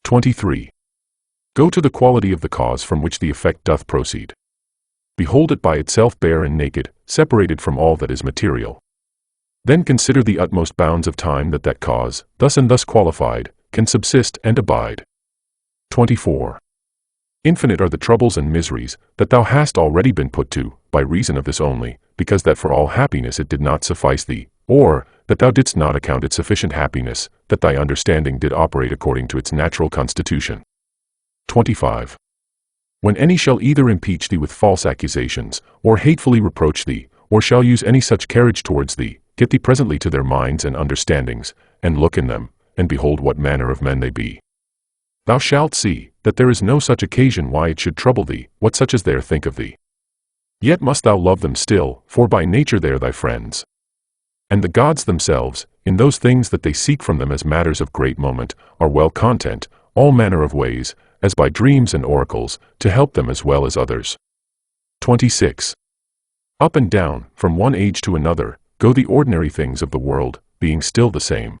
23. Go to the quality of the cause from which the effect doth proceed. Behold it by itself bare and naked, separated from all that is material. Then consider the utmost bounds of time that that cause, thus and thus qualified, can subsist and abide. 24. Infinite are the troubles and miseries that thou hast already been put to, by reason of this only, because that for all happiness it did not suffice thee, or, that thou didst not account it sufficient happiness, that thy understanding did operate according to its natural constitution. 25. When any shall either impeach thee with false accusations, or hatefully reproach thee, or shall use any such carriage towards thee, get thee presently to their minds and understandings, and look in them, and behold what manner of men they be. Thou shalt see, that there is no such occasion why it should trouble thee, what such as there think of thee. Yet must thou love them still, for by nature they are thy friends. And the gods themselves, in those things that they seek from them as matters of great moment, are well content, all manner of ways, as by dreams and oracles, to help them as well as others. 26. Up and down, from one age to another, go the ordinary things of the world, being still the same.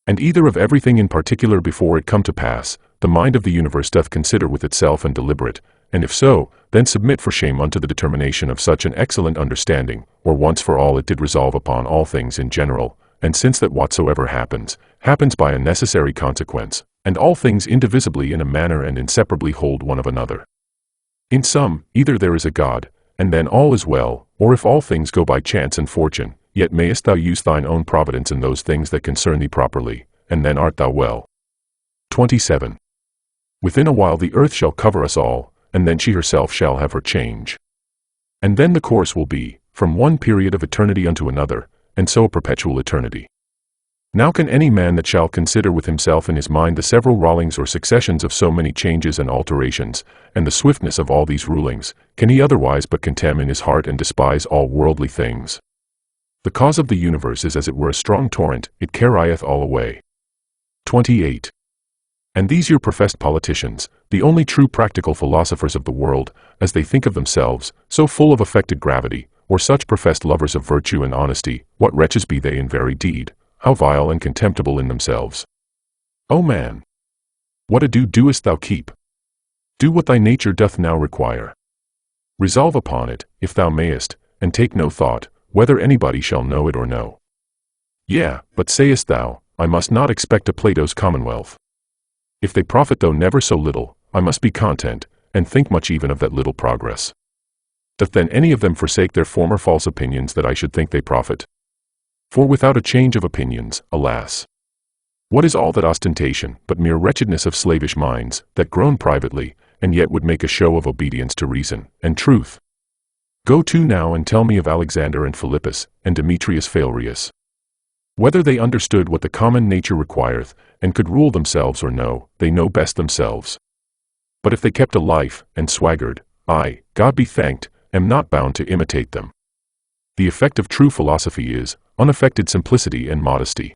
And either of everything in particular before it come to pass, the mind of the universe doth consider with itself and deliberate, and if so, then submit for shame unto the determination of such an excellent understanding, or once for all it did resolve upon all things in general, and since that whatsoever happens, happens by a necessary consequence, and all things indivisibly in a manner and inseparably hold one of another. In sum, either there is a God, and then all is well, or if all things go by chance and fortune, yet mayest thou use thine own providence in those things that concern thee properly, and then art thou well. 27. Within a while the earth shall cover us all, and then she herself shall have her change. And then the course will be, from one period of eternity unto another, and so a perpetual eternity. Now can any man that shall consider with himself in his mind the several rollings or successions of so many changes and alterations, and the swiftness of all these rulings, can he otherwise but contemn in his heart and despise all worldly things? The cause of the universe is as it were a strong torrent, it carrieth all away. 28. And these your professed politicians, the only true practical philosophers of the world, as they think of themselves, so full of affected gravity, or such professed lovers of virtue and honesty, what wretches be they in very deed, how vile and contemptible in themselves! O man! What ado doest thou keep? Do what thy nature doth now require. Resolve upon it, if thou mayest, and take no thought, whether anybody shall know it or no. Yea, but sayest thou, I must not expect a Plato's commonwealth. If they profit though never so little, I must be content, and think much even of that little progress. Doth then any of them forsake their former false opinions that I should think they profit? For without a change of opinions, alas! What is all that ostentation, but mere wretchedness of slavish minds, that groan privately, and yet would make a show of obedience to reason and truth? Go to now and tell me of Alexander and Philippus, and Demetrius Phalerius. Whether they understood what the common nature requireth, and could rule themselves or no, they know best themselves. But if they kept a life, and swaggered, I, God be thanked, am not bound to imitate them. The effect of true philosophy is, unaffected simplicity and modesty.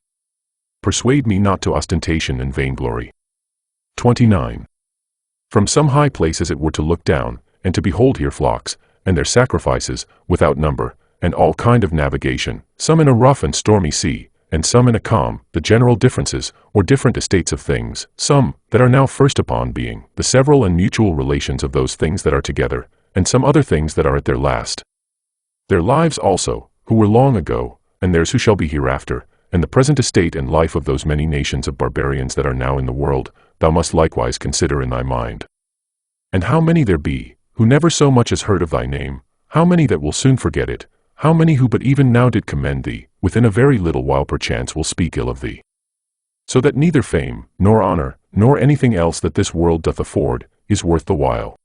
Persuade me not to ostentation and vainglory. 29. From some high place as it were to look down, and to behold here flocks, and their sacrifices, without number, and all kind of navigation, some in a rough and stormy sea, and some in a calm, the general differences, or different estates of things, some, that are now first upon being, the several and mutual relations of those things that are together, and some other things that are at their last. Their lives also, who were long ago, and theirs who shall be hereafter, and the present estate and life of those many nations of barbarians that are now in the world, thou must likewise consider in thy mind. And how many there be, who never so much as heard of thy name, how many that will soon forget it, how many who but even now did commend thee, within a very little while perchance will speak ill of thee. So that neither fame, nor honor, nor anything else that this world doth afford, is worth the while.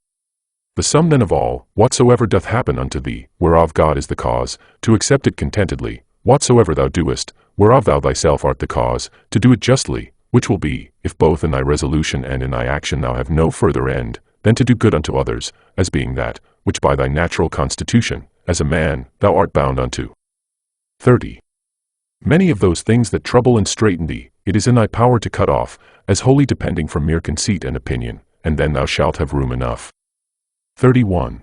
The sum then of all, whatsoever doth happen unto thee, whereof God is the cause, to accept it contentedly, whatsoever thou doest, whereof thou thyself art the cause, to do it justly, which will be, if both in thy resolution and in thy action thou have no further end, than to do good unto others, as being that, which by thy natural constitution, as a man, thou art bound unto. 30. Many of those things that trouble and straiten thee, it is in thy power to cut off, as wholly depending from mere conceit and opinion, and then thou shalt have room enough. 31.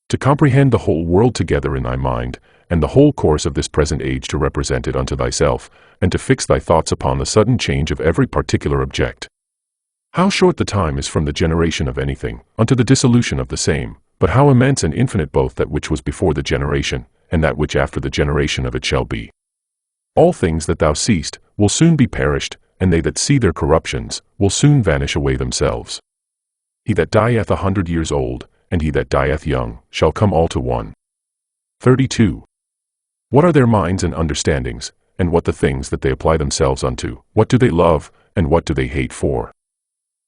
To comprehend the whole world together in thy mind, and the whole course of this present age to represent it unto thyself, and to fix thy thoughts upon the sudden change of every particular object. How short the time is from the generation of anything, unto the dissolution of the same, but how immense and infinite both that which was before the generation, and that which after the generation of it shall be. All things that thou seest, will soon be perished, and they that see their corruptions, will soon vanish away themselves. He that dieth 100 years old, and he that dieth young, shall come all to one. 32. What are their minds and understandings, and what the things that they apply themselves unto, what do they love, and what do they hate for?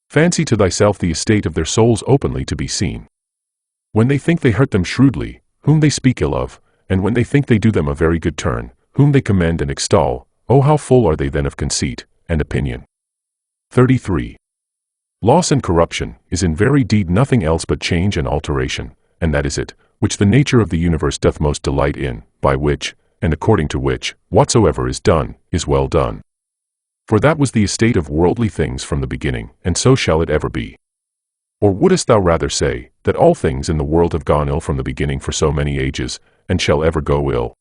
Fancy to thyself the estate of their souls openly to be seen. When they think they hurt them shrewdly, whom they speak ill of, and when they think they do them a very good turn, whom they commend and extol, oh how full are they then of conceit and opinion. 33. Loss and corruption is in very deed nothing else but change and alteration, and that is it, which the nature of the universe doth most delight in, by which, and according to which, whatsoever is done, is well done. For that was the estate of worldly things from the beginning, and so shall it ever be. Or wouldest thou rather say, that all things in the world have gone ill from the beginning for so many ages, and shall ever go ill?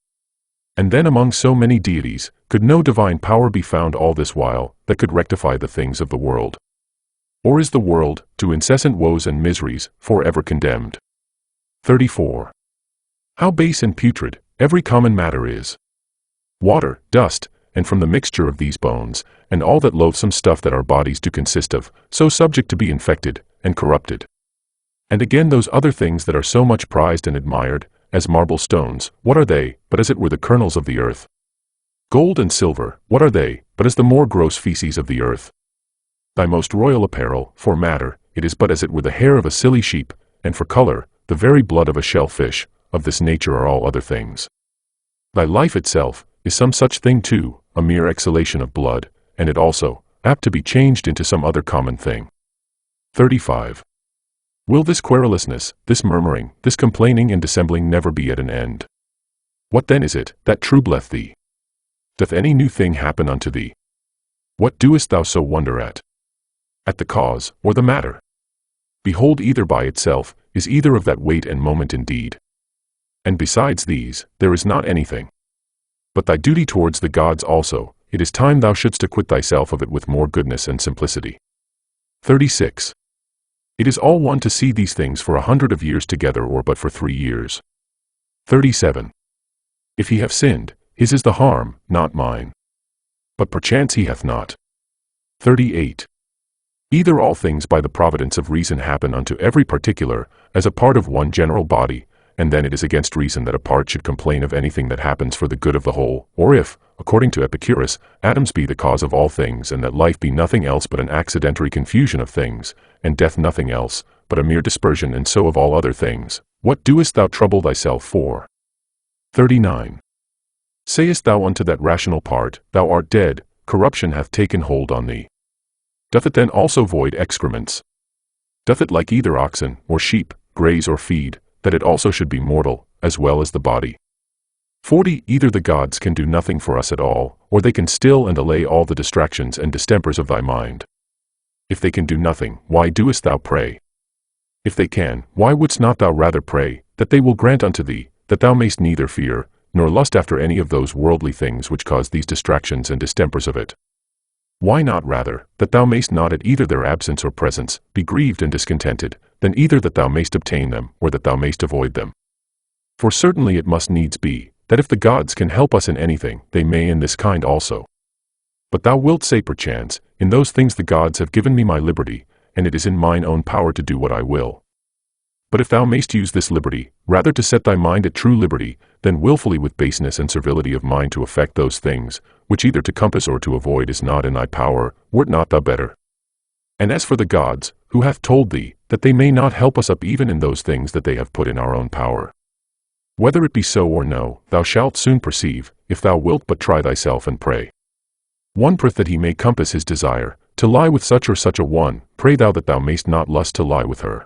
And then among so many deities, could no divine power be found all this while, that could rectify the things of the world? Or is the world, to incessant woes and miseries, for ever condemned? 34. How base and putrid every common matter is! Water, dust, and from the mixture of these bones, and all that loathsome stuff that our bodies do consist of, so subject to be infected, and corrupted. And again those other things that are so much prized and admired, as marble stones, what are they, but as it were the kernels of the earth? Gold and silver, what are they, but as the more gross feces of the earth? Thy most royal apparel, for matter, it is but as it were the hair of a silly sheep, and for color, the very blood of a shellfish. Of this nature are all other things. Thy life itself is some such thing too, a mere exhalation of blood, and it also, apt to be changed into some other common thing. 35. Will this querulousness, this murmuring, this complaining and dissembling never be at an end? What then is it, that troubleth thee? Doth any new thing happen unto thee? What doest thou so wonder at? At the cause, or the matter? Behold, either by itself, is either of that weight and moment indeed. And besides these, there is not anything. But thy duty towards the gods also, it is time thou shouldst acquit thyself of it with more goodness and simplicity. 36. It is all one to see these things for 100 of years together or but for 3 years. 37. If he have sinned, his is the harm, not mine. But perchance he hath not. 38. Either all things by the providence of reason happen unto every particular, as a part of one general body, and then it is against reason that a part should complain of anything that happens for the good of the whole, or if, according to Epicurus, atoms be the cause of all things, and that life be nothing else but an accidentary confusion of things, and death nothing else, but a mere dispersion and so of all other things, what doest thou trouble thyself for? 39. Sayest thou unto that rational part, thou art dead, corruption hath taken hold on thee. Doth it then also void excrements? Doth it like either oxen, or sheep, graze or feed, that it also should be mortal, as well as the body? 40. Either the gods can do nothing for us at all, or they can still and allay all the distractions and distempers of thy mind. If they can do nothing, why doest thou pray? If they can, why wouldst not thou rather pray, that they will grant unto thee, that thou mayst neither fear, nor lust after any of those worldly things which cause these distractions and distempers of it? Why not rather, that thou mayst not at either their absence or presence, be grieved and discontented, than either that thou mayst obtain them, or that thou mayst avoid them? For certainly it must needs be, that if the gods can help us in anything, they may in this kind also. But thou wilt say perchance, in those things the gods have given me my liberty, and it is in mine own power to do what I will. But if thou mayst use this liberty, rather to set thy mind at true liberty, than wilfully with baseness and servility of mind to effect those things, which either to compass or to avoid is not in thy power, wert not thou better? And as for the gods, who hath told thee, that they may not help us up even in those things that they have put in our own power? Whether it be so or no, thou shalt soon perceive, if thou wilt but try thyself and pray. One prith that he may compass his desire, to lie with such or such a one, pray thou that thou mayst not lust to lie with her.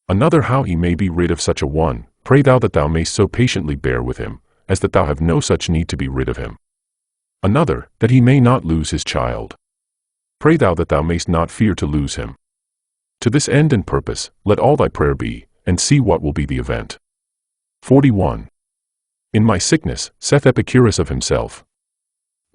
Another how he may be rid of such a one, pray thou that thou mayst so patiently bear with him, as that thou have no such need to be rid of him. Another, that he may not lose his child. Pray thou that thou mayst not fear to lose him. To this end and purpose, let all thy prayer be, and see what will be the event. 41. In my sickness, saith Epicurus of himself,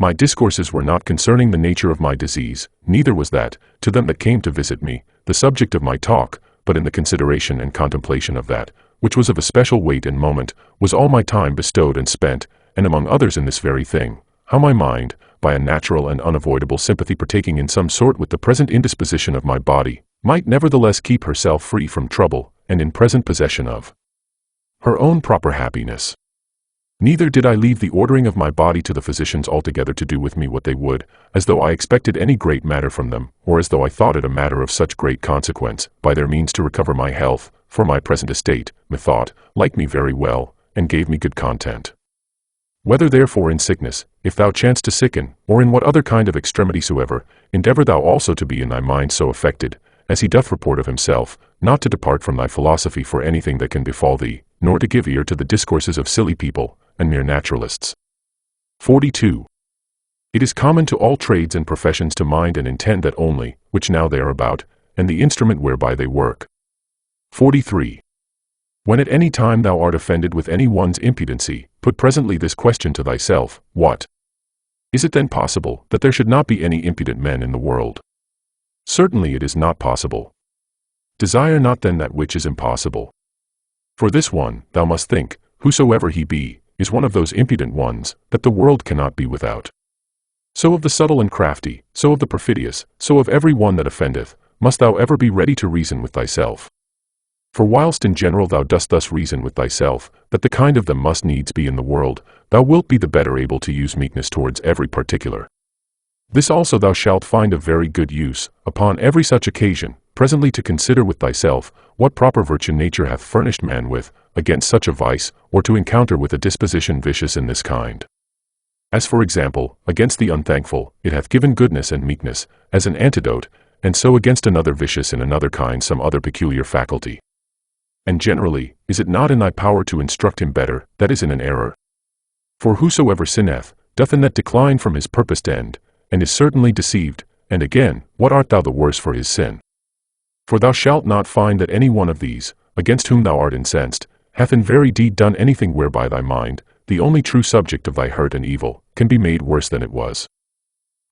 my discourses were not concerning the nature of my disease, neither was that, to them that came to visit me, the subject of my talk, but in the consideration and contemplation of that, which was of a special weight and moment, was all my time bestowed and spent, and among others in this very thing, how my mind, by a natural and unavoidable sympathy partaking in some sort with the present indisposition of my body, might nevertheless keep herself free from trouble, and in present possession of her own proper happiness. Neither did I leave the ordering of my body to the physicians altogether to do with me what they would, as though I expected any great matter from them, or as though I thought it a matter of such great consequence, by their means to recover my health, for my present estate, methought, liked me very well, and gave me good content. Whether therefore in sickness, if thou chance to sicken, or in what other kind of extremity soever, endeavor thou also to be in thy mind so affected, as he doth report of himself, not to depart from thy philosophy for anything that can befall thee, nor to give ear to the discourses of silly people, and mere naturalists. 42. It is common to all trades and professions to mind and intend that only, which now they are about, and the instrument whereby they work. 43. When at any time thou art offended with any one's impudency, put presently this question to thyself, what? Is it then possible that there should not be any impudent men in the world? Certainly it is not possible. Desire not then that which is impossible. For this one, thou must think, whosoever he be, is one of those impudent ones, that the world cannot be without. So of the subtle and crafty, so of the perfidious, so of every one that offendeth, must thou ever be ready to reason with thyself. For whilst in general thou dost thus reason with thyself, that the kind of them must needs be in the world, thou wilt be the better able to use meekness towards every particular. This also thou shalt find of very good use, upon every such occasion, presently to consider with thyself, what proper virtue nature hath furnished man with, against such a vice, or to encounter with a disposition vicious in this kind. As for example, against the unthankful, it hath given goodness and meekness, as an antidote, and so against another vicious in another kind some other peculiar faculty. And generally, is it not in thy power to instruct him better, that is in an error? For whosoever sinneth, doth in that decline from his purposed end, and is certainly deceived, and again, what art thou the worse for his sin? For thou shalt not find that any one of these, against whom thou art incensed, hath in very deed done anything whereby thy mind, the only true subject of thy hurt and evil, can be made worse than it was.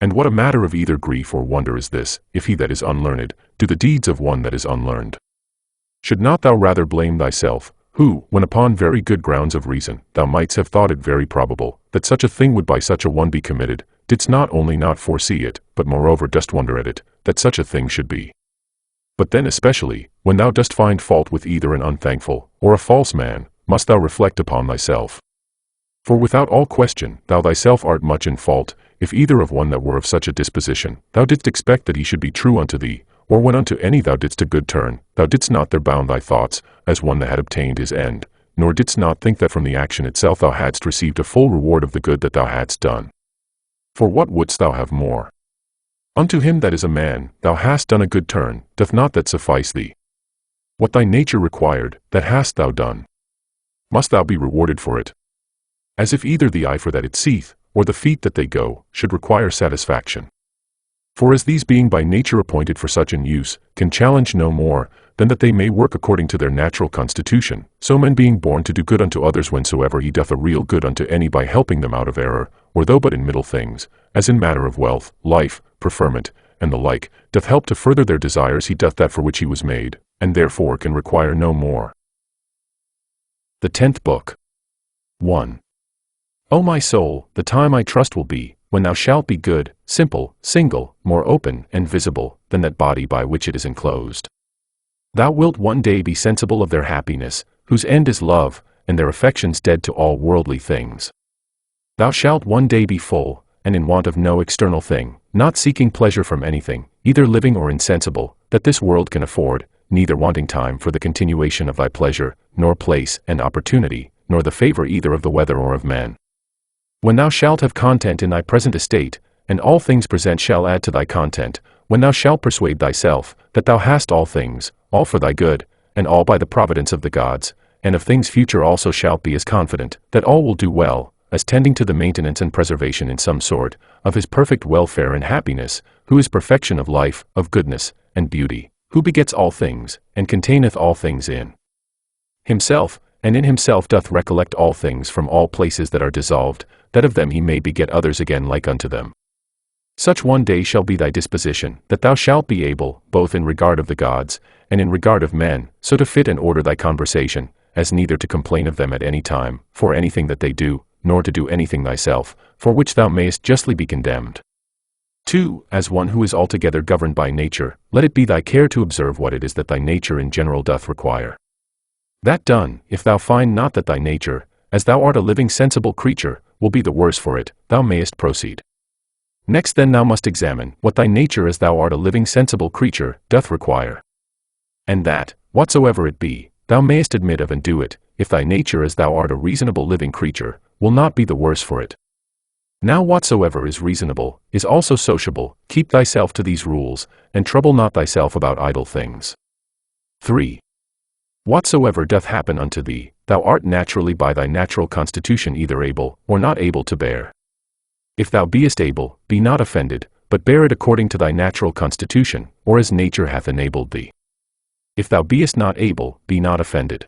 And what a matter of either grief or wonder is this, if he that is unlearned, do the deeds of one that is unlearned? Should not thou rather blame thyself, who, when upon very good grounds of reason, thou mightst have thought it very probable, that such a thing would by such a one be committed, didst not only not foresee it, but moreover dost wonder at it, that such a thing should be? But then especially, when thou dost find fault with either an unthankful, or a false man, must thou reflect upon thyself. For without all question, thou thyself art much in fault, if either of one that were of such a disposition, thou didst expect that he should be true unto thee, or when unto any thou didst a good turn, thou didst not there bound thy thoughts, as one that had obtained his end, nor didst not think that from the action itself thou hadst received a full reward of the good that thou hadst done. For what wouldst thou have more? Unto him that is a man, thou hast done a good turn, doth not that suffice thee? What thy nature required, that hast thou done. Must thou be rewarded for it? As if either the eye for that it seeth, or the feet that they go, should require satisfaction. For as these being by nature appointed for such an use, can challenge no more, than that they may work according to their natural constitution, so man being born to do good unto others whensoever he doth a real good unto any by helping them out of error, or though but in middle things, as in matter of wealth, life, preferment, and the like, doth help to further their desires, he doth that for which he was made, and therefore can require no more. The 10th Book. 1. O my soul, the time I trust will be, when thou shalt be good, simple, single, more open and visible, than that body by which it is enclosed. Thou wilt one day be sensible of their happiness, whose end is love, and their affections dead to all worldly things. Thou shalt one day be full, and in want of no external thing, not seeking pleasure from anything, either living or insensible, that this world can afford, neither wanting time for the continuation of thy pleasure, nor place and opportunity, nor the favor either of the weather or of men. When thou shalt have content in thy present estate, and all things present shall add to thy content, when thou shalt persuade thyself that thou hast all things, all for thy good, and all by the providence of the gods, and of things future also shalt be as confident that all will do well, as tending to the maintenance and preservation in some sort, of his perfect welfare and happiness, who is perfection of life, of goodness, and beauty, who begets all things, and containeth all things in himself, and in himself doth recollect all things from all places that are dissolved, that of them he may beget others again like unto them. Such one day shall be thy disposition, that thou shalt be able, both in regard of the gods, and in regard of men, so to fit and order thy conversation, as neither to complain of them at any time, for anything that they do, nor to do anything thyself, for which thou mayest justly be condemned. 2. As one who is altogether governed by nature, let it be thy care to observe what it is that thy nature in general doth require. That done, if thou find not that thy nature, as thou art a living sensible creature, will be the worse for it, thou mayest proceed. Next then thou must examine what thy nature as thou art a living sensible creature, doth require. And that, whatsoever it be, thou mayest admit of and do it, if thy nature as thou art a reasonable living creature, will not be the worse for it. Now whatsoever is reasonable, is also sociable, keep thyself to these rules, and trouble not thyself about idle things. 3. Whatsoever doth happen unto thee, thou art naturally by thy natural constitution either able, or not able to bear. If thou beest able, be not offended, but bear it according to thy natural constitution, or as nature hath enabled thee. If thou beest not able, be not offended.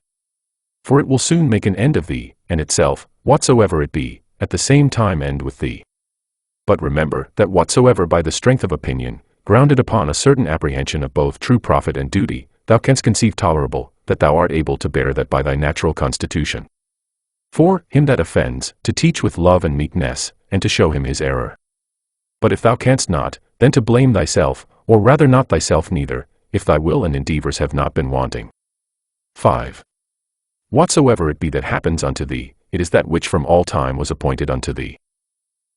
For it will soon make an end of thee, and itself, whatsoever it be, at the same time end with thee. But remember, that whatsoever by the strength of opinion, grounded upon a certain apprehension of both true profit and duty, thou canst conceive tolerable, that thou art able to bear that by thy natural constitution. 4. Him that offends, to teach with love and meekness, and to show him his error. But if thou canst not, then to blame thyself, or rather not thyself neither, if thy will and endeavors have not been wanting. 5. Whatsoever it be that happens unto thee, it is that which from all time was appointed unto thee.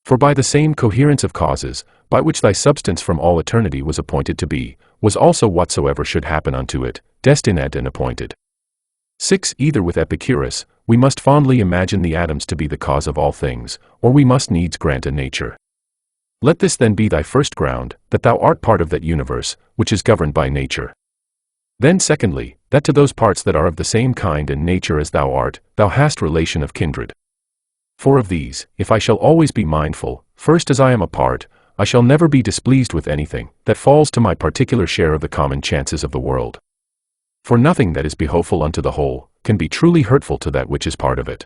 For by the same coherence of causes, by which thy substance from all eternity was appointed to be, was also whatsoever should happen unto it, destined and appointed. 6. Either with Epicurus, we must fondly imagine the atoms to be the cause of all things, or we must needs grant a nature. Let this then be thy first ground, that thou art part of that universe, which is governed by nature. Then secondly, that to those parts that are of the same kind and nature as thou art, thou hast relation of kindred. For of these, if I shall always be mindful, first as I am a part, I shall never be displeased with anything that falls to my particular share of the common chances of the world. For nothing that is behoveful unto the whole, can be truly hurtful to that which is part of it.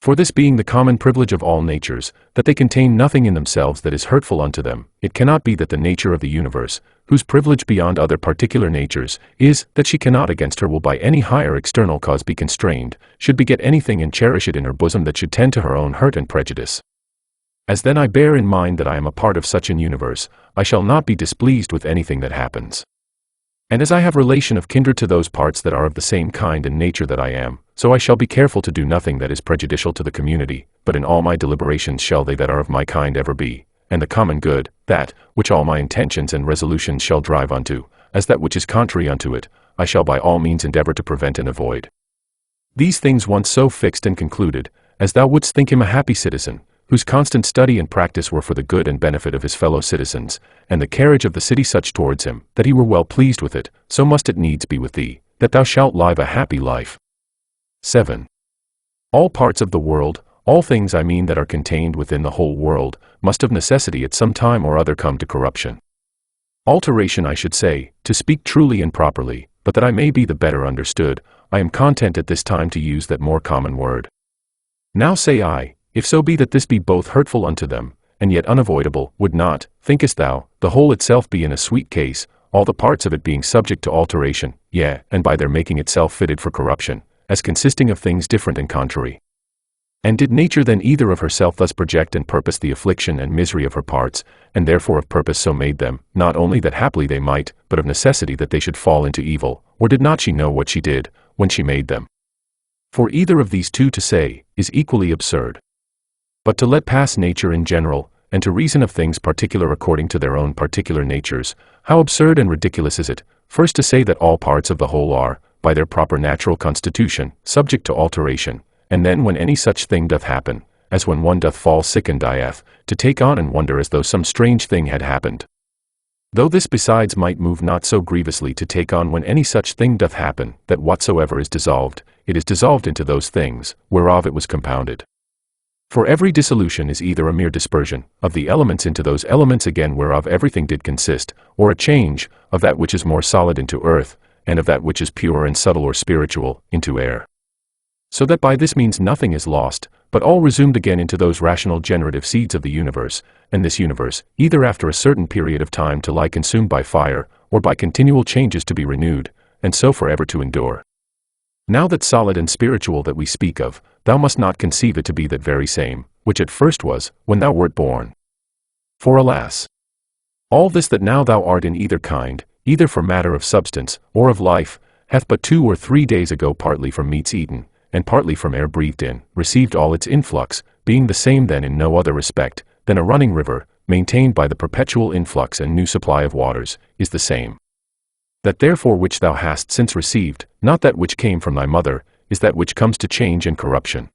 For this being the common privilege of all natures, that they contain nothing in themselves that is hurtful unto them, it cannot be that the nature of the universe, whose privilege beyond other particular natures, is, that she cannot against her will by any higher external cause be constrained, should beget anything and cherish it in her bosom that should tend to her own hurt and prejudice. As then I bear in mind that I am a part of such an universe, I shall not be displeased with anything that happens. And as I have relation of kindred to those parts that are of the same kind and nature that I am, so I shall be careful to do nothing that is prejudicial to the community, but in all my deliberations shall they that are of my kind ever be, and the common good, that, which all my intentions and resolutions shall drive unto, as that which is contrary unto it, I shall by all means endeavor to prevent and avoid. These things once so fixed and concluded, as thou wouldst think him a happy citizen, whose constant study and practice were for the good and benefit of his fellow citizens, and the carriage of the city such towards him, that he were well pleased with it, so must it needs be with thee, that thou shalt live a happy life. 7. All parts of the world, all things I mean that are contained within the whole world, must of necessity at some time or other come to corruption. Alteration I should say, to speak truly and properly, but that I may be the better understood, I am content at this time to use that more common word. Now say I, if so be that this be both hurtful unto them, and yet unavoidable, would not, thinkest thou, the whole itself be in a sweet case, all the parts of it being subject to alteration, yea, and by their making itself fitted for corruption, as consisting of things different and contrary? And did nature then either of herself thus project and purpose the affliction and misery of her parts, and therefore of purpose so made them, not only that haply they might, but of necessity that they should fall into evil, or did not she know what she did, when she made them? For either of these two to say, is equally absurd. But to let pass nature in general, and to reason of things particular according to their own particular natures, how absurd and ridiculous is it, first to say that all parts of the whole are, by their proper natural constitution, subject to alteration, and then when any such thing doth happen, as when one doth fall sick and dieth, to take on and wonder as though some strange thing had happened. Though this besides might move not so grievously to take on when any such thing doth happen, that whatsoever is dissolved, it is dissolved into those things, whereof it was compounded. For every dissolution is either a mere dispersion of the elements into those elements again whereof everything did consist, or a change of that which is more solid into earth, and of that which is pure and subtle or spiritual, into air. So that by this means nothing is lost, but all resumed again into those rational generative seeds of the universe, and this universe, either after a certain period of time to lie consumed by fire, or by continual changes to be renewed, and so forever to endure. Now that solid and spiritual that we speak of, thou must not conceive it to be that very same, which at first was, when thou wert born. For alas! All this that now thou art in either kind, either for matter of substance, or of life, hath but 2 or 3 days ago partly from meats eaten, and partly from air breathed in, received all its influx, being the same then in no other respect, than a running river, maintained by the perpetual influx and new supply of waters, is the same. That therefore which thou hast since received, not that which came from thy mother, is that which comes to change and corruption.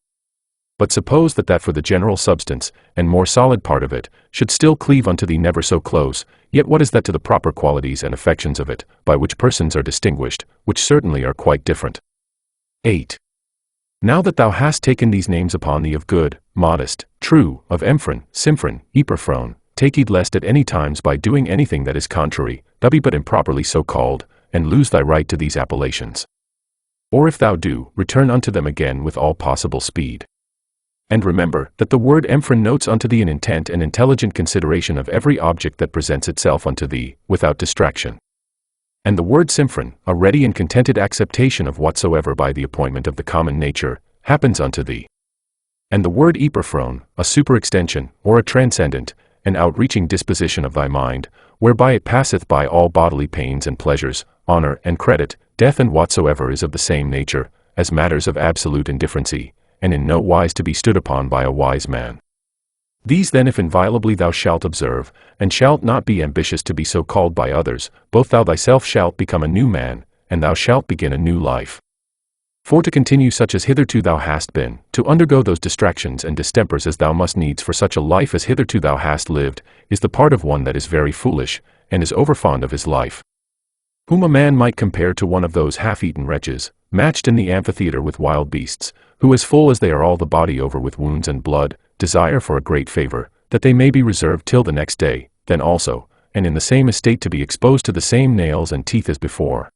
But suppose that for the general substance, and more solid part of it, should still cleave unto thee never so close, yet what is that to the proper qualities and affections of it, by which persons are distinguished, which certainly are quite different? 8. Now that thou hast taken these names upon thee of good, modest, true, of Emphron, Symphron, Epiphron, take heed lest at any times by doing anything that is contrary, thou be but improperly so called, and lose thy right to these appellations. Or if thou do, return unto them again with all possible speed. And remember, that the word Emphron notes unto thee an intent and intelligent consideration of every object that presents itself unto thee, without distraction. And the word Symphron, a ready and contented acceptation of whatsoever by the appointment of the common nature, happens unto thee. And the word Epiphron, a superextension, or a transcendent, an outreaching disposition of thy mind, whereby it passeth by all bodily pains and pleasures, honor and credit, death and whatsoever is of the same nature, as matters of absolute indifferency, and in no wise to be stood upon by a wise man. These then if inviolably thou shalt observe, and shalt not be ambitious to be so called by others, both thou thyself shalt become a new man, and thou shalt begin a new life. For to continue such as hitherto thou hast been, to undergo those distractions and distempers as thou must needs for such a life as hitherto thou hast lived, is the part of one that is very foolish, and is overfond of his life. Whom a man might compare to one of those half-eaten wretches, matched in the amphitheatre with wild beasts, who as full as they are all the body over with wounds and blood, desire for a great favor, that they may be reserved till the next day, then also, and in the same estate to be exposed to the same nails and teeth as before.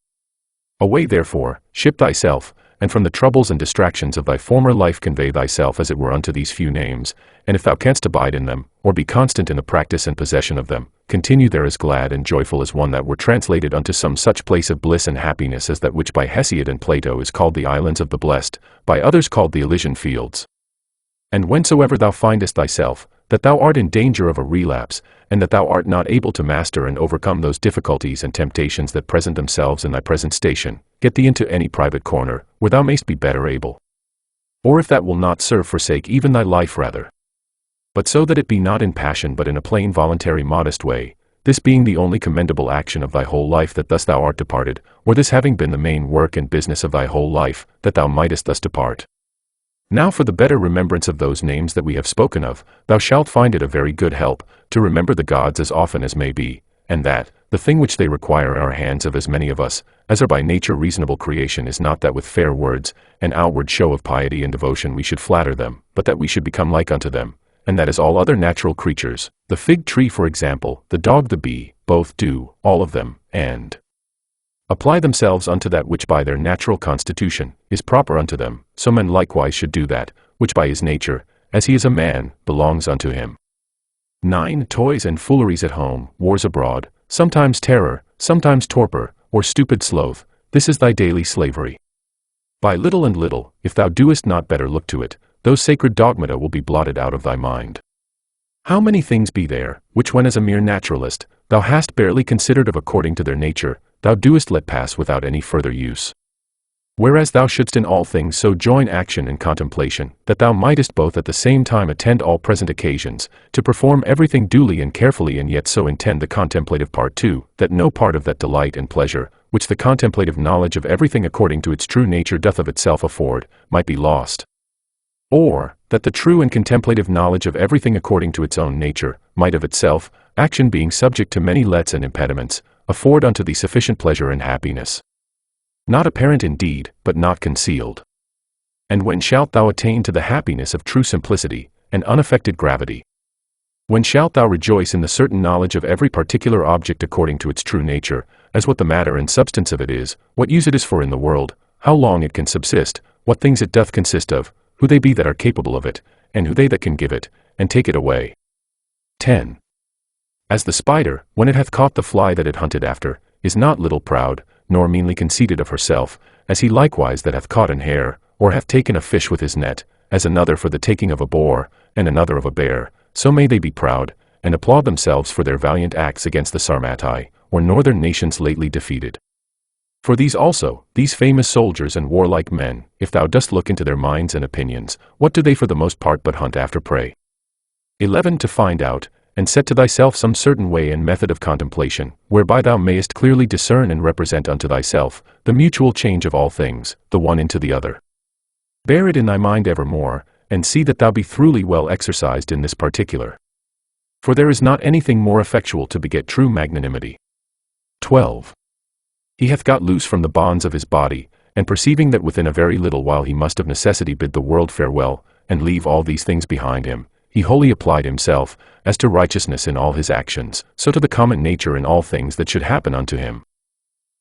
Away therefore, ship thyself, and from the troubles and distractions of thy former life convey thyself as it were unto these few names, and if thou canst abide in them, or be constant in the practice and possession of them, continue there as glad and joyful as one that were translated unto some such place of bliss and happiness as that which by Hesiod and Plato is called the Islands of the Blessed, by others called the Elysian Fields. And whensoever thou findest thyself, that thou art in danger of a relapse, and that thou art not able to master and overcome those difficulties and temptations that present themselves in thy present station, get thee into any private corner, where thou mayst be better able. Or if that will not serve, forsake even thy life rather. But so that it be not in passion but in a plain voluntary modest way, this being the only commendable action of thy whole life that thus thou art departed, or this having been the main work and business of thy whole life, that thou mightest thus depart. Now for the better remembrance of those names that we have spoken of, thou shalt find it a very good help, to remember the gods as often as may be, and that, the thing which they require in our hands of as many of us, as are by nature reasonable creation is not that with fair words, and outward show of piety and devotion we should flatter them, but that we should become like unto them, and that as all other natural creatures, the fig tree for example, the dog the bee, both do, all of them, and apply themselves unto that which by their natural constitution is proper unto them, so man likewise should do that, which by his nature, as he is a man, belongs unto him. 9. Toys and fooleries at home, wars abroad, sometimes terror, sometimes torpor, or stupid sloth, this is thy daily slavery. By little and little, if thou doest not better look to it, those sacred dogmata will be blotted out of thy mind. How many things be there, which when as a mere naturalist, thou hast barely considered of according to their nature, thou doest let pass without any further use. Whereas thou shouldst in all things so join action and contemplation, that thou mightest both at the same time attend all present occasions, to perform everything duly and carefully, and yet so intend the contemplative part too, that no part of that delight and pleasure, which the contemplative knowledge of everything according to its true nature doth of itself afford, might be lost. Or, that the true and contemplative knowledge of everything according to its own nature, might of itself, action being subject to many lets and impediments, afford unto thee sufficient pleasure and happiness. Not apparent indeed, but not concealed. And when shalt thou attain to the happiness of true simplicity, and unaffected gravity? When shalt thou rejoice in the certain knowledge of every particular object according to its true nature, as what the matter and substance of it is, what use it is for in the world, how long it can subsist, what things it doth consist of, who they be that are capable of it, and who they that can give it, and take it away. 10. As the spider, when it hath caught the fly that it hunted after, is not little proud, nor meanly conceited of herself, as he likewise that hath caught an hare, or hath taken a fish with his net, as another for the taking of a boar, and another of a bear, so may they be proud, and applaud themselves for their valiant acts against the Sarmatii, or northern nations lately defeated. For these also, these famous soldiers and warlike men, if thou dost look into their minds and opinions, what do they for the most part but hunt after prey? 11. To find out, and set to thyself some certain way and method of contemplation, whereby thou mayest clearly discern and represent unto thyself the mutual change of all things, the one into the other. Bear it in thy mind evermore, and see that thou be thoroughly well exercised in this particular. For there is not anything more effectual to beget true magnanimity. 12. He hath got loose from the bonds of his body, and perceiving that within a very little while he must of necessity bid the world farewell, and leave all these things behind him, he wholly applied himself, as to righteousness in all his actions, so to the common nature in all things that should happen unto him.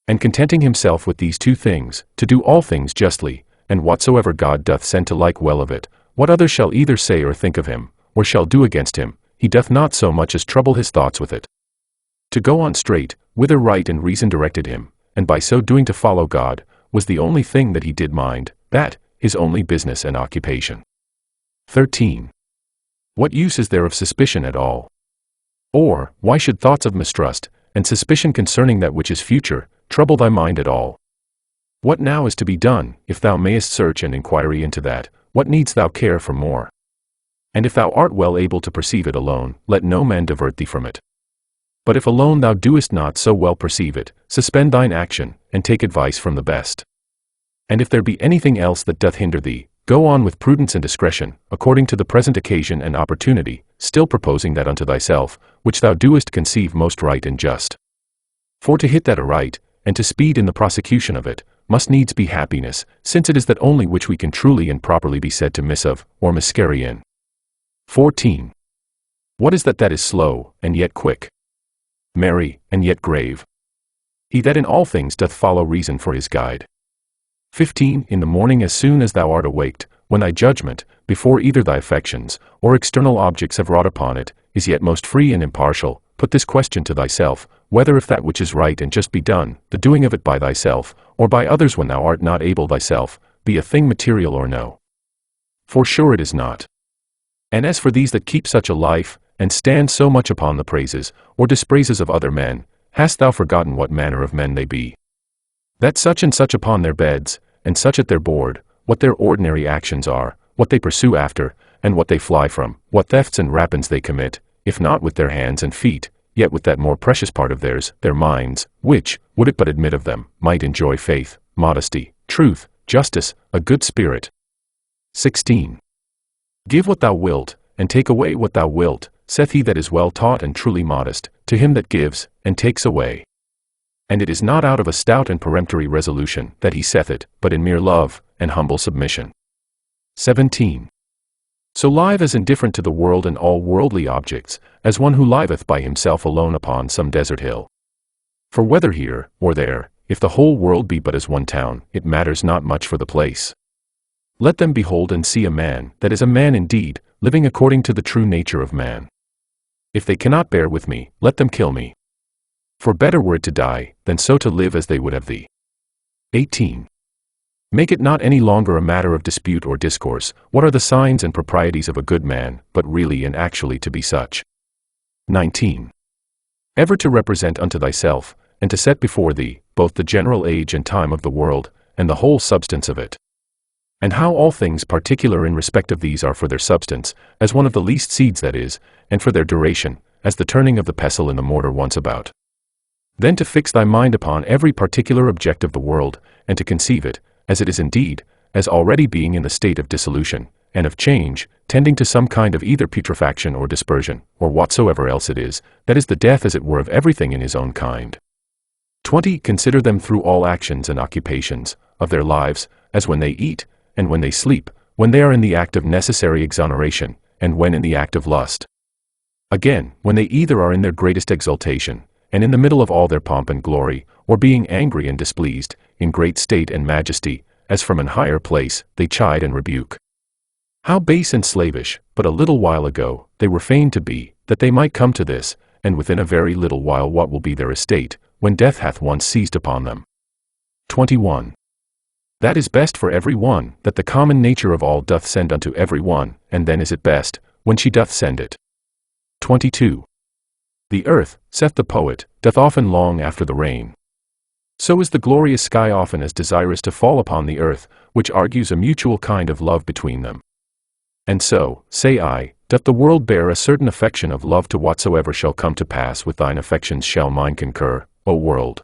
And contenting himself with these two things, to do all things justly, and whatsoever God doth send to like well of it, what others shall either say or think of him, or shall do against him, he doth not so much as trouble his thoughts with it. To go on straight, whither right and reason directed him, and by so doing to follow God, was the only thing that he did mind, that, his only business and occupation. 13. What use is there of suspicion at all? Or, why should thoughts of mistrust, and suspicion concerning that which is future, trouble thy mind at all? What now is to be done, if thou mayest search and inquiry into that, what needs thou care for more? And if thou art well able to perceive it alone, let no man divert thee from it. But if alone thou doest not so well perceive it, suspend thine action, and take advice from the best. And if there be anything else that doth hinder thee, go on with prudence and discretion, according to the present occasion and opportunity, still proposing that unto thyself, which thou doest conceive most right and just. For to hit that aright, and to speed in the prosecution of it, must needs be happiness, since it is that only which we can truly and properly be said to miss of, or miscarry in. 14. What is that is slow, and yet quick? Merry, and yet grave? He that in all things doth follow reason for his guide. 15. In the morning as soon as thou art awaked, when thy judgment, before either thy affections, or external objects have wrought upon it, is yet most free and impartial, put this question to thyself, whether if that which is right and just be done, the doing of it by thyself, or by others when thou art not able thyself, be a thing material or no. For sure it is not. And as for these that keep such a life, and stand so much upon the praises, or dispraises of other men, hast thou forgotten what manner of men they be? That such and such upon their beds, and such at their board, what their ordinary actions are, what they pursue after, and what they fly from, what thefts and rapines they commit, if not with their hands and feet, yet with that more precious part of theirs, their minds, which, would it but admit of them, might enjoy faith, modesty, truth, justice, a good spirit. 16. Give what thou wilt, and take away what thou wilt, saith he that is well taught and truly modest, to him that gives, and takes away. And it is not out of a stout and peremptory resolution that he saith it, but in mere love, and humble submission. 17. So live as indifferent to the world and all worldly objects, as one who liveth by himself alone upon some desert hill. For whether here, or there, if the whole world be but as one town, it matters not much for the place. Let them behold and see a man, that is a man indeed, living according to the true nature of man. If they cannot bear with me, let them kill me. For better were it to die, than so to live as they would have thee. 18. Make it not any longer a matter of dispute or discourse, what are the signs and proprieties of a good man, but really and actually to be such. 19. Ever to represent unto thyself, and to set before thee, both the general age and time of the world, and the whole substance of it. And how all things particular in respect of these are for their substance, as one of the least seeds that is, and for their duration, as the turning of the pestle in the mortar once about. Then to fix thy mind upon every particular object of the world, and to conceive it, as it is indeed, as already being in the state of dissolution, and of change, tending to some kind of either putrefaction or dispersion, or whatsoever else it is, that is the death as it were of everything in his own kind. 20. Consider them through all actions and occupations of their lives, as when they eat, and when they sleep, when they are in the act of necessary exoneration, and when in the act of lust. Again, when they either are in their greatest exultation, and in the middle of all their pomp and glory, or being angry and displeased, in great state and majesty, as from an higher place, they chide and rebuke. How base and slavish, but a little while ago, they were fain to be, that they might come to this, and within a very little while what will be their estate, when death hath once seized upon them. 21. That is best for every one, that the common nature of all doth send unto every one, and then is it best, when she doth send it. 22. The earth, saith the poet, doth often long after the rain. So is the glorious sky often as desirous to fall upon the earth, which argues a mutual kind of love between them. And so, say I, doth the world bear a certain affection of love to whatsoever shall come to pass with thine affections shall mine concur, O world.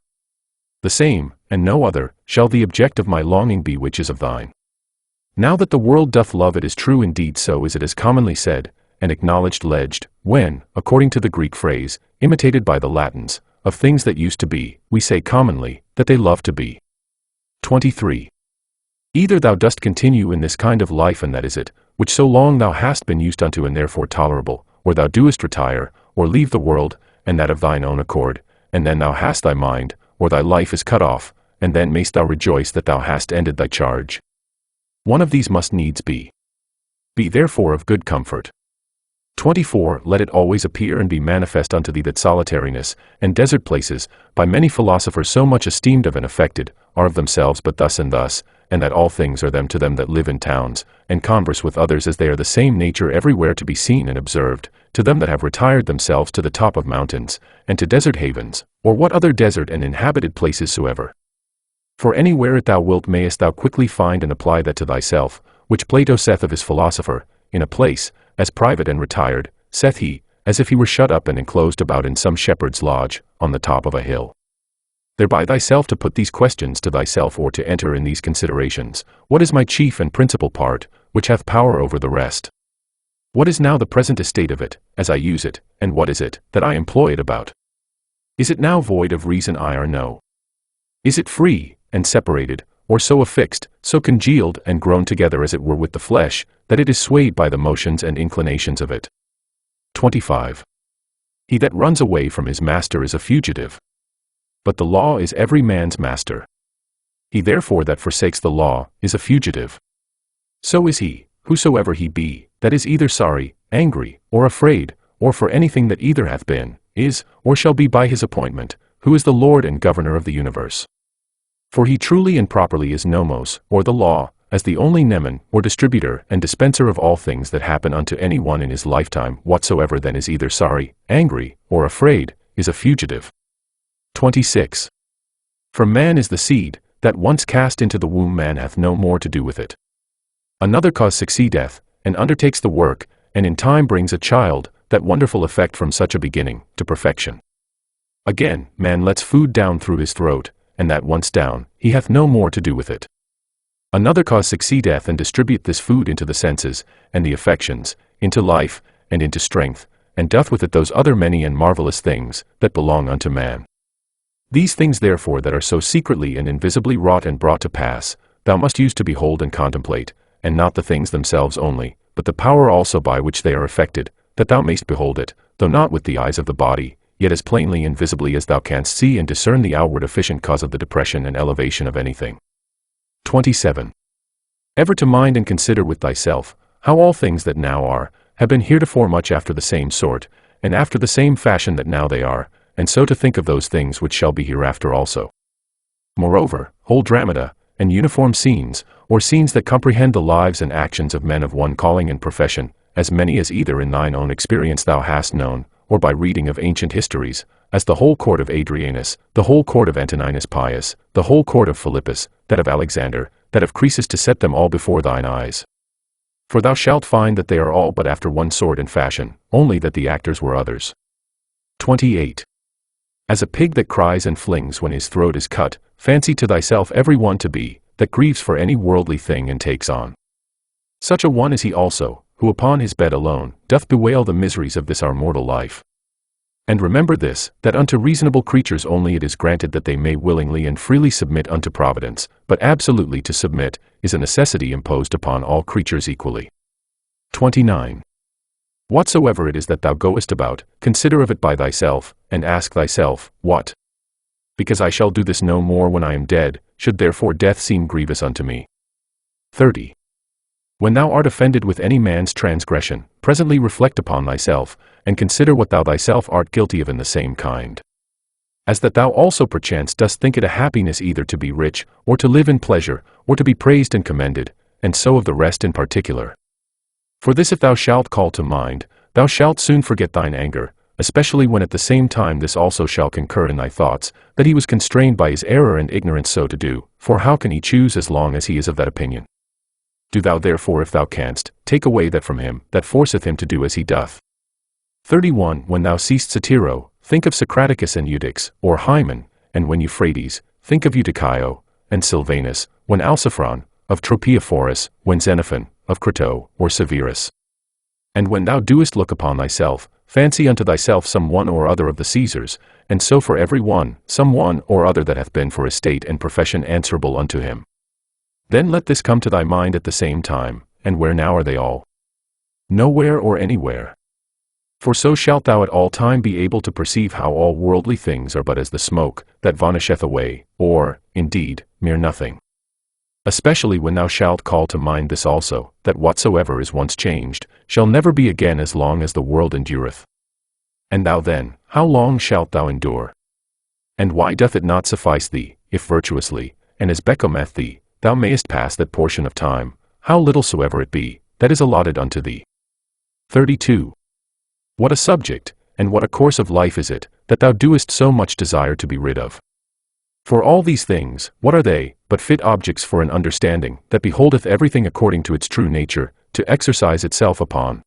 The same, and no other, shall the object of my longing be which is of thine. Now that the world doth love it is true indeed so is it as commonly said, and acknowledged alleged, when, according to the Greek phrase, imitated by the Latins, of things that used to be, we say commonly, that they love to be. 23. Either thou dost continue in this kind of life and that is it, which so long thou hast been used unto and therefore tolerable, or thou doest retire, or leave the world, and that of thine own accord, and then thou hast thy mind, or thy life is cut off, and then mayst thou rejoice that thou hast ended thy charge. One of these must needs be. Be therefore of good comfort. 24. Let it always appear and be manifest unto thee that solitariness, and desert places, by many philosophers so much esteemed of and affected, are of themselves but thus and thus, and that all things are them to them that live in towns, and converse with others as they are the same nature everywhere to be seen and observed, to them that have retired themselves to the top of mountains, and to desert havens, or what other desert and inhabited places soever. For anywhere it thou wilt mayest thou quickly find and apply that to thyself, which Plato saith of his philosopher, in a place, as private and retired, saith he, as if he were shut up and enclosed about in some shepherd's lodge, on the top of a hill. Thereby thyself to put these questions to thyself or to enter in these considerations, what is my chief and principal part, which hath power over the rest? What is now the present estate of it, as I use it, and what is it, that I employ it about? Is it now void of reason aye or no? Is it free, and separated, or so affixed, so congealed and grown together as it were with the flesh, that it is swayed by the motions and inclinations of it? 25. He that runs away from his master is a fugitive. But the law is every man's master. He therefore that forsakes the law is a fugitive. So is he, whosoever he be, that is either sorry, angry, or afraid, or for anything that either hath been, is, or shall be by his appointment, who is the Lord and Governor of the universe. For he truly and properly is nomos, or the law, as the only mnemon, or distributor and dispenser of all things that happen unto any one in his lifetime, whatsoever then is either sorry, angry, or afraid, is a fugitive. 26. From man is the seed, that once cast into the womb man hath no more to do with it. Another cause succeedeth, and undertakes the work, and in time brings a child, that wonderful effect from such a beginning, to perfection. Again, man lets food down through his throat, and that once down, he hath no more to do with it. Another cause succeedeth and distribute this food into the senses, and the affections, into life, and into strength, and doth with it those other many and marvelous things, that belong unto man. These things therefore that are so secretly and invisibly wrought and brought to pass, thou must use to behold and contemplate, and not the things themselves only, but the power also by which they are effected, that thou mayst behold it, though not with the eyes of the body, yet as plainly and visibly as thou canst see and discern the outward efficient cause of the depression and elevation of anything. 27. Ever to mind and consider with thyself, how all things that now are, have been heretofore much after the same sort, and after the same fashion that now they are, and so to think of those things which shall be hereafter also. Moreover, whole dramata, and uniform scenes, or scenes that comprehend the lives and actions of men of one calling and profession, as many as either in thine own experience thou hast known, or by reading of ancient histories, as the whole court of Adrianus, the whole court of Antoninus Pius, the whole court of Philippus, that of Alexander, that of Croesus, to set them all before thine eyes. For thou shalt find that they are all but after one sort and fashion, only that the actors were others. 28. As a pig that cries and flings when his throat is cut, fancy to thyself every one to be, that grieves for any worldly thing and takes on. Such a one is he also, who upon his bed alone, doth bewail the miseries of this our mortal life. And remember this, that unto reasonable creatures only it is granted that they may willingly and freely submit unto providence, but absolutely to submit, is a necessity imposed upon all creatures equally. 29. Whatsoever it is that thou goest about, consider of it by thyself, and ask thyself, what? Because I shall do this no more when I am dead, should therefore death seem grievous unto me. 30. When thou art offended with any man's transgression, presently reflect upon thyself, and consider what thou thyself art guilty of in the same kind. As that thou also perchance dost think it a happiness either to be rich, or to live in pleasure, or to be praised and commended, and so of the rest in particular. For this if thou shalt call to mind, thou shalt soon forget thine anger, especially when at the same time this also shall concur in thy thoughts, that he was constrained by his error and ignorance so to do, for how can he choose as long as he is of that opinion? Do thou therefore, if thou canst, take away that from him, that forceth him to do as he doth. 31. When thou seest Satiro, think of Socraticus and Eutyx, or Hymen, and when Euphrates, think of Eutychio, and Silvanus, when Alciphron, of Tropiophorus, when Xenophon, of Crito, or Severus. And when thou doest look upon thyself, fancy unto thyself some one or other of the Caesars, and so for every one, some one or other that hath been for estate and profession answerable unto him. Then let this come to thy mind at the same time, and where now are they all? Nowhere or anywhere. For so shalt thou at all time be able to perceive how all worldly things are but as the smoke, that vanisheth away, or, indeed, mere nothing. Especially when thou shalt call to mind this also, that whatsoever is once changed, shall never be again as long as the world endureth. And thou then, how long shalt thou endure? And why doth it not suffice thee, if virtuously, and as becometh thee, thou mayest pass that portion of time, how little soever it be, that is allotted unto thee? 32. What a subject, and what a course of life is it, that thou doest so much desire to be rid of? For all these things, what are they, but fit objects for an understanding, that beholdeth everything according to its true nature, to exercise itself upon?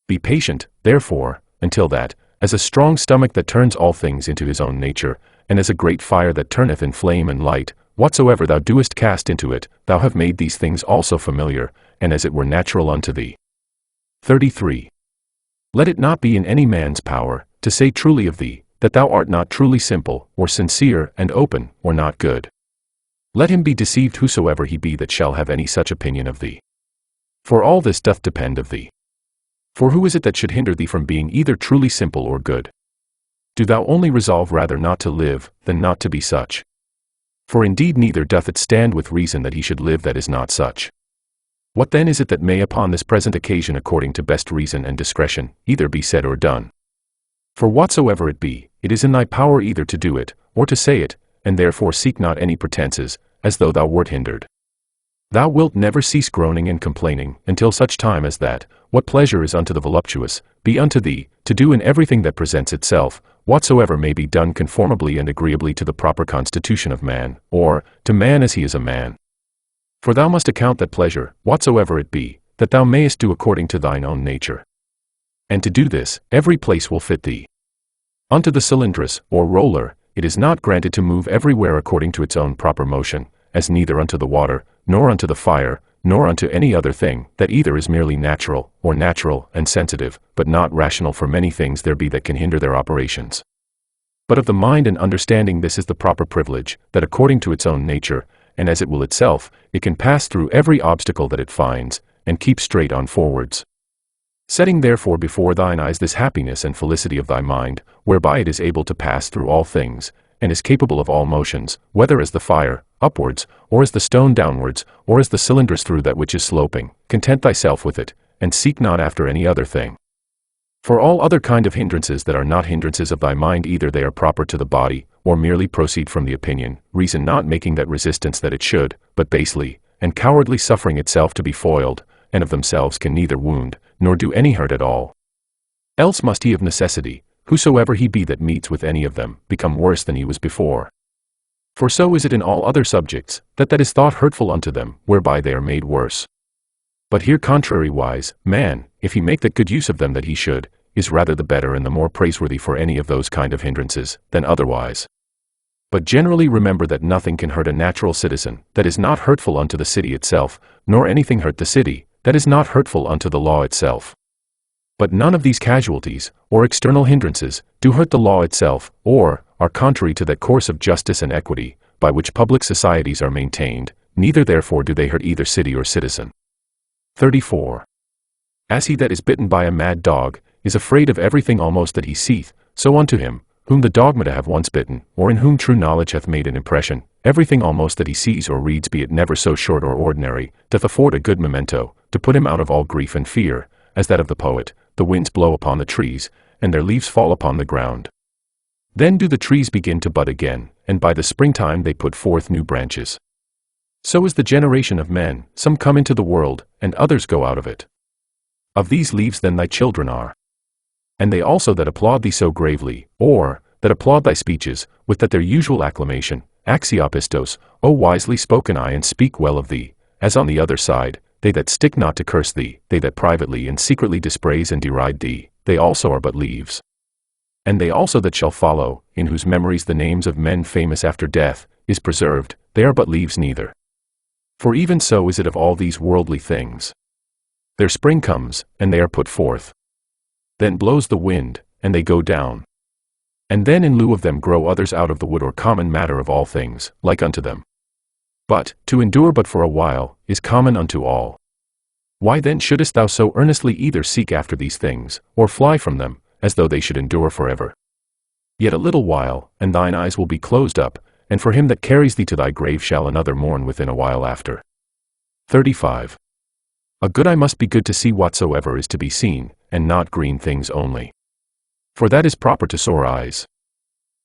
Be patient, therefore, until that, as a strong stomach that turns all things into his own nature, and as a great fire that turneth in flame and light, whatsoever thou doest cast into it, thou have made these things also familiar, and as it were natural unto thee. 33. Let it not be in any man's power, to say truly of thee, that thou art not truly simple, or sincere, and open, or not good. Let him be deceived whosoever he be that shall have any such opinion of thee. For all this doth depend of thee. For who is it that should hinder thee from being either truly simple or good? Do thou only resolve rather not to live, than not to be such. For indeed neither doth it stand with reason that he should live that is not such. What then is it that may upon this present occasion according to best reason and discretion, either be said or done? For whatsoever it be, it is in thy power either to do it, or to say it, and therefore seek not any pretenses, as though thou wert hindered. Thou wilt never cease groaning and complaining, until such time as that, what pleasure is unto the voluptuous, be unto thee, to do in everything that presents itself, whatsoever may be done conformably and agreeably to the proper constitution of man, or, to man as he is a man. For thou must account that pleasure, whatsoever it be, that thou mayest do according to thine own nature. And to do this, every place will fit thee. Unto the cylindrous, or roller, it is not granted to move everywhere according to its own proper motion, as neither unto the water, nor unto the fire, nor unto any other thing, that either is merely natural, or natural and sensitive, but not rational, for many things there be that can hinder their operations. But of the mind and understanding this is the proper privilege, that according to its own nature, and as it will itself, it can pass through every obstacle that it finds, and keep straight on forwards. Setting therefore before thine eyes this happiness and felicity of thy mind, whereby it is able to pass through all things, and is capable of all motions, whether as the fire, upwards, or as the stone downwards, or as the cylindrous through that which is sloping, content thyself with it, and seek not after any other thing. For all other kind of hindrances that are not hindrances of thy mind, either they are proper to the body, or merely proceed from the opinion, reason not making that resistance that it should, but basely, and cowardly suffering itself to be foiled, and of themselves can neither wound, nor do any hurt at all. Else must he of necessity, whosoever he be that meets with any of them, become worse than he was before. For so is it in all other subjects, that is thought hurtful unto them, whereby they are made worse. But here contrariwise, man, if he make that good use of them that he should, is rather the better and the more praiseworthy for any of those kind of hindrances, than otherwise. But generally remember that nothing can hurt a natural citizen, that is not hurtful unto the city itself, nor anything hurt the city, that is not hurtful unto the law itself. But none of these casualties, or external hindrances, do hurt the law itself, or are contrary to that course of justice and equity, by which public societies are maintained, neither therefore do they hurt either city or citizen. 34. As he that is bitten by a mad dog, is afraid of everything almost that he seeth, so unto him, whom the dogmata have once bitten, or in whom true knowledge hath made an impression, everything almost that he sees or reads, be it never so short or ordinary, doth afford a good memento, to put him out of all grief and fear, as that of the poet, the winds blow upon the trees, and their leaves fall upon the ground. Then do the trees begin to bud again, and by the springtime they put forth new branches. So is the generation of men, some come into the world, and others go out of it. Of these leaves then thy children are. And they also that applaud thee so gravely, or, that applaud thy speeches, with that their usual acclamation, Axiopistos, O wisely spoken I and speak well of thee, as on the other side, they that stick not to curse thee, they that privately and secretly dispraise and deride thee, they also are but leaves. And they also that shall follow, in whose memories the names of men famous after death, is preserved, they are but leaves neither. For even so is it of all these worldly things. Their spring comes, and they are put forth. Then blows the wind, and they go down. And then in lieu of them grow others out of the wood or common matter of all things, like unto them. But, to endure but for a while, is common unto all. Why then shouldest thou so earnestly either seek after these things, or fly from them, as though they should endure forever? Yet a little while, and thine eyes will be closed up, and for him that carries thee to thy grave shall another mourn within a while after. 35. A good eye must be good to see whatsoever is to be seen, and not green things only. For that is proper to sore eyes.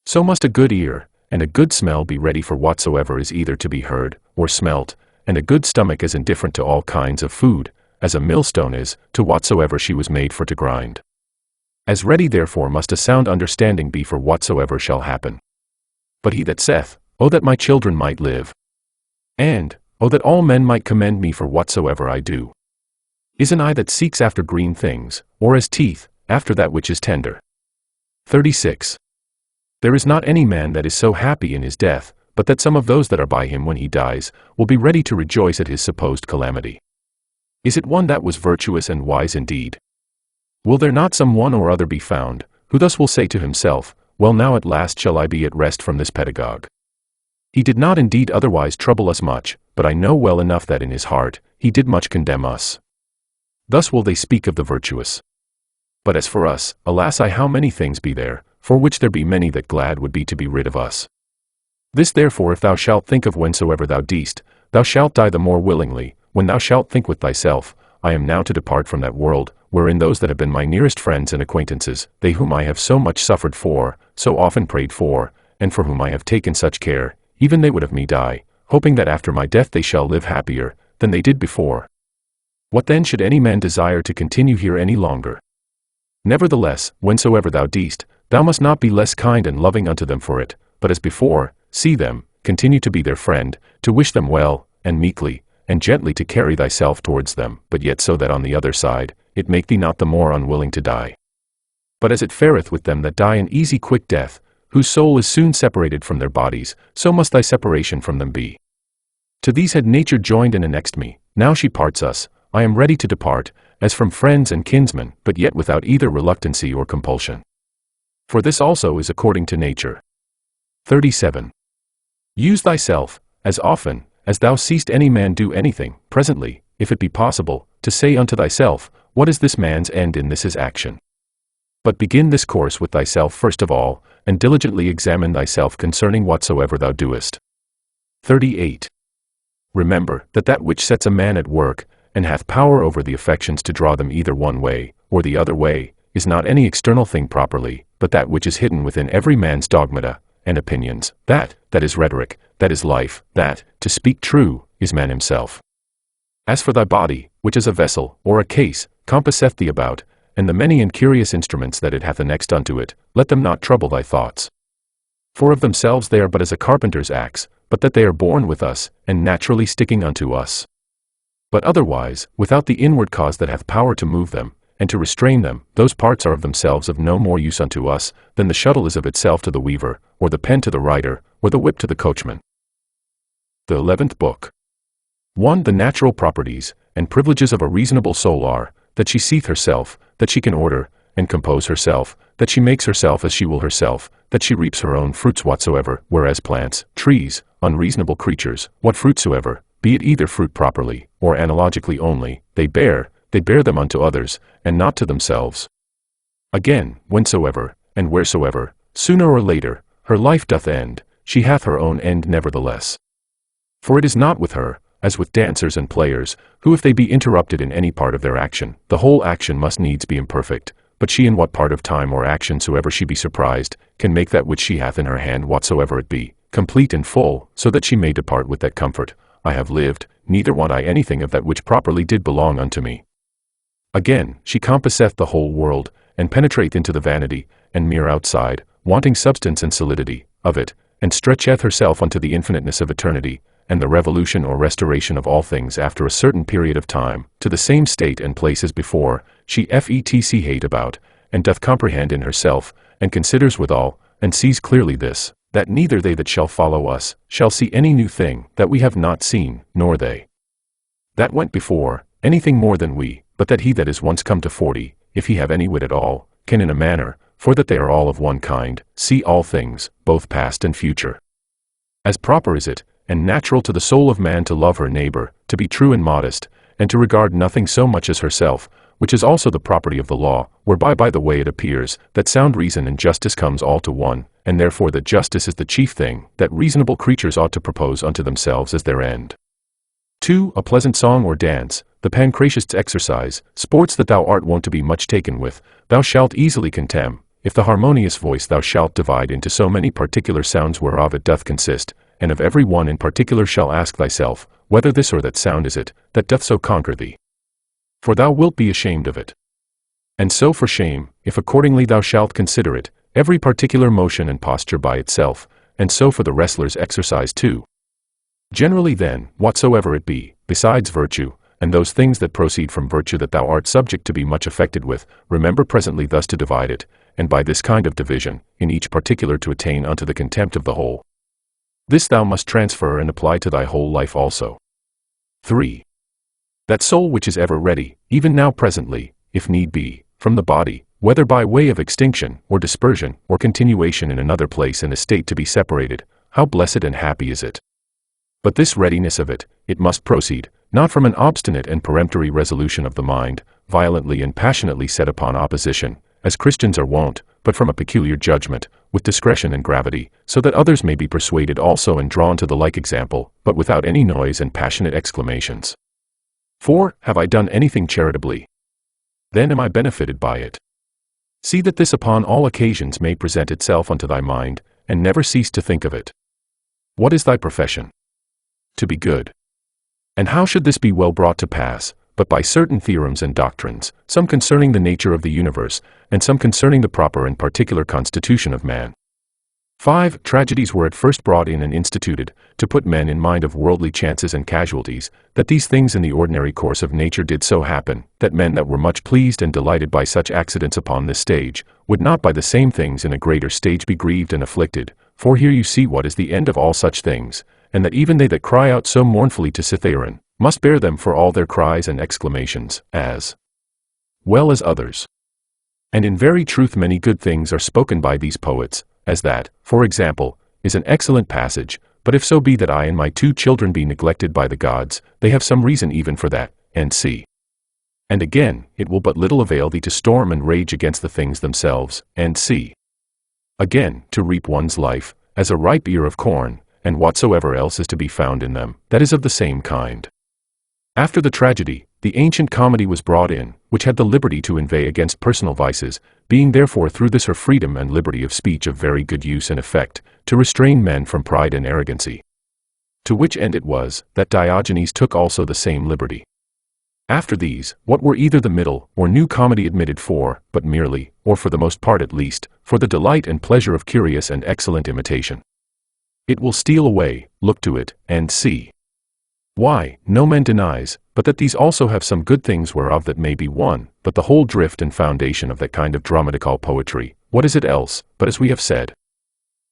So must a good ear, and a good smell be ready for whatsoever is either to be heard, or smelt, and a good stomach as indifferent to all kinds of food, as a millstone is, to whatsoever she was made for to grind. As ready therefore must a sound understanding be for whatsoever shall happen. But he that saith, O that my children might live, and, O that all men might commend me for whatsoever I do, is an eye that seeks after green things, or as teeth, after that which is tender. 36. There is not any man that is so happy in his death, but that some of those that are by him when he dies, will be ready to rejoice at his supposed calamity. Is it one that was virtuous and wise indeed? Will there not some one or other be found, who thus will say to himself, Well, now at last shall I be at rest from this pedagogue? He did not indeed otherwise trouble us much, but I know well enough that in his heart, he did much condemn us. Thus will they speak of the virtuous. But as for us, alas, how many things be there, for which there be many that glad would be to be rid of us. This therefore if thou shalt think of whensoever thou deest, thou shalt die the more willingly, when thou shalt think with thyself, I am now to depart from that world, wherein those that have been my nearest friends and acquaintances, they whom I have so much suffered for, so often prayed for, and for whom I have taken such care, even they would of me die, hoping that after my death they shall live happier than they did before. What then should any man desire to continue here any longer? Nevertheless, whensoever thou deest, thou must not be less kind and loving unto them for it, but as before, see them, continue to be their friend, to wish them well, and meekly, and gently to carry thyself towards them, but yet so that on the other side, it make thee not the more unwilling to die. But as it fareth with them that die an easy quick death, whose soul is soon separated from their bodies, so must thy separation from them be. To these had nature joined and annexed me, now she parts us, I am ready to depart, as from friends and kinsmen, but yet without either reluctancy or compulsion. For this also is according to nature. 37. Use thyself, as often as thou seest any man do anything, presently, if it be possible, to say unto thyself, What is this man's end in this his action? But begin this course with thyself first of all, and diligently examine thyself concerning whatsoever thou doest. 38. Remember that that which sets a man at work, and hath power over the affections to draw them either one way, or the other way, is not any external thing properly, but that which is hidden within every man's dogmata, and opinions, that is rhetoric, that is life, that, to speak true, is man himself. As for thy body, which is a vessel, or a case, compasseth thee about, and the many and curious instruments that it hath annexed unto it, let them not trouble thy thoughts. For of themselves they are but as a carpenter's axe, but that they are born with us, and naturally sticking unto us. But otherwise, without the inward cause that hath power to move them, and to restrain them, those parts are of themselves of no more use unto us, than the shuttle is of itself to the weaver, or the pen to the writer, or the whip to the coachman. The 11th Book. 1. The natural properties and privileges of a reasonable soul are, that she seeth herself, that she can order and compose herself, that she makes herself as she will herself, that she reaps her own fruits whatsoever, whereas plants, trees, unreasonable creatures, what fruit soever, be it either fruit properly, or analogically only, they bear them unto others, and not to themselves. Again, whensoever, and wheresoever, sooner or later, her life doth end, she hath her own end nevertheless. For it is not with her, as with dancers and players, who if they be interrupted in any part of their action, the whole action must needs be imperfect, but she in what part of time or action soever she be surprised, can make that which she hath in her hand whatsoever it be, complete and full, so that she may depart with that comfort, I have lived, neither want I anything of that which properly did belong unto me. Again, she compasseth the whole world, and penetrate into the vanity, and mere outside, wanting substance and solidity, of it, and stretcheth herself unto the infiniteness of eternity, and the revolution or restoration of all things after a certain period of time, to the same state and place as before, she hate about, and doth comprehend in herself, and considers withal, and sees clearly this, that neither they that shall follow us, shall see any new thing, that we have not seen, nor they that went before, anything more than we, but that he that is once come to 40, if he have any wit at all, can in a manner, for that they are all of one kind, see all things, both past and future. As proper is it, and natural to the soul of man to love her neighbor, to be true and modest, and to regard nothing so much as herself, which is also the property of the law, whereby by the way it appears, that sound reason and justice comes all to one, and therefore that justice is the chief thing, that reasonable creatures ought to propose unto themselves as their end. 2. A pleasant song or dance, the Pancratiast's exercise, sports that thou art wont to be much taken with, thou shalt easily contemn, if the harmonious voice thou shalt divide into so many particular sounds whereof it doth consist, and of every one in particular shall ask thyself, whether this or that sound is it, that doth so conquer thee. For thou wilt be ashamed of it. And so for shame, if accordingly thou shalt consider it, every particular motion and posture by itself, and so for the wrestler's exercise too. Generally then, whatsoever it be, besides virtue, and those things that proceed from virtue that thou art subject to be much affected with, remember presently thus to divide it, and by this kind of division, in each particular to attain unto the contempt of the whole. This thou must transfer and apply to thy whole life also. 3. That soul which is ever ready, even now presently, if need be, from the body, whether by way of extinction, or dispersion, or continuation in another place and estate to be separated, how blessed and happy is it! But this readiness of it must proceed, not from an obstinate and peremptory resolution of the mind, violently and passionately set upon opposition, as Christians are wont, but from a peculiar judgment, with discretion and gravity, so that others may be persuaded also and drawn to the like example, but without any noise and passionate exclamations. 4. Have I done anything charitably? Then am I benefited by it. See that this upon all occasions may present itself unto thy mind, and never cease to think of it. What is thy profession? To be good. And how should this be well brought to pass, but by certain theorems and doctrines, some concerning the nature of the universe, and some concerning the proper and particular constitution of man. 5. Tragedies were at first brought in and instituted, to put men in mind of worldly chances and casualties, that these things in the ordinary course of nature did so happen, that men that were much pleased and delighted by such accidents upon this stage, would not by the same things in a greater stage be grieved and afflicted, for here you see what is the end of all such things, and that even they that cry out so mournfully to Cytheron, must bear them for all their cries and exclamations, as well as others. And in very truth many good things are spoken by these poets, as that, for example, is an excellent passage, but if so be that I and my 2 children be neglected by the gods, they have some reason even for that, and see. And again, it will but little avail thee to storm and rage against the things themselves, and see. Again, to reap one's life, as a ripe ear of corn, and whatsoever else is to be found in them, that is of the same kind. After the tragedy, the ancient comedy was brought in, which had the liberty to inveigh against personal vices, being therefore through this her freedom and liberty of speech of very good use and effect, to restrain men from pride and arrogancy. To which end it was, that Diogenes took also the same liberty. After these, what were either the middle or new comedy admitted for, but merely, or for the most part at least, for the delight and pleasure of curious and excellent imitation. It will steal away, look to it, and see. Why, no man denies, but that these also have some good things whereof that may be one, but the whole drift and foundation of that kind of dramatical poetry, what is it else, but as we have said?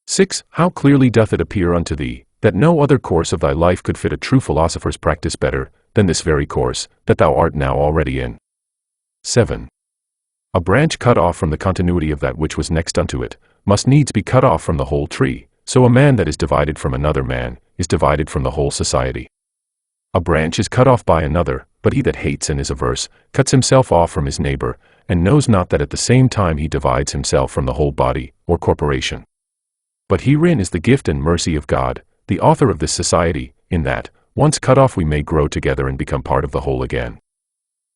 6. How clearly doth it appear unto thee, that no other course of thy life could fit a true philosopher's practice better, than this very course, that thou art now already in. 7. A branch cut off from the continuity of that which was next unto it, must needs be cut off from the whole tree, so a man that is divided from another man, is divided from the whole society. A branch is cut off by another, but he that hates and is averse, cuts himself off from his neighbor, and knows not that at the same time he divides himself from the whole body, or corporation. But herein is the gift and mercy of God, the author of this society, in that, once cut off we may grow together and become part of the whole again.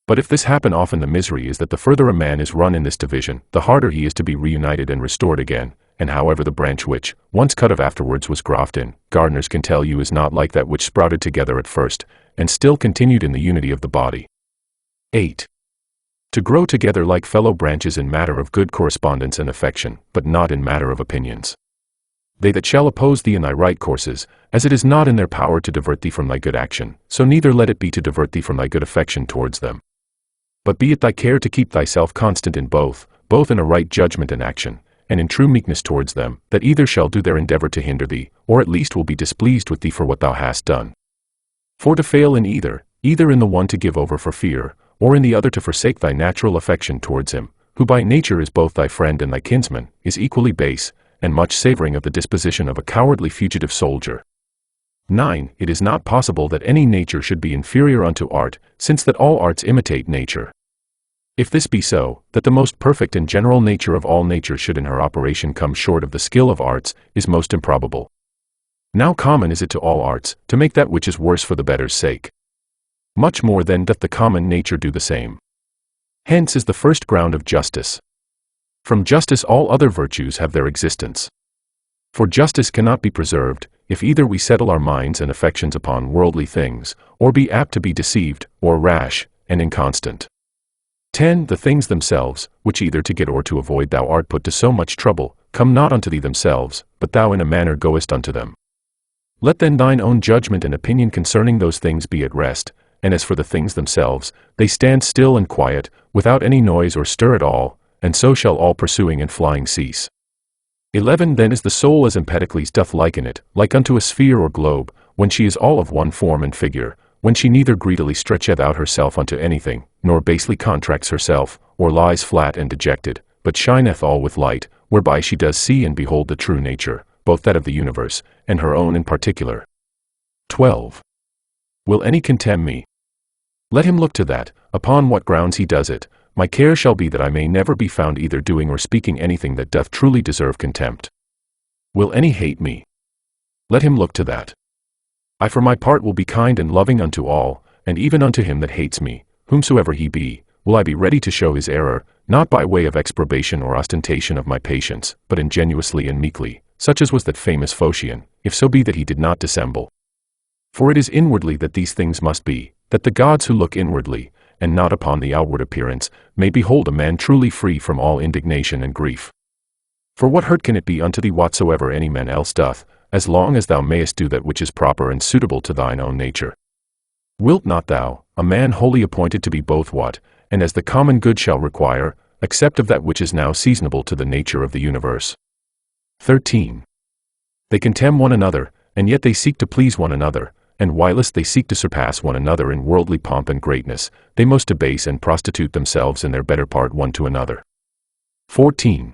But if this happen often, the misery is that the further a man is run in this division, the harder he is to be reunited and restored again, and however the branch which, once cut off afterwards was grafted in, gardeners can tell you is not like that which sprouted together at first, and still continued in the unity of the body. 8. To grow together like fellow branches in matter of good correspondence and affection, but not in matter of opinions. They that shall oppose thee in thy right courses, as it is not in their power to divert thee from thy good action, so neither let it be to divert thee from thy good affection towards them. But be it thy care to keep thyself constant in both in a right judgment and action, and in true meekness towards them, that either shall do their endeavor to hinder thee, or at least will be displeased with thee for what thou hast done. For to fail in either in the one to give over for fear, or in the other to forsake thy natural affection towards him, who by nature is both thy friend and thy kinsman, is equally base, and much savoring of the disposition of a cowardly fugitive soldier. 9. It is not possible that any nature should be inferior unto art, since that all arts imitate nature. If this be so, that the most perfect and general nature of all nature should in her operation come short of the skill of arts, is most improbable. Now common is it to all arts, to make that which is worse for the better's sake. Much more then doth the common nature do the same. Hence is the first ground of justice. From justice all other virtues have their existence. For justice cannot be preserved, if either we settle our minds and affections upon worldly things, or be apt to be deceived, or rash, and inconstant. 10. The things themselves, which either to get or to avoid thou art put to so much trouble, come not unto thee themselves, but thou in a manner goest unto them. Let then thine own judgment and opinion concerning those things be at rest, and as for the things themselves, they stand still and quiet, without any noise or stir at all, and so shall all pursuing and flying cease. 11. Then is the soul as Empedocles doth liken it, like unto a sphere or globe, when she is all of one form and figure, when she neither greedily stretcheth out herself unto anything, nor basely contracts herself, or lies flat and dejected, but shineth all with light, whereby she does see and behold the true nature, both that of the universe, and her own in particular. 12. Will any contemn me? Let him look to that, upon what grounds he does it. My care shall be that I may never be found either doing or speaking anything that doth truly deserve contempt. Will any hate me? Let him look to that. I for my part will be kind and loving unto all, and even unto him that hates me, whomsoever he be, will I be ready to show his error, not by way of exprobation or ostentation of my patience, but ingenuously and meekly, such as was that famous Phocion, if so be that he did not dissemble. For it is inwardly that these things must be, that the gods who look inwardly, and not upon the outward appearance, may behold a man truly free from all indignation and grief. For what hurt can it be unto thee whatsoever any man else doth, as long as thou mayest do that which is proper and suitable to thine own nature? Wilt not thou, a man wholly appointed to be both what, and as the common good shall require, accept of that which is now seasonable to the nature of the universe? 13. They contemn one another, and yet they seek to please one another, and whilst they seek to surpass one another in worldly pomp and greatness, they most debase and prostitute themselves in their better part one to another. 14.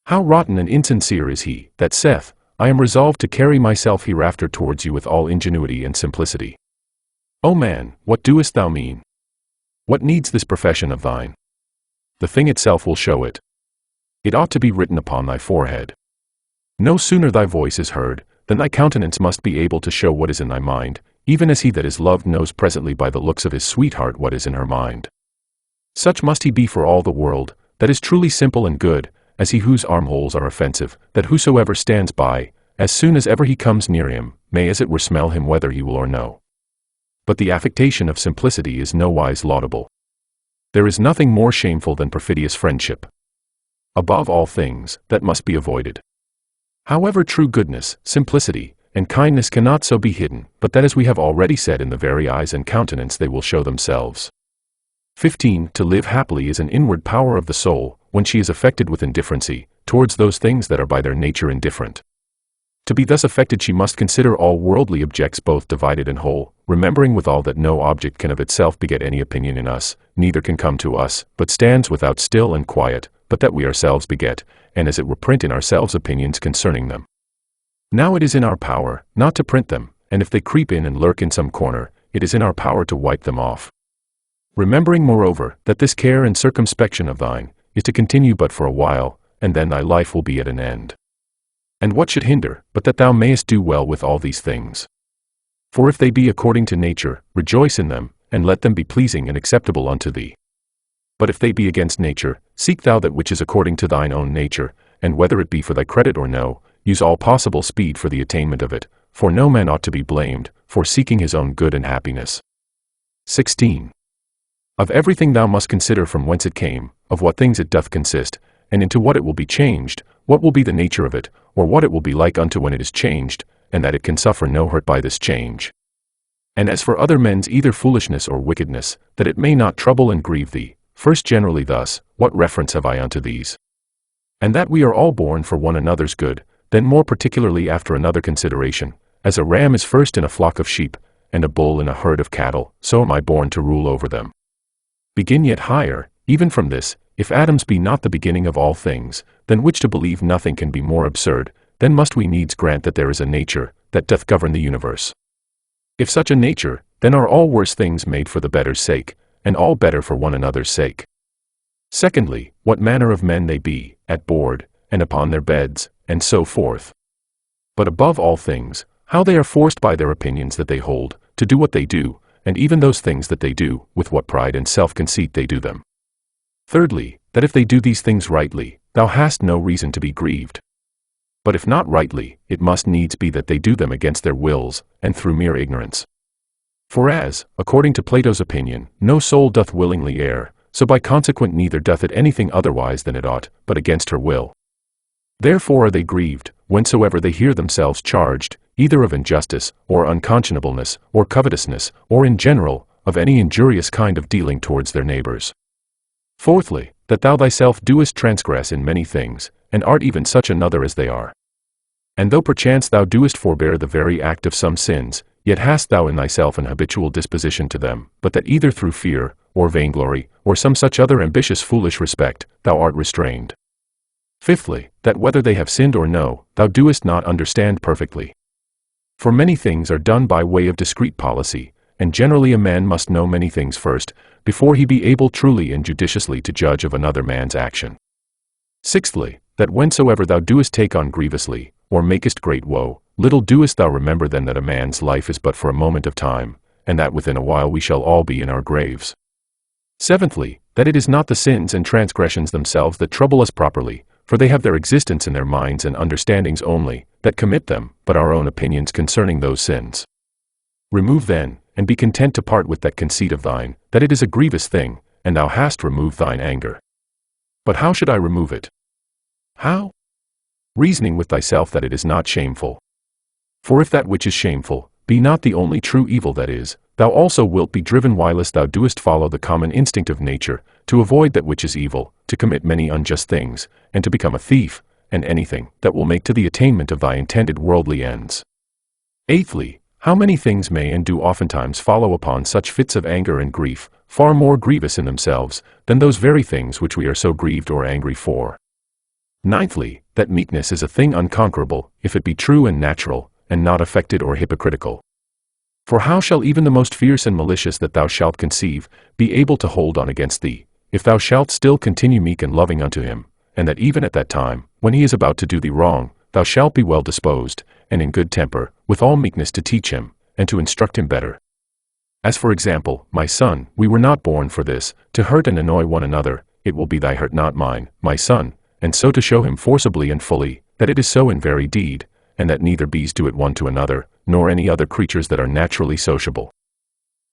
How rotten and insincere is he that saith, I am resolved to carry myself hereafter towards you with all ingenuity and simplicity. O man, what doest thou mean? What needs this profession of thine? The thing itself will show it. It ought to be written upon thy forehead. No sooner thy voice is heard, then thy countenance must be able to show what is in thy mind, even as he that is loved knows presently by the looks of his sweetheart what is in her mind. Such must he be for all the world, that is truly simple and good, as he whose armholes are offensive, that whosoever stands by, as soon as ever he comes near him, may as it were smell him whether he will or no. But the affectation of simplicity is nowise laudable. There is nothing more shameful than perfidious friendship. Above all things, that must be avoided. However, true goodness, simplicity, and kindness cannot so be hidden, but that as we have already said, in the very eyes and countenance they will show themselves. 15. To live happily is an inward power of the soul, when she is affected with indifferency, towards those things that are by their nature indifferent. To be thus affected she must consider all worldly objects both divided and whole, remembering withal that no object can of itself beget any opinion in us, neither can come to us, but stands without still and quiet, but that we ourselves beget, and as it were print in ourselves opinions concerning them. Now it is in our power, not to print them, and if they creep in and lurk in some corner, it is in our power to wipe them off. Remembering moreover, that this care and circumspection of thine, is to continue but for a while, and then thy life will be at an end. And what should hinder, but that thou mayest do well with all these things? For if they be according to nature, rejoice in them, and let them be pleasing and acceptable unto thee. But if they be against nature, seek thou that which is according to thine own nature, and whether it be for thy credit or no, use all possible speed for the attainment of it, for no man ought to be blamed, for seeking his own good and happiness. 16. Of everything thou must consider from whence it came, of what things it doth consist, and into what it will be changed, what will be the nature of it, or what it will be like unto when it is changed, and that it can suffer no hurt by this change. And as for other men's either foolishness or wickedness, that it may not trouble and grieve thee, first generally thus, what reference have I unto these? And that we are all born for one another's good, then more particularly after another consideration, as a ram is first in a flock of sheep, and a bull in a herd of cattle, so am I born to rule over them. Begin yet higher, even from this, if atoms be not the beginning of all things, than which to believe nothing can be more absurd, then must we needs grant that there is a nature, that doth govern the universe. If such a nature, then are all worse things made for the better's sake, and all better for one another's sake. Secondly, what manner of men they be, at board, and upon their beds, and so forth. But above all things, how they are forced by their opinions that they hold, to do what they do, and even those things that they do, with what pride and self-conceit they do them. Thirdly, that if they do these things rightly, thou hast no reason to be grieved. But if not rightly, it must needs be that they do them against their wills, and through mere ignorance. For as, according to Plato's opinion, no soul doth willingly err, so by consequent neither doth it anything otherwise than it ought, but against her will. Therefore are they grieved, whensoever they hear themselves charged, either of injustice, or unconscionableness, or covetousness, or in general, of any injurious kind of dealing towards their neighbors. Fourthly, that thou thyself doest transgress in many things, and art even such another as they are. And though perchance thou doest forbear the very act of some sins, yet hast thou in thyself an habitual disposition to them, but that either through fear, or vainglory, or some such other ambitious foolish respect, thou art restrained. Fifthly, that whether they have sinned or no, thou doest not understand perfectly. For many things are done by way of discreet policy, and generally a man must know many things first, before he be able truly and judiciously to judge of another man's action. Sixthly, that whensoever thou doest take on grievously, or makest great woe, little doest thou remember then that a man's life is but for a moment of time, and that within a while we shall all be in our graves. Seventhly, that it is not the sins and transgressions themselves that trouble us properly, for they have their existence in their minds and understandings only, that commit them, but our own opinions concerning those sins. Remove then, and be content to part with that conceit of thine, that it is a grievous thing, and thou hast removed thine anger. But how should I remove it? How? Reasoning with thyself that it is not shameful. For if that which is shameful be not the only true evil that is, thou also wilt be driven whilst thou doest follow the common instinct of nature, to avoid that which is evil, to commit many unjust things, and to become a thief, and anything that will make to the attainment of thy intended worldly ends. Eighthly, how many things may and do oftentimes follow upon such fits of anger and grief, far more grievous in themselves, than those very things which we are so grieved or angry for. Ninthly, that meekness is a thing unconquerable, if it be true and natural, and not affected or hypocritical. For how shall even the most fierce and malicious that thou shalt conceive, be able to hold on against thee, if thou shalt still continue meek and loving unto him, and that even at that time, when he is about to do thee wrong, thou shalt be well disposed, and in good temper, with all meekness to teach him, and to instruct him better. As for example, my son, we were not born for this, to hurt and annoy one another, it will be thy hurt not mine, my son, and so to show him forcibly and fully, that it is so in very deed, and that neither bees do it one to another, nor any other creatures that are naturally sociable.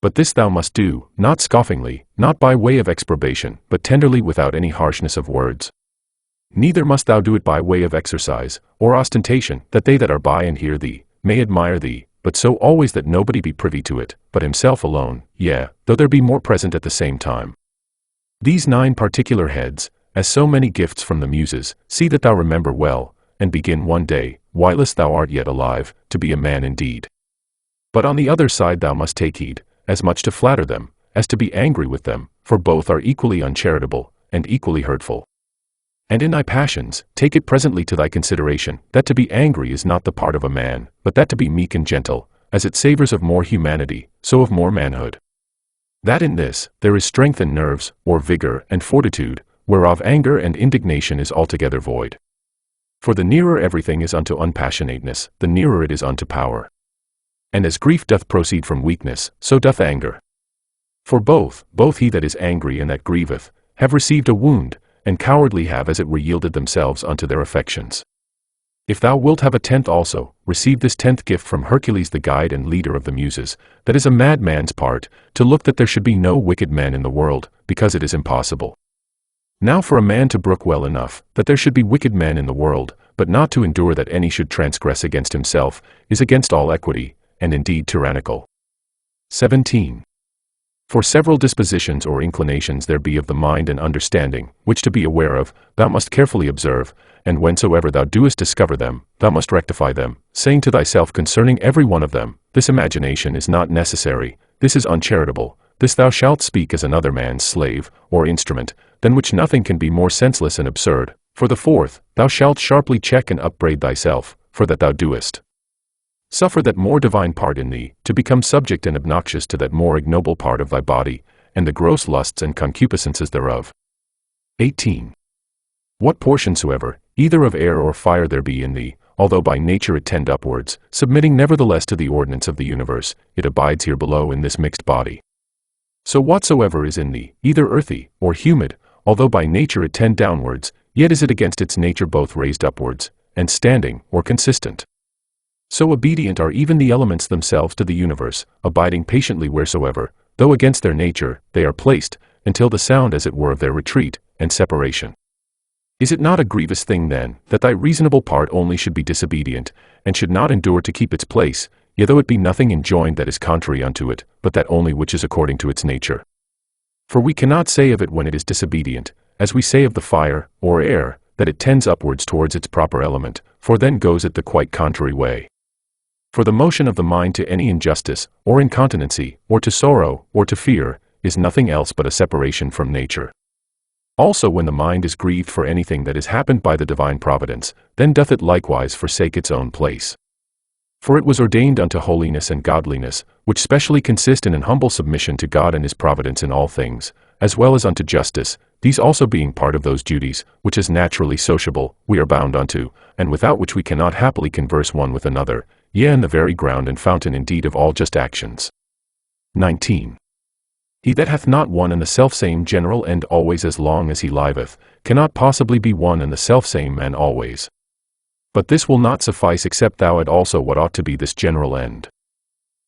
But this thou must do, not scoffingly, not by way of exprobation, but tenderly without any harshness of words. Neither must thou do it by way of exercise, or ostentation, that they that are by and hear thee, may admire thee, but so always that nobody be privy to it, but himself alone, yea, though there be more present at the same time. These 9 particular heads, as so many gifts from the Muses, see that thou remember well, and begin one day, whilst thou art yet alive, to be a man indeed. But on the other side thou must take heed, as much to flatter them, as to be angry with them, for both are equally uncharitable, and equally hurtful. And in thy passions, take it presently to thy consideration, that to be angry is not the part of a man, but that to be meek and gentle, as it savours of more humanity, so of more manhood. That in this, there is strength and nerves, or vigour and fortitude, whereof anger and indignation is altogether void. For the nearer everything is unto unpassionateness, the nearer it is unto power. And as grief doth proceed from weakness, so doth anger. For both he that is angry and that grieveth, have received a wound, and cowardly have as it were yielded themselves unto their affections. If thou wilt have a 10th also, receive this 10th gift from Hercules the guide and leader of the Muses, that is a madman's part, to look that there should be no wicked men in the world, because it is impossible. Now for a man to brook well enough, that there should be wicked men in the world, but not to endure that any should transgress against himself, is against all equity, and indeed tyrannical. 17. For several dispositions or inclinations there be of the mind and understanding, which to be aware of, thou must carefully observe, and whensoever thou doest discover them, thou must rectify them, saying to thyself concerning every one of them, this imagination is not necessary, this is uncharitable, this thou shalt speak as another man's slave, or instrument, than which nothing can be more senseless and absurd. For the 4th, thou shalt sharply check and upbraid thyself, for that thou doest suffer that more divine part in thee, to become subject and obnoxious to that more ignoble part of thy body, and the gross lusts and concupiscences thereof. 18. What portion soever, either of air or fire there be in thee, although by nature it tend upwards, submitting nevertheless to the ordinance of the universe, it abides here below in this mixed body. So whatsoever is in thee, either earthy, or humid, although by nature it tend downwards, yet is it against its nature both raised upwards, and standing, or consistent. So obedient are even the elements themselves to the universe, abiding patiently wheresoever, though against their nature, they are placed, until the sound as it were of their retreat, and separation. Is it not a grievous thing then, that thy reasonable part only should be disobedient, and should not endure to keep its place, yea though it be nothing enjoined that is contrary unto it, but that only which is according to its nature? For we cannot say of it when it is disobedient, as we say of the fire, or air, that it tends upwards towards its proper element, for then goes it the quite contrary way. For the motion of the mind to any injustice, or incontinency, or to sorrow, or to fear, is nothing else but a separation from nature. Also when the mind is grieved for anything that is happened by the divine providence, then doth it likewise forsake its own place. For it was ordained unto holiness and godliness, which specially consist in an humble submission to God and his providence in all things, as well as unto justice, these also being part of those duties, which as naturally sociable, we are bound unto, and without which we cannot happily converse one with another, yea and the very ground and fountain indeed of all just actions. 19. He that hath not one and the selfsame general end always as long as he liveth, cannot possibly be one and the selfsame man always. But this will not suffice except thou add also what ought to be this general end.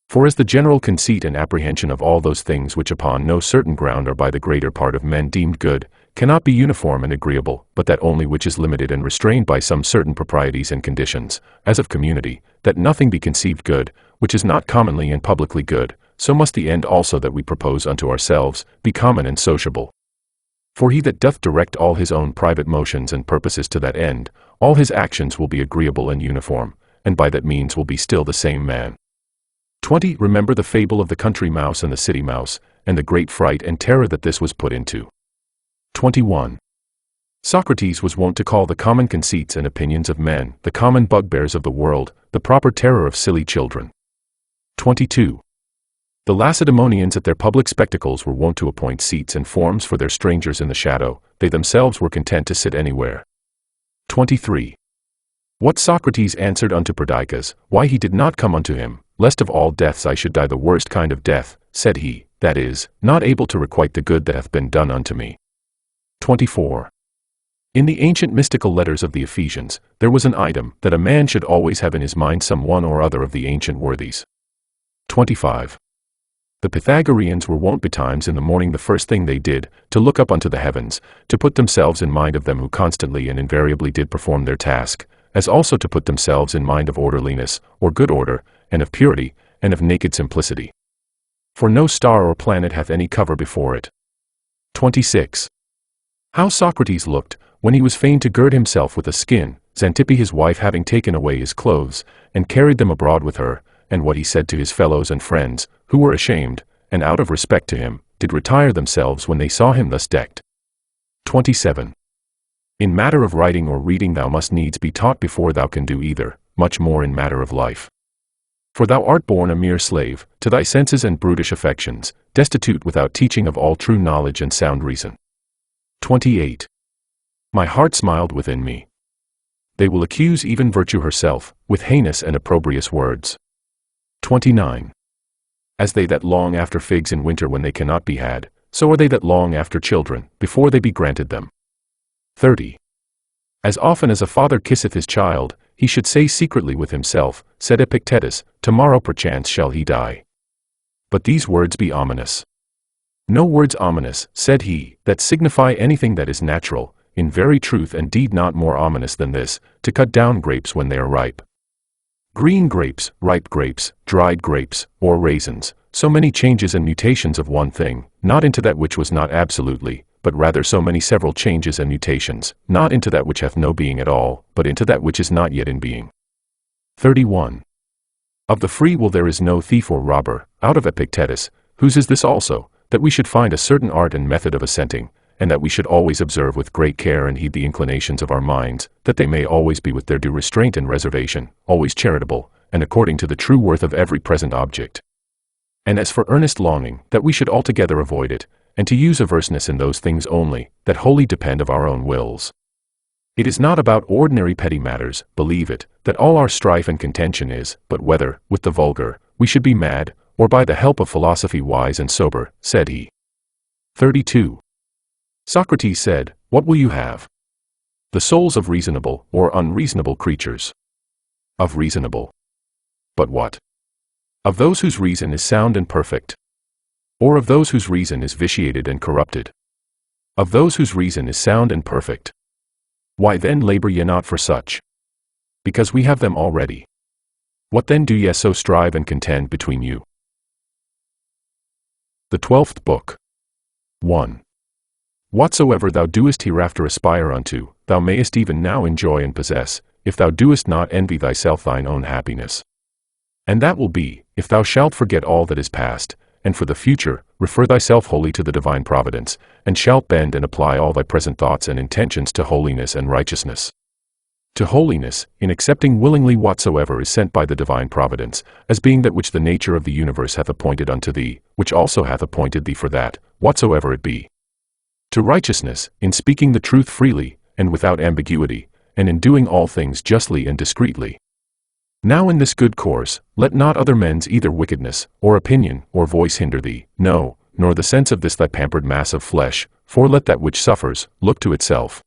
For as the general conceit and apprehension of all those things which upon no certain ground are by the greater part of men deemed good, cannot be uniform and agreeable, but that only which is limited and restrained by some certain proprieties and conditions, as of community, that nothing be conceived good, which is not commonly and publicly good, so must the end also that we propose unto ourselves, be common and sociable. For he that doth direct all his own private motions and purposes to that end, all his actions will be agreeable and uniform, and by that means will be still the same man. 20. Remember the fable of the country mouse and the city mouse, and the great fright and terror that this was put into. 21. Socrates was wont to call the common conceits and opinions of men, the common bugbears of the world, the proper terror of silly children. 22. The Lacedaemonians at their public spectacles were wont to appoint seats and forms for their strangers in the shadow, they themselves were content to sit anywhere. 23. What Socrates answered unto Perdiccas, why he did not come unto him, lest of all deaths I should die the worst kind of death, said he, that is, not able to requite the good that hath been done unto me. 24. In the ancient mystical letters of the Ephesians, there was an item that a man should always have in his mind some one or other of the ancient worthies. 25. The Pythagoreans were wont betimes in the morning the first thing they did, to look up unto the heavens, to put themselves in mind of them who constantly and invariably did perform their task, as also to put themselves in mind of orderliness, or good order, and of purity, and of naked simplicity. For no star or planet hath any cover before it. 26. How Socrates looked, when he was fain to gird himself with a skin, Xantippe his wife having taken away his clothes, and carried them abroad with her, and what he said to his fellows and friends, who were ashamed, and out of respect to him, did retire themselves when they saw him thus decked. 27. In matter of writing or reading thou must needs be taught before thou can do either, much more in matter of life. For thou art born a mere slave, to thy senses and brutish affections, destitute without teaching of all true knowledge and sound reason. 28. My heart smiled within me. They will accuse even virtue herself, with heinous and opprobrious words. 29. As they that long after figs in winter when they cannot be had, so are they that long after children, before they be granted them. 30. As often as a father kisseth his child, he should say secretly with himself, said Epictetus, tomorrow perchance shall he die. But these words be ominous. No words ominous, said he, that signify anything that is natural, in very truth and deed not more ominous than this, to cut down grapes when they are ripe. Green grapes, ripe grapes, dried grapes, or raisins, so many changes and mutations of one thing, not into that which was not absolutely, but rather so many several changes and mutations, not into that which hath no being at all, but into that which is not yet in being. 31. Of the free will there is no thief or robber, out of Epictetus, whose is this also, that we should find a certain art and method of assenting, and that we should always observe with great care and heed the inclinations of our minds, that they may always be with their due restraint and reservation, always charitable, and according to the true worth of every present object. And as for earnest longing, that we should altogether avoid it, and to use averseness in those things only, that wholly depend of our own wills. It is not about ordinary petty matters, believe it, that all our strife and contention is, but whether, with the vulgar, we should be mad, or by the help of philosophy wise and sober, said he. 32. Socrates said, what will you have? The souls of reasonable or unreasonable creatures. Of reasonable. But what? Of those whose reason is sound and perfect. Or of those whose reason is vitiated and corrupted. Of those whose reason is sound and perfect. Why then labor ye not for such? Because we have them already. What then do ye so strive and contend between you? The 12th Book. 1. Whatsoever thou doest hereafter aspire unto, thou mayest even now enjoy and possess, if thou doest not envy thyself thine own happiness. And that will be, if thou shalt forget all that is past, and for the future, refer thyself wholly to the divine providence, and shalt bend and apply all thy present thoughts and intentions to holiness and righteousness. To holiness, in accepting willingly whatsoever is sent by the divine providence, as being that which the nature of the universe hath appointed unto thee, which also hath appointed thee for that, whatsoever it be. To righteousness, in speaking the truth freely, and without ambiguity, and in doing all things justly and discreetly. Now in this good course, let not other men's either wickedness, or opinion, or voice hinder thee, no, nor the sense of this thy pampered mass of flesh, for let that which suffers, look to itself.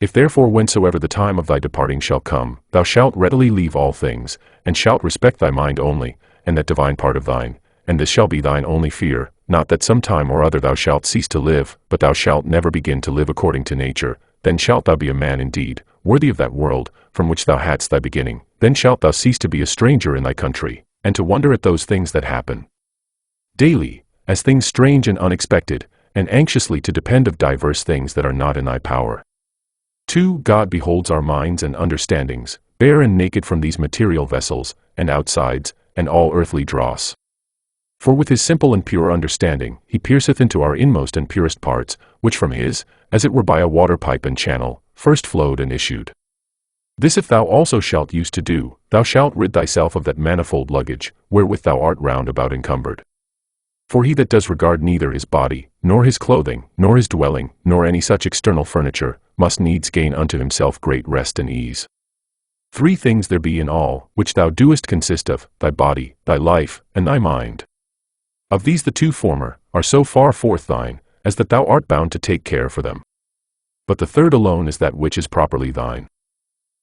If therefore whensoever the time of thy departing shall come, thou shalt readily leave all things, and shalt respect thy mind only, and that divine part of thine, and this shall be thine only fear, not that some time or other thou shalt cease to live, but thou shalt never begin to live according to nature, then shalt thou be a man indeed, worthy of that world, from which thou hadst thy beginning, then shalt thou cease to be a stranger in thy country, and to wonder at those things that happen daily, as things strange and unexpected, and anxiously to depend of diverse things that are not in thy power. 2. God beholds our minds and understandings, bare and naked from these material vessels, and outsides, and all earthly dross. For with his simple and pure understanding, he pierceth into our inmost and purest parts, which from his, as it were by a water pipe and channel, first flowed and issued. This if thou also shalt use to do, thou shalt rid thyself of that manifold luggage, wherewith thou art round about encumbered. For he that does regard neither his body, nor his clothing, nor his dwelling, nor any such external furniture, must needs gain unto himself great rest and ease. 3 things there be in all, which thou doest consist of, thy body, thy life, and thy mind. Of these the 2 former are so far forth thine, as that thou art bound to take care for them. But the 3rd alone is that which is properly thine.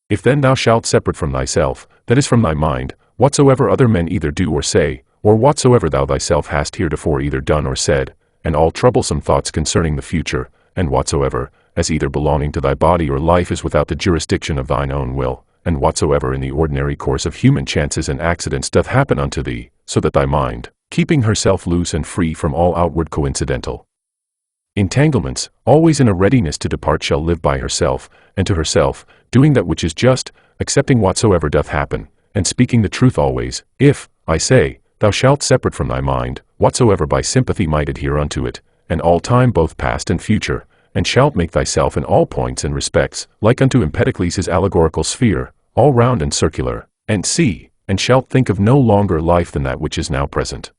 If then thou shalt separate from thyself, that is from thy mind, whatsoever other men either do or say, or whatsoever thou thyself hast heretofore either done or said, and all troublesome thoughts concerning the future, and whatsoever, as either belonging to thy body or life is without the jurisdiction of thine own will, and whatsoever in the ordinary course of human chances and accidents doth happen unto thee, so that thy mind, keeping herself loose and free from all outward coincidental entanglements, always in a readiness to depart, shall live by herself, and to herself, doing that which is just, accepting whatsoever doth happen, and speaking the truth always, if, I say, thou shalt separate from thy mind, whatsoever by sympathy might adhere unto it, and all time both past and future, and shalt make thyself in all points and respects, like unto Empedocles his allegorical sphere, all round and circular, and see, and shalt think of no longer life than that which is now present.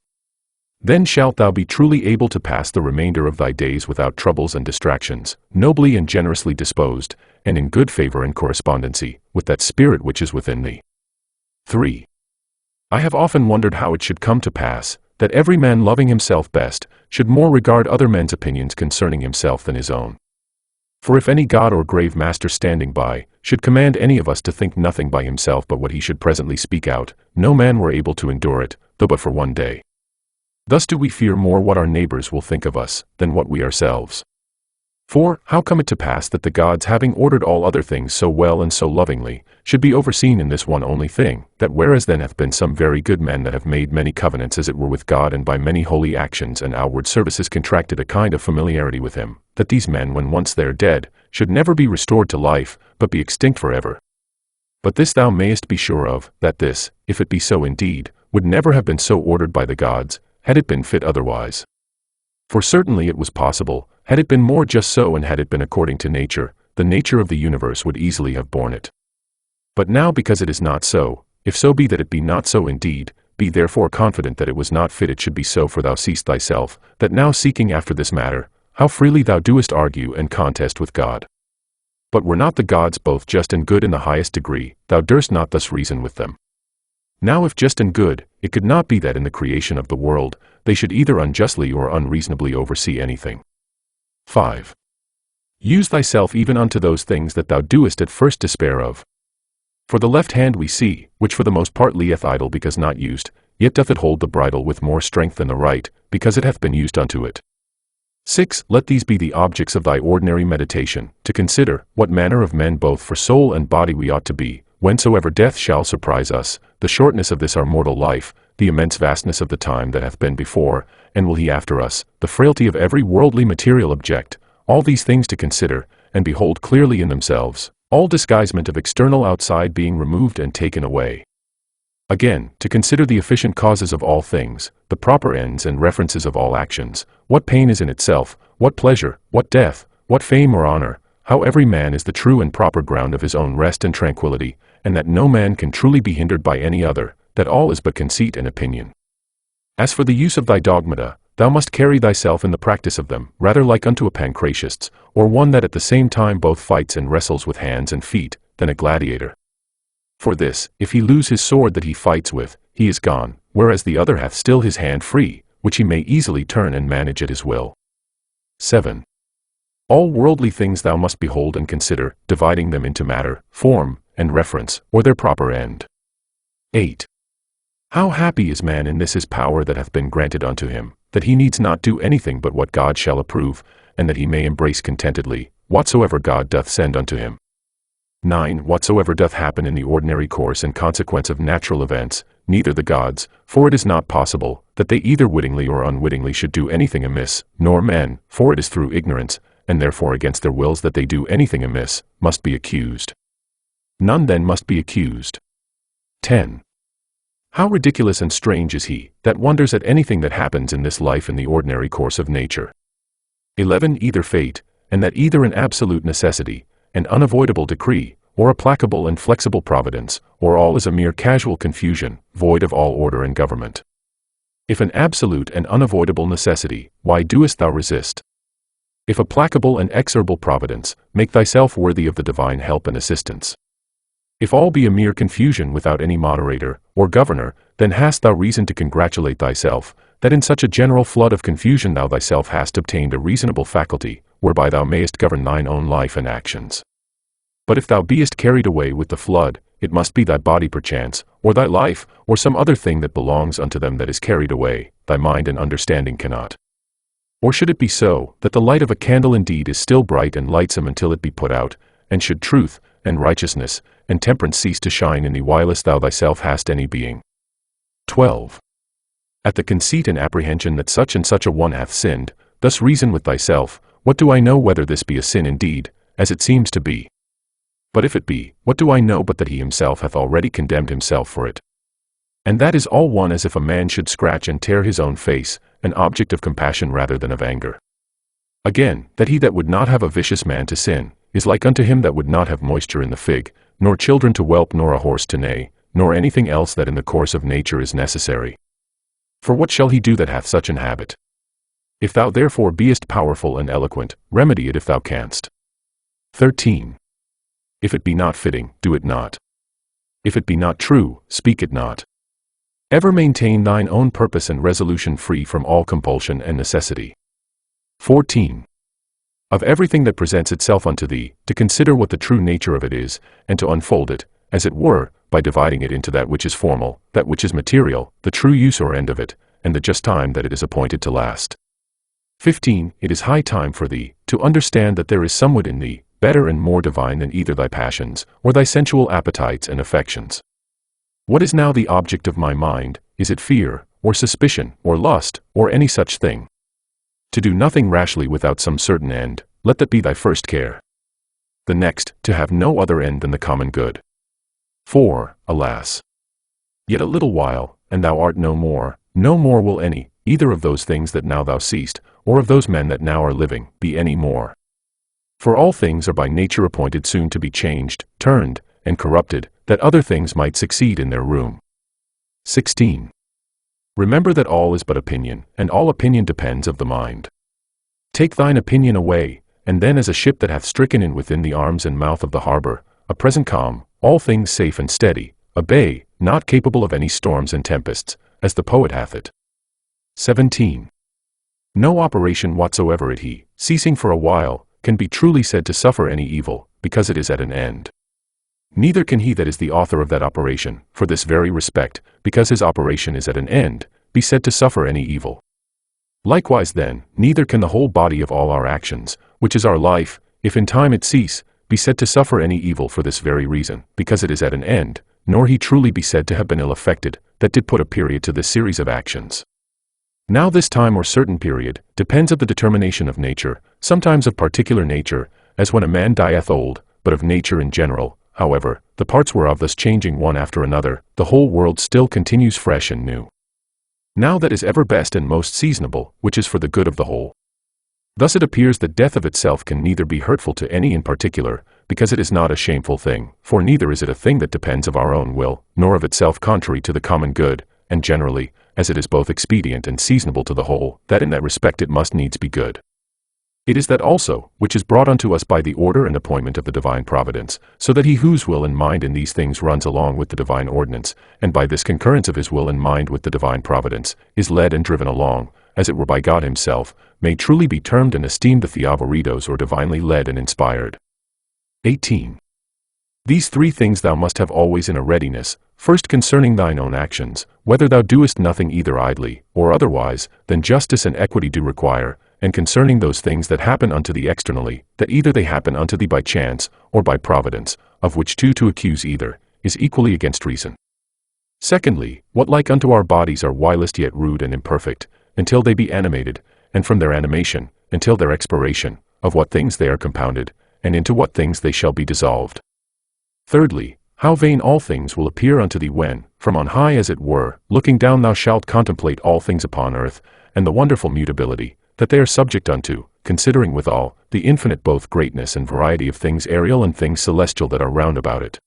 Then shalt thou be truly able to pass the remainder of thy days without troubles and distractions, nobly and generously disposed, and in good favor and correspondency with that spirit which is within thee. 3. I have often wondered how it should come to pass, that every man loving himself best, should more regard other men's opinions concerning himself than his own. For if any god or grave master standing by, should command any of us to think nothing by himself but what he should presently speak out, no man were able to endure it, though but for one day. Thus do we fear more what our neighbors will think of us, than what we ourselves. For, how come it to pass that the gods, having ordered all other things so well and so lovingly, should be overseen in this one only thing, that whereas then hath been some very good men that have made many covenants as it were with God, and by many holy actions and outward services contracted a kind of familiarity with him, that these men, when once they are dead, should never be restored to life, but be extinct forever? But this thou mayest be sure of, that this, if it be so indeed, would never have been so ordered by the gods, had it been fit otherwise. For certainly it was possible, had it been more just so, and had it been according to nature, the nature of the universe would easily have borne it. But now because it is not so, if so be that it be not so indeed, be therefore confident that it was not fit it should be so, for thou seest thyself, that now seeking after this matter, how freely thou doest argue and contest with God. But were not the gods both just and good in the highest degree, thou durst not thus reason with them. Now if just and good, it could not be that in the creation of the world, they should either unjustly or unreasonably oversee anything. 5. Use thyself even unto those things that thou doest at first despair of. For the left hand we see, which for the most part lieth idle because not used, yet doth it hold the bridle with more strength than the right, because it hath been used unto it. 6. Let these be the objects of thy ordinary meditation, to consider, what manner of men both for soul and body we ought to be, whensoever death shall surprise us, the shortness of this our mortal life, the immense vastness of the time that hath been before, and will he after us, the frailty of every worldly material object, all these things to consider, and behold clearly in themselves, all disguisement of external outside being removed and taken away. Again, to consider the efficient causes of all things, the proper ends and references of all actions, what pain is in itself, what pleasure, what death, what fame or honor, how every man is the true and proper ground of his own rest and tranquility, and that no man can truly be hindered by any other, that all is but conceit and opinion. As for the use of thy dogmata, thou must carry thyself in the practice of them, rather like unto a Pancratiast, or one that at the same time both fights and wrestles with hands and feet, than a gladiator. For this, if he lose his sword that he fights with, he is gone, whereas the other hath still his hand free, which he may easily turn and manage at his will. 7. All worldly things thou must behold and consider, dividing them into matter, form, and reference, or their proper end. 8. How happy is man in this his power that hath been granted unto him, that he needs not do anything but what God shall approve, and that he may embrace contentedly whatsoever God doth send unto him. 9. Whatsoever doth happen in the ordinary course and consequence of natural events, neither the gods, for it is not possible, that they either wittingly or unwittingly should do anything amiss, nor men, for it is through ignorance, and therefore against their wills that they do anything amiss, must be accused. None then must be accused. 10. How ridiculous and strange is he that wonders at anything that happens in this life in the ordinary course of nature. 11. Either fate, and that either an absolute necessity, an unavoidable decree, or a placable and flexible providence, or all is a mere casual confusion, void of all order and government. If an absolute and unavoidable necessity, why doest thou resist? If a placable and exorable providence, make thyself worthy of the divine help and assistance. If all be a mere confusion without any moderator, or governor, then hast thou reason to congratulate thyself, that in such a general flood of confusion thou thyself hast obtained a reasonable faculty, whereby thou mayest govern thine own life and actions. But if thou beest carried away with the flood, it must be thy body perchance, or thy life, or some other thing that belongs unto them that is carried away, thy mind and understanding cannot. Or should it be so, that the light of a candle indeed is still bright and lightsome until it be put out, and should truth, and righteousness, and temperance cease to shine in thee whilst thou thyself hast any being? 12. At the conceit and apprehension that such and such a one hath sinned, thus reason with thyself, what do I know whether this be a sin indeed, as it seems to be? But if it be, what do I know but that he himself hath already condemned himself for it? And that is all one as if a man should scratch and tear his own face, an object of compassion rather than of anger. Again, that he that would not have a vicious man to sin, is like unto him that would not have moisture in the fig, nor children to whelp nor a horse to neigh, nor anything else that in the course of nature is necessary. For what shall he do that hath such an habit? If thou therefore beest powerful and eloquent, remedy it if thou canst. 13. If it be not fitting, do it not. If it be not true, speak it not. Ever maintain thine own purpose and resolution free from all compulsion and necessity. 14. Of everything that presents itself unto thee, to consider what the true nature of it is, and to unfold it, as it were, by dividing it into that which is formal, that which is material, the true use or end of it, and the just time that it is appointed to last. 15. It is high time for thee, to understand that there is somewhat in thee, better and more divine than either thy passions, or thy sensual appetites and affections. What is now the object of my mind? Is it fear, or suspicion, or lust, or any such thing? To do nothing rashly without some certain end, let that be thy first care. The next, to have no other end than the common good. For, alas! Yet a little while, and thou art no more will any, either of those things that now thou seest, or of those men that now are living, be any more. For all things are by nature appointed soon to be changed, turned, and corrupted, that other things might succeed in their room. 16. Remember that all is but opinion, and all opinion depends of the mind. Take thine opinion away, and then as a ship that hath stricken in within the arms and mouth of the harbor, a present calm, all things safe and steady, a bay, not capable of any storms and tempests, as the poet hath it. 17. No operation whatsoever at he, ceasing for a while, can be truly said to suffer any evil, because it is at an end. Neither can he that is the author of that operation, for this very respect, because his operation is at an end, be said to suffer any evil. Likewise then, neither can the whole body of all our actions, which is our life, if in time it cease, be said to suffer any evil for this very reason, because it is at an end, nor he truly be said to have been ill affected, that did put a period to this series of actions. Now this time or certain period, depends of the determination of nature, sometimes of particular nature, as when a man dieth old, but of nature in general, however, the parts whereof thus changing one after another, the whole world still continues fresh and new. Now that is ever best and most seasonable, which is for the good of the whole. Thus it appears that death of itself can neither be hurtful to any in particular, because it is not a shameful thing, for neither is it a thing that depends of our own will, nor of itself contrary to the common good, and generally, as it is both expedient and seasonable to the whole, that in that respect it must needs be good. It is that also, which is brought unto us by the order and appointment of the divine providence, so that he whose will and mind in these things runs along with the divine ordinance, and by this concurrence of his will and mind with the divine providence, is led and driven along, as it were by God himself, may truly be termed and esteemed the Theophoritos or divinely led and inspired. 18. These three things thou must have always in a readiness, first concerning thine own actions, whether thou doest nothing either idly, or otherwise, than justice and equity do require, and concerning those things that happen unto thee externally, that either they happen unto thee by chance, or by providence, of which two to accuse either, is equally against reason. Secondly, what like unto our bodies are whilst yet rude and imperfect, until they be animated, and from their animation, until their expiration, of what things they are compounded, and into what things they shall be dissolved. Thirdly, how vain all things will appear unto thee when, from on high as it were, looking down thou shalt contemplate all things upon earth, and the wonderful mutability, that they are subject unto, considering withal, the infinite both greatness and variety of things aerial and things celestial that are round about it.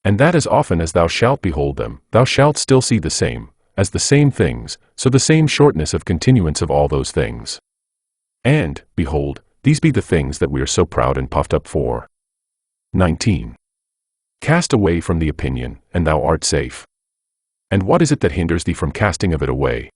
And that as often as thou shalt behold them, thou shalt still see the same, as the same things, so the same shortness of continuance of all those things. And, behold, these be the things that we are so proud and puffed up for. 19. Cast away from the opinion, and thou art safe. And what is it that hinders thee from casting of it away?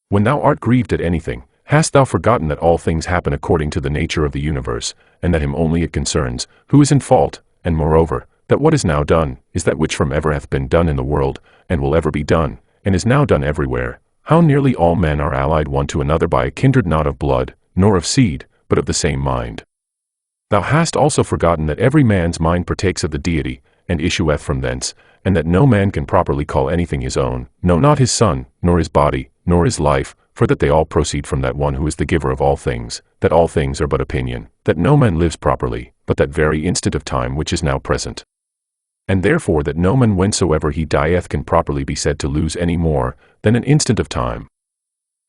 When thou art grieved at anything, hast thou forgotten that all things happen according to the nature of the universe, and that him only it concerns, who is in fault, and moreover, that what is now done, is that which from ever hath been done in the world, and will ever be done, and is now done everywhere, how nearly all men are allied one to another by a kindred not of blood, nor of seed, but of the same mind. Thou hast also forgotten that every man's mind partakes of the deity, and issueth from thence, and that no man can properly call anything his own, no, not his son, nor his body, nor his life, for that they all proceed from that one who is the giver of all things, that all things are but opinion, that no man lives properly, but that very instant of time which is now present. And therefore that no man whensoever he dieth can properly be said to lose any more than an instant of time.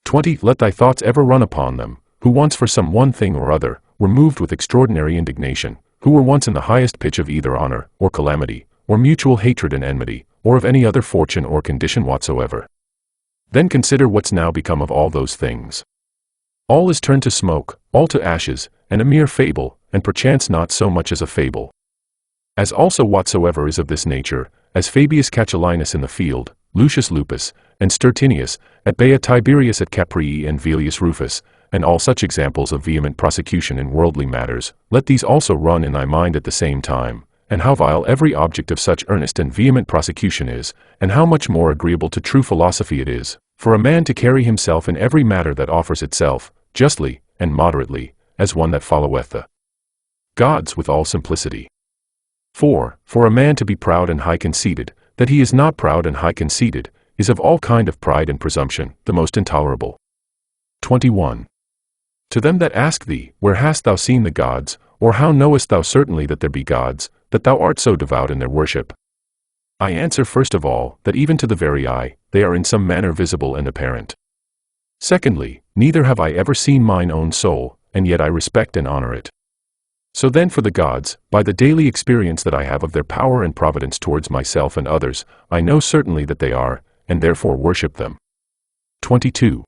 20. Let thy thoughts ever run upon them, who once for some one thing or other, were moved with extraordinary indignation, who were once in the highest pitch of either honor, or calamity, or mutual hatred and enmity, or of any other fortune or condition whatsoever. Then consider what's now become of all those things. All is turned to smoke, all to ashes, and a mere fable, and perchance not so much as a fable. As also whatsoever is of this nature, as Fabius Catilinus in the field, Lucius Lupus, and Stertinius, at Bea Tiberius at Caprii and Velius Rufus, and all such examples of vehement prosecution in worldly matters, let these also run in thy mind at the same time, and how vile every object of such earnest and vehement prosecution is, and how much more agreeable to true philosophy it is, for a man to carry himself in every matter that offers itself, justly, and moderately, as one that followeth the gods with all simplicity. 4. For a man to be proud and high-conceited, that he is not proud and high-conceited, is of all kind of pride and presumption, the most intolerable. 21. To them that ask thee, where hast thou seen the gods, or how knowest thou certainly that there be gods, that thou art so devout in their worship? I answer first of all, that even to the very eye, they are in some manner visible and apparent. Secondly, neither have I ever seen mine own soul, and yet I respect and honor it. So then for the gods, by the daily experience that I have of their power and providence towards myself and others, I know certainly that they are, and therefore worship them. 22.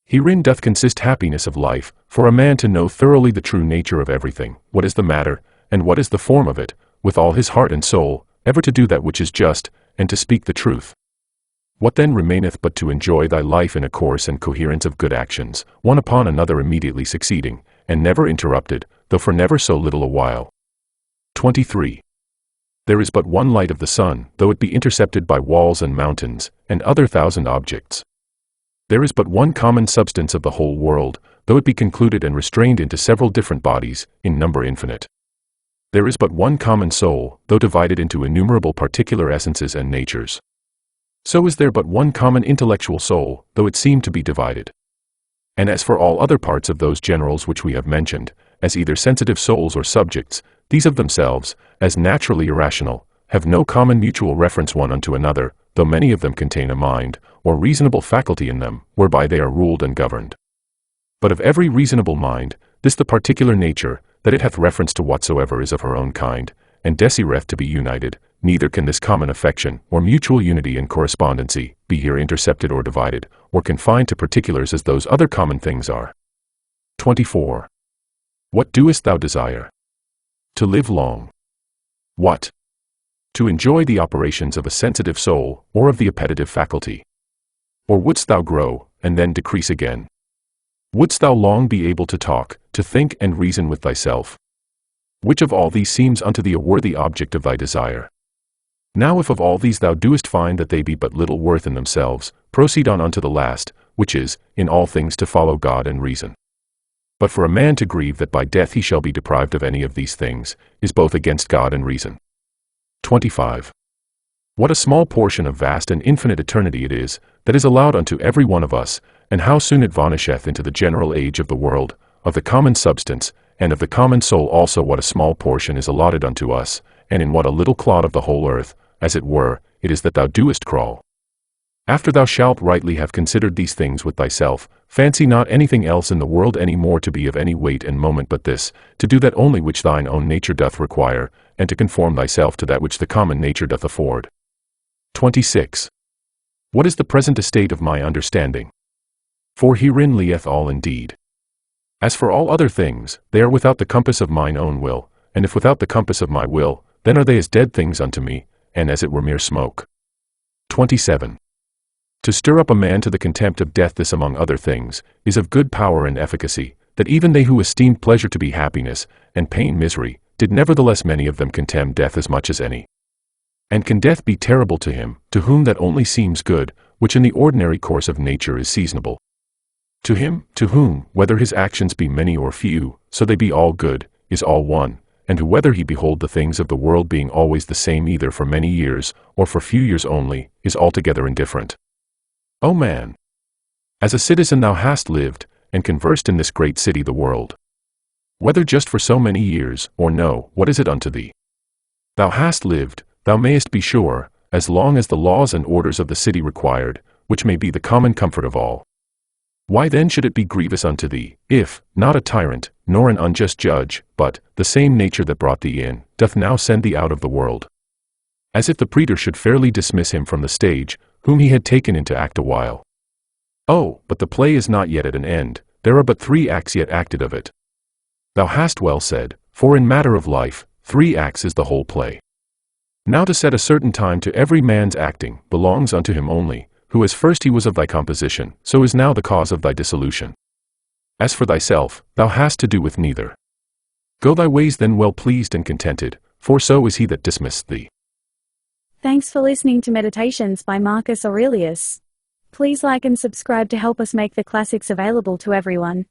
Herein doth consist happiness of life, for a man to know thoroughly the true nature of everything, what is the matter, and what is the form of it, with all his heart and soul, ever to do that which is just, and to speak the truth. What then remaineth but to enjoy thy life in a course and coherence of good actions, one upon another immediately succeeding, and never interrupted, though for never so little a while. 23. There is but one light of the sun, though it be intercepted by walls and mountains, and other thousand objects. There is but one common substance of the whole world, though it be concluded and restrained into several different bodies, in number infinite. There is but one common soul, though divided into innumerable particular essences and natures. So is there but one common intellectual soul, though it seem to be divided. And as for all other parts of those generals which we have mentioned, as either sensitive souls or subjects, these of themselves, as naturally irrational, have no common mutual reference one unto another, though many of them contain a mind, or reasonable faculty in them, whereby they are ruled and governed. But of every reasonable mind, this the particular nature, that it hath reference to whatsoever is of her own kind, and desireth to be united, neither can this common affection, or mutual unity and correspondency, be here intercepted or divided, or confined to particulars as those other common things are. 24. What doest thou desire? To live long. What? To enjoy the operations of a sensitive soul, or of the appetitive faculty? Or wouldst thou grow, and then decrease again? Wouldst thou long be able to talk, to think and reason with thyself? Which of all these seems unto thee a worthy object of thy desire? Now if of all these thou doest find that they be but little worth in themselves, proceed on unto the last, which is, in all things to follow God and reason. But for a man to grieve that by death he shall be deprived of any of these things, is both against God and reason. 25. What a small portion of vast and infinite eternity it is, that is allowed unto every one of us, and how soon it vanisheth into the general age of the world, of the common substance, and of the common soul also what a small portion is allotted unto us, and in what a little clod of the whole earth, as it were, it is that thou doest crawl. After thou shalt rightly have considered these things with thyself, fancy not anything else in the world any more to be of any weight and moment but this, to do that only which thine own nature doth require, and to conform thyself to that which the common nature doth afford. 26. What is the present estate of my understanding? For herein lieth all indeed. As for all other things, they are without the compass of mine own will, and if without the compass of my will, then are they as dead things unto me, and as it were mere smoke. 27. To stir up a man to the contempt of death, this among other things, is of good power and efficacy, that even they who esteemed pleasure to be happiness, and pain misery, did nevertheless many of them contemn death as much as any. And can death be terrible to him, to whom that only seems good, which in the ordinary course of nature is seasonable? To him, to whom, whether his actions be many or few, so they be all good, is all one, and who whether he behold the things of the world being always the same either for many years, or for few years only, is altogether indifferent. O man! As a citizen thou hast lived, and conversed in this great city the world. Whether just for so many years, or no, what is it unto thee? Thou hast lived, thou mayest be sure, as long as the laws and orders of the city required, which may be the common comfort of all. Why then should it be grievous unto thee, if, not a tyrant, nor an unjust judge, but the same nature that brought thee in, doth now send thee out of the world? As if the praetor should fairly dismiss him from the stage, whom he had taken into act a while. Oh, but the play is not yet at an end, there are but 3 acts yet acted of it. Thou hast well said, for in matter of life, 3 acts is the whole play. Now to set a certain time to every man's acting, belongs unto him only, who as first he was of thy composition, so is now the cause of thy dissolution. As for thyself, thou hast to do with neither. Go thy ways then well pleased and contented, for so is he that dismissed thee. Thanks for listening to Meditations by Marcus Aurelius. Please like and subscribe to help us make the classics available to everyone.